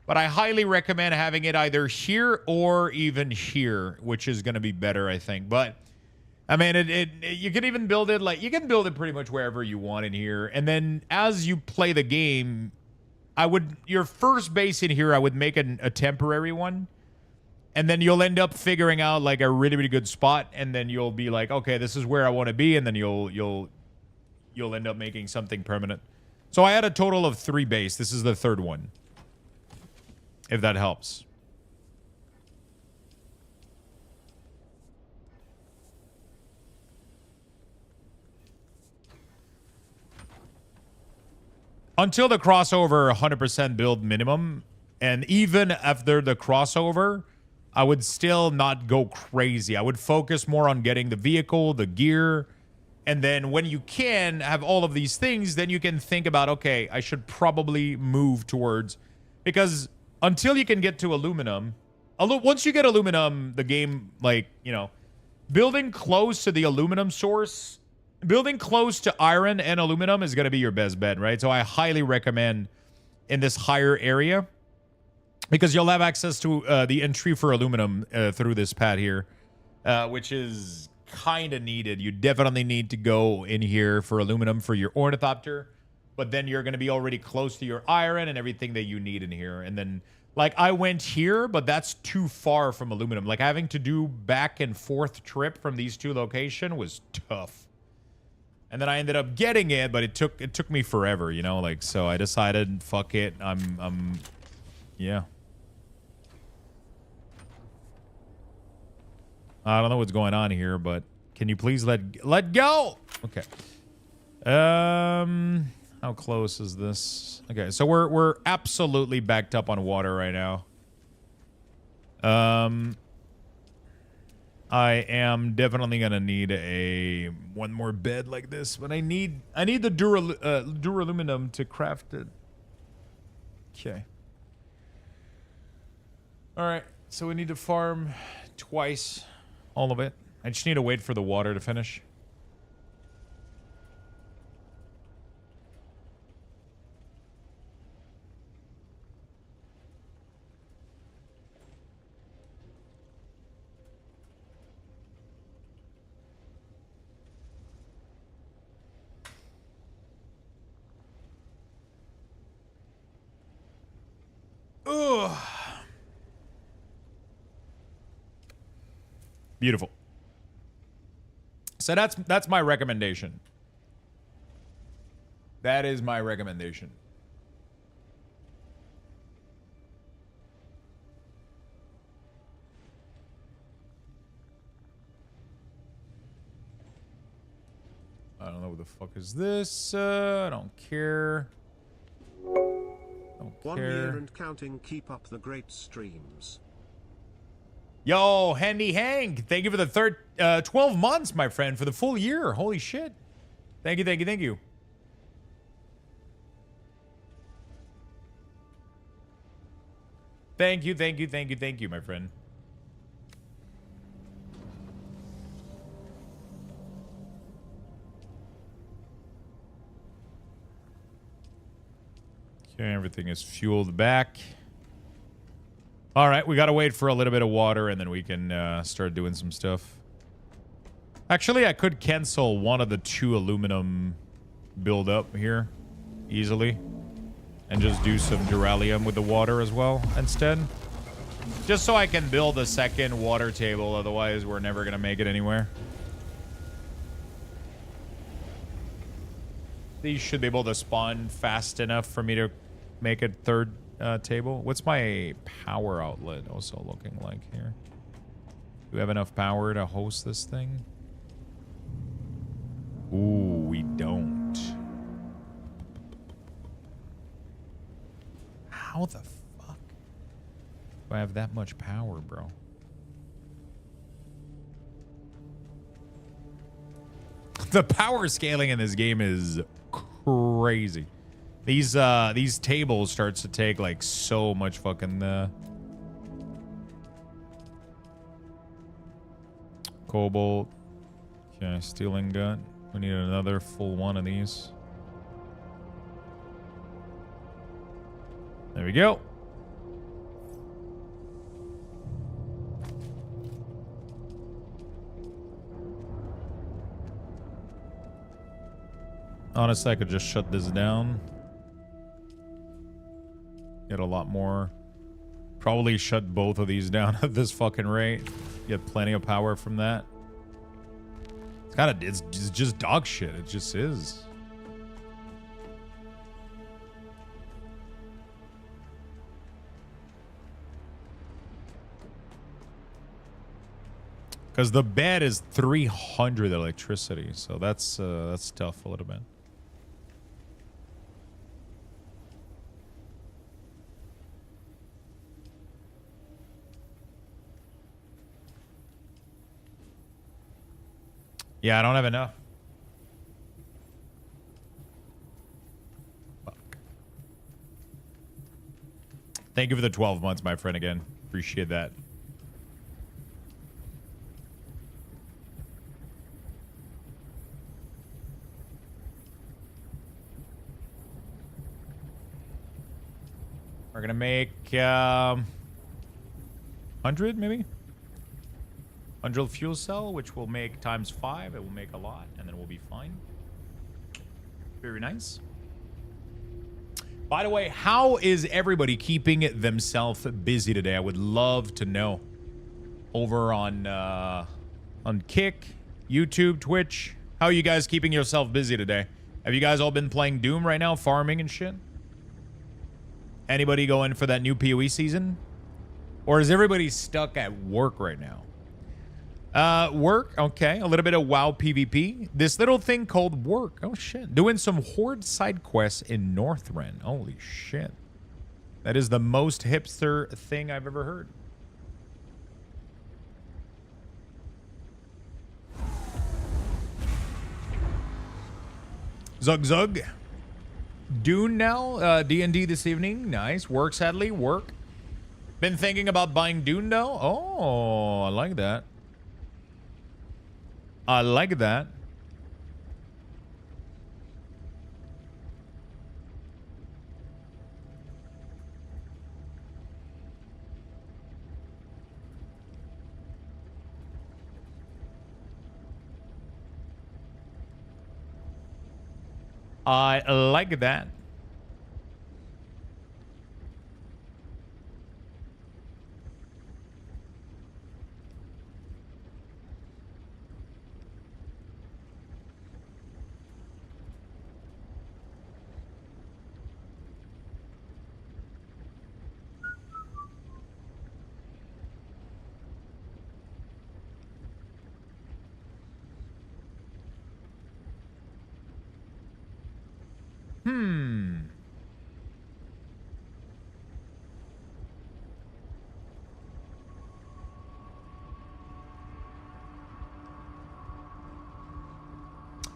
But I highly recommend having it either here or even here, which is going to be better, I think. But... I mean, you can even build it like you can build it pretty much wherever you want in here. And then as you play the game, your first base in here, I would make a temporary one. And then you'll end up figuring out like a really, really good spot. And then you'll be like, okay, this is where I want to be. And then you'll end up making something permanent. So I had a total of 3 base. This is the 3rd one. If that helps. Until the crossover, 100% build minimum. And even after the crossover, I would still not go crazy. I would focus more on getting the vehicle, the gear. And then when you can have all of these things, then you can think about, okay, I should probably move towards... Because until you can get to aluminum... Once you get aluminum, the game, like, you know... Building close to the aluminum source... Building close to iron and aluminum is going to be your best bet, right? So I highly recommend in this higher area because you'll have access to the entry for aluminum through this pad here, which is kind of needed. You definitely need to go in here for aluminum for your ornithopter, but then you're going to be already close to your iron and everything that you need in here. And then, like, I went here, but that's too far from aluminum. Like, having to do back and forth trip from these 2 locations was tough. And then I ended up getting it, but it took me forever, you know, like, so I decided, fuck it, yeah. I don't know what's going on here, but can you please let go? Okay. How close is this? Okay, so we're absolutely backed up on water right now. I am definitely gonna need one more bed like this, but I need the duraluminum to craft it. Okay. All right, so we need to farm twice, all of it. I just need to wait for the water to finish. Ugh. Beautiful. So that's my recommendation. That is my recommendation. I don't know what the fuck is this. I don't care. Don't 1 care. year and counting. Keep up the great streams. Yo, Handy Hank, thank you for the 12 months, my friend, for the full year. Holy shit. Thank you, thank you, thank you. Thank you, thank you, thank you, thank you, my friend. Okay, everything is fueled back. All right, we got to wait for a little bit of water, and then we can start doing some stuff. Actually, I could cancel one of the 2 aluminum build up here easily and just do some duralium with the water as well instead. Just so I can build a second water table, otherwise we're never going to make it anywhere. These should be able to spawn fast enough for me to make a third table. What's my power outlet also looking like here? Do we have enough power to host this thing? Ooh, we don't. How the fuck do I have that much power, bro? The power scaling in this game is crazy. These tables starts to take like so much fucking cobalt. Okay, steel ingot. We need another full one of these. There we go. Honestly, I could just shut this down. Get a lot more. Probably shut both of these down at this fucking rate. Get plenty of power from that. It's just dog shit. It just is. Because the bed is 300 electricity, so that's tough a little bit. Yeah, I don't have enough. Fuck. Thank you for the 12 months, my friend, again. Appreciate that. We're gonna make 100 maybe? 100 fuel cell, which will make times 5. It will make a lot, and then we'll be fine. Very nice. By the way, how is everybody keeping themselves busy today? I would love to know. Over on Kick, YouTube, Twitch. How are you guys keeping yourself busy today? Have you guys all been playing Doom right now, farming and shit? Anybody going for that new PoE season? Or is everybody stuck at work right now? Work, okay. A little bit of WoW PvP. This little thing called work. Oh, shit. Doing some Horde side quests in Northrend. Holy shit. That is the most hipster thing I've ever heard. Zug Zug. Dune now. D&D this evening. Nice. Work, sadly. Work. Been thinking about buying Dune though. Oh, I like that. I like that. I like that.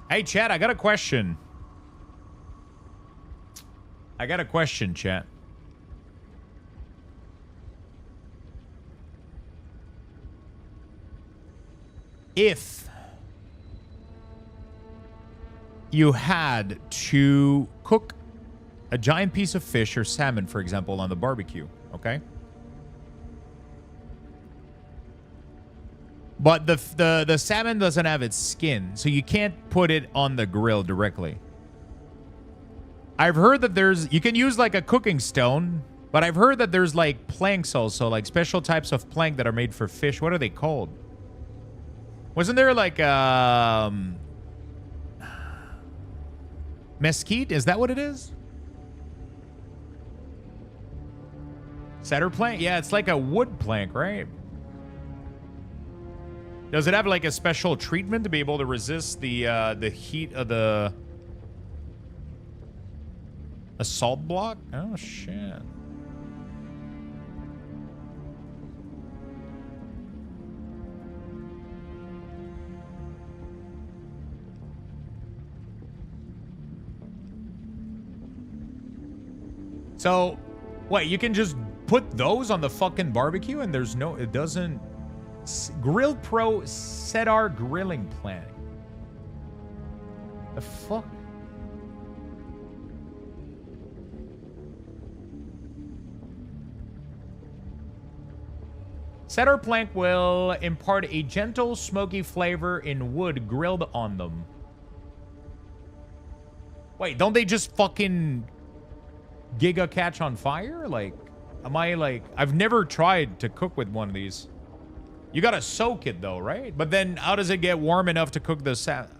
Hey, chat, I got a question. Chat. If you had to cook a giant piece of fish or salmon, for example, on the barbecue, okay? But the salmon doesn't have its skin, so you can't put it on the grill directly. I've heard that you can use like a cooking stone, but I've heard that there's like planks also, like special types of plank that are made for fish. What are they called? Wasn't there like mesquite? Is that what it is? Cedar plank? Yeah, it's like a wood plank, right? Does it have like a special treatment to be able to resist the heat of a salt block? Oh shit. So, wait, you can just put those on the fucking barbecue and it doesn't... Grill Pro Cedar grilling plank. The fuck? Cedar plank will impart a gentle, smoky flavor in wood grilled on them. Wait, don't they just fucking giga catch on fire? Like, am I like... I've never tried to cook with one of these. You gotta soak it though, right? But then how does it get warm enough to cook the salmon?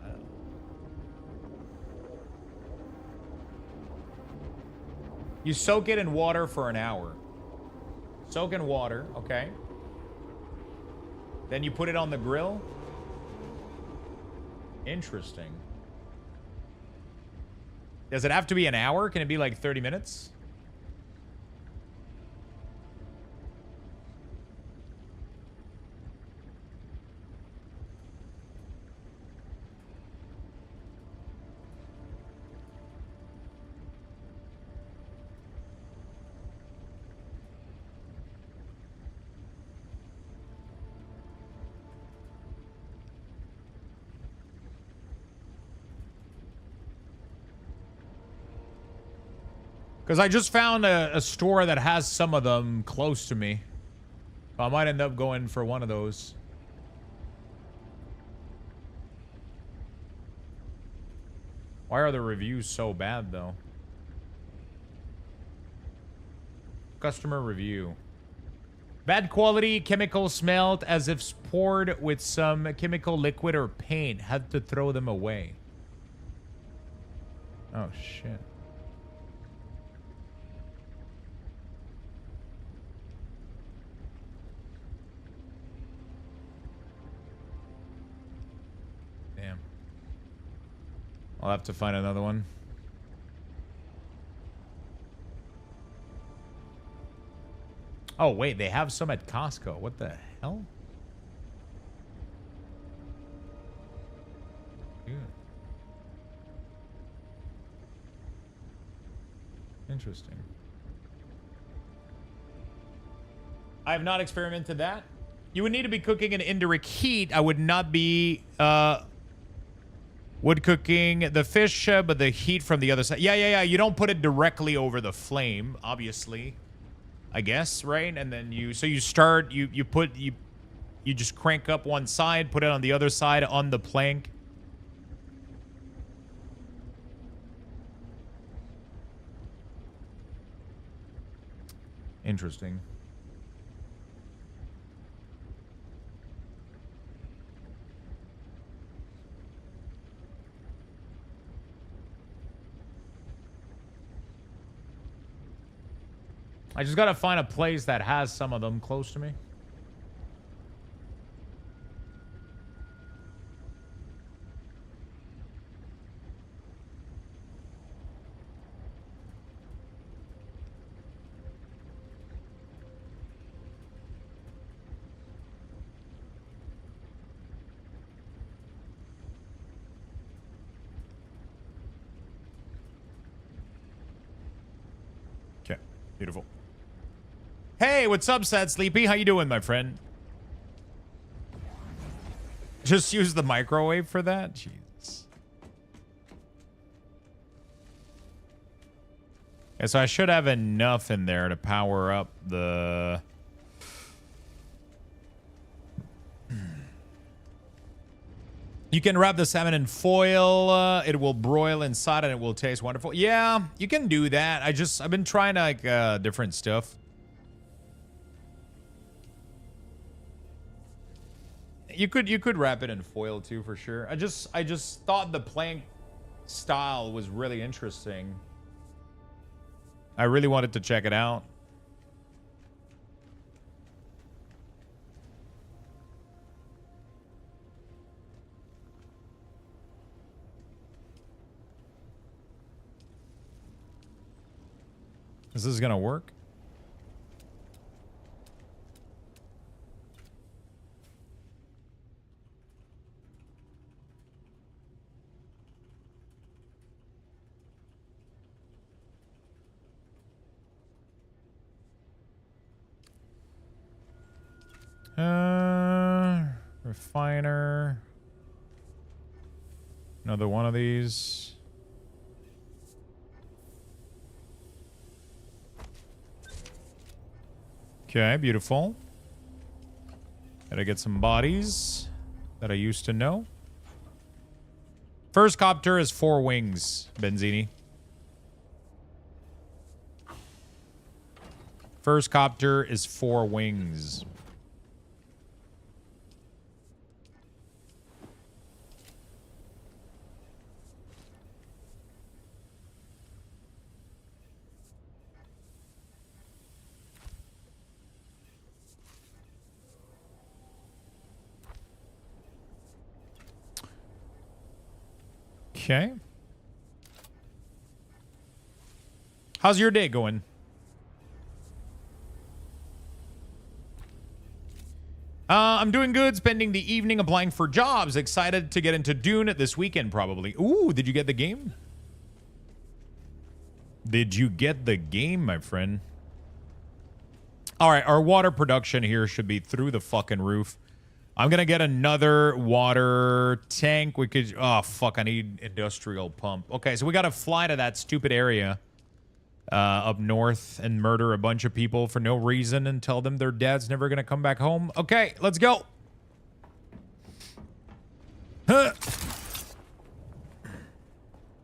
You soak it in water for an hour. Soak in water, okay. Then you put it on the grill. Interesting. Does it have to be an hour? Can it be like 30 minutes? Because I just found a store that has some of them close to me. So I might end up going for one of those. Why are the reviews so bad, though? Customer review. Bad quality, chemical smelled as if poured with some chemical liquid or paint. Had to throw them away. Oh, shit. Damn. I'll have to find another one. Oh, wait, they have some at Costco. What the hell? Dude. Interesting. I have not experimented that. You would need to be cooking in indirect heat. I would not be wood cooking the fish, but the heat from the other side. Yeah. You don't put it directly over the flame, obviously. I guess, right? And then you start, you just crank up one side, put it on the other side on the plank. Interesting. I just gotta find a place that has some of them close to me. Okay, beautiful. Hey, what's up, Sad Sleepy? How you doing, my friend? Just use the microwave for that? Jeez. Yeah, so I should have enough in there to power up the... You can wrap the salmon in foil. It will broil inside and it will taste wonderful. Yeah, you can do that. I've been trying like different stuff. You could wrap it in foil too, for sure. I just thought the plank style was really interesting. I really wanted to check it out. Is this gonna work? Refiner. Another one of these. Okay, beautiful. Gotta get some bodies that I used to know. First copter is 4 wings, Benzini. First copter is 4 wings. Okay. How's your day going? I'm doing good. Spending the evening applying for jobs. Excited to get into Dune this weekend, probably. Ooh, did you get the game? Did you get the game, my friend? All right, our water production here should be through the fucking roof. I'm going to get another water tank. We could... Oh, fuck. I need industrial pump. Okay, so we got to fly to that stupid area up north and murder a bunch of people for no reason and tell them their dad's never going to come back home. Okay, let's go. Huh.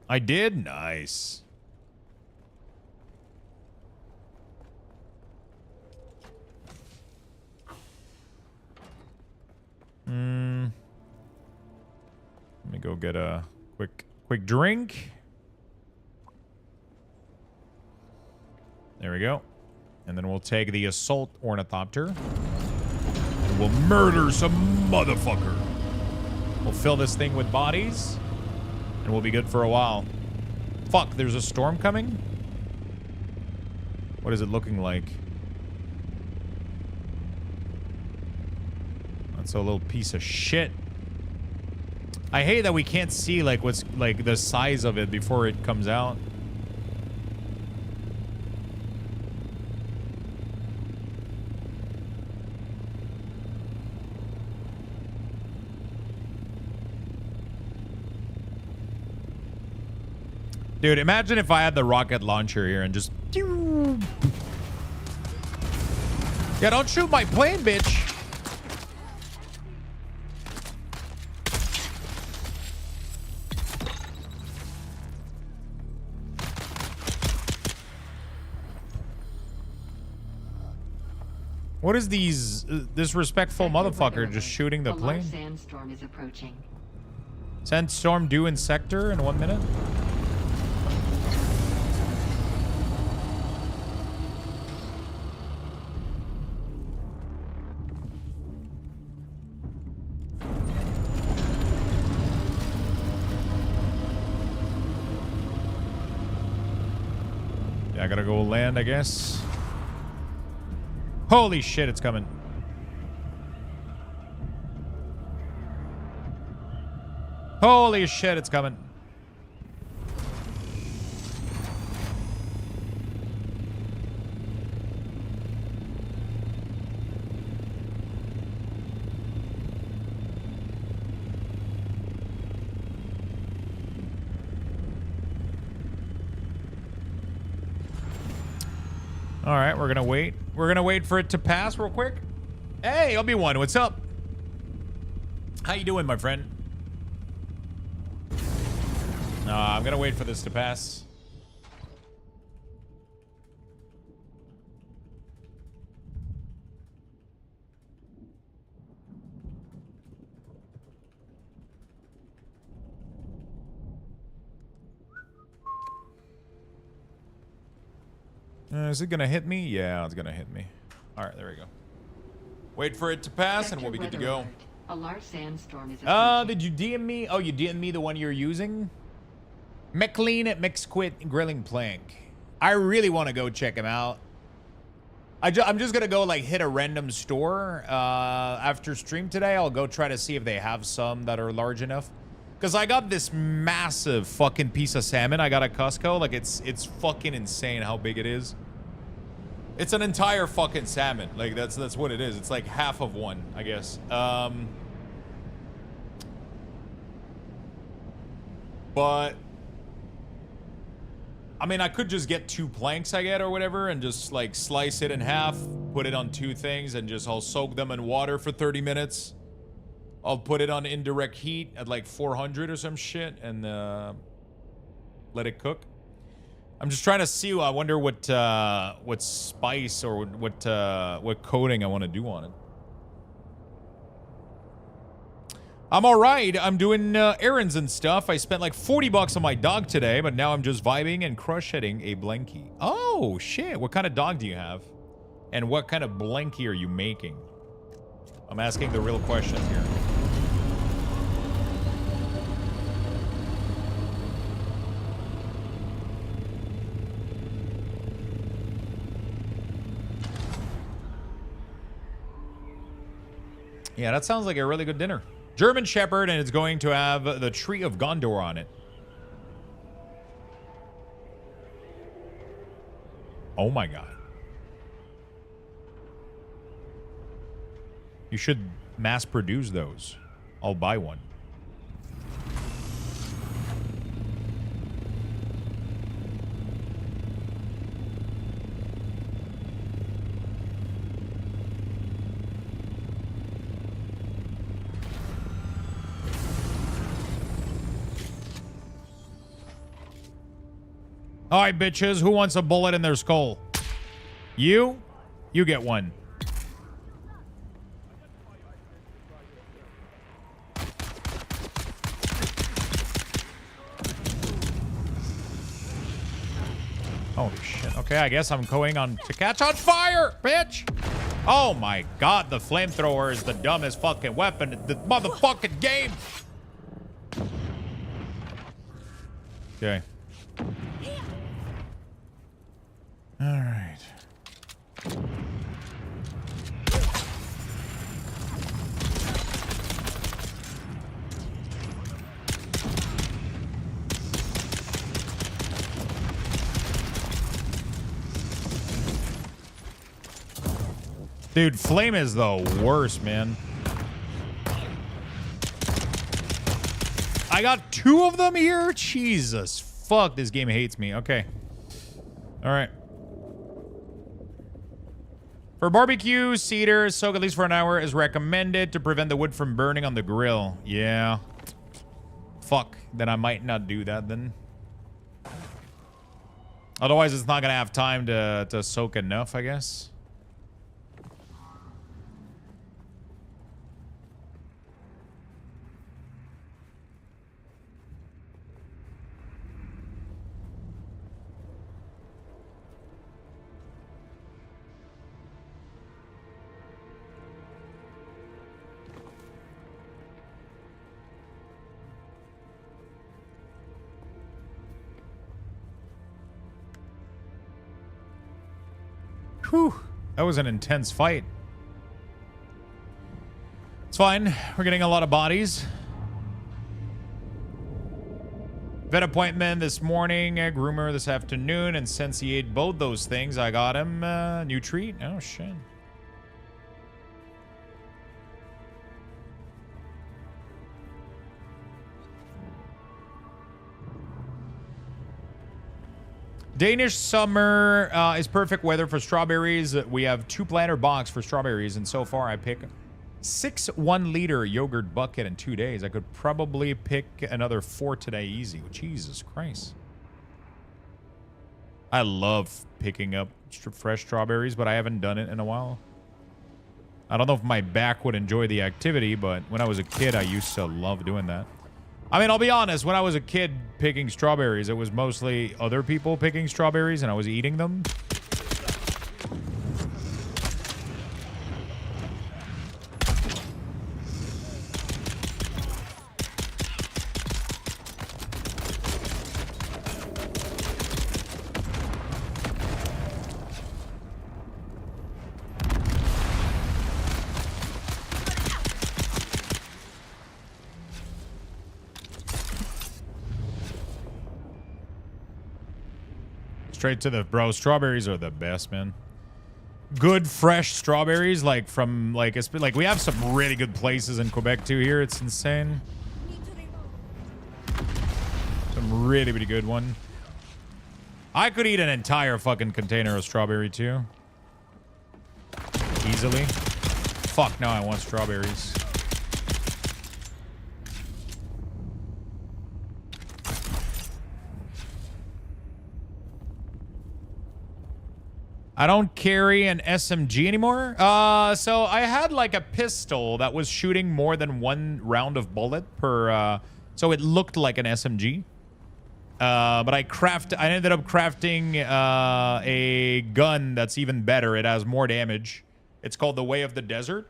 I did? Nice. Let me go get a quick drink. There we go. And then we'll take the assault ornithopter. And we'll murder some motherfucker. We'll fill this thing with bodies. And we'll be good for a while. Fuck, there's a storm coming? What is it looking like? That's a little piece of shit. I hate that we can't see like what's like the size of it before it comes out. Dude, imagine if I had the rocket launcher here and just... Yeah, don't shoot my plane, bitch. What is these disrespectful motherfucker just shooting the plane? Sandstorm is approaching. Sandstorm due in sector in 1 minute? Yeah, I gotta go land, I guess. Holy shit, it's coming. Holy shit, it's coming. All right, we're gonna wait. We're gonna wait for it to pass real quick. Hey, Obi-Wan, what's up? How you doing, my friend? I'm gonna wait for this to pass. Is it gonna hit me? Yeah, it's gonna hit me. All right, there we go. Wait for it to pass, and we'll be good to go. A large sandstorm is approaching. Did you DM me? Oh, you DM'd me the one you're using? McLean at Mixquit Grilling Plank. I really want to go check him out. I'm just gonna go like hit a random store after stream today. I'll go try to see if they have some that are large enough. Cause I got this massive fucking piece of salmon I got at Costco. Like it's fucking insane how big it is. It's an entire fucking salmon. Like that's what it is. It's like half of one, I guess. But I mean, I could just get 2 planks I get or whatever and just like slice it in half, put it on 2 things, and just I'll soak them in water for 30 minutes. I'll put it on indirect heat at like 400 or some shit and let it cook. I'm just trying to see. I wonder what spice or what coating I want to do on it. I'm all right. I'm doing errands and stuff. I spent like 40 bucks on my dog today, but now I'm just vibing and crush hitting a blankie. Oh shit! What kind of dog do you have? And what kind of blankie are you making? I'm asking the real questions here. Yeah, that sounds like a really good dinner. German Shepherd, and it's going to have the Tree of Gondor on it. Oh my god. You should mass produce those. I'll buy one. All right, bitches. Who wants a bullet in their skull? You? You get one. Holy shit. Okay, I guess I'm going on to catch on fire, bitch. Oh my god, the flamethrower is the dumbest fucking weapon in the motherfucking game. Okay. All right. Dude, flame is the worst, man. I got 2 of them here? Jesus fuck, this game hates me. Okay. All right. For barbecue, cedar, soak at least for an hour is recommended to prevent the wood from burning on the grill. Yeah. Fuck. Then I might not do that then. Otherwise, it's not going to have time to soak enough, I guess. Whew, that was an intense fight. It's fine. We're getting a lot of bodies. Vet appointment this morning, groomer this afternoon, and since he ate both those things, I got him new treat. Oh, shit. Danish summer is perfect weather for strawberries. We have 2 planter box for strawberries, and so far I pick 6 1-liter yogurt bucket in 2 days. I could probably pick another 4 today easy. Jesus Christ. I love picking up fresh strawberries, but I haven't done it in a while. I don't know if my back would enjoy the activity, but when I was a kid, I used to love doing that. I mean, I'll be honest, when I was a kid picking strawberries, it was mostly other people picking strawberries and I was eating them. Straight to the bro. Strawberries are the best, man. Good fresh strawberries, like from like we have some really good places in Quebec too. Here, it's insane. Some really good one. I could eat an entire fucking container of strawberry too, easily. Fuck, now I want strawberries. I don't carry an SMG anymore. So I had like a pistol that was shooting more than 1 round of bullet per, so it looked like an SMG. But I ended up crafting a gun that's even better. It has more damage. It's called the Way of the Desert,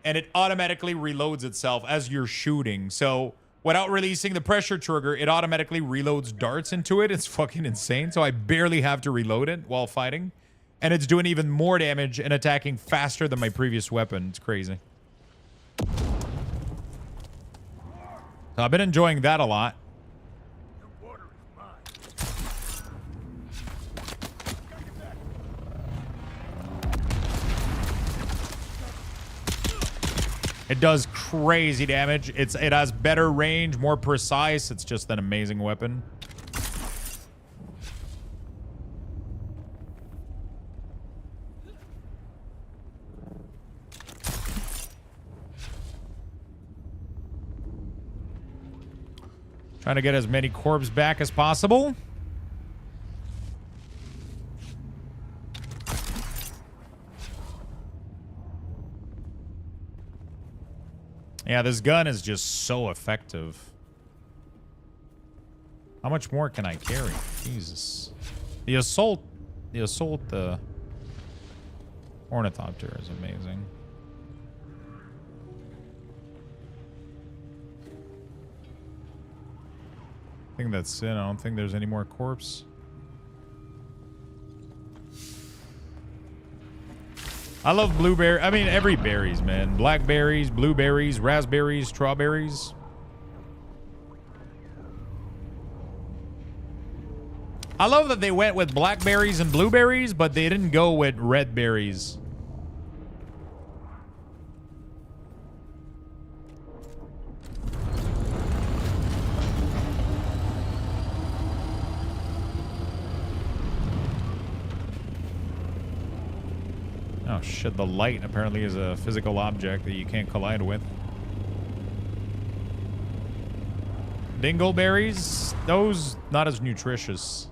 and it automatically reloads itself as you're shooting. So without releasing the pressure trigger, it automatically reloads darts into it. It's fucking insane. So I barely have to reload it while fighting. And it's doing even more damage and attacking faster than my previous weapon. It's crazy. So I've been enjoying that a lot. It does crazy damage. It has better range, more precise. It's just an amazing weapon. Trying to get as many corpses back as possible. Yeah, this gun is just so effective. How much more can I carry? Jesus. The assault ornithopter is amazing. I think that's it. I don't think there's any more corpse. I love blueberry. I mean, every berries, man. Blackberries, blueberries, raspberries, strawberries. I love that they went with blackberries and blueberries, but they didn't go with red berries. shit, the light apparently is a physical object that you can't collide with. Dingleberries, those not as nutritious.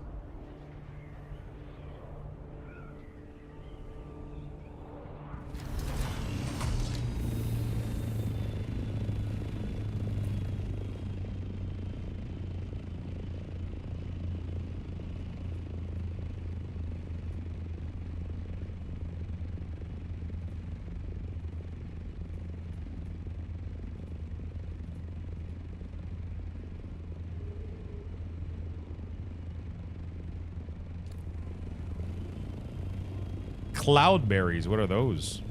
Cloudberries, what are those?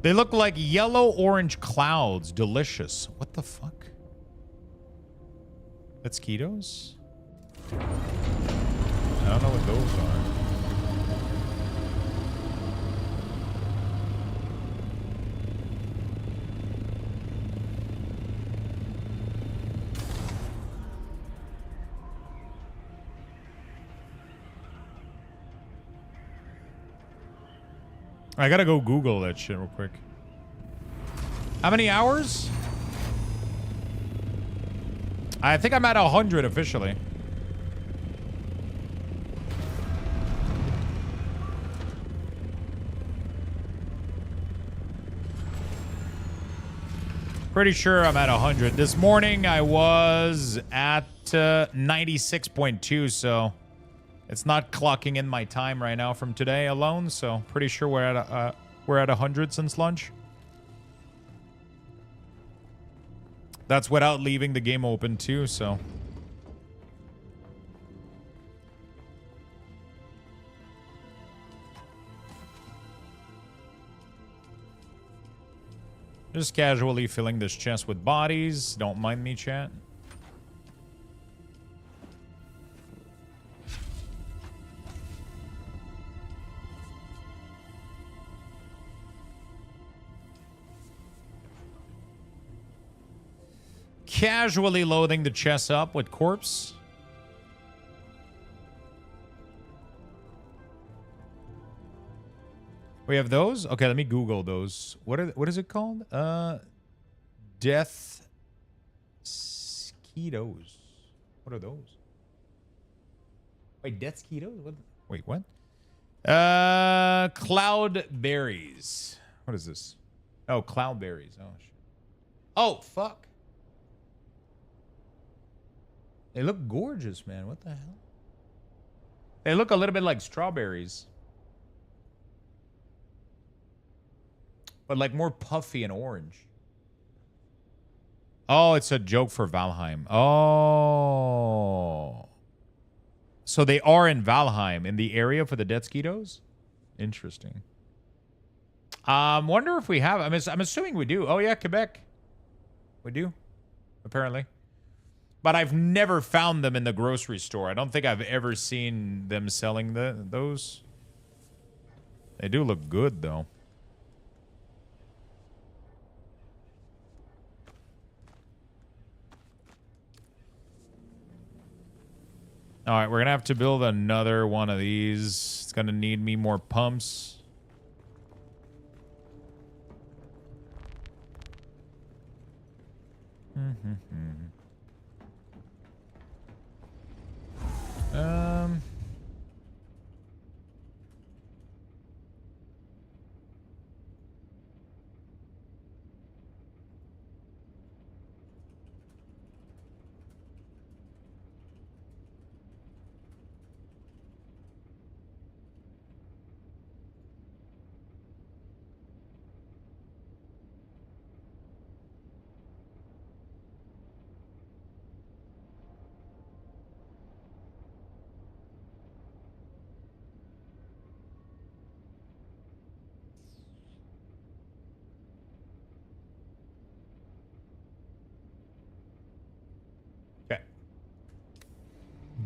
They look like yellow-orange clouds. Delicious. What the fuck? That's ketos? I don't know what those are. I gotta go Google that shit real quick. How many hours? I think I'm at 100 officially. Pretty sure I'm at 100. This morning I was at 96.2, so it's not clocking in my time right now from today alone. So pretty sure we're at 100 since lunch. That's without leaving the game open too. So just casually filling this chest with bodies. Don't mind me, chat. Casually loading the chest up with corpse. We have those? Okay, let me Google those. What is it called? Death Skeetos. What are those? Wait, Death Skeetos? What? Wait, what? Cloudberries. What is this? Oh, cloudberries. Oh shit. Oh, fuck. They look gorgeous, man. What the hell? They look a little bit like strawberries. But like more puffy and orange. Oh, it's a joke for Valheim. Oh. So they are in Valheim, in the area for the Dead Skeetos? Interesting. Wonder if we have... I'm assuming we do. Oh, yeah, Quebec. We do, apparently. But I've never found them in the grocery store. I don't think I've ever seen them selling those. They do look good, though. All right, we're going to have to build another one of these. It's going to need me more pumps.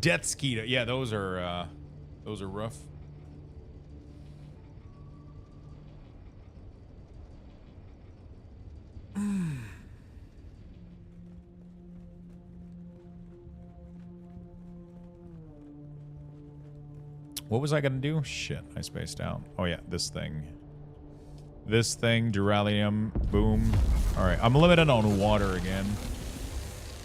Death Skeeter. Yeah, those are rough. What was I gonna do? Shit, I spaced out. Oh yeah, this thing. This thing, Duralium, boom. All right, I'm limited on water again.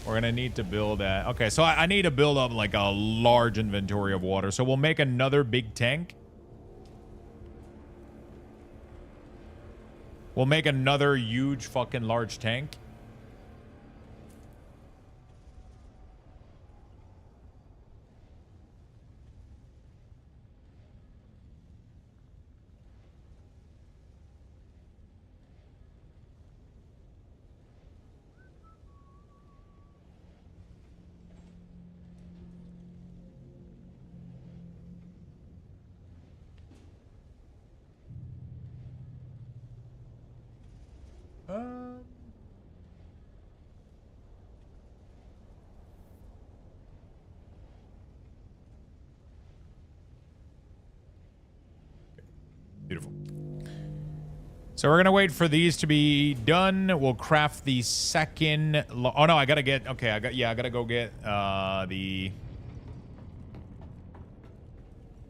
We're gonna need to build that. Okay, so I need to build up like a large inventory of water. So we'll make another big tank. We'll make another huge fucking large tank. Beautiful. So we're gonna wait for these to be done. We'll craft the second. Oh no, I gotta get. Okay, I gotta go get the.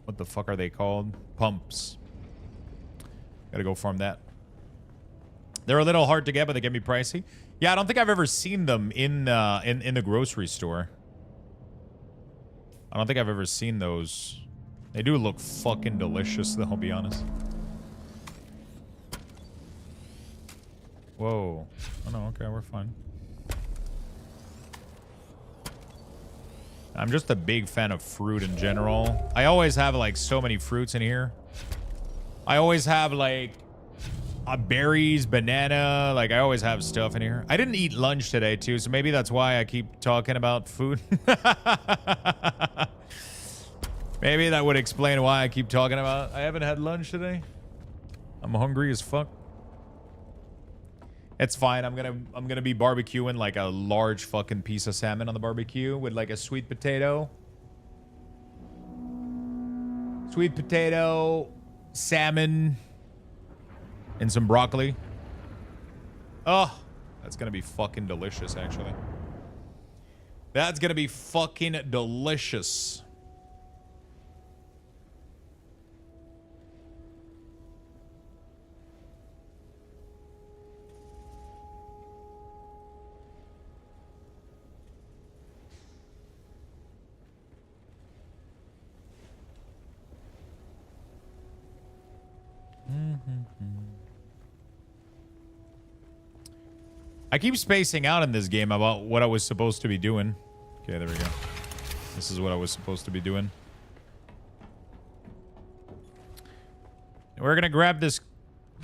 What the fuck are they called? Pumps. Gotta go farm that. They're a little hard to get, but they can be pricey. Yeah, I don't think I've ever seen them in the grocery store. I don't think I've ever seen those. They do look fucking delicious, though, I'll be honest. Whoa. Oh, no, okay, we're fine. I'm just a big fan of fruit in general. I always have, like, so many fruits in here. I always have, like, berries, banana. Like, I always have stuff in here. I didn't eat lunch today, too, so maybe that's why I keep talking about food. Maybe that would explain why I keep talking about. I haven't had lunch today. I'm hungry as fuck. It's fine. I'm gonna be barbecuing like a large fucking piece of salmon on the barbecue with like a sweet potato, salmon, and some broccoli. Oh, that's gonna be fucking delicious. Actually, that's gonna be fucking delicious. I keep spacing out in this game about what I was supposed to be doing. Okay, there we go. This is what I was supposed to be doing. We're gonna grab this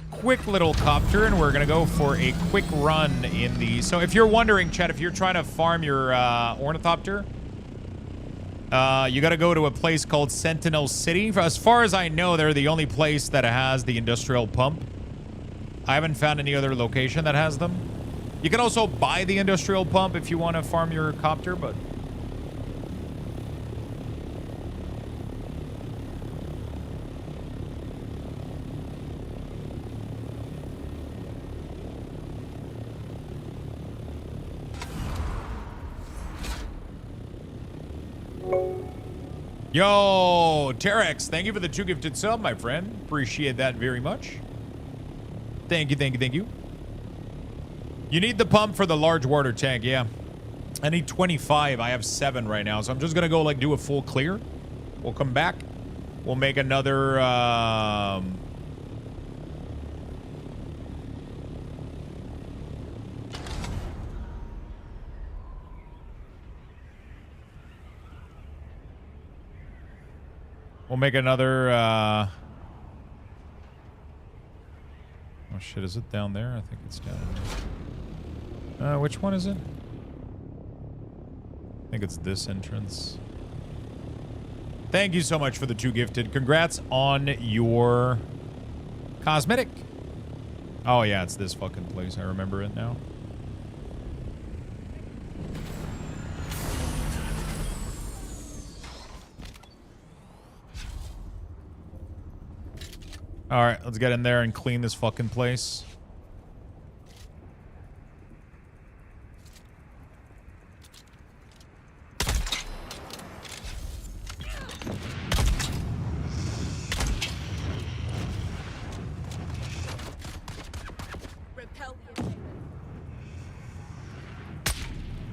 quick little copter and we're gonna go for a quick run in the... So if you're wondering, Chat, if you're trying to farm your ornithopter, you gotta go to a place called Sentinel City. As far as I know, they're the only place that has the industrial pump. I haven't found any other location that has them. You can also buy the industrial pump if you want to farm your copter, but... Yo, Terex, thank you for the 2 gifted sub, my friend. Appreciate that very much. Thank you, thank you, thank you. You need the pump for the large water tank, yeah. I need 25. I have 7 right now, so I'm just gonna go like do a full clear. We'll come back. We'll make another oh shit, is it down there? I think it's down there. Which one is it? I think it's this entrance. Thank you so much for the 2 gifted. Congrats on your cosmetic. Oh yeah, it's this fucking place. I remember it now. All right, let's get in there and clean this fucking place.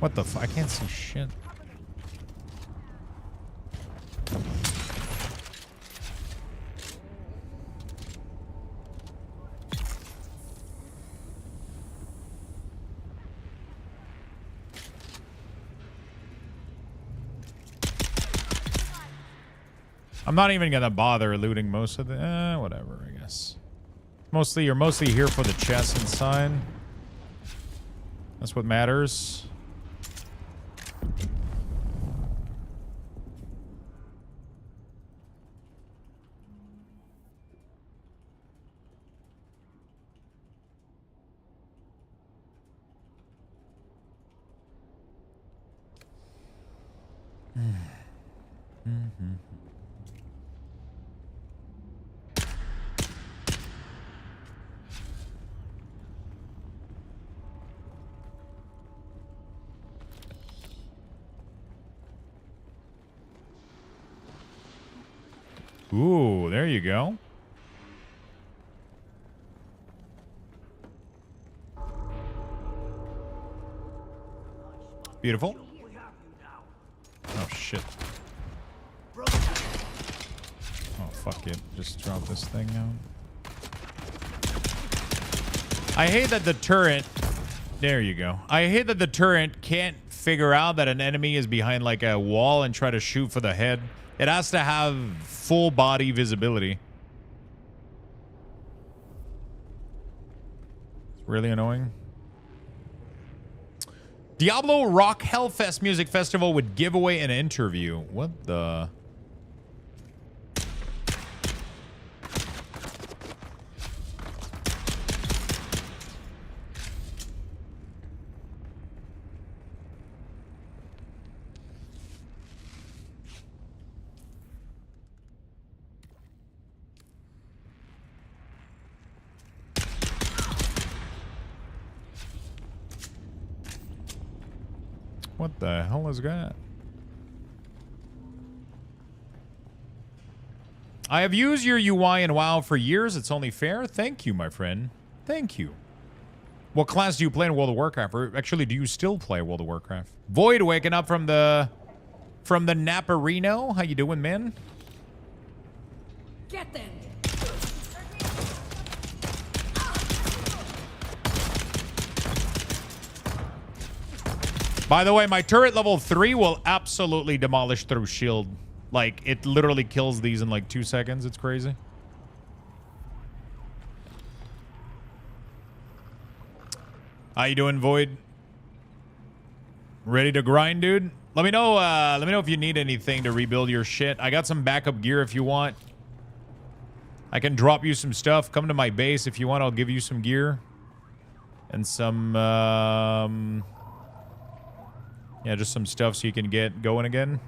What the fuck? I can't see shit. I'm not even gonna bother looting most of the whatever, I guess. You're mostly here for the chest inside. That's what matters. Ooh, there you go. Beautiful. Oh, shit. Oh, fuck it. Just drop this thing out. I hate that the turret... There you go. I hate that the turret can't figure out that an enemy is behind, like, a wall and try to shoot for the head. It has to have full body visibility. It's really annoying. Diablo Rock Hellfest Music Festival would give away an interview. What the... What the hell is that? I have used your UI in WoW for years. It's only fair. Thank you, my friend. Thank you. What class do you play in World of Warcraft? Or actually, do you still play World of Warcraft? Void waking up from the Naparino. How you doing, man? Get them. By the way, my turret level 3 will absolutely demolish through shield. Like, it literally kills these in like 2 seconds. It's crazy. How you doing, Void? Ready to grind, dude? Let me know if you need anything to rebuild your shit. I got some backup gear if you want. I can drop you some stuff. Come to my base if you want. I'll give you some gear. And some yeah, just some stuff so you can get going again.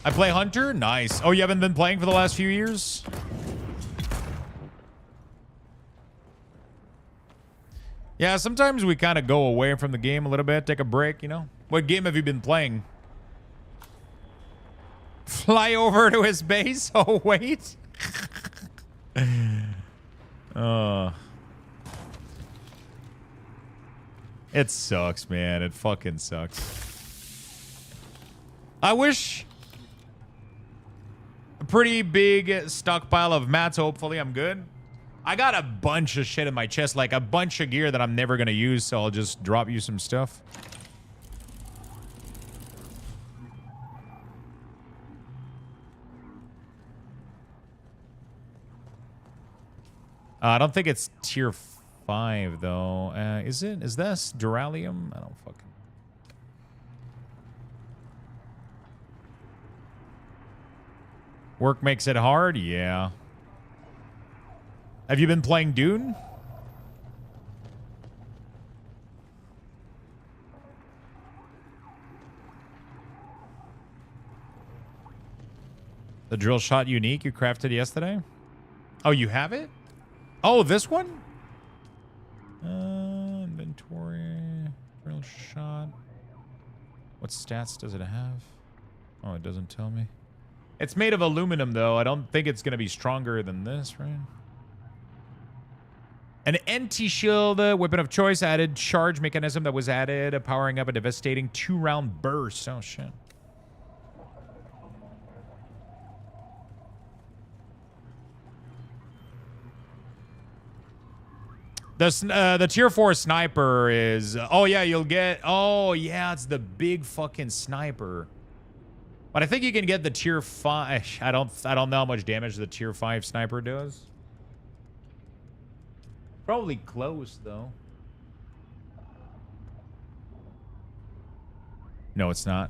I play Hunter? Nice. Oh, you haven't been playing for the last few years? Yeah, sometimes we kind of go away from the game a little bit, take a break, you know? What game have you been playing? Fly over to his base? Oh, wait. It sucks, man. It fucking sucks. I wish a pretty big stockpile of mats. Hopefully, I'm good. I got a bunch of shit in my chest, like a bunch of gear that I'm never going to use, so I'll just drop you some stuff. I don't think it's tier 5, though. Is it? Is this Duralium? I don't fucking... Work makes it hard? Yeah. Have you been playing Dune? The drill shot unique you crafted yesterday? Oh, you have it? Oh, this one? Inventory. Drill shot. What stats does it have? Oh, it doesn't tell me. It's made of aluminum, though. I don't think it's going to be stronger than this, right? An anti-shield weapon of choice added charge mechanism that was added, powering up a devastating 2-round burst. Oh, shit. The tier 4 sniper is... oh, yeah, you'll get... oh, yeah, it's the big fucking sniper. But I think you can get the tier 5... I don't know how much damage the tier 5 sniper does. Probably close, though. No, it's not.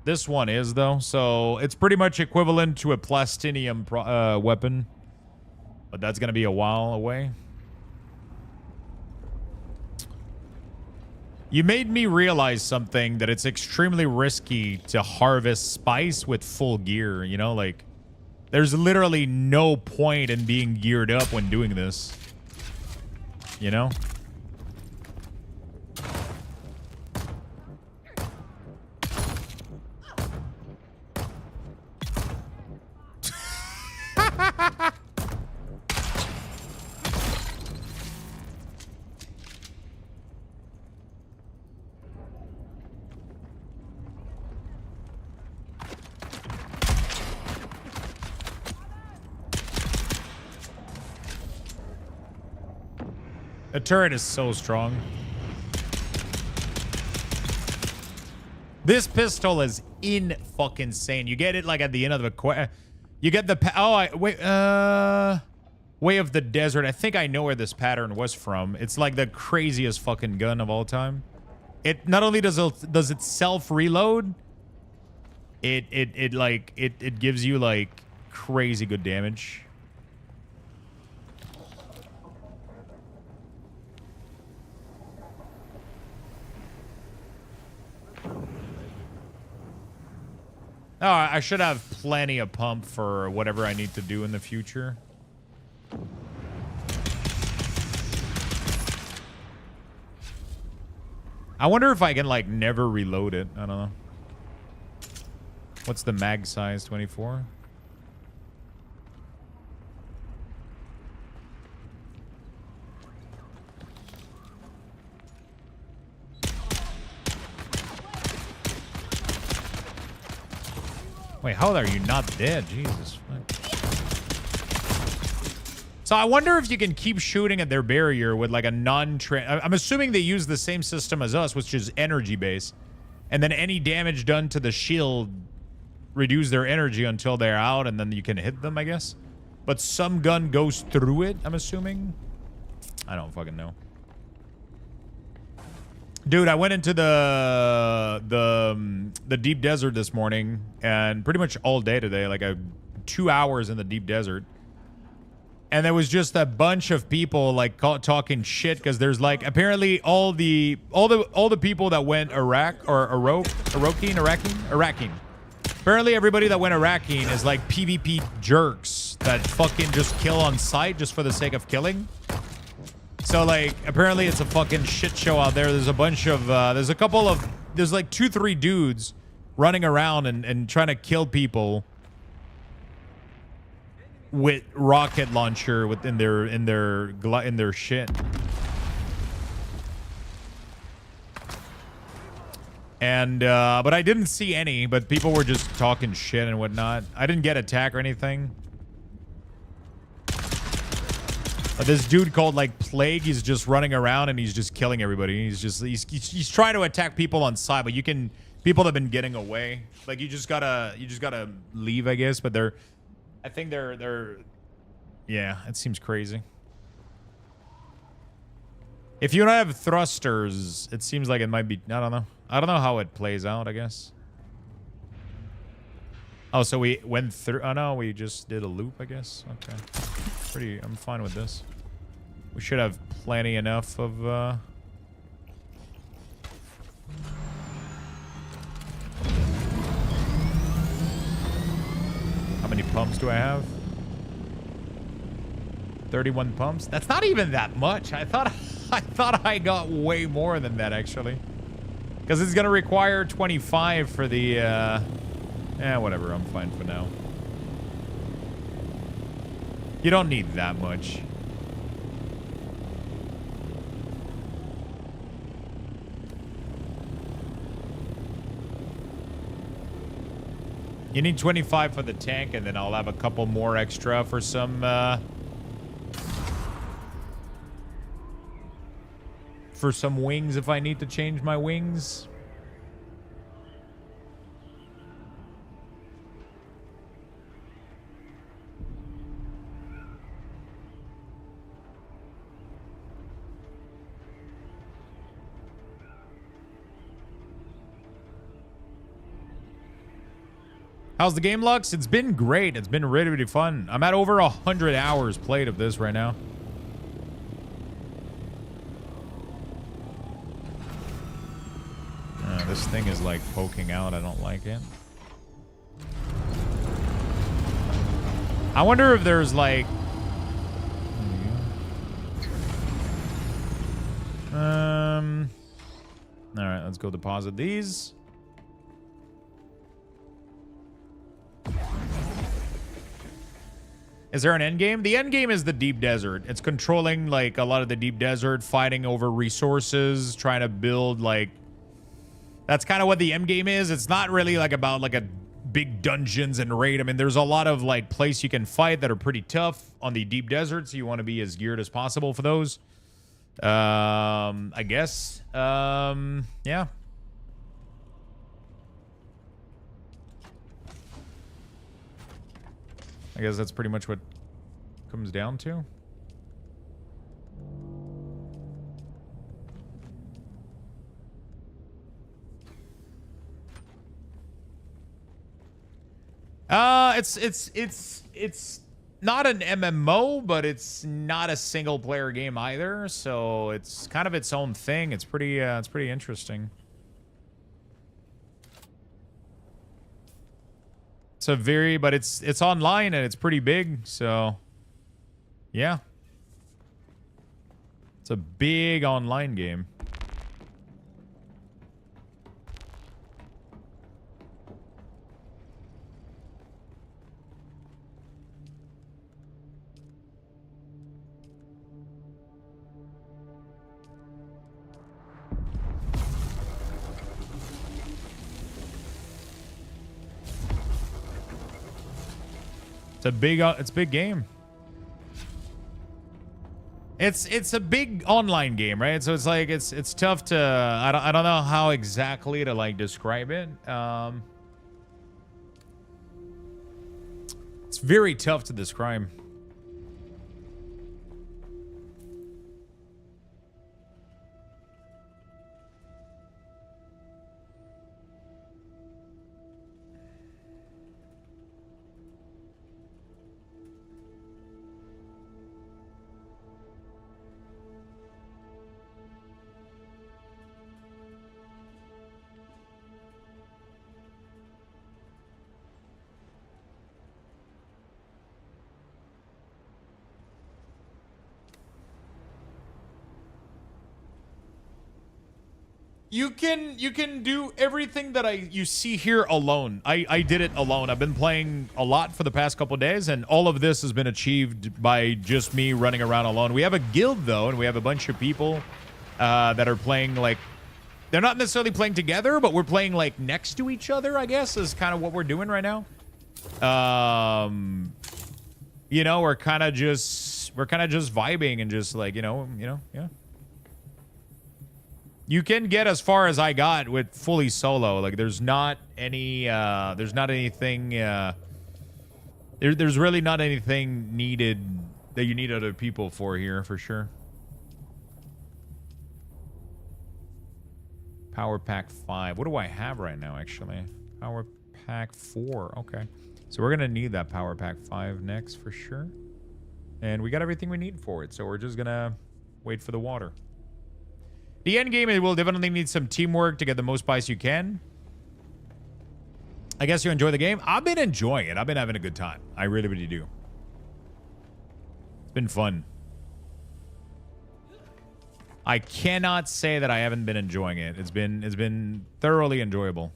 This one is, though, so it's pretty much equivalent to a plastinium weapon. But that's going to be a while away. You made me realize something, that it's extremely risky to harvest spice with full gear, you know? Like, there's literally no point in being geared up when doing this. You know? The turret is so strong. This pistol is fucking insane. You get it like at the end of the you get the Way of the Desert. I think I know where this pattern was from. It's like the craziest fucking gun of all time. It not only does it self reload, it gives you like crazy good damage. Oh, I should have plenty of pump for whatever I need to do in the future. I wonder if I can, like, never reload it. I don't know. What's the mag size? 24? Wait, how are you not dead? Jesus. So I wonder if you can keep shooting at their barrier with like a I'm assuming they use the same system as us, which is energy based. And then any damage done to the shield reduce their energy until they're out, and then you can hit them, I guess. But some gun goes through it, I'm assuming. I don't fucking know. Dude, I went into the deep desert this morning, and pretty much all day today, like 2 hours in the deep desert. And there was just a bunch of people like talking shit, because there's like apparently all the people that went Iraqi. Apparently everybody that went Iraqi is like PvP jerks that fucking just kill on sight just for the sake of killing. So, like, apparently it's a fucking shit show out there. There's a bunch of, there's like 2-3 dudes running around and trying to kill people with rocket launcher within in their shit. And, but I didn't see any, but people were just talking shit and whatnot. I didn't get attacked or anything. This dude called like Plague, he's just running around and he's just killing everybody. He's trying to attack people on side, but people have been getting away. Like you just gotta leave, I guess. But I think they're yeah, it seems crazy. If you don't have thrusters, it seems like it might be, I don't know how it plays out, I guess. Oh, so we went through, oh no, we just did a loop, I guess. Okay. I'm fine with this. We should have plenty enough of, pumps do I have? 31 pumps. That's not even that much. I thought I got way more than that actually. Because it's gonna require 25 for the whatever, I'm fine for now. You don't need that much. You need 25 for the tank, and then I'll have a couple more extra for some wings if I need to change my wings. How's the game, Lux? It's been great. It's been really, really fun. I'm at over 100 hours played of this right now. This thing is like poking out. I don't like it. I wonder if there's like... Alright, let's go deposit these. Is there an end game? The end game is the deep desert. It's controlling like a lot of the deep desert, fighting over resources, trying to build like... That's kind of what the end game is. It's not really like about like a big dungeons and raid. I mean, there's a lot of like place you can fight that are pretty tough on the deep desert, so you want to be as geared as possible for those. I guess. Yeah. I guess that's pretty much what it comes down to. It's not an MMO, but it's not a single player game either, so it's kind of its own thing. It's pretty interesting. But it's online and it's pretty big, so yeah. It's a big online game. It's a big game. It's a big online game, right? So it's like it's tough to I don't know how exactly to like describe it. It's very tough to describe. You can do everything that you see here alone. I did it alone. I've been playing a lot for the past couple of days, and all of this has been achieved by just me running around alone. We have a guild though, and we have a bunch of people that are playing like they're not necessarily playing together, but we're playing like next to each other, I guess, is kind of what we're doing right now. You know, we're kind of just vibing and just like, you know, yeah. You can get as far as I got with fully solo. Like, there's not any, there's not anything, there's really not anything needed that you need other people for here, for sure. Power Pack 5. What do I have right now, actually? Power Pack 4. Okay. So we're going to need that Power Pack 5 next, for sure. And we got everything we need for it, so we're just going to wait for the water. The end game, it will definitely need some teamwork to get the most spice you can. I guess you enjoy the game. I've been enjoying it. I've been having a good time. I really, really do. It's been fun. I cannot say that I haven't been enjoying it. It's been thoroughly enjoyable.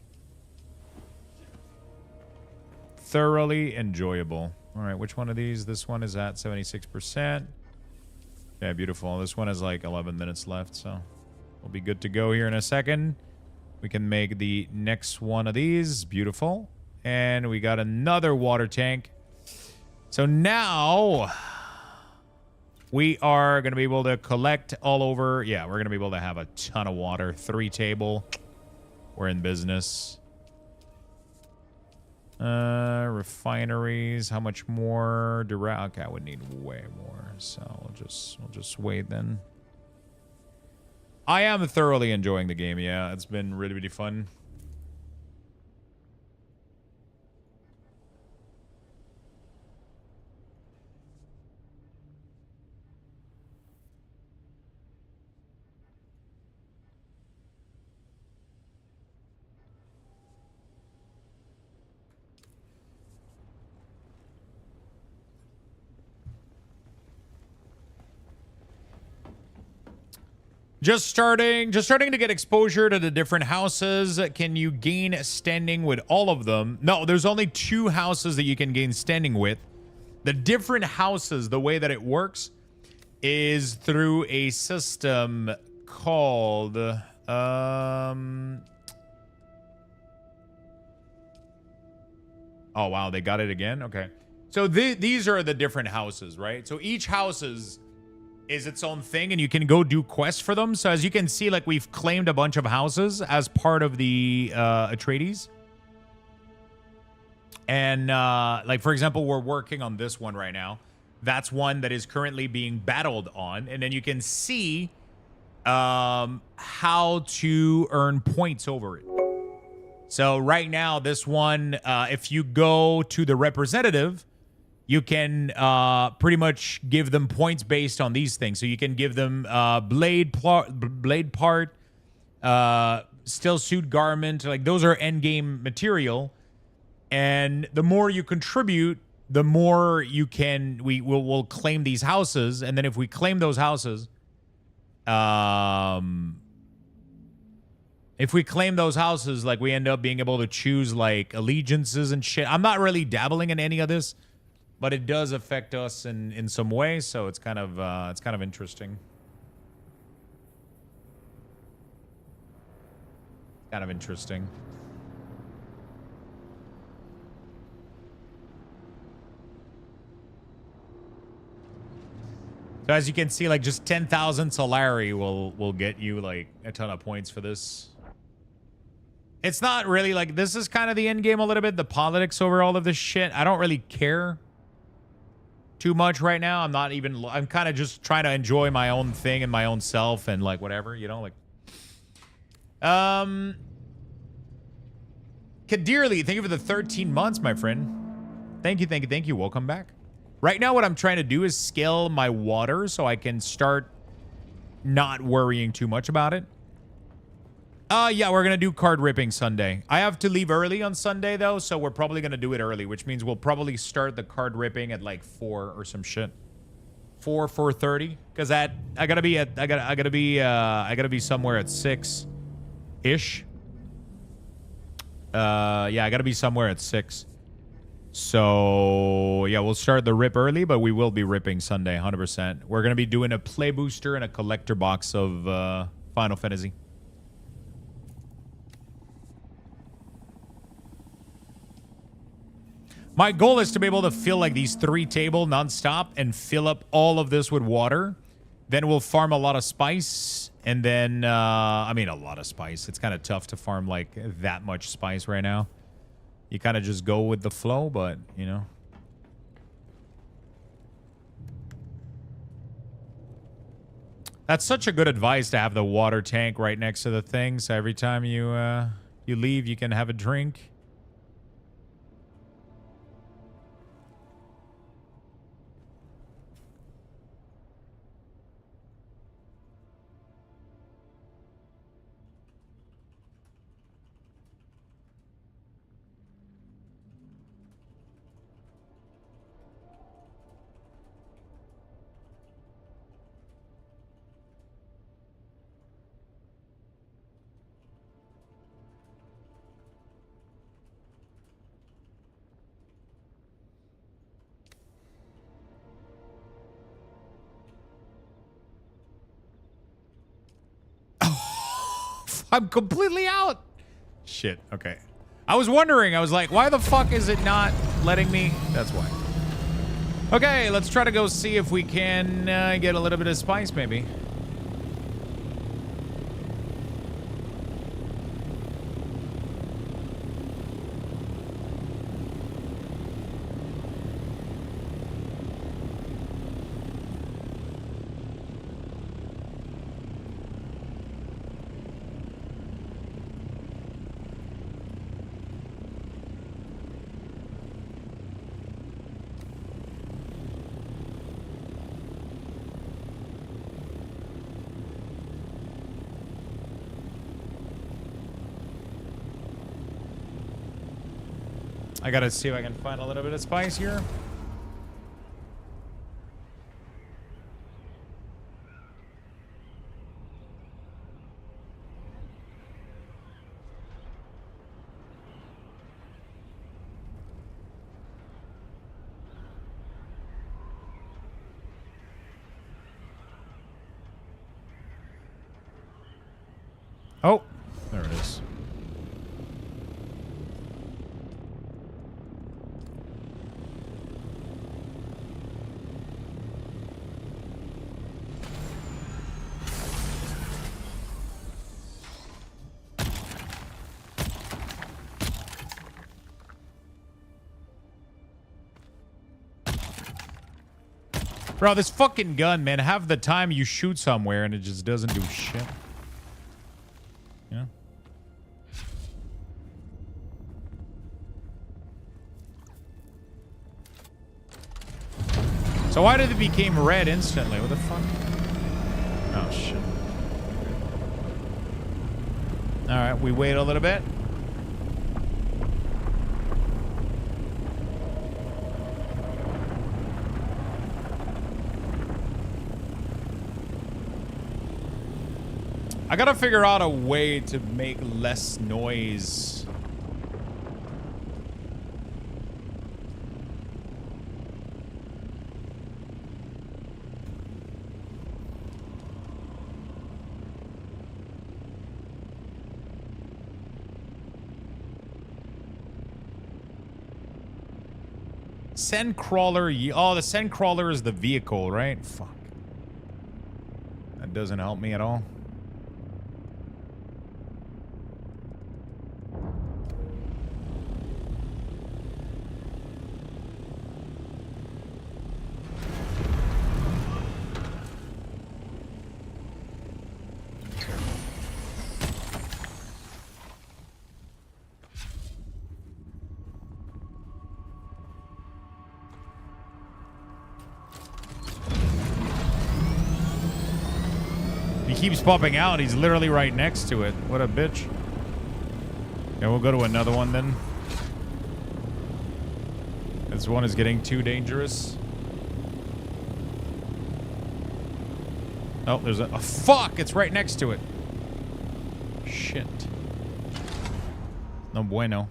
Thoroughly enjoyable. All right, which one of these? This one is at 76%. Yeah, beautiful. This one has like 11 minutes left, so we'll be good to go here in a second. We can make the next one of these. Beautiful. And we got another water tank. So now we are going to be able to collect all over. Yeah, we're going to be able to have a ton of water. 3 table. We're in business. Refineries. How much more? Okay, I would need way more. So we'll just wait then. I am thoroughly enjoying the game. Yeah, it's been really, really fun. Just starting to get exposure to the different houses. Can you gain standing with all of them? No, there's only 2 houses that you can gain standing with. The different houses, the way that it works is through a system called oh wow, they got it again. Okay. So these are the different houses, right? So each house is its own thing, and you can go do quests for them. So as you can see, like, we've claimed a bunch of houses as part of the Atreides. And like, for example, we're working on this one right now. That's one that is currently being battled on. And then you can see how to earn points over it. So right now, this one, if you go to the representative, you can pretty much give them points based on these things. So you can give them blade part, still suit garment. Like, those are end game material. And the more you contribute, the more you can. We'll claim these houses, and then if we claim those houses, like, we end up being able to choose like allegiances and shit. I'm not really dabbling in any of this, but it does affect us in some way, so it's kind of interesting. Kind of interesting. So as you can see, like, just 10,000 Solari will get you like a ton of points for this. It's not really like, this is kind of the end game a little bit, the politics over all of this shit. I don't really care too much right now. I'm kind of just trying to enjoy my own thing and my own self and like whatever, you know, like. Kadirli, thank you for the 13 months, my friend. Thank you. Welcome back. Right now, what I'm trying to do is scale my water so I can start not worrying too much about it. Yeah, we're going to do card ripping Sunday. I have to leave early on Sunday, though, so we're probably going to do it early, which means we'll probably start the card ripping at like 4 or some shit. 4:30, because I gotta be somewhere at 6-ish. Yeah, I gotta be somewhere at 6. So yeah, we'll start the rip early, but we will be ripping Sunday 100%. We're gonna be doing a play booster and a collector box of Final Fantasy. My goal is to be able to fill like these 3 tables nonstop and fill up all of this with water. Then we'll farm a lot of spice. And then, I mean, a lot of spice. It's kind of tough to farm like that much spice right now. You kind of just go with the flow, but, you know. That's such a good advice to have the water tank right next to the thing. So every time you leave, you can have a drink. I'm completely out. Shit. Okay. I was wondering. I was like, why the fuck is it not letting me? That's why. Okay, let's try to go see if we can get a little bit of spice, maybe. I gotta see if I can find a little bit of spice here. Oh, there it is. Bro, this fucking gun, man, half the time you shoot somewhere and it just doesn't do shit. You know? So why did it become red instantly? What the fuck? Oh, shit. Alright, we wait a little bit. I gotta figure out a way to make less noise. Sand crawler. Oh, the sand crawler is the vehicle, right? Fuck. That doesn't help me at all. Keeps popping out. He's literally right next to it. What a bitch. Yeah, we'll go to another one then. This one is getting too dangerous. Oh, there's a fuck! It's right next to it. Shit. No bueno.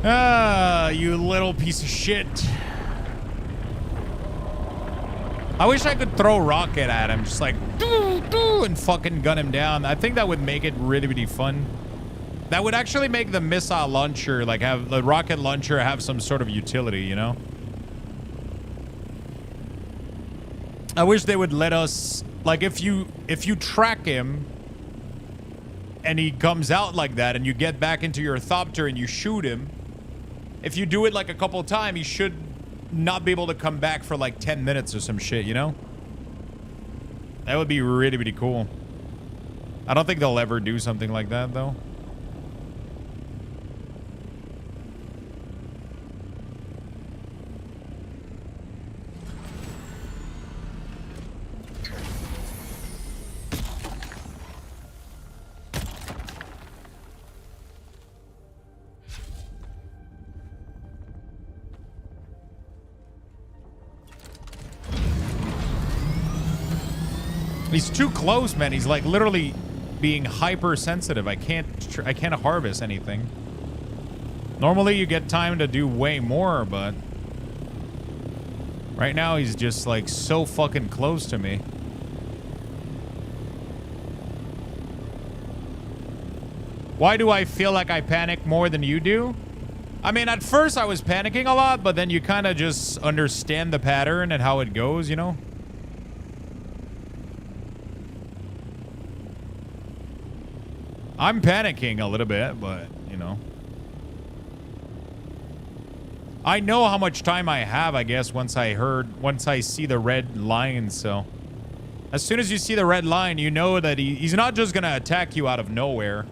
Ah, you little piece of shit. I wish I could throw a rocket at him, just like, doo, doo, and fucking gun him down. I think that would make it really, really fun. That would actually make the missile launcher, like have the rocket launcher have some sort of utility, you know? I wish they would let us, like if you track him and he comes out like that and you get back into your Thopter and you shoot him, if you do it like a couple times, he should not be able to come back for like 10 minutes or some shit, you know? That would be really, really cool. I don't think they'll ever do something like that, though. He's too close, man. He's like literally being hypersensitive. I can't harvest anything. Normally you get time to do way more, but right now he's just like so fucking close to me. Why do I feel like I panic more than you do? I mean, at first I was panicking a lot, but then you kind of just understand the pattern and how it goes, you know? I'm panicking a little bit, but, you know. I know how much time I have, I guess, once I see the red line, so. As soon as you see the red line, you know that he's not just gonna attack you out of nowhere.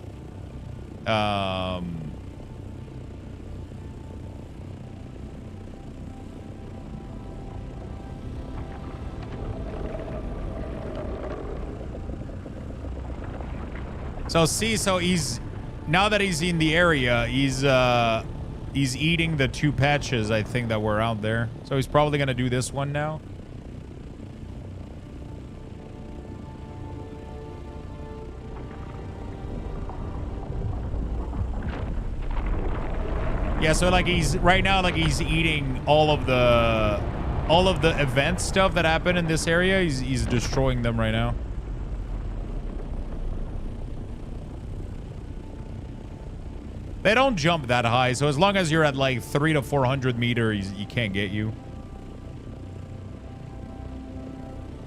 So see, so he's, now that he's in the area, he's eating the 2 patches, I think, that were out there. So he's probably gonna do this one now. Yeah, so like he's right now, like he's eating all of the event stuff that happened in this area. He's destroying them right now. They don't jump that high, so as long as you're at like 300 to 400 meters, he can't get you.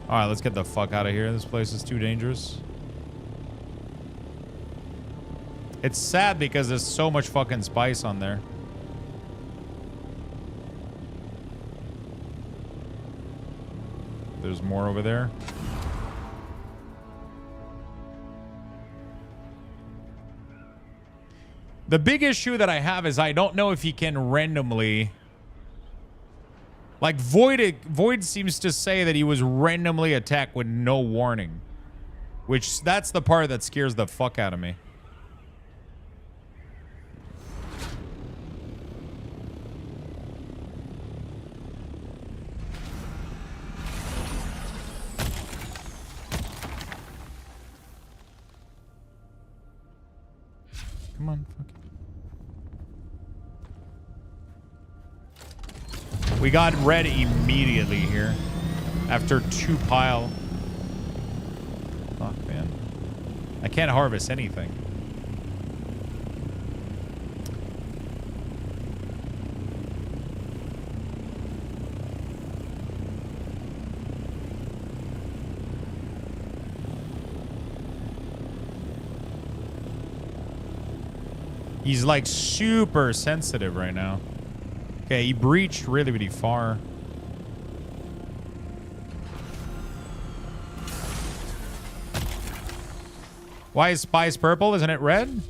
All right, let's get the fuck out of here. This place is too dangerous. It's sad because there's so much fucking spice on there. There's more over there. The big issue that I have is I don't know if he can randomly... Like, Void seems to say that he was randomly attacked with no warning. Which, that's the part that scares the fuck out of me. Come on, fuck it. We got red immediately here. After 2 pile. Fuck, man. I can't harvest anything. He's like super sensitive right now. Okay, he breached really, really far. Why is spice purple? Isn't it red?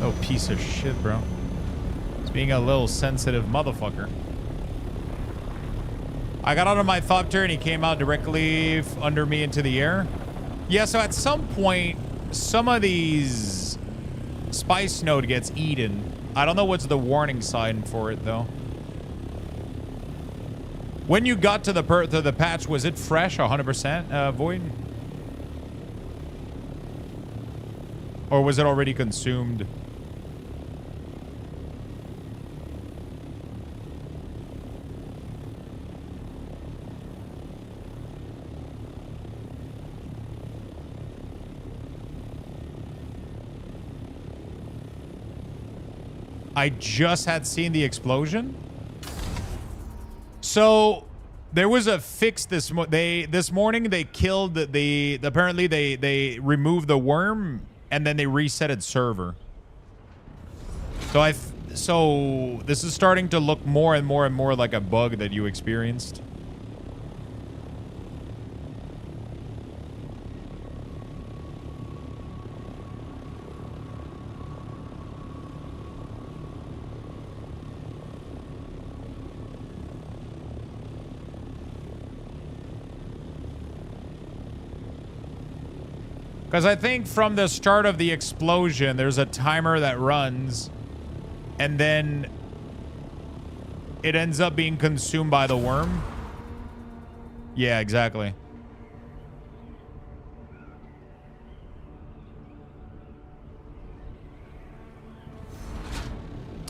Oh, piece of shit, bro. It's being a little sensitive motherfucker. I got out of my Thopter and he came out directly under me into the air. Yeah, so at some point, some of these spice node gets eaten. I don't know what's the warning sign for it, though. When you got to the patch, was it fresh 100%, Void? Or was it already consumed? I just had seen the explosion. So there was a fix this morning. They killed the apparently they removed the worm and then they resetted server. So this is starting to look more and more and more like a bug that you experienced. Because I think from the start of the explosion, there's a timer that runs, and then it ends up being consumed by the worm. Yeah, exactly.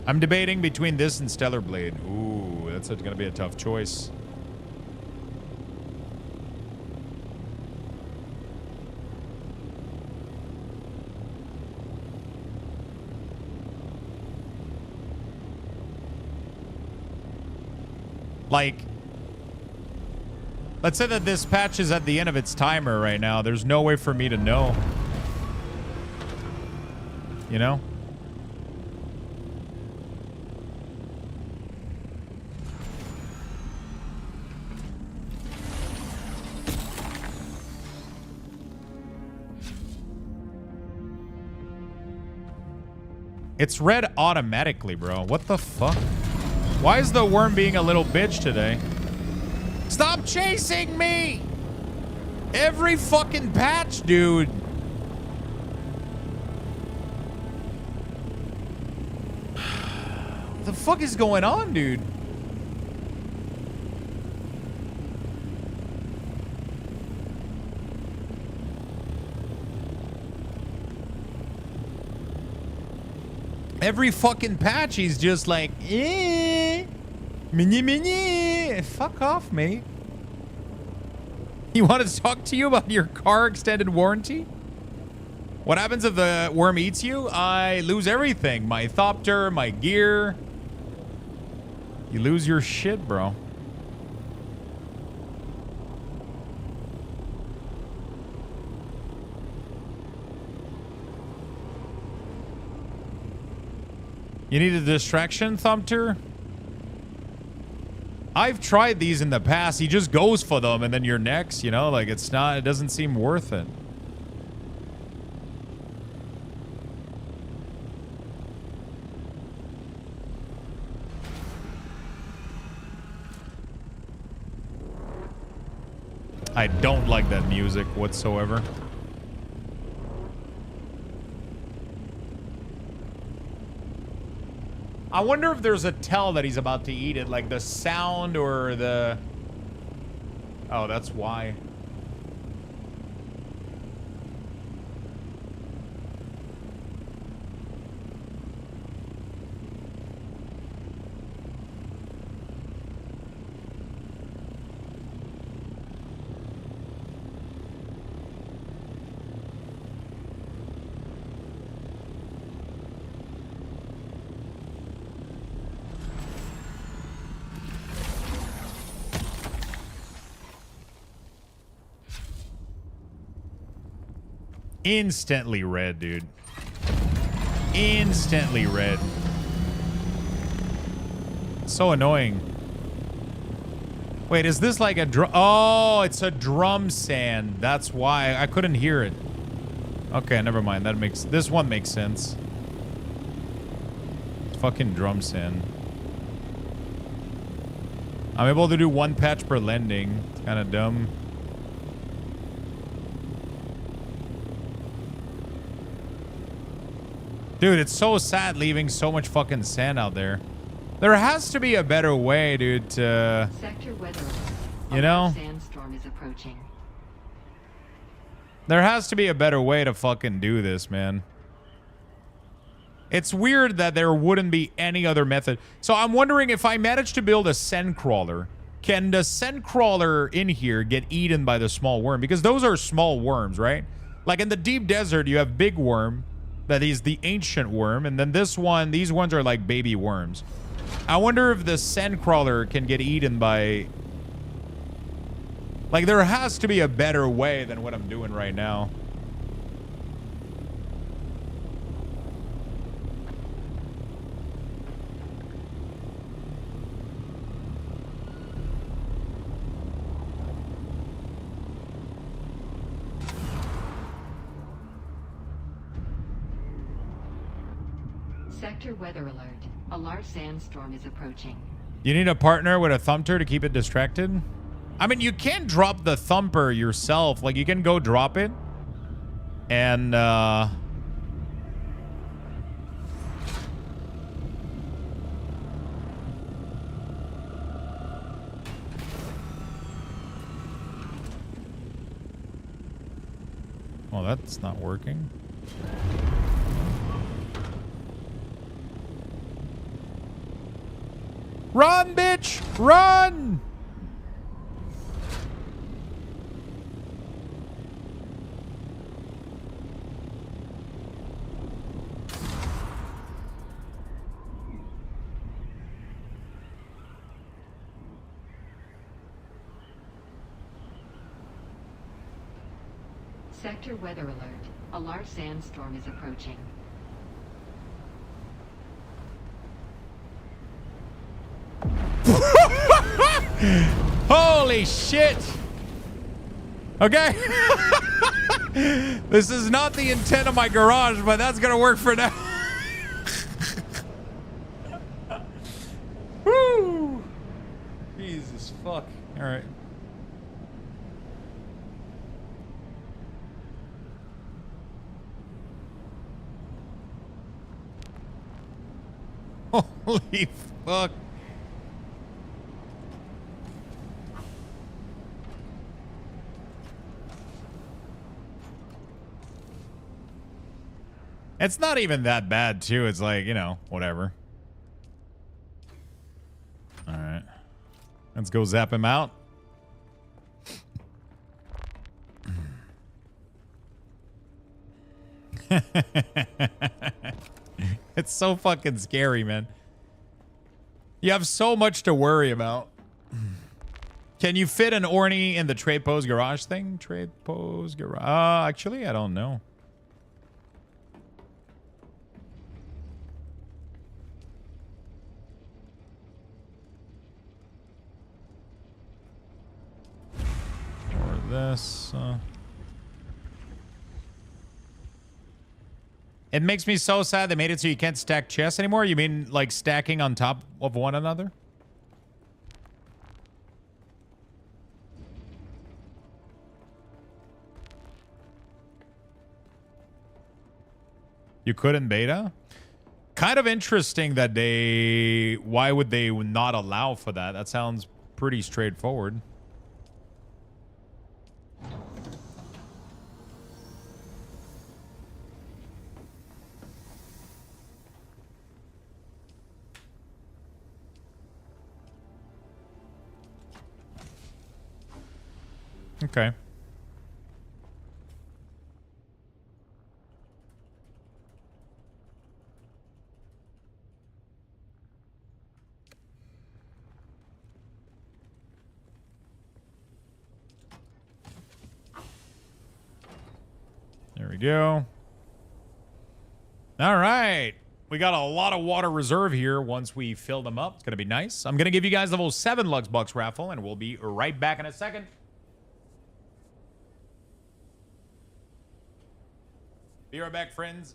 I'm debating between this and Stellar Blade. Ooh, that's going to be a tough choice. Like, let's say that this patch is at the end of its timer right now. There's no way for me to know. You know? It's read automatically, bro. What the fuck? Why is the worm being a little bitch today? Stop chasing me! Every fucking patch, dude. What the fuck is going on, dude? Every fucking patch, he's just like, eh, mini. Fuck off, mate. You want to talk to you about your car extended warranty? What happens if the worm eats you? I lose everything. My thopter, my gear. You lose your shit, bro. You need a distraction, Thumpter? I've tried these in the past. He just goes for them and then you're next, you know? Like, it doesn't seem worth it. I don't like that music whatsoever. I wonder if there's a tell that he's about to eat it, like the sound or the... Oh, that's why. Instantly red, dude. Instantly red. So annoying. Wait, is this like a drum? Oh, it's a drum sand. That's why I couldn't hear it. Okay, never mind. This one makes sense. It's fucking drum sand. I'm able to do one patch per lending. It's kind of dumb. Dude, it's so sad leaving so much fucking sand out there. There has to be a better way, dude, to... Sector weather. You know? Sandstorm is approaching. There has to be a better way to fucking do this, man. It's weird that there wouldn't be any other method. So I'm wondering if I manage to build a sand crawler, can the sand crawler in here get eaten by the small worm? Because those are small worms, right? Like in the deep desert, you have big worm. That is the ancient worm, and then these ones are like baby worms. I wonder if the sandcrawler can get eaten by... Like, there has to be a better way than what I'm doing right now. Sector weather alert. A large sandstorm is approaching. You need a partner with a thumper to keep it distracted? I mean, you can drop the thumper yourself. Like, you can go drop it. And, well, that's not working. Run, bitch! Run! Sector weather alert. A large sandstorm is approaching. Holy shit! Okay. This is not the intent of my garage, but that's gonna work for now. Woo! Jesus fuck. All right. Holy fuck. It's not even that bad, too. It's like, you know, whatever. All right. Let's go zap him out. It's so fucking scary, man. You have so much to worry about. Can you fit an Orny in the trade pose garage thing? Trade pose garage. Actually, I don't know. Or this. It makes me so sad they made it so you can't stack chests anymore. You mean like stacking on top of one another? You could in beta? Kind of interesting that they... Why would they not allow for that? That sounds pretty straightforward. Okay. There we go. All right. We got a lot of water reserve here once we fill them up. It's going to be nice. I'm going to give you guys level 7 Luxthos raffle, and we'll be right back in a second. Be right back, friends.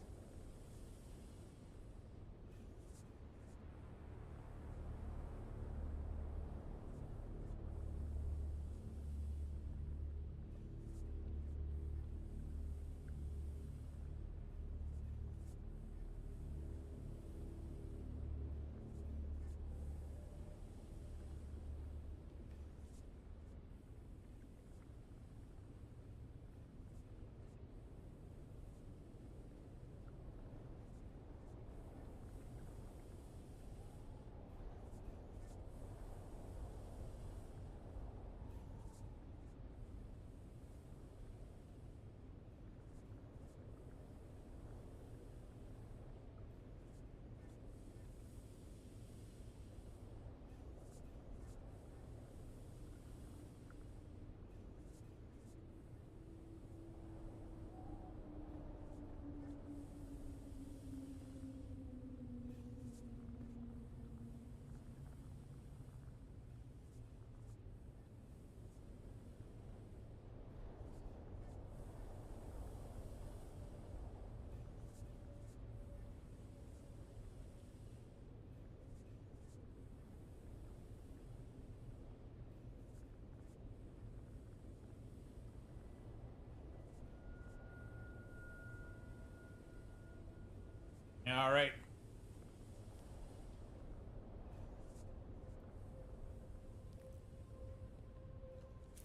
All right.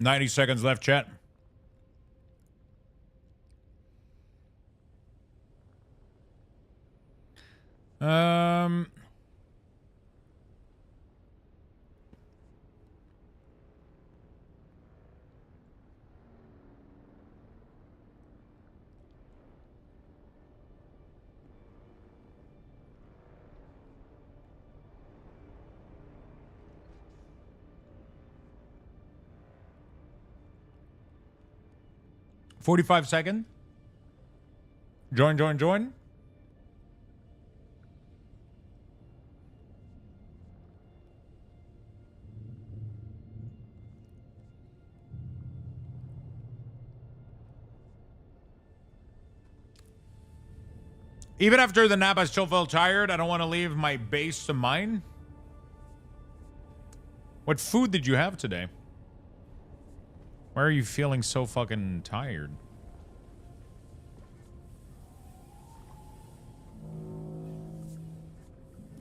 $90 seconds left, chat. Um... 45 second. Join. Even after the nap, I still felt tired. I don't want to leave my base to mine. What food did you have today? Why are you feeling so fucking tired?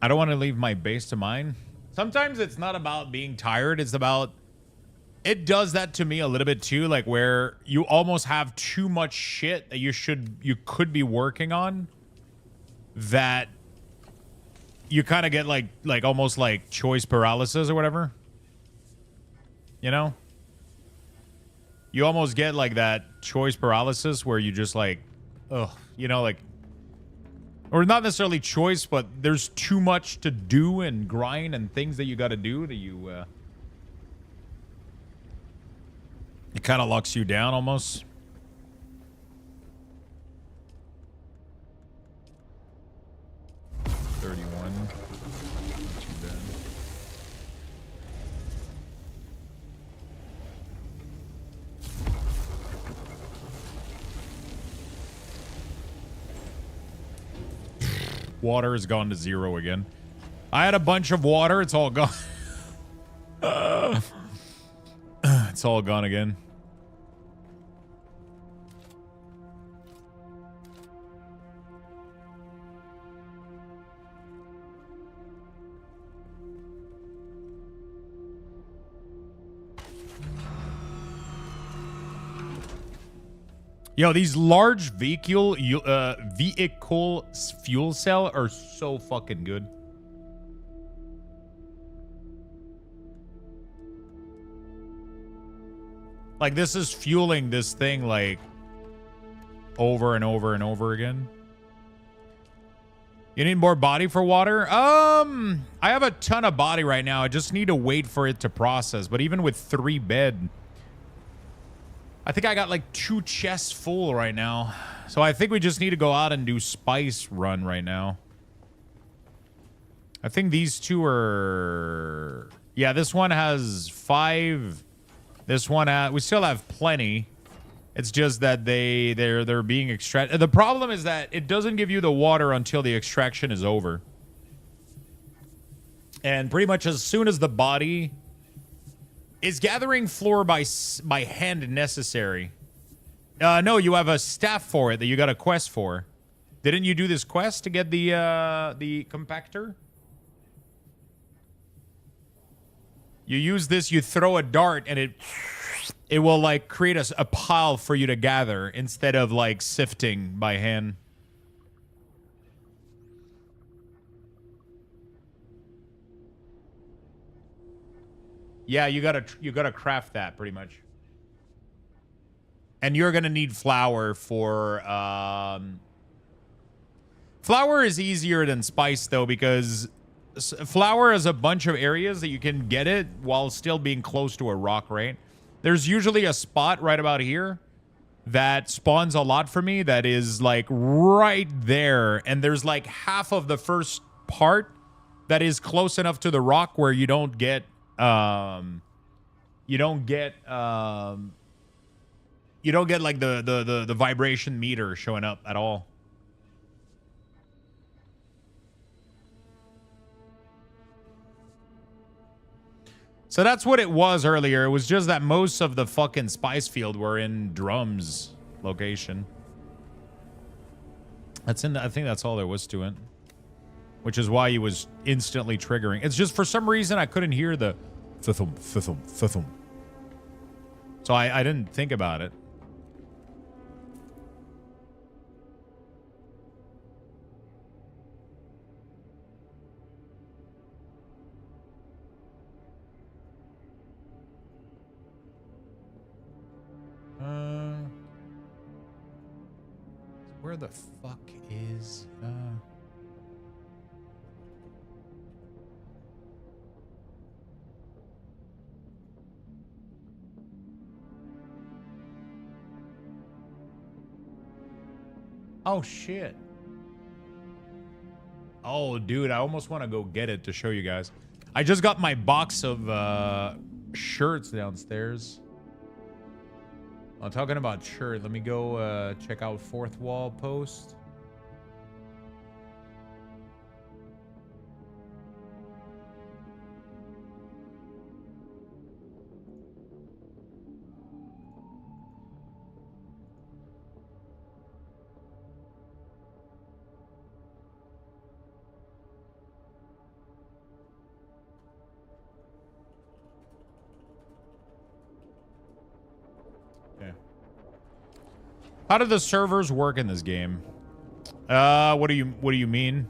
I don't want to leave my base to mine. Sometimes it's not about being tired. It's about... It does that to me a little bit too. Like where you almost have too much shit that you could be working on. That you kind of get like almost like choice paralysis or whatever. You know? You almost get like that choice paralysis where you just like, ugh, you know, like, or not necessarily choice, but there's too much to do and grind and things that you got to do that you, it kind of locks you down almost. Water has gone to 0 again. I had a bunch of water. It's all gone. It's all gone again. Yo, these large vehicle fuel cell are so fucking good. Like this is fueling this thing like over and over and over again. You need more body for water? I have a ton of body right now. I just need to wait for it to process. But even with 3 bed, I think I got like 2 chests full right now. So I think we just need to go out and do spice run right now. I think these 2 are... Yeah, this one has 5. This one, we still have plenty. It's just that they're being extracted. The problem is that it doesn't give you the water until the extraction is over. And pretty much as soon as the body... Is gathering floor by hand necessary? No, you have a staff for it that you got a quest for. Didn't you do this quest to get the compactor? You use this, you throw a dart, and it will like create a pile for you to gather instead of like sifting by hand. Yeah, you gotta craft that pretty much. And you're gonna need flour for flour is easier than spice though, because flour has a bunch of areas that you can get it while still being close to a rock, right? There's usually a spot right about here that spawns a lot for me that is like right there, and there's like half of the first part that is close enough to the rock where you don't get you don't get like the vibration meter showing up at all. So that's what it was earlier. It was just that most of the fucking spice field were in Drum's location. That's in I think that's all there was to it. which is why he was instantly triggering. It's just for some reason I couldn't hear the thum, thum, thum. So I didn't think about it. Where the fuck is Oh shit. Oh dude, I almost want to go get it to show you guys. I just got my box of shirts downstairs. I'm talking about shirt. Let me go check out fourth wall post. How do the servers work in this game? What do you mean?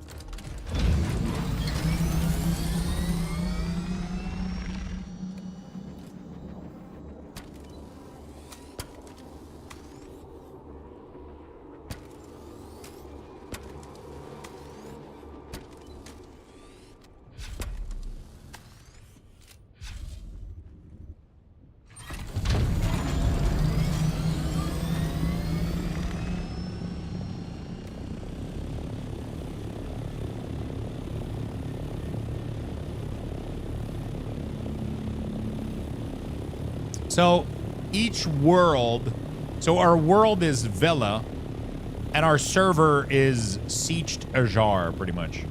So each world, so our world is Villa and our server is Sieged Ajar, pretty much,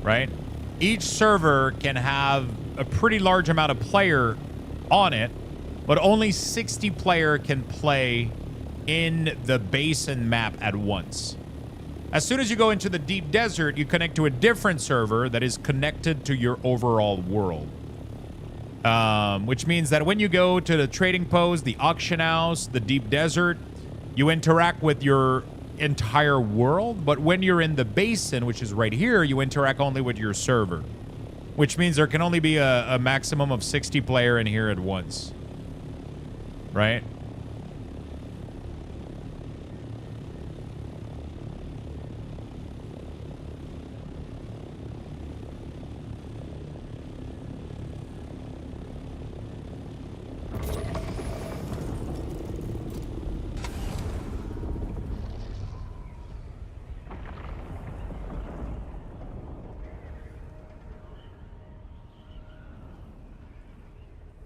right? Each server can have a pretty large amount of player on it, but only 60 player can play in the basin map at once. As soon as you go into the deep desert, you connect to a different server that is connected to your overall world. Which means that when you go to the trading post, the auction house, the deep desert, you interact with your entire world. But when you're in the basin, which is right here, you interact only with your server. Which means there can only be a maximum of 60 player in here at once. Right?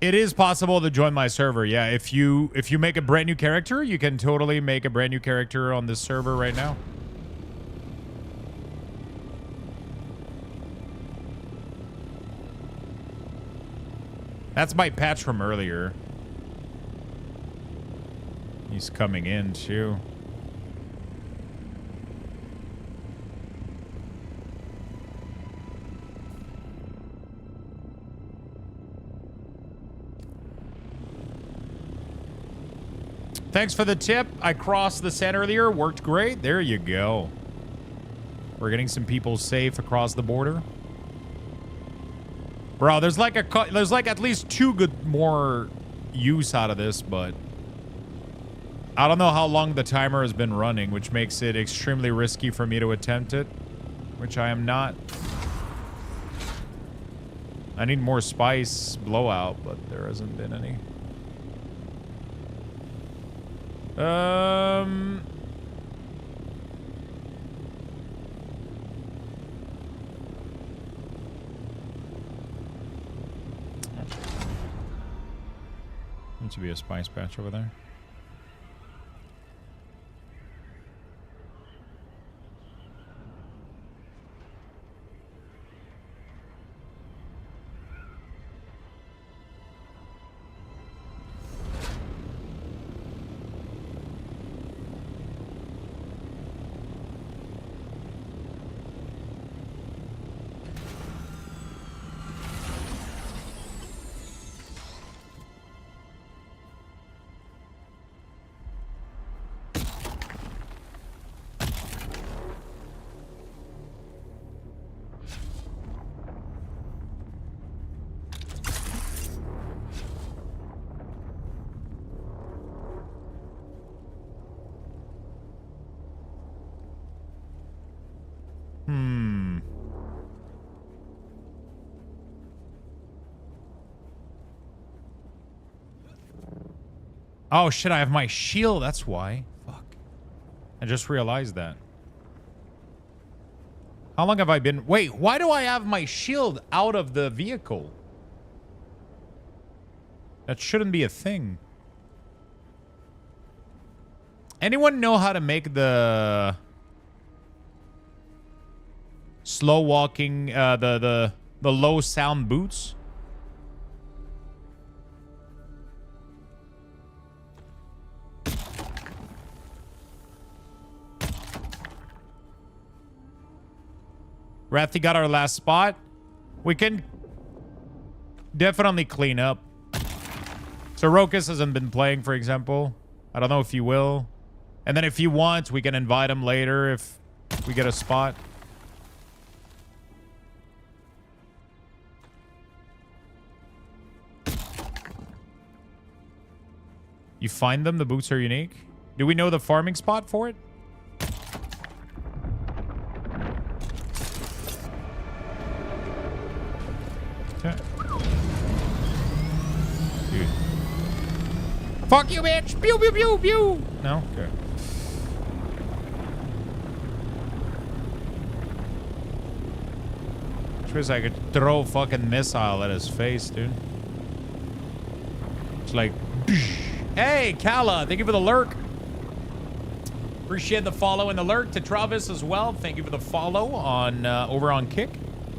It is possible to join my server. Yeah, if you make a brand new character, you can totally make a brand new character on this server right now. That's my patch from earlier. He's coming in too. Thanks for the tip. I crossed the sand earlier. Worked great. There you go. We're getting some people safe across the border. Bro, there's like at least 2 good more use out of this, but I don't know how long the timer has been running, which makes it extremely risky for me to attempt it, which I am not. I need more spice blowout, but there hasn't been any. Needs to be a spice patch over there. Oh, shit, I have my shield. That's why. Fuck. I just realized that. How long have I been... Wait, why do I have my shield out of the vehicle? That shouldn't be a thing. Anyone know how to make the... slow walking, the low sound boots? Rathy got our last spot. We can definitely clean up. So Rokus hasn't been playing, for example. I don't know if he will. And then if he wants, we can invite him later if we get a spot. You find them? The boots are unique? Do we know the farming spot for it? Okay. Dude. Fuck you, bitch! Pew, pew, pew, pew! No? Okay. Just wish I could throw a fucking missile at his face, dude. It's like... Hey, Kala, thank you for the lurk. Appreciate the follow and the lurk. To Travis as well, thank you for the follow on over on Kick.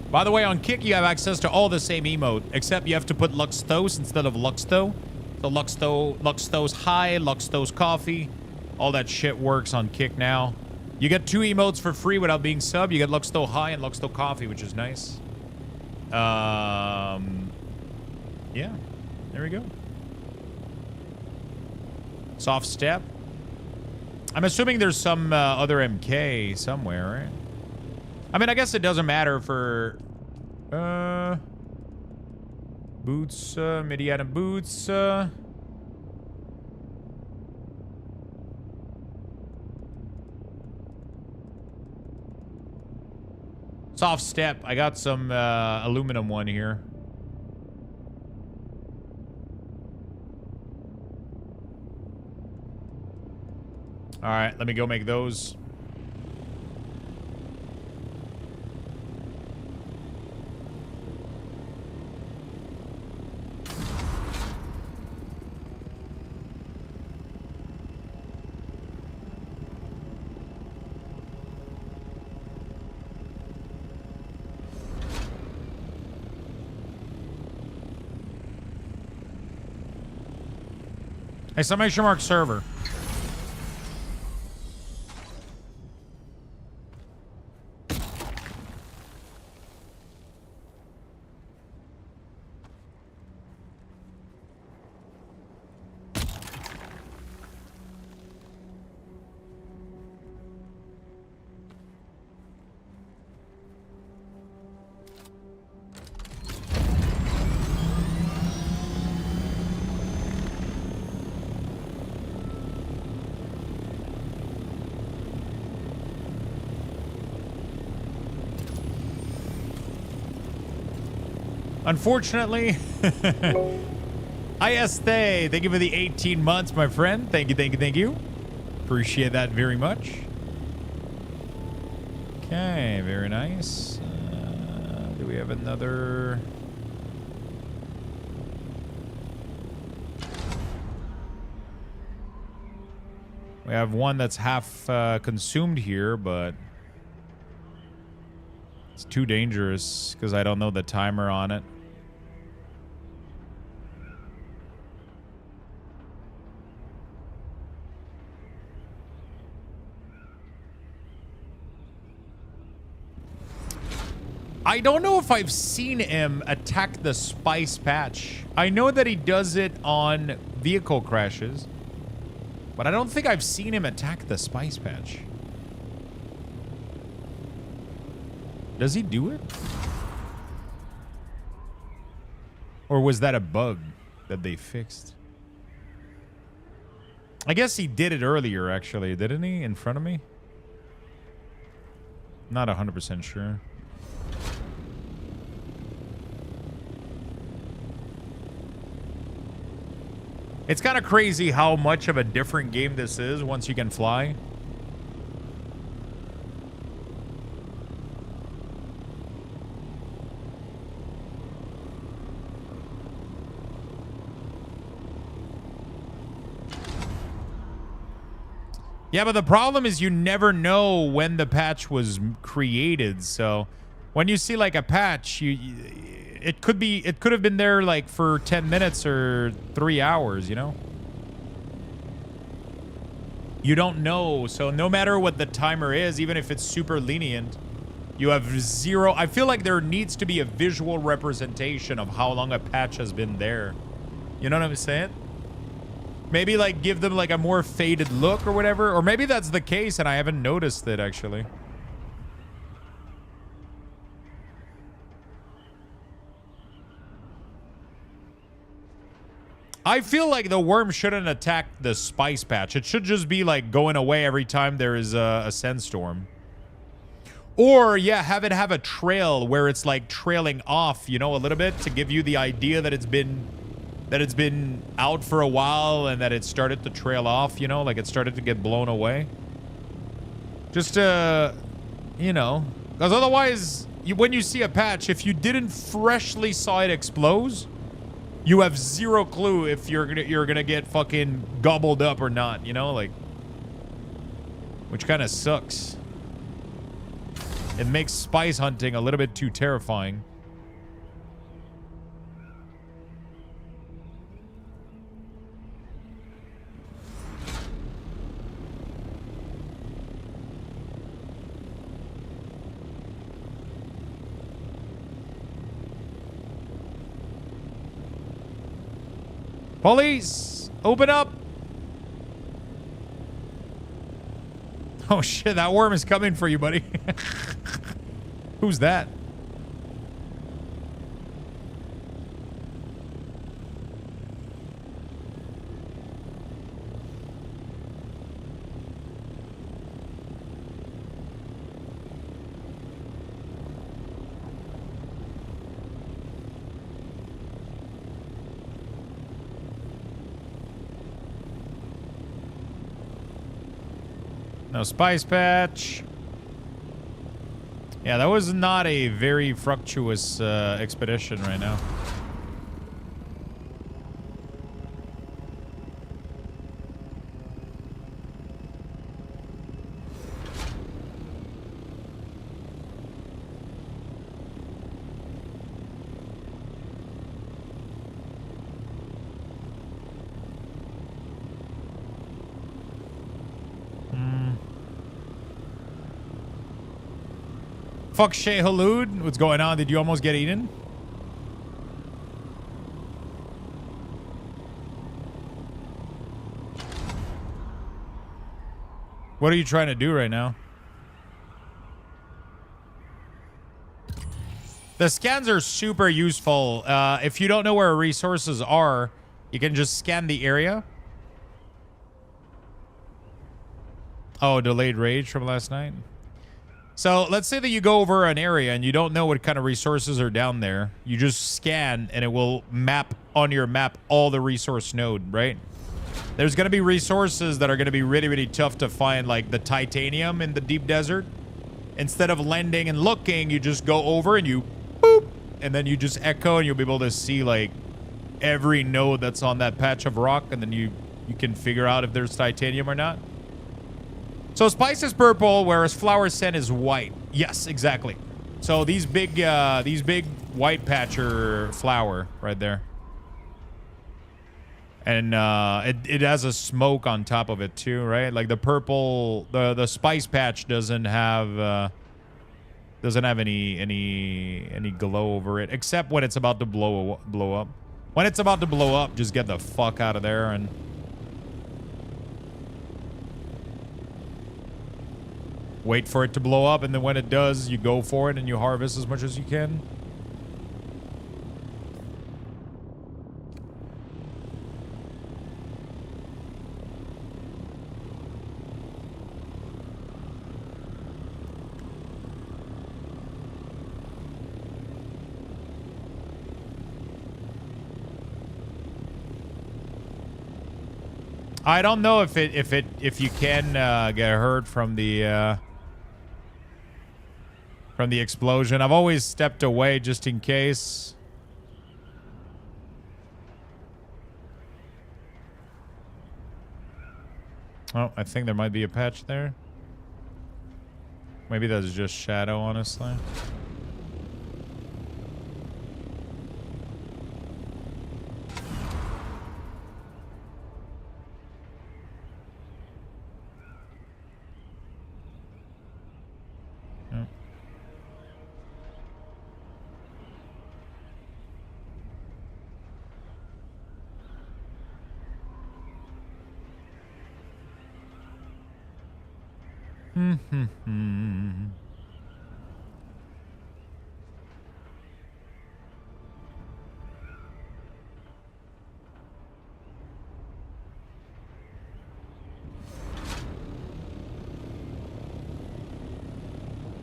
By the way, on Kick, you have access to all the same emote, except you have to put Luxthos instead of Luxtho. So Luxthos High, Luxthos Coffee, all that shit works on Kick now. You get 2 emotes for free without being sub. You get Luxtho High and Luxtho Coffee, which is nice. Yeah, there we go. Soft step. I'm assuming there's some other MK somewhere, right? I mean, I guess it doesn't matter for... boots, Midian boots, soft step. I got some aluminum one here. All right, let me go make those. Exclamation mark server. Unfortunately, IST, thank you for the 18 months, my friend. Thank you, thank you, thank you. Appreciate that very much. Okay, very nice. Do we have another? We have one that's half consumed here, but it's too dangerous because I don't know the timer on it. I don't know if I've seen him attack the spice patch. I know that he does it on vehicle crashes, but I don't think I've seen him attack the spice patch. Does he do it? Or was that a bug that they fixed? I guess he did it earlier, actually, didn't he? In front of me? Not 100% sure. It's kind of crazy how much of a different game this is once you can fly. Yeah, but the problem is you never know when the patch was created. So when you see like a patch, it could have been there like for 10 minutes or 3 hours, you know? You don't know. So no matter what the timer is, even if it's super lenient, you have zero. I feel like there needs to be a visual representation of how long a patch has been there. You know what I'm saying? Maybe like give them like a more faded look or whatever. Or maybe that's the case and I haven't noticed it actually. I feel like the worm shouldn't attack the spice patch. It should just be like going away every time there is a sandstorm. Or yeah, have it have a trail where it's like trailing off, you know, a little bit to give you the idea that it's been out for a while and that it started to trail off, you know, like it started to get blown away. Just you know, because otherwise when you see a patch, if you didn't freshly saw it explode, you have zero clue if you're gonna get fucking gobbled up or not, you know, like, which kind of sucks. It makes spice hunting a little bit too terrifying. Police, open up. Oh shit, that worm is coming for you, buddy. Who's that? No spice patch. Yeah, that was not a very fructuous expedition right now. Fuck Shea Halud. What's going on? Did you almost get eaten? What are you trying to do right now? The scans are super useful. If you don't know where resources are, you can just scan the area. Oh, delayed rage from last night. So let's say that you go over an area and you don't know what kind of resources are down there. You just scan and it will map on your map all the resource node, right? There's going to be resources that are going to be really, really tough to find, like the titanium in the deep desert. Instead of landing and looking, you just go over and you boop, and then you just echo and you'll be able to see like every node that's on that patch of rock, and then you can figure out if there's titanium or not. So spice is purple, whereas flower scent is white. Yes, exactly. So these big white patcher flower right there. And it has a smoke on top of it too, right? Like the purple, the spice patch doesn't have any glow over it, except when it's about to blow up. When it's about to blow up, just get the fuck out of there and wait for it to blow up, and then when it does, you go for it and you harvest as much as you can. I don't know if you can get hurt from the explosion. I've always stepped away just in case. Oh, I think there might be a patch there. Maybe that's just shadow, honestly. Yep.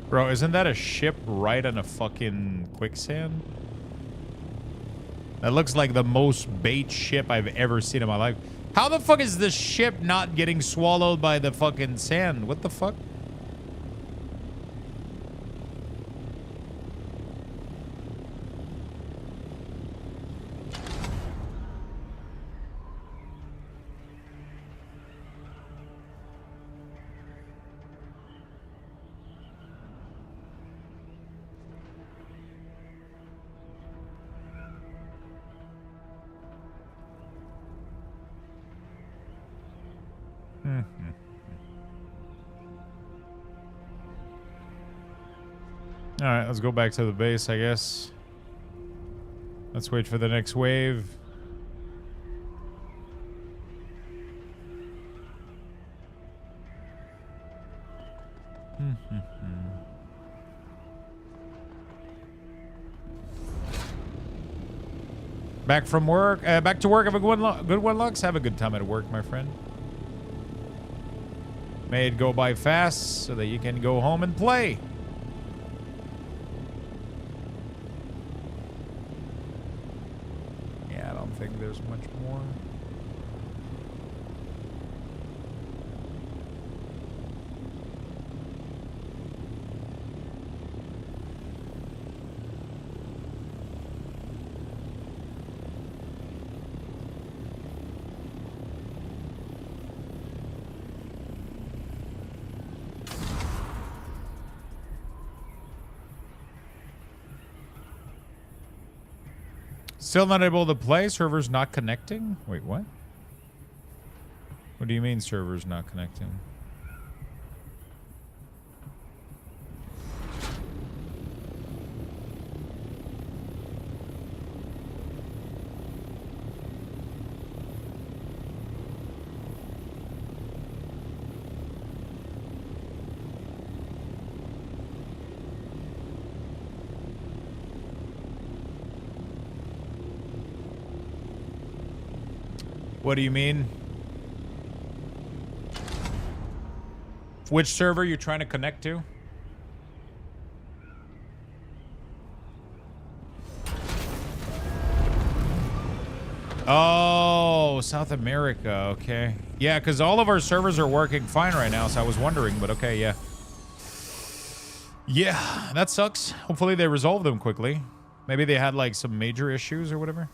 Bro, isn't that a ship right on a fucking quicksand? That looks like the most bait ship I've ever seen in my life. How the fuck is this ship not getting swallowed by the fucking sand? What the fuck? Alright, let's go back to the base, I guess. Let's wait for the next wave. Back from work. Back to work. Have a good one, Lux. Have a good time at work, my friend. May it go by fast so that you can go home and play. Yeah, I don't think there's much more. Still not able to play? Server's not connecting? Wait, what? What do you mean server's not connecting? What do you mean? Which server you're trying to connect to? Oh, South America. Okay. Yeah, because all of our servers are working fine right now, so I was wondering, but okay, yeah. Yeah, that sucks. Hopefully they resolve them quickly. Maybe they had like some major issues or whatever.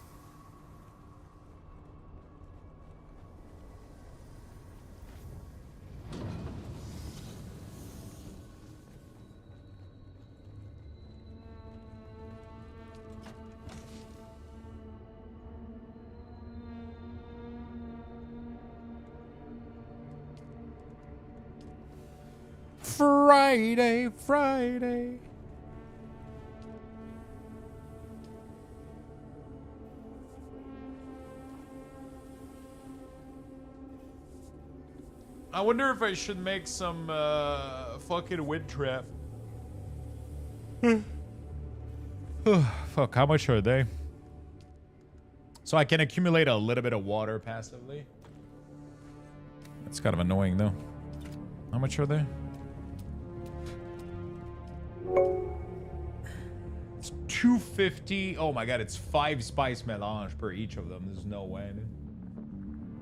Friday. I wonder if I should make some fucking wind trap. Fuck, how much are they? So I can accumulate a little bit of water passively. That's kind of annoying though. How much are they? It's 250. Oh my god, it's 5 spice melange per each of them. There's no way, dude.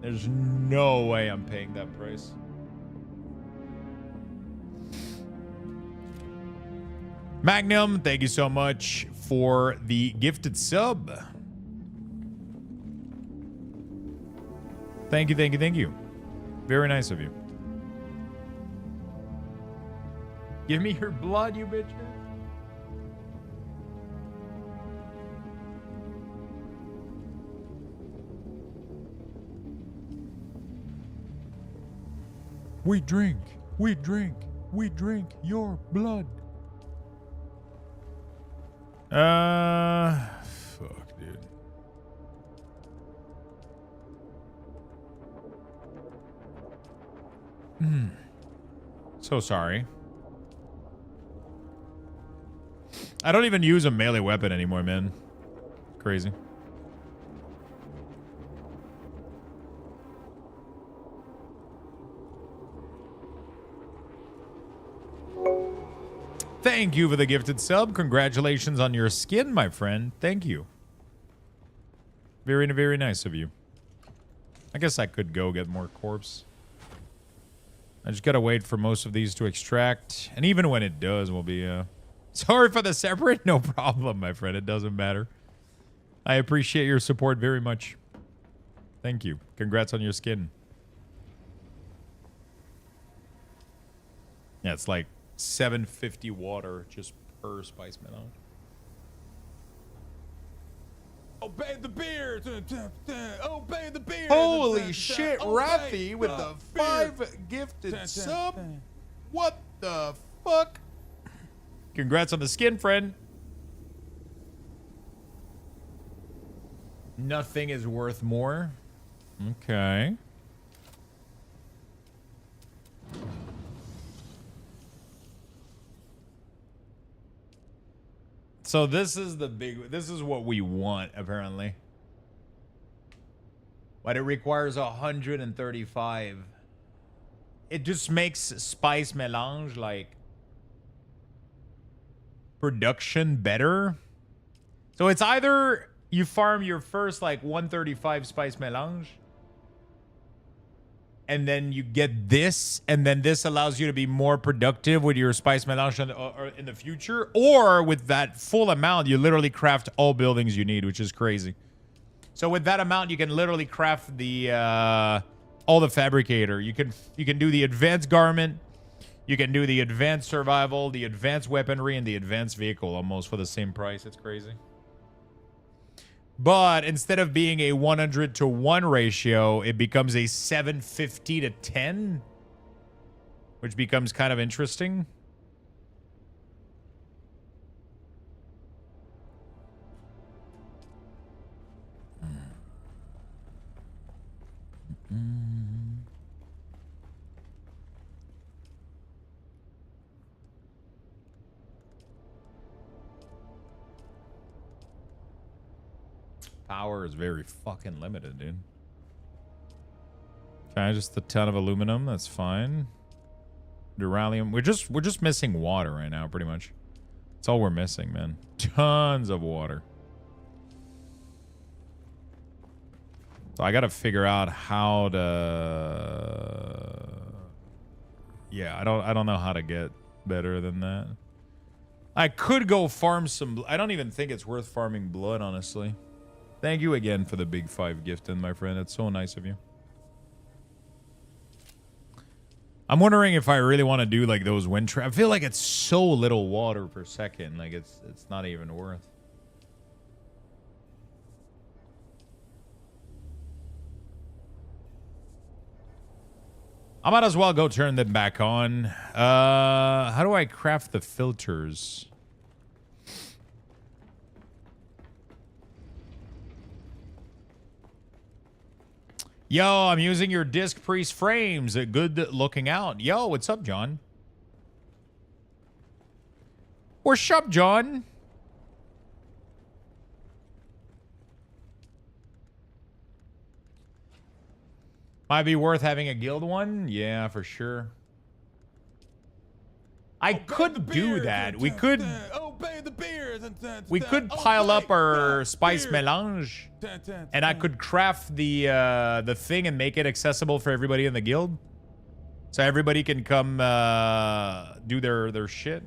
There's no way I'm paying that price. Magnum, thank you so much for the gifted sub. Thank you, thank you, thank you. Very nice of you. Give me your blood, you bitch. We drink your blood. Fuck, dude. So sorry. I don't even use a melee weapon anymore, man. Crazy. Thank you for the gifted sub. Congratulations on your skin, my friend. Thank you. Very, very nice of you. I guess I could go get more corpse. I just gotta wait for most of these to extract. And even when it does, we'll be, Sorry for the separate. No problem, my friend. It doesn't matter. I appreciate your support very much. Thank you. Congrats on your skin. Yeah, it's like 750 water just per spice melon. Obey the beers. Obey the beers. Holy shit, Rafi with the 5 gifted sub. What the fuck? Congrats on the skin, friend. Nothing is worth more. Okay. So this is what we want, apparently. But it requires 135. It just makes spice melange, like, production better. So it's either you farm your first, like, 135 spice melange, and then you get this, and then this allows you to be more productive with your spice melange in the future. Or with that full amount, you literally craft all buildings you need, which is crazy. So with that amount, you can literally craft the all the fabricator. You can do the advanced garment, you can do the advanced survival, the advanced weaponry, and the advanced vehicle almost for the same price. It's crazy. But instead of being a 100-to-1 ratio, it becomes a 750-to-10, which becomes kind of interesting. Power is very fucking limited, dude. Okay, just a ton of aluminum. That's fine. Duralium. We're just missing water right now, pretty much. That's all we're missing, man. Tons of water. So I gotta figure out how to. Yeah, I don't know how to get better than that. I could go farm some. I don't even think it's worth farming blood, honestly. Thank you again for the big 5 gifting, my friend. It's so nice of you. I'm wondering if I really want to do like those wind traps. I feel like it's so little water per second. Like it's not even worth. I might as well go turn them back on. How do I craft the filters? Yo, I'm using your disc priest frames. Good looking out. Yo, what's up, John? What's up, John? Might be worth having a guild one. Yeah, for sure. I could do that. We could. Obey the beers and We could pile up our spice melange, and I could craft the thing and make it accessible for everybody in the guild, so everybody can come do their shit.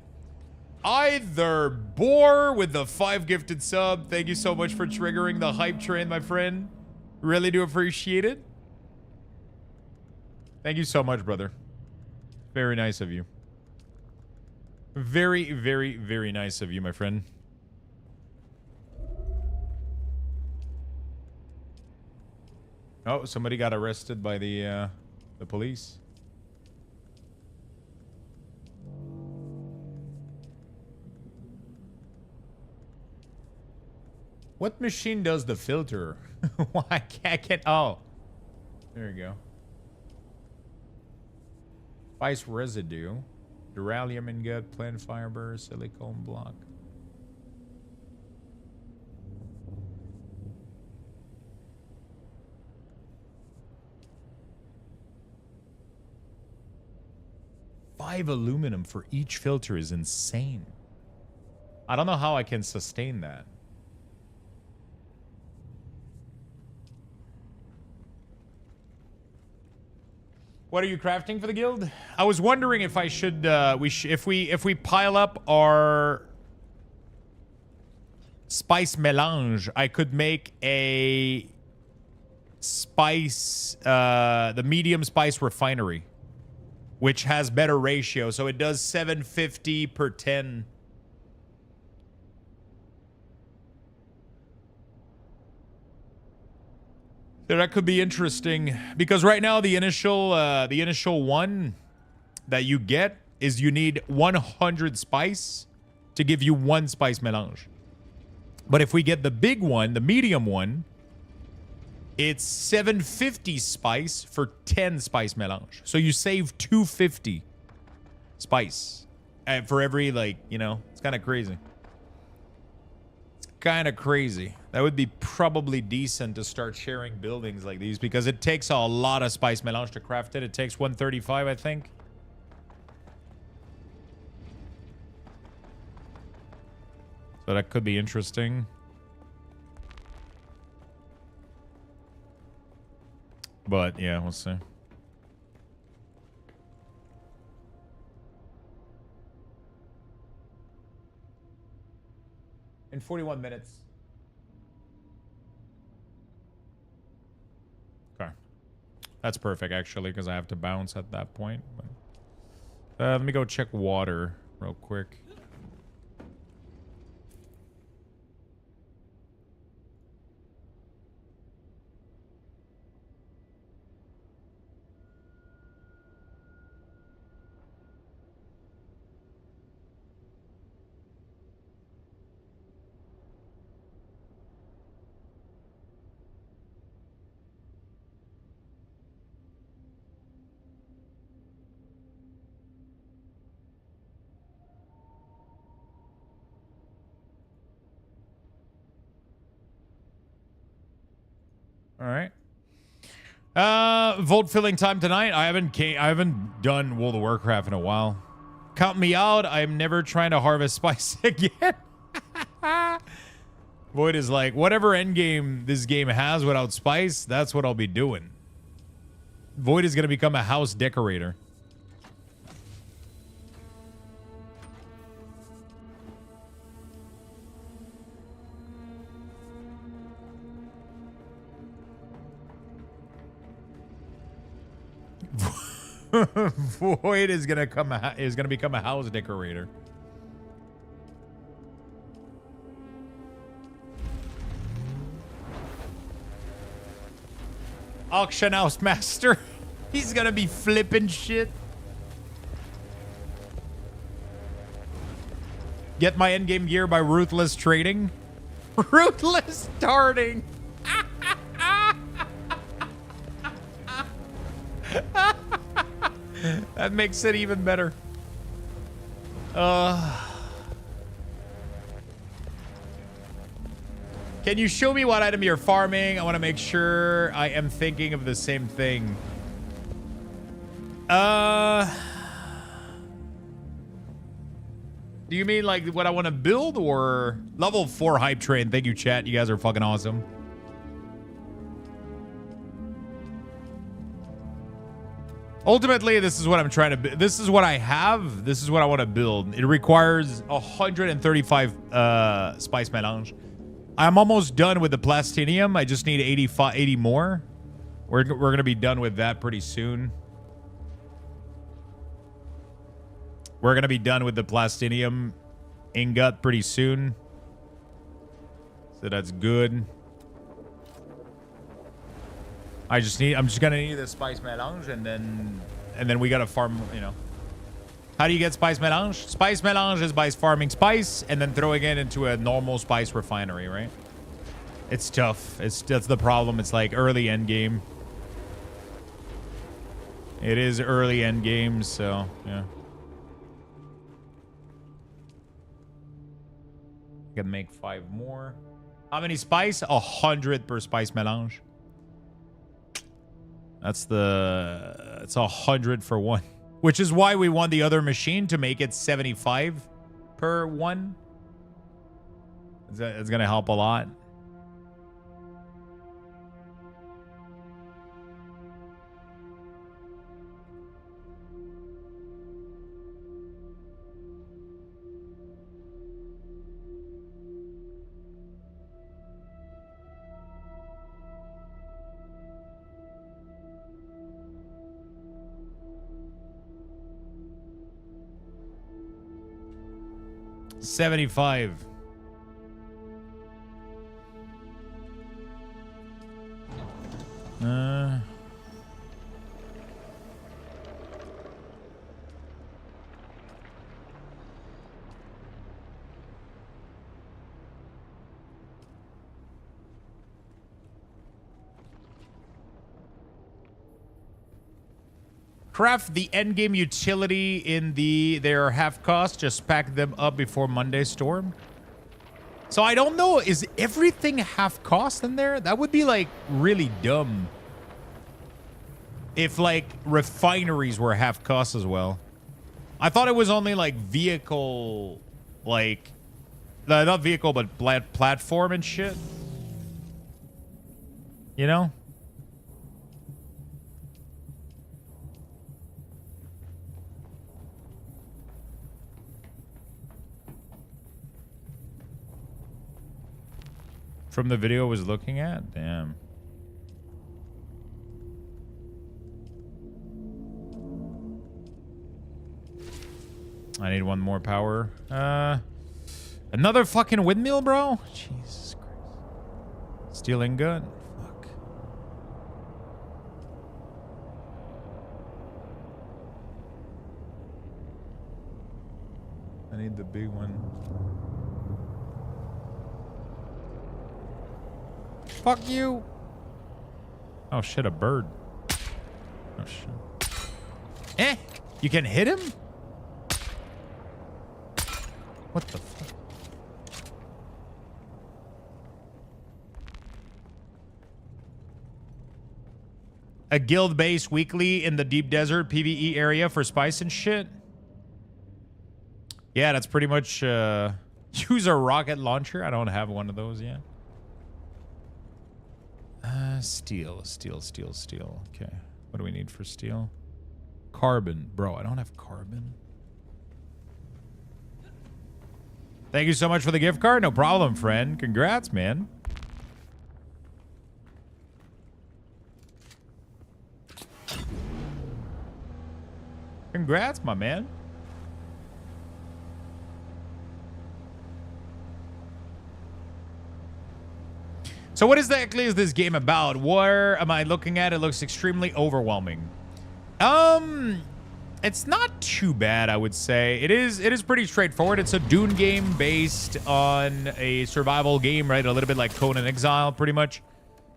Either Boar with the 5 gifted sub. Thank you so much for triggering the hype train, my friend. Really do appreciate it. Thank you so much, brother. Very nice of you. Very, very, very nice of you, my friend. Oh, somebody got arrested by the police. What machine does the filter? Why can't oh. There you go. Spice residue. Duralium ingot, plant fiber, silicone block. $5 aluminum for each filter is insane. I don't know how I can sustain that. What are you crafting for the guild? I was wondering if I should if we pile up our spice melange, I could make a spice the medium spice refinery, which has better ratio, so it does 750 per 10. So that could be interesting, because right now the initial one that you get is you need 100 spice to give you 1 spice melange. But if we get the big one, the medium one, it's 750 spice for 10 spice melange. So you save 250 spice for every, like, you know, it's kind of crazy. It's kind of crazy. That would be probably decent to start sharing buildings like these, because it takes a lot of spice melange to craft it. It takes 135, I think. So that could be interesting. But yeah, we'll see. In 41 minutes. Okay. That's perfect, actually, because I have to bounce at that point. But, let me go check water real quick. All right. Vote filling time tonight. I haven't done World of Warcraft in a while. Count me out. I'm never trying to harvest spice again. Void is like, whatever endgame this game has without spice, that's what I'll be doing. Void is going to become a house decorator. Void is gonna become a house decorator. Auction house master. He's gonna be flipping shit. Get my endgame gear by ruthless trading. Ruthless starting. That makes it even better. Can you show me what item you're farming? I want to make sure I am thinking of the same thing. Do you mean like what I want to build or level 4 hype train? Thank you, chat. You guys are fucking awesome. Ultimately, this is what I'm trying to. This is what I have. This is what I want to build. It requires 135 spice melange. I'm almost done with the plastinium. I just need 80 more. We're gonna be done with that pretty soon. We're gonna be done with the plastinium ingot pretty soon. So that's good. I'm just gonna need the spice melange and then we gotta farm, you know. How do you get spice melange? Spice melange is by farming spice and then throwing it into a normal spice refinery, right? It's tough. That's the problem. It's like early end game. It is early end game, so yeah. Can make 5 more. How many spice? 100 per spice melange. It's 100 for one, which is why we want the other machine to make it 75 per one. It's gonna help a lot. $75. Craft the endgame utility in their half cost. Just pack them up before Monday storm. So I don't know. Is everything half cost in there? That would be like really dumb. If like refineries were half cost as well. I thought it was only like vehicle, like not vehicle, but platform and shit. You know? From the video I was looking at? Damn. I need one more power. Another fucking windmill, bro? Jesus Christ. Stealing good? Fuck. I need the big one. Fuck you. Oh shit, a bird. Oh shit. Eh? You can hit him? What the fuck? A guild base weekly in the deep desert PvE area for spice and shit? Yeah, that's pretty much use a rocket launcher. I don't have one of those yet. Steel. Okay. What do we need for steel? Carbon. Bro, I don't have carbon. Thank you so much for the gift card. No problem, friend. Congrats, man. Congrats, my man. So what exactly is this game about? Where am I looking at? It looks extremely overwhelming. It's not too bad, I would say. It is pretty straightforward. It's a Dune game based on a survival game, right? A little bit like Conan Exile, pretty much.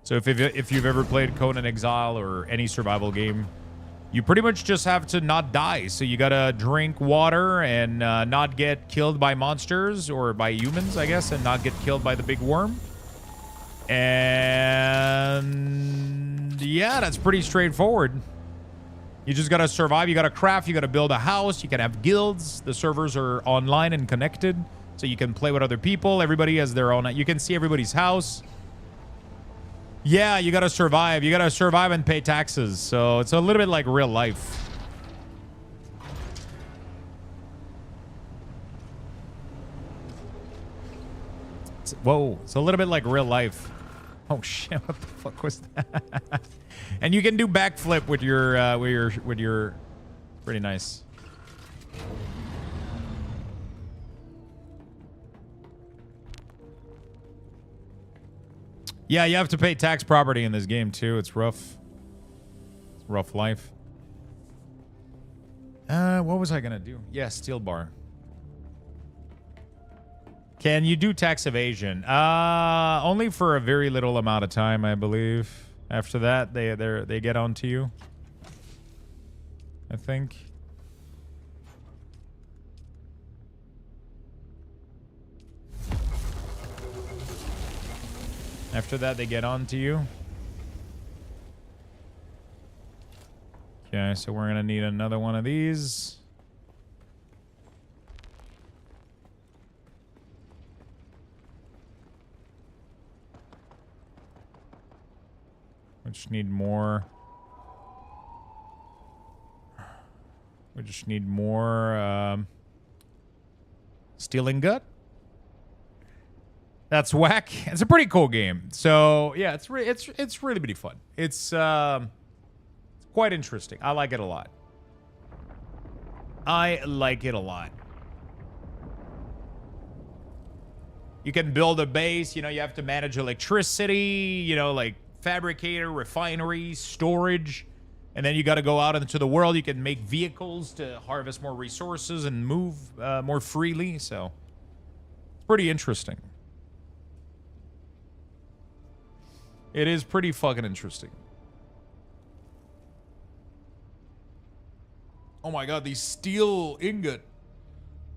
So if you've ever played Conan Exile or any survival game, you pretty much just have to not die. So you gotta drink water and not get killed by monsters or by humans, I guess, and not get killed by the big worm. And yeah, that's pretty straightforward. You just gotta survive. You gotta craft. You gotta build a house. You can have guilds. The servers are online and connected, so you can play with other people. Everybody has their own. You can see everybody's house. Yeah, you gotta survive. You gotta survive and pay taxes. So it's a little bit like real life. Whoa, it's a little bit like real life. Oh shit! What the fuck was that? And you can do backflip with your. Pretty nice. Yeah, you have to pay tax property in this game too. It's rough. It's rough life. What was I gonna do? Yeah, steel bar. Can you do tax evasion? Only for a very little amount of time, I believe. After that, they get onto you. I think. After that, they get onto you. Okay, so we're gonna need another one of these. We just need more. We just need more steel ingot. That's whack. It's a pretty cool game. So yeah, it's really pretty fun. It's quite interesting. I like it a lot. I like it a lot. You can build a base. You know, you have to manage electricity. You know, like fabricator, refinery, storage, and then you got to go out into the world. You can make vehicles to harvest more resources and move more freely. So it's pretty interesting. It is pretty fucking interesting. Oh my god, these steel ingot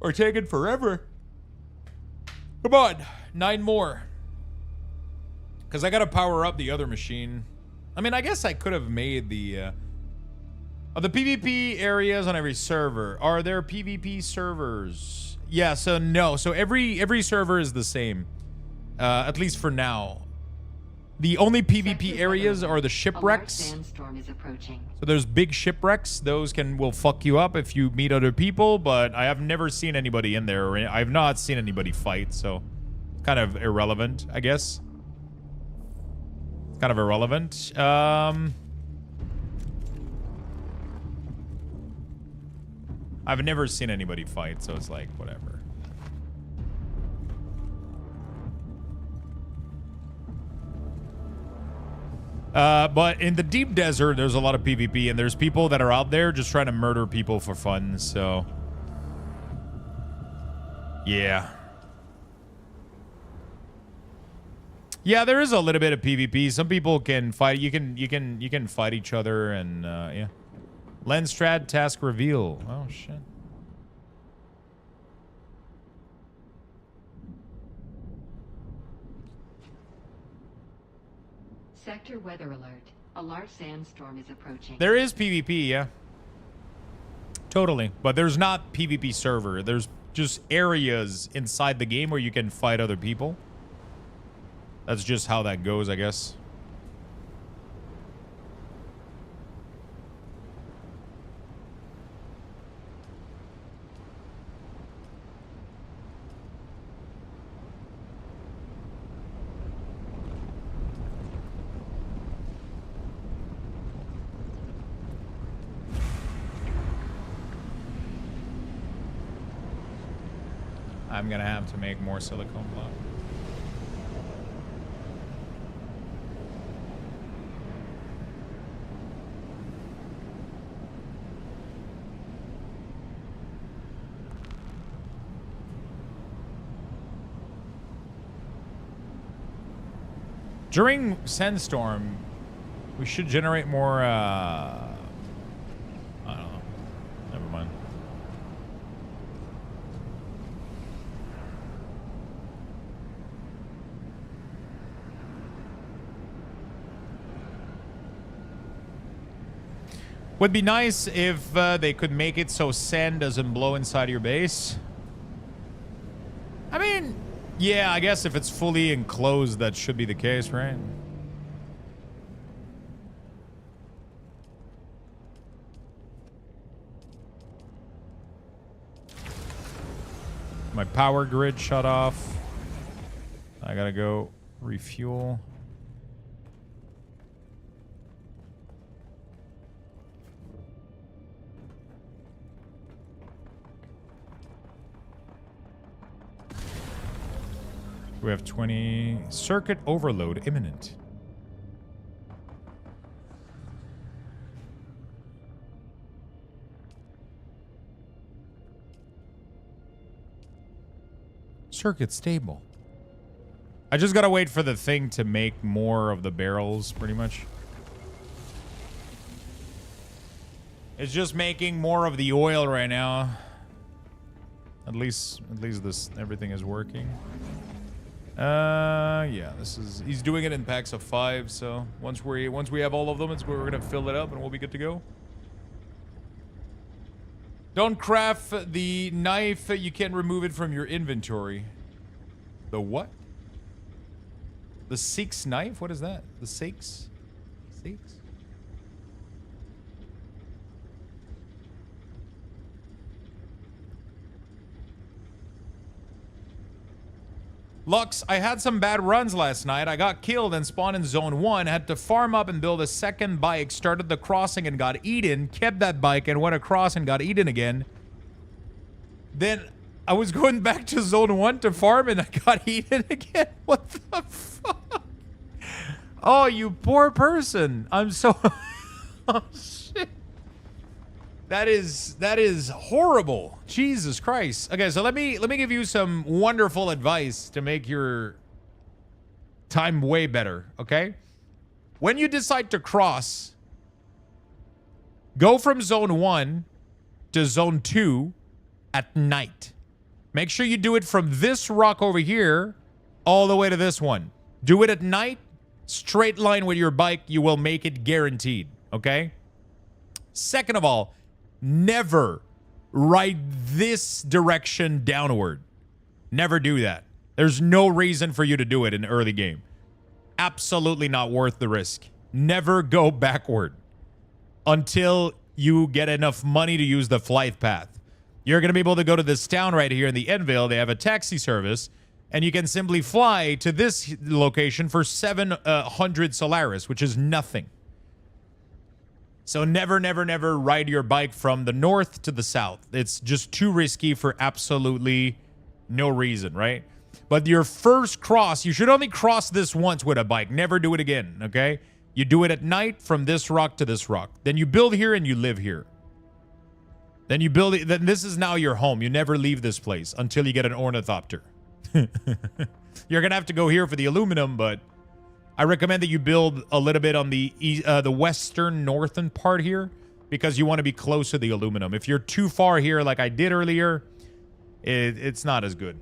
are taking forever. Come on, 9 more. Because I got to power up the other machine. I mean, I guess I could have made the PvP areas on every server. Are there PvP servers? Yeah, so no. So every server is the same. At least for now. The only PvP areas are the shipwrecks. Sandstorm is approaching. So there's big shipwrecks. Those will fuck you up if you meet other people, but I have never seen anybody in there. I've not seen anybody fight, so kind of irrelevant, I guess. Kind of irrelevant. I've never seen anybody fight, so it's like whatever. But in the deep desert, there's a lot of PvP, and there's people that are out there just trying to murder people for fun, so yeah. Yeah, there is a little bit of PvP. Some people can fight. You can fight each other, and yeah. Lens strat task reveal. Oh shit. Sector weather alert. A large sandstorm is approaching. There is PvP, yeah. Totally. But there's not PvP server. There's just areas inside the game where you can fight other people. That's just how that goes, I guess. I'm gonna have to make more silicone block. During Sandstorm, we should generate more, I don't know. Never mind. Would be nice if they could make it so sand doesn't blow inside your base. I mean, yeah, I guess if it's fully enclosed, that should be the case, right? My power grid shut off. I gotta go refuel. We have 20. Circuit overload imminent. Circuit stable. I just gotta wait for the thing to make more of the barrels, pretty much. It's just making more of the oil right now. At least this everything is working. Yeah, this is, he's doing it in packs of 5, so once we have all of them, it's where we're gonna fill it up and we'll be good to go. Don't craft the knife, you can't remove it from your inventory. The what? The Six knife? What is that? The Six? Six? Lux, I had some bad runs last night. I got killed and spawned in zone 1, had to farm up and build a second bike, started the crossing and got eaten, kept that bike and went across and got eaten again. Then I was going back to zone 1 to farm and I got eaten again. What the fuck? Oh, you poor person. I'm so... oh, shit. That is horrible. Jesus Christ. Okay, so let me give you some wonderful advice to make your time way better, okay? When you decide to cross, go from zone 1 to zone 2 at night. Make sure you do it from this rock over here all the way to this one. Do it at night, straight line with your bike, you will make it guaranteed, okay? Second of all, never ride this direction downward. Never do that. There's no reason for you to do it in early game. Absolutely not worth the risk. Never go backward until you get enough money to use the flight path. You're going to be able to go to this town right here in the Enville. They have a taxi service, and you can simply fly to this location for 700 Solaris, which is nothing. So never, never, never ride your bike from the north to the south. It's just too risky for absolutely no reason, right? But your first cross, you should only cross this once with a bike. Never do it again, okay? You do it at night from this rock to this rock. Then you build here and you live here. Then you build it. Then this is now your home. You never leave this place until you get an ornithopter. You're going to have to go here for the aluminum, but I recommend that you build a little bit on the western, northern part here because you want to be close to the aluminum. If you're too far here like I did earlier, it's not as good.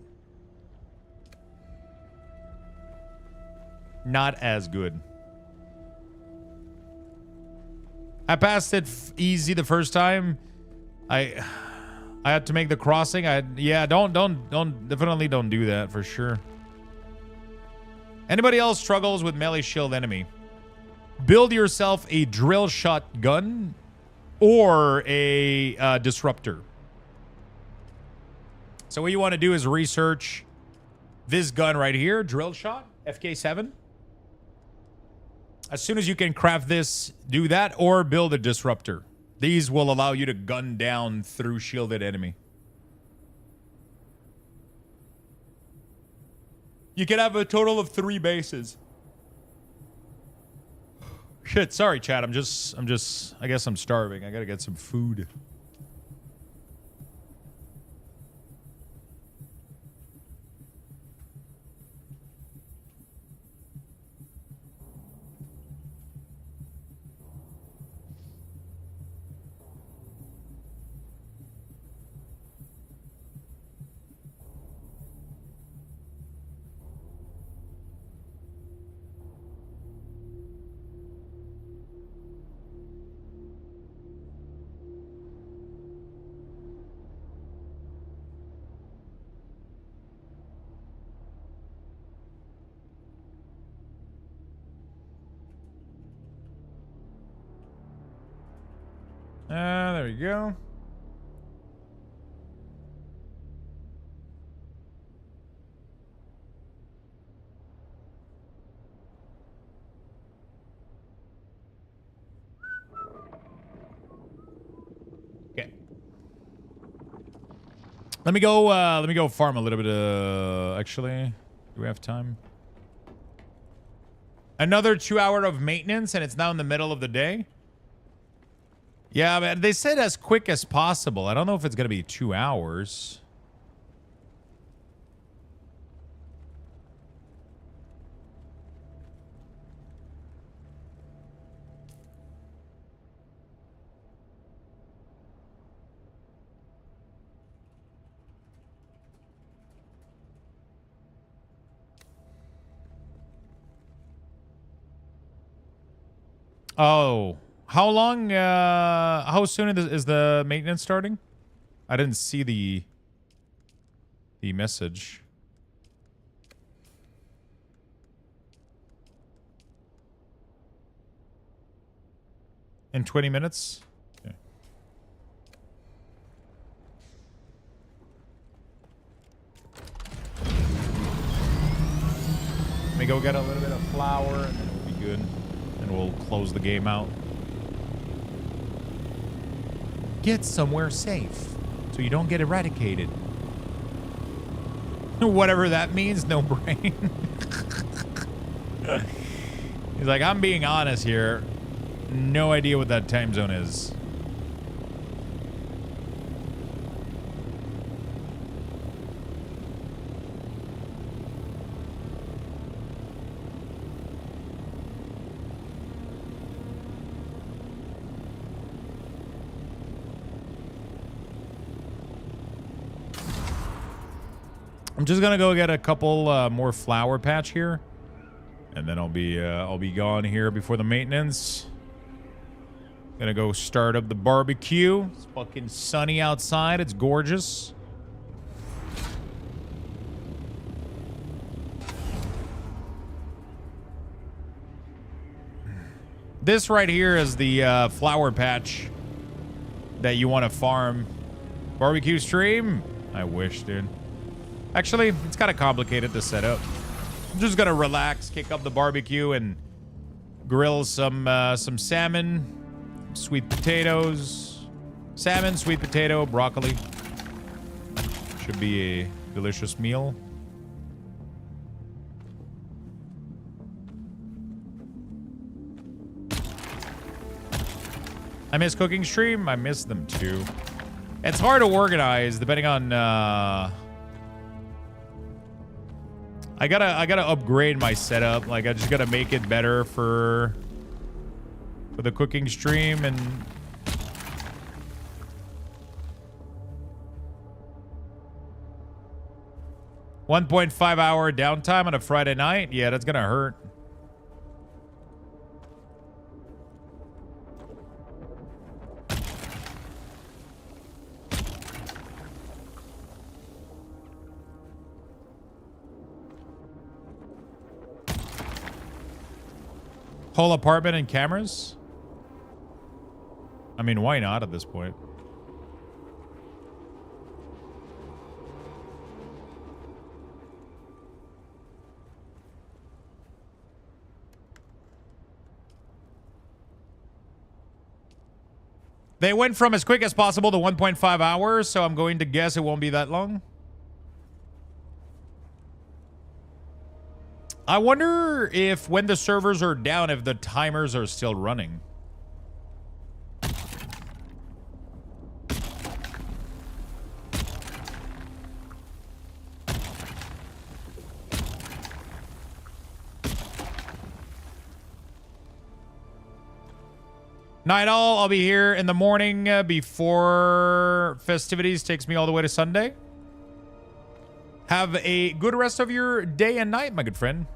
Not as good. I passed it easy the first time. I had to make the crossing. Yeah, definitely don't do that for sure. Anybody else struggles with melee shield enemy? Build yourself a drill shot gun or a disruptor. So what you want to do is research this gun right here, drill shot, FK7. As soon as you can craft this, do that or build a disruptor. These will allow you to gun down through shielded enemy. You can have a total of 3 bases. Shit, sorry, chat. I guess I'm starving. I gotta get some food. There we go. Okay. Let me go farm a little bit actually. Do we have time? Another 2 hour of maintenance and it's now in the middle of the day. Yeah, but they said as quick as possible. I don't know if it's going to be 2 hours. Oh, how long, how soon is the maintenance starting? I didn't see the message. In 20 minutes? Okay. Let me go get a little bit of flour and then it'll be good. And we'll close the game out. Get somewhere safe so you don't get eradicated. Whatever that means, no brain. He's like, I'm being honest here. No idea what that time zone is. I'm just gonna go get a couple more flower patch here, and then I'll be gone here before the maintenance. Gonna go start up the barbecue. It's fucking sunny outside. It's gorgeous. This right here is the flower patch that you want to farm. Barbecue stream? I wish, dude. Actually, it's kind of complicated to set up. I'm just gonna relax, kick up the barbecue, and grill some salmon, sweet potatoes, salmon, sweet potato, broccoli. Should be a delicious meal. I miss cooking stream. I miss them too. It's hard to organize depending on. I gotta upgrade my setup. Like I just gotta make it better for the cooking stream and. $1.5 hour downtime on a Friday night. Yeah, that's gonna hurt. Whole apartment and cameras? I mean, why not at this point? They went from as quick as possible to 1.5 hours, so I'm going to guess it won't be that long. I wonder if when the servers are down, if the timers are still running. Night all, I'll be here in the morning before festivities takes me all the way to Sunday. Have a good rest of your day and night, my good friend.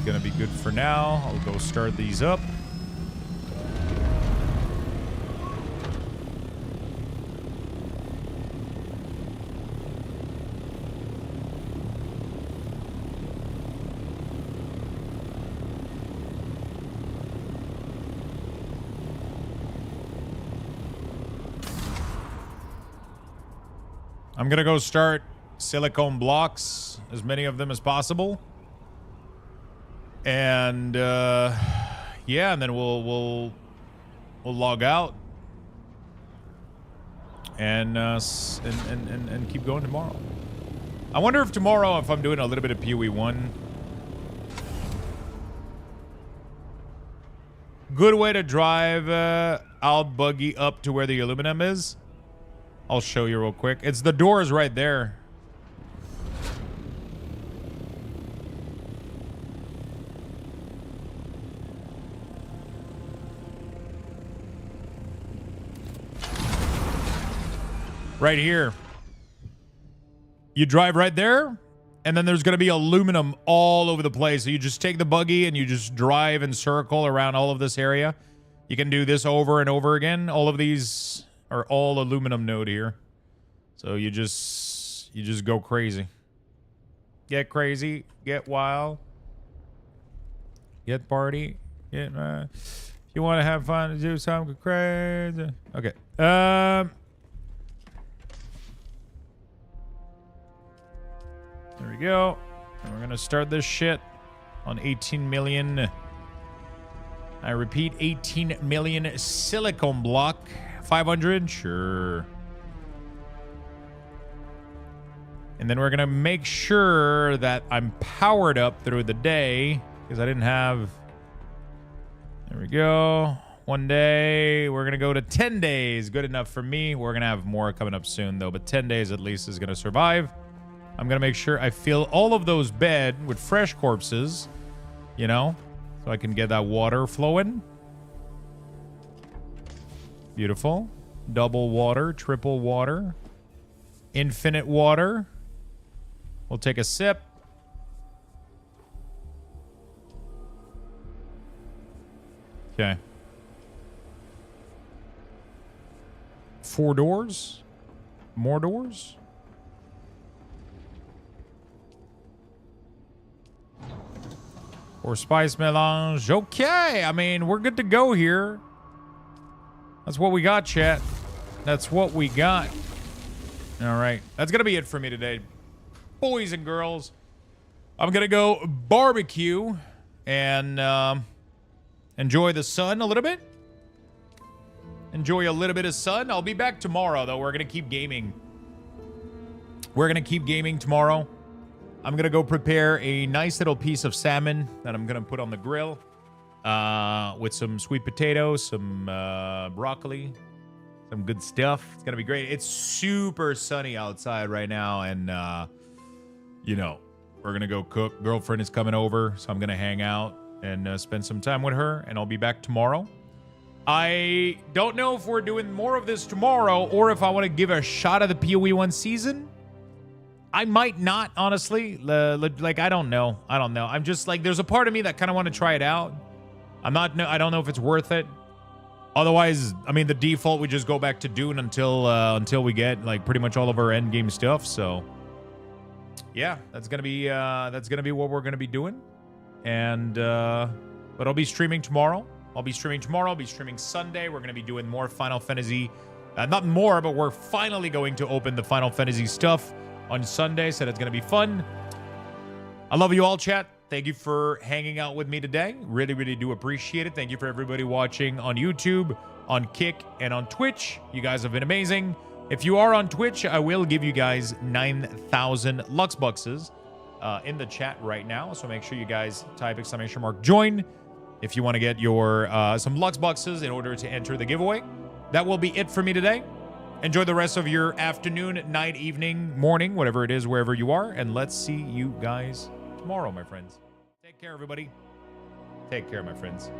gonna be good for now. I'll go start these up. I'm gonna go start silicone blocks, as many of them as possible, and yeah, and then we'll log out and keep going tomorrow. I wonder if tomorrow, if I'm doing a little bit of PoE 1, good way to drive out buggy up to where the aluminum is. I'll show you real quick. It's the doors right there. Right here. You drive right there, and then there's going to be aluminum all over the place. So you just take the buggy and you just drive and circle around all of this area. You can do this over and over again. All of these are all aluminum node here. So you just go crazy. Get crazy, get wild, get party, get if you want to have fun, do something crazy. Okay. There we go. And we're gonna start this shit on 18 million. I repeat, 18 million silicone block. 500, sure. And then we're gonna make sure that I'm powered up through the day, because I didn't have. There we go. 1 day. We're gonna go to 10 days. Good enough for me. We're gonna have more coming up soon though, but 10 days at least is gonna survive. I'm gonna make sure I fill all of those beds with fresh corpses, you know, so I can get that water flowing. Beautiful. Double water, triple water, infinite water. We'll take a sip. Okay. 4 doors. More doors. Or spice melange. Okay. I mean, we're good to go here. That's what we got, chat. That's what we got. All right. That's going to be it for me today. Boys and girls, I'm going to go barbecue and enjoy the sun a little bit. Enjoy a little bit of sun. I'll be back tomorrow, though. We're going to keep gaming. We're going to keep gaming tomorrow. I'm going to go prepare a nice little piece of salmon that I'm going to put on the grill. With some sweet potatoes, some broccoli, some good stuff. It's gonna be great. It's super sunny outside right now, and you know, we're gonna go cook. Girlfriend is coming over, so I'm gonna hang out and spend some time with her, and I'll be back tomorrow. I don't know if we're doing more of this tomorrow or if I want to give a shot at the PoE 1 season. I might not, honestly. Like, I don't know. I'm just like, there's a part of me that kind of want to try it out. I don't know if it's worth it. Otherwise, I mean, the default, we just go back to Dune until we get like pretty much all of our end game stuff. So yeah, that's gonna be what we're gonna be doing. And but I'll be streaming tomorrow. I'll be streaming Sunday. We're gonna be doing more Final Fantasy. Not more, but we're finally going to open the Final Fantasy stuff on Sunday, so that's gonna be fun. I love you all, chat. Thank you for hanging out with me today. Really, really do appreciate it. Thank you for everybody watching on YouTube, on Kick, and on Twitch. You guys have been amazing. If you are on Twitch, I will give you guys 9,000 Lux Bucks in the chat right now. So make sure you guys type !join if you want to get your some Lux Bucks in order to enter the giveaway. That will be it for me today. Enjoy the rest of your afternoon, night, evening, morning, whatever it is, wherever you are. And let's see you guys tomorrow, my friends. Take care, everybody. Take care, my friends.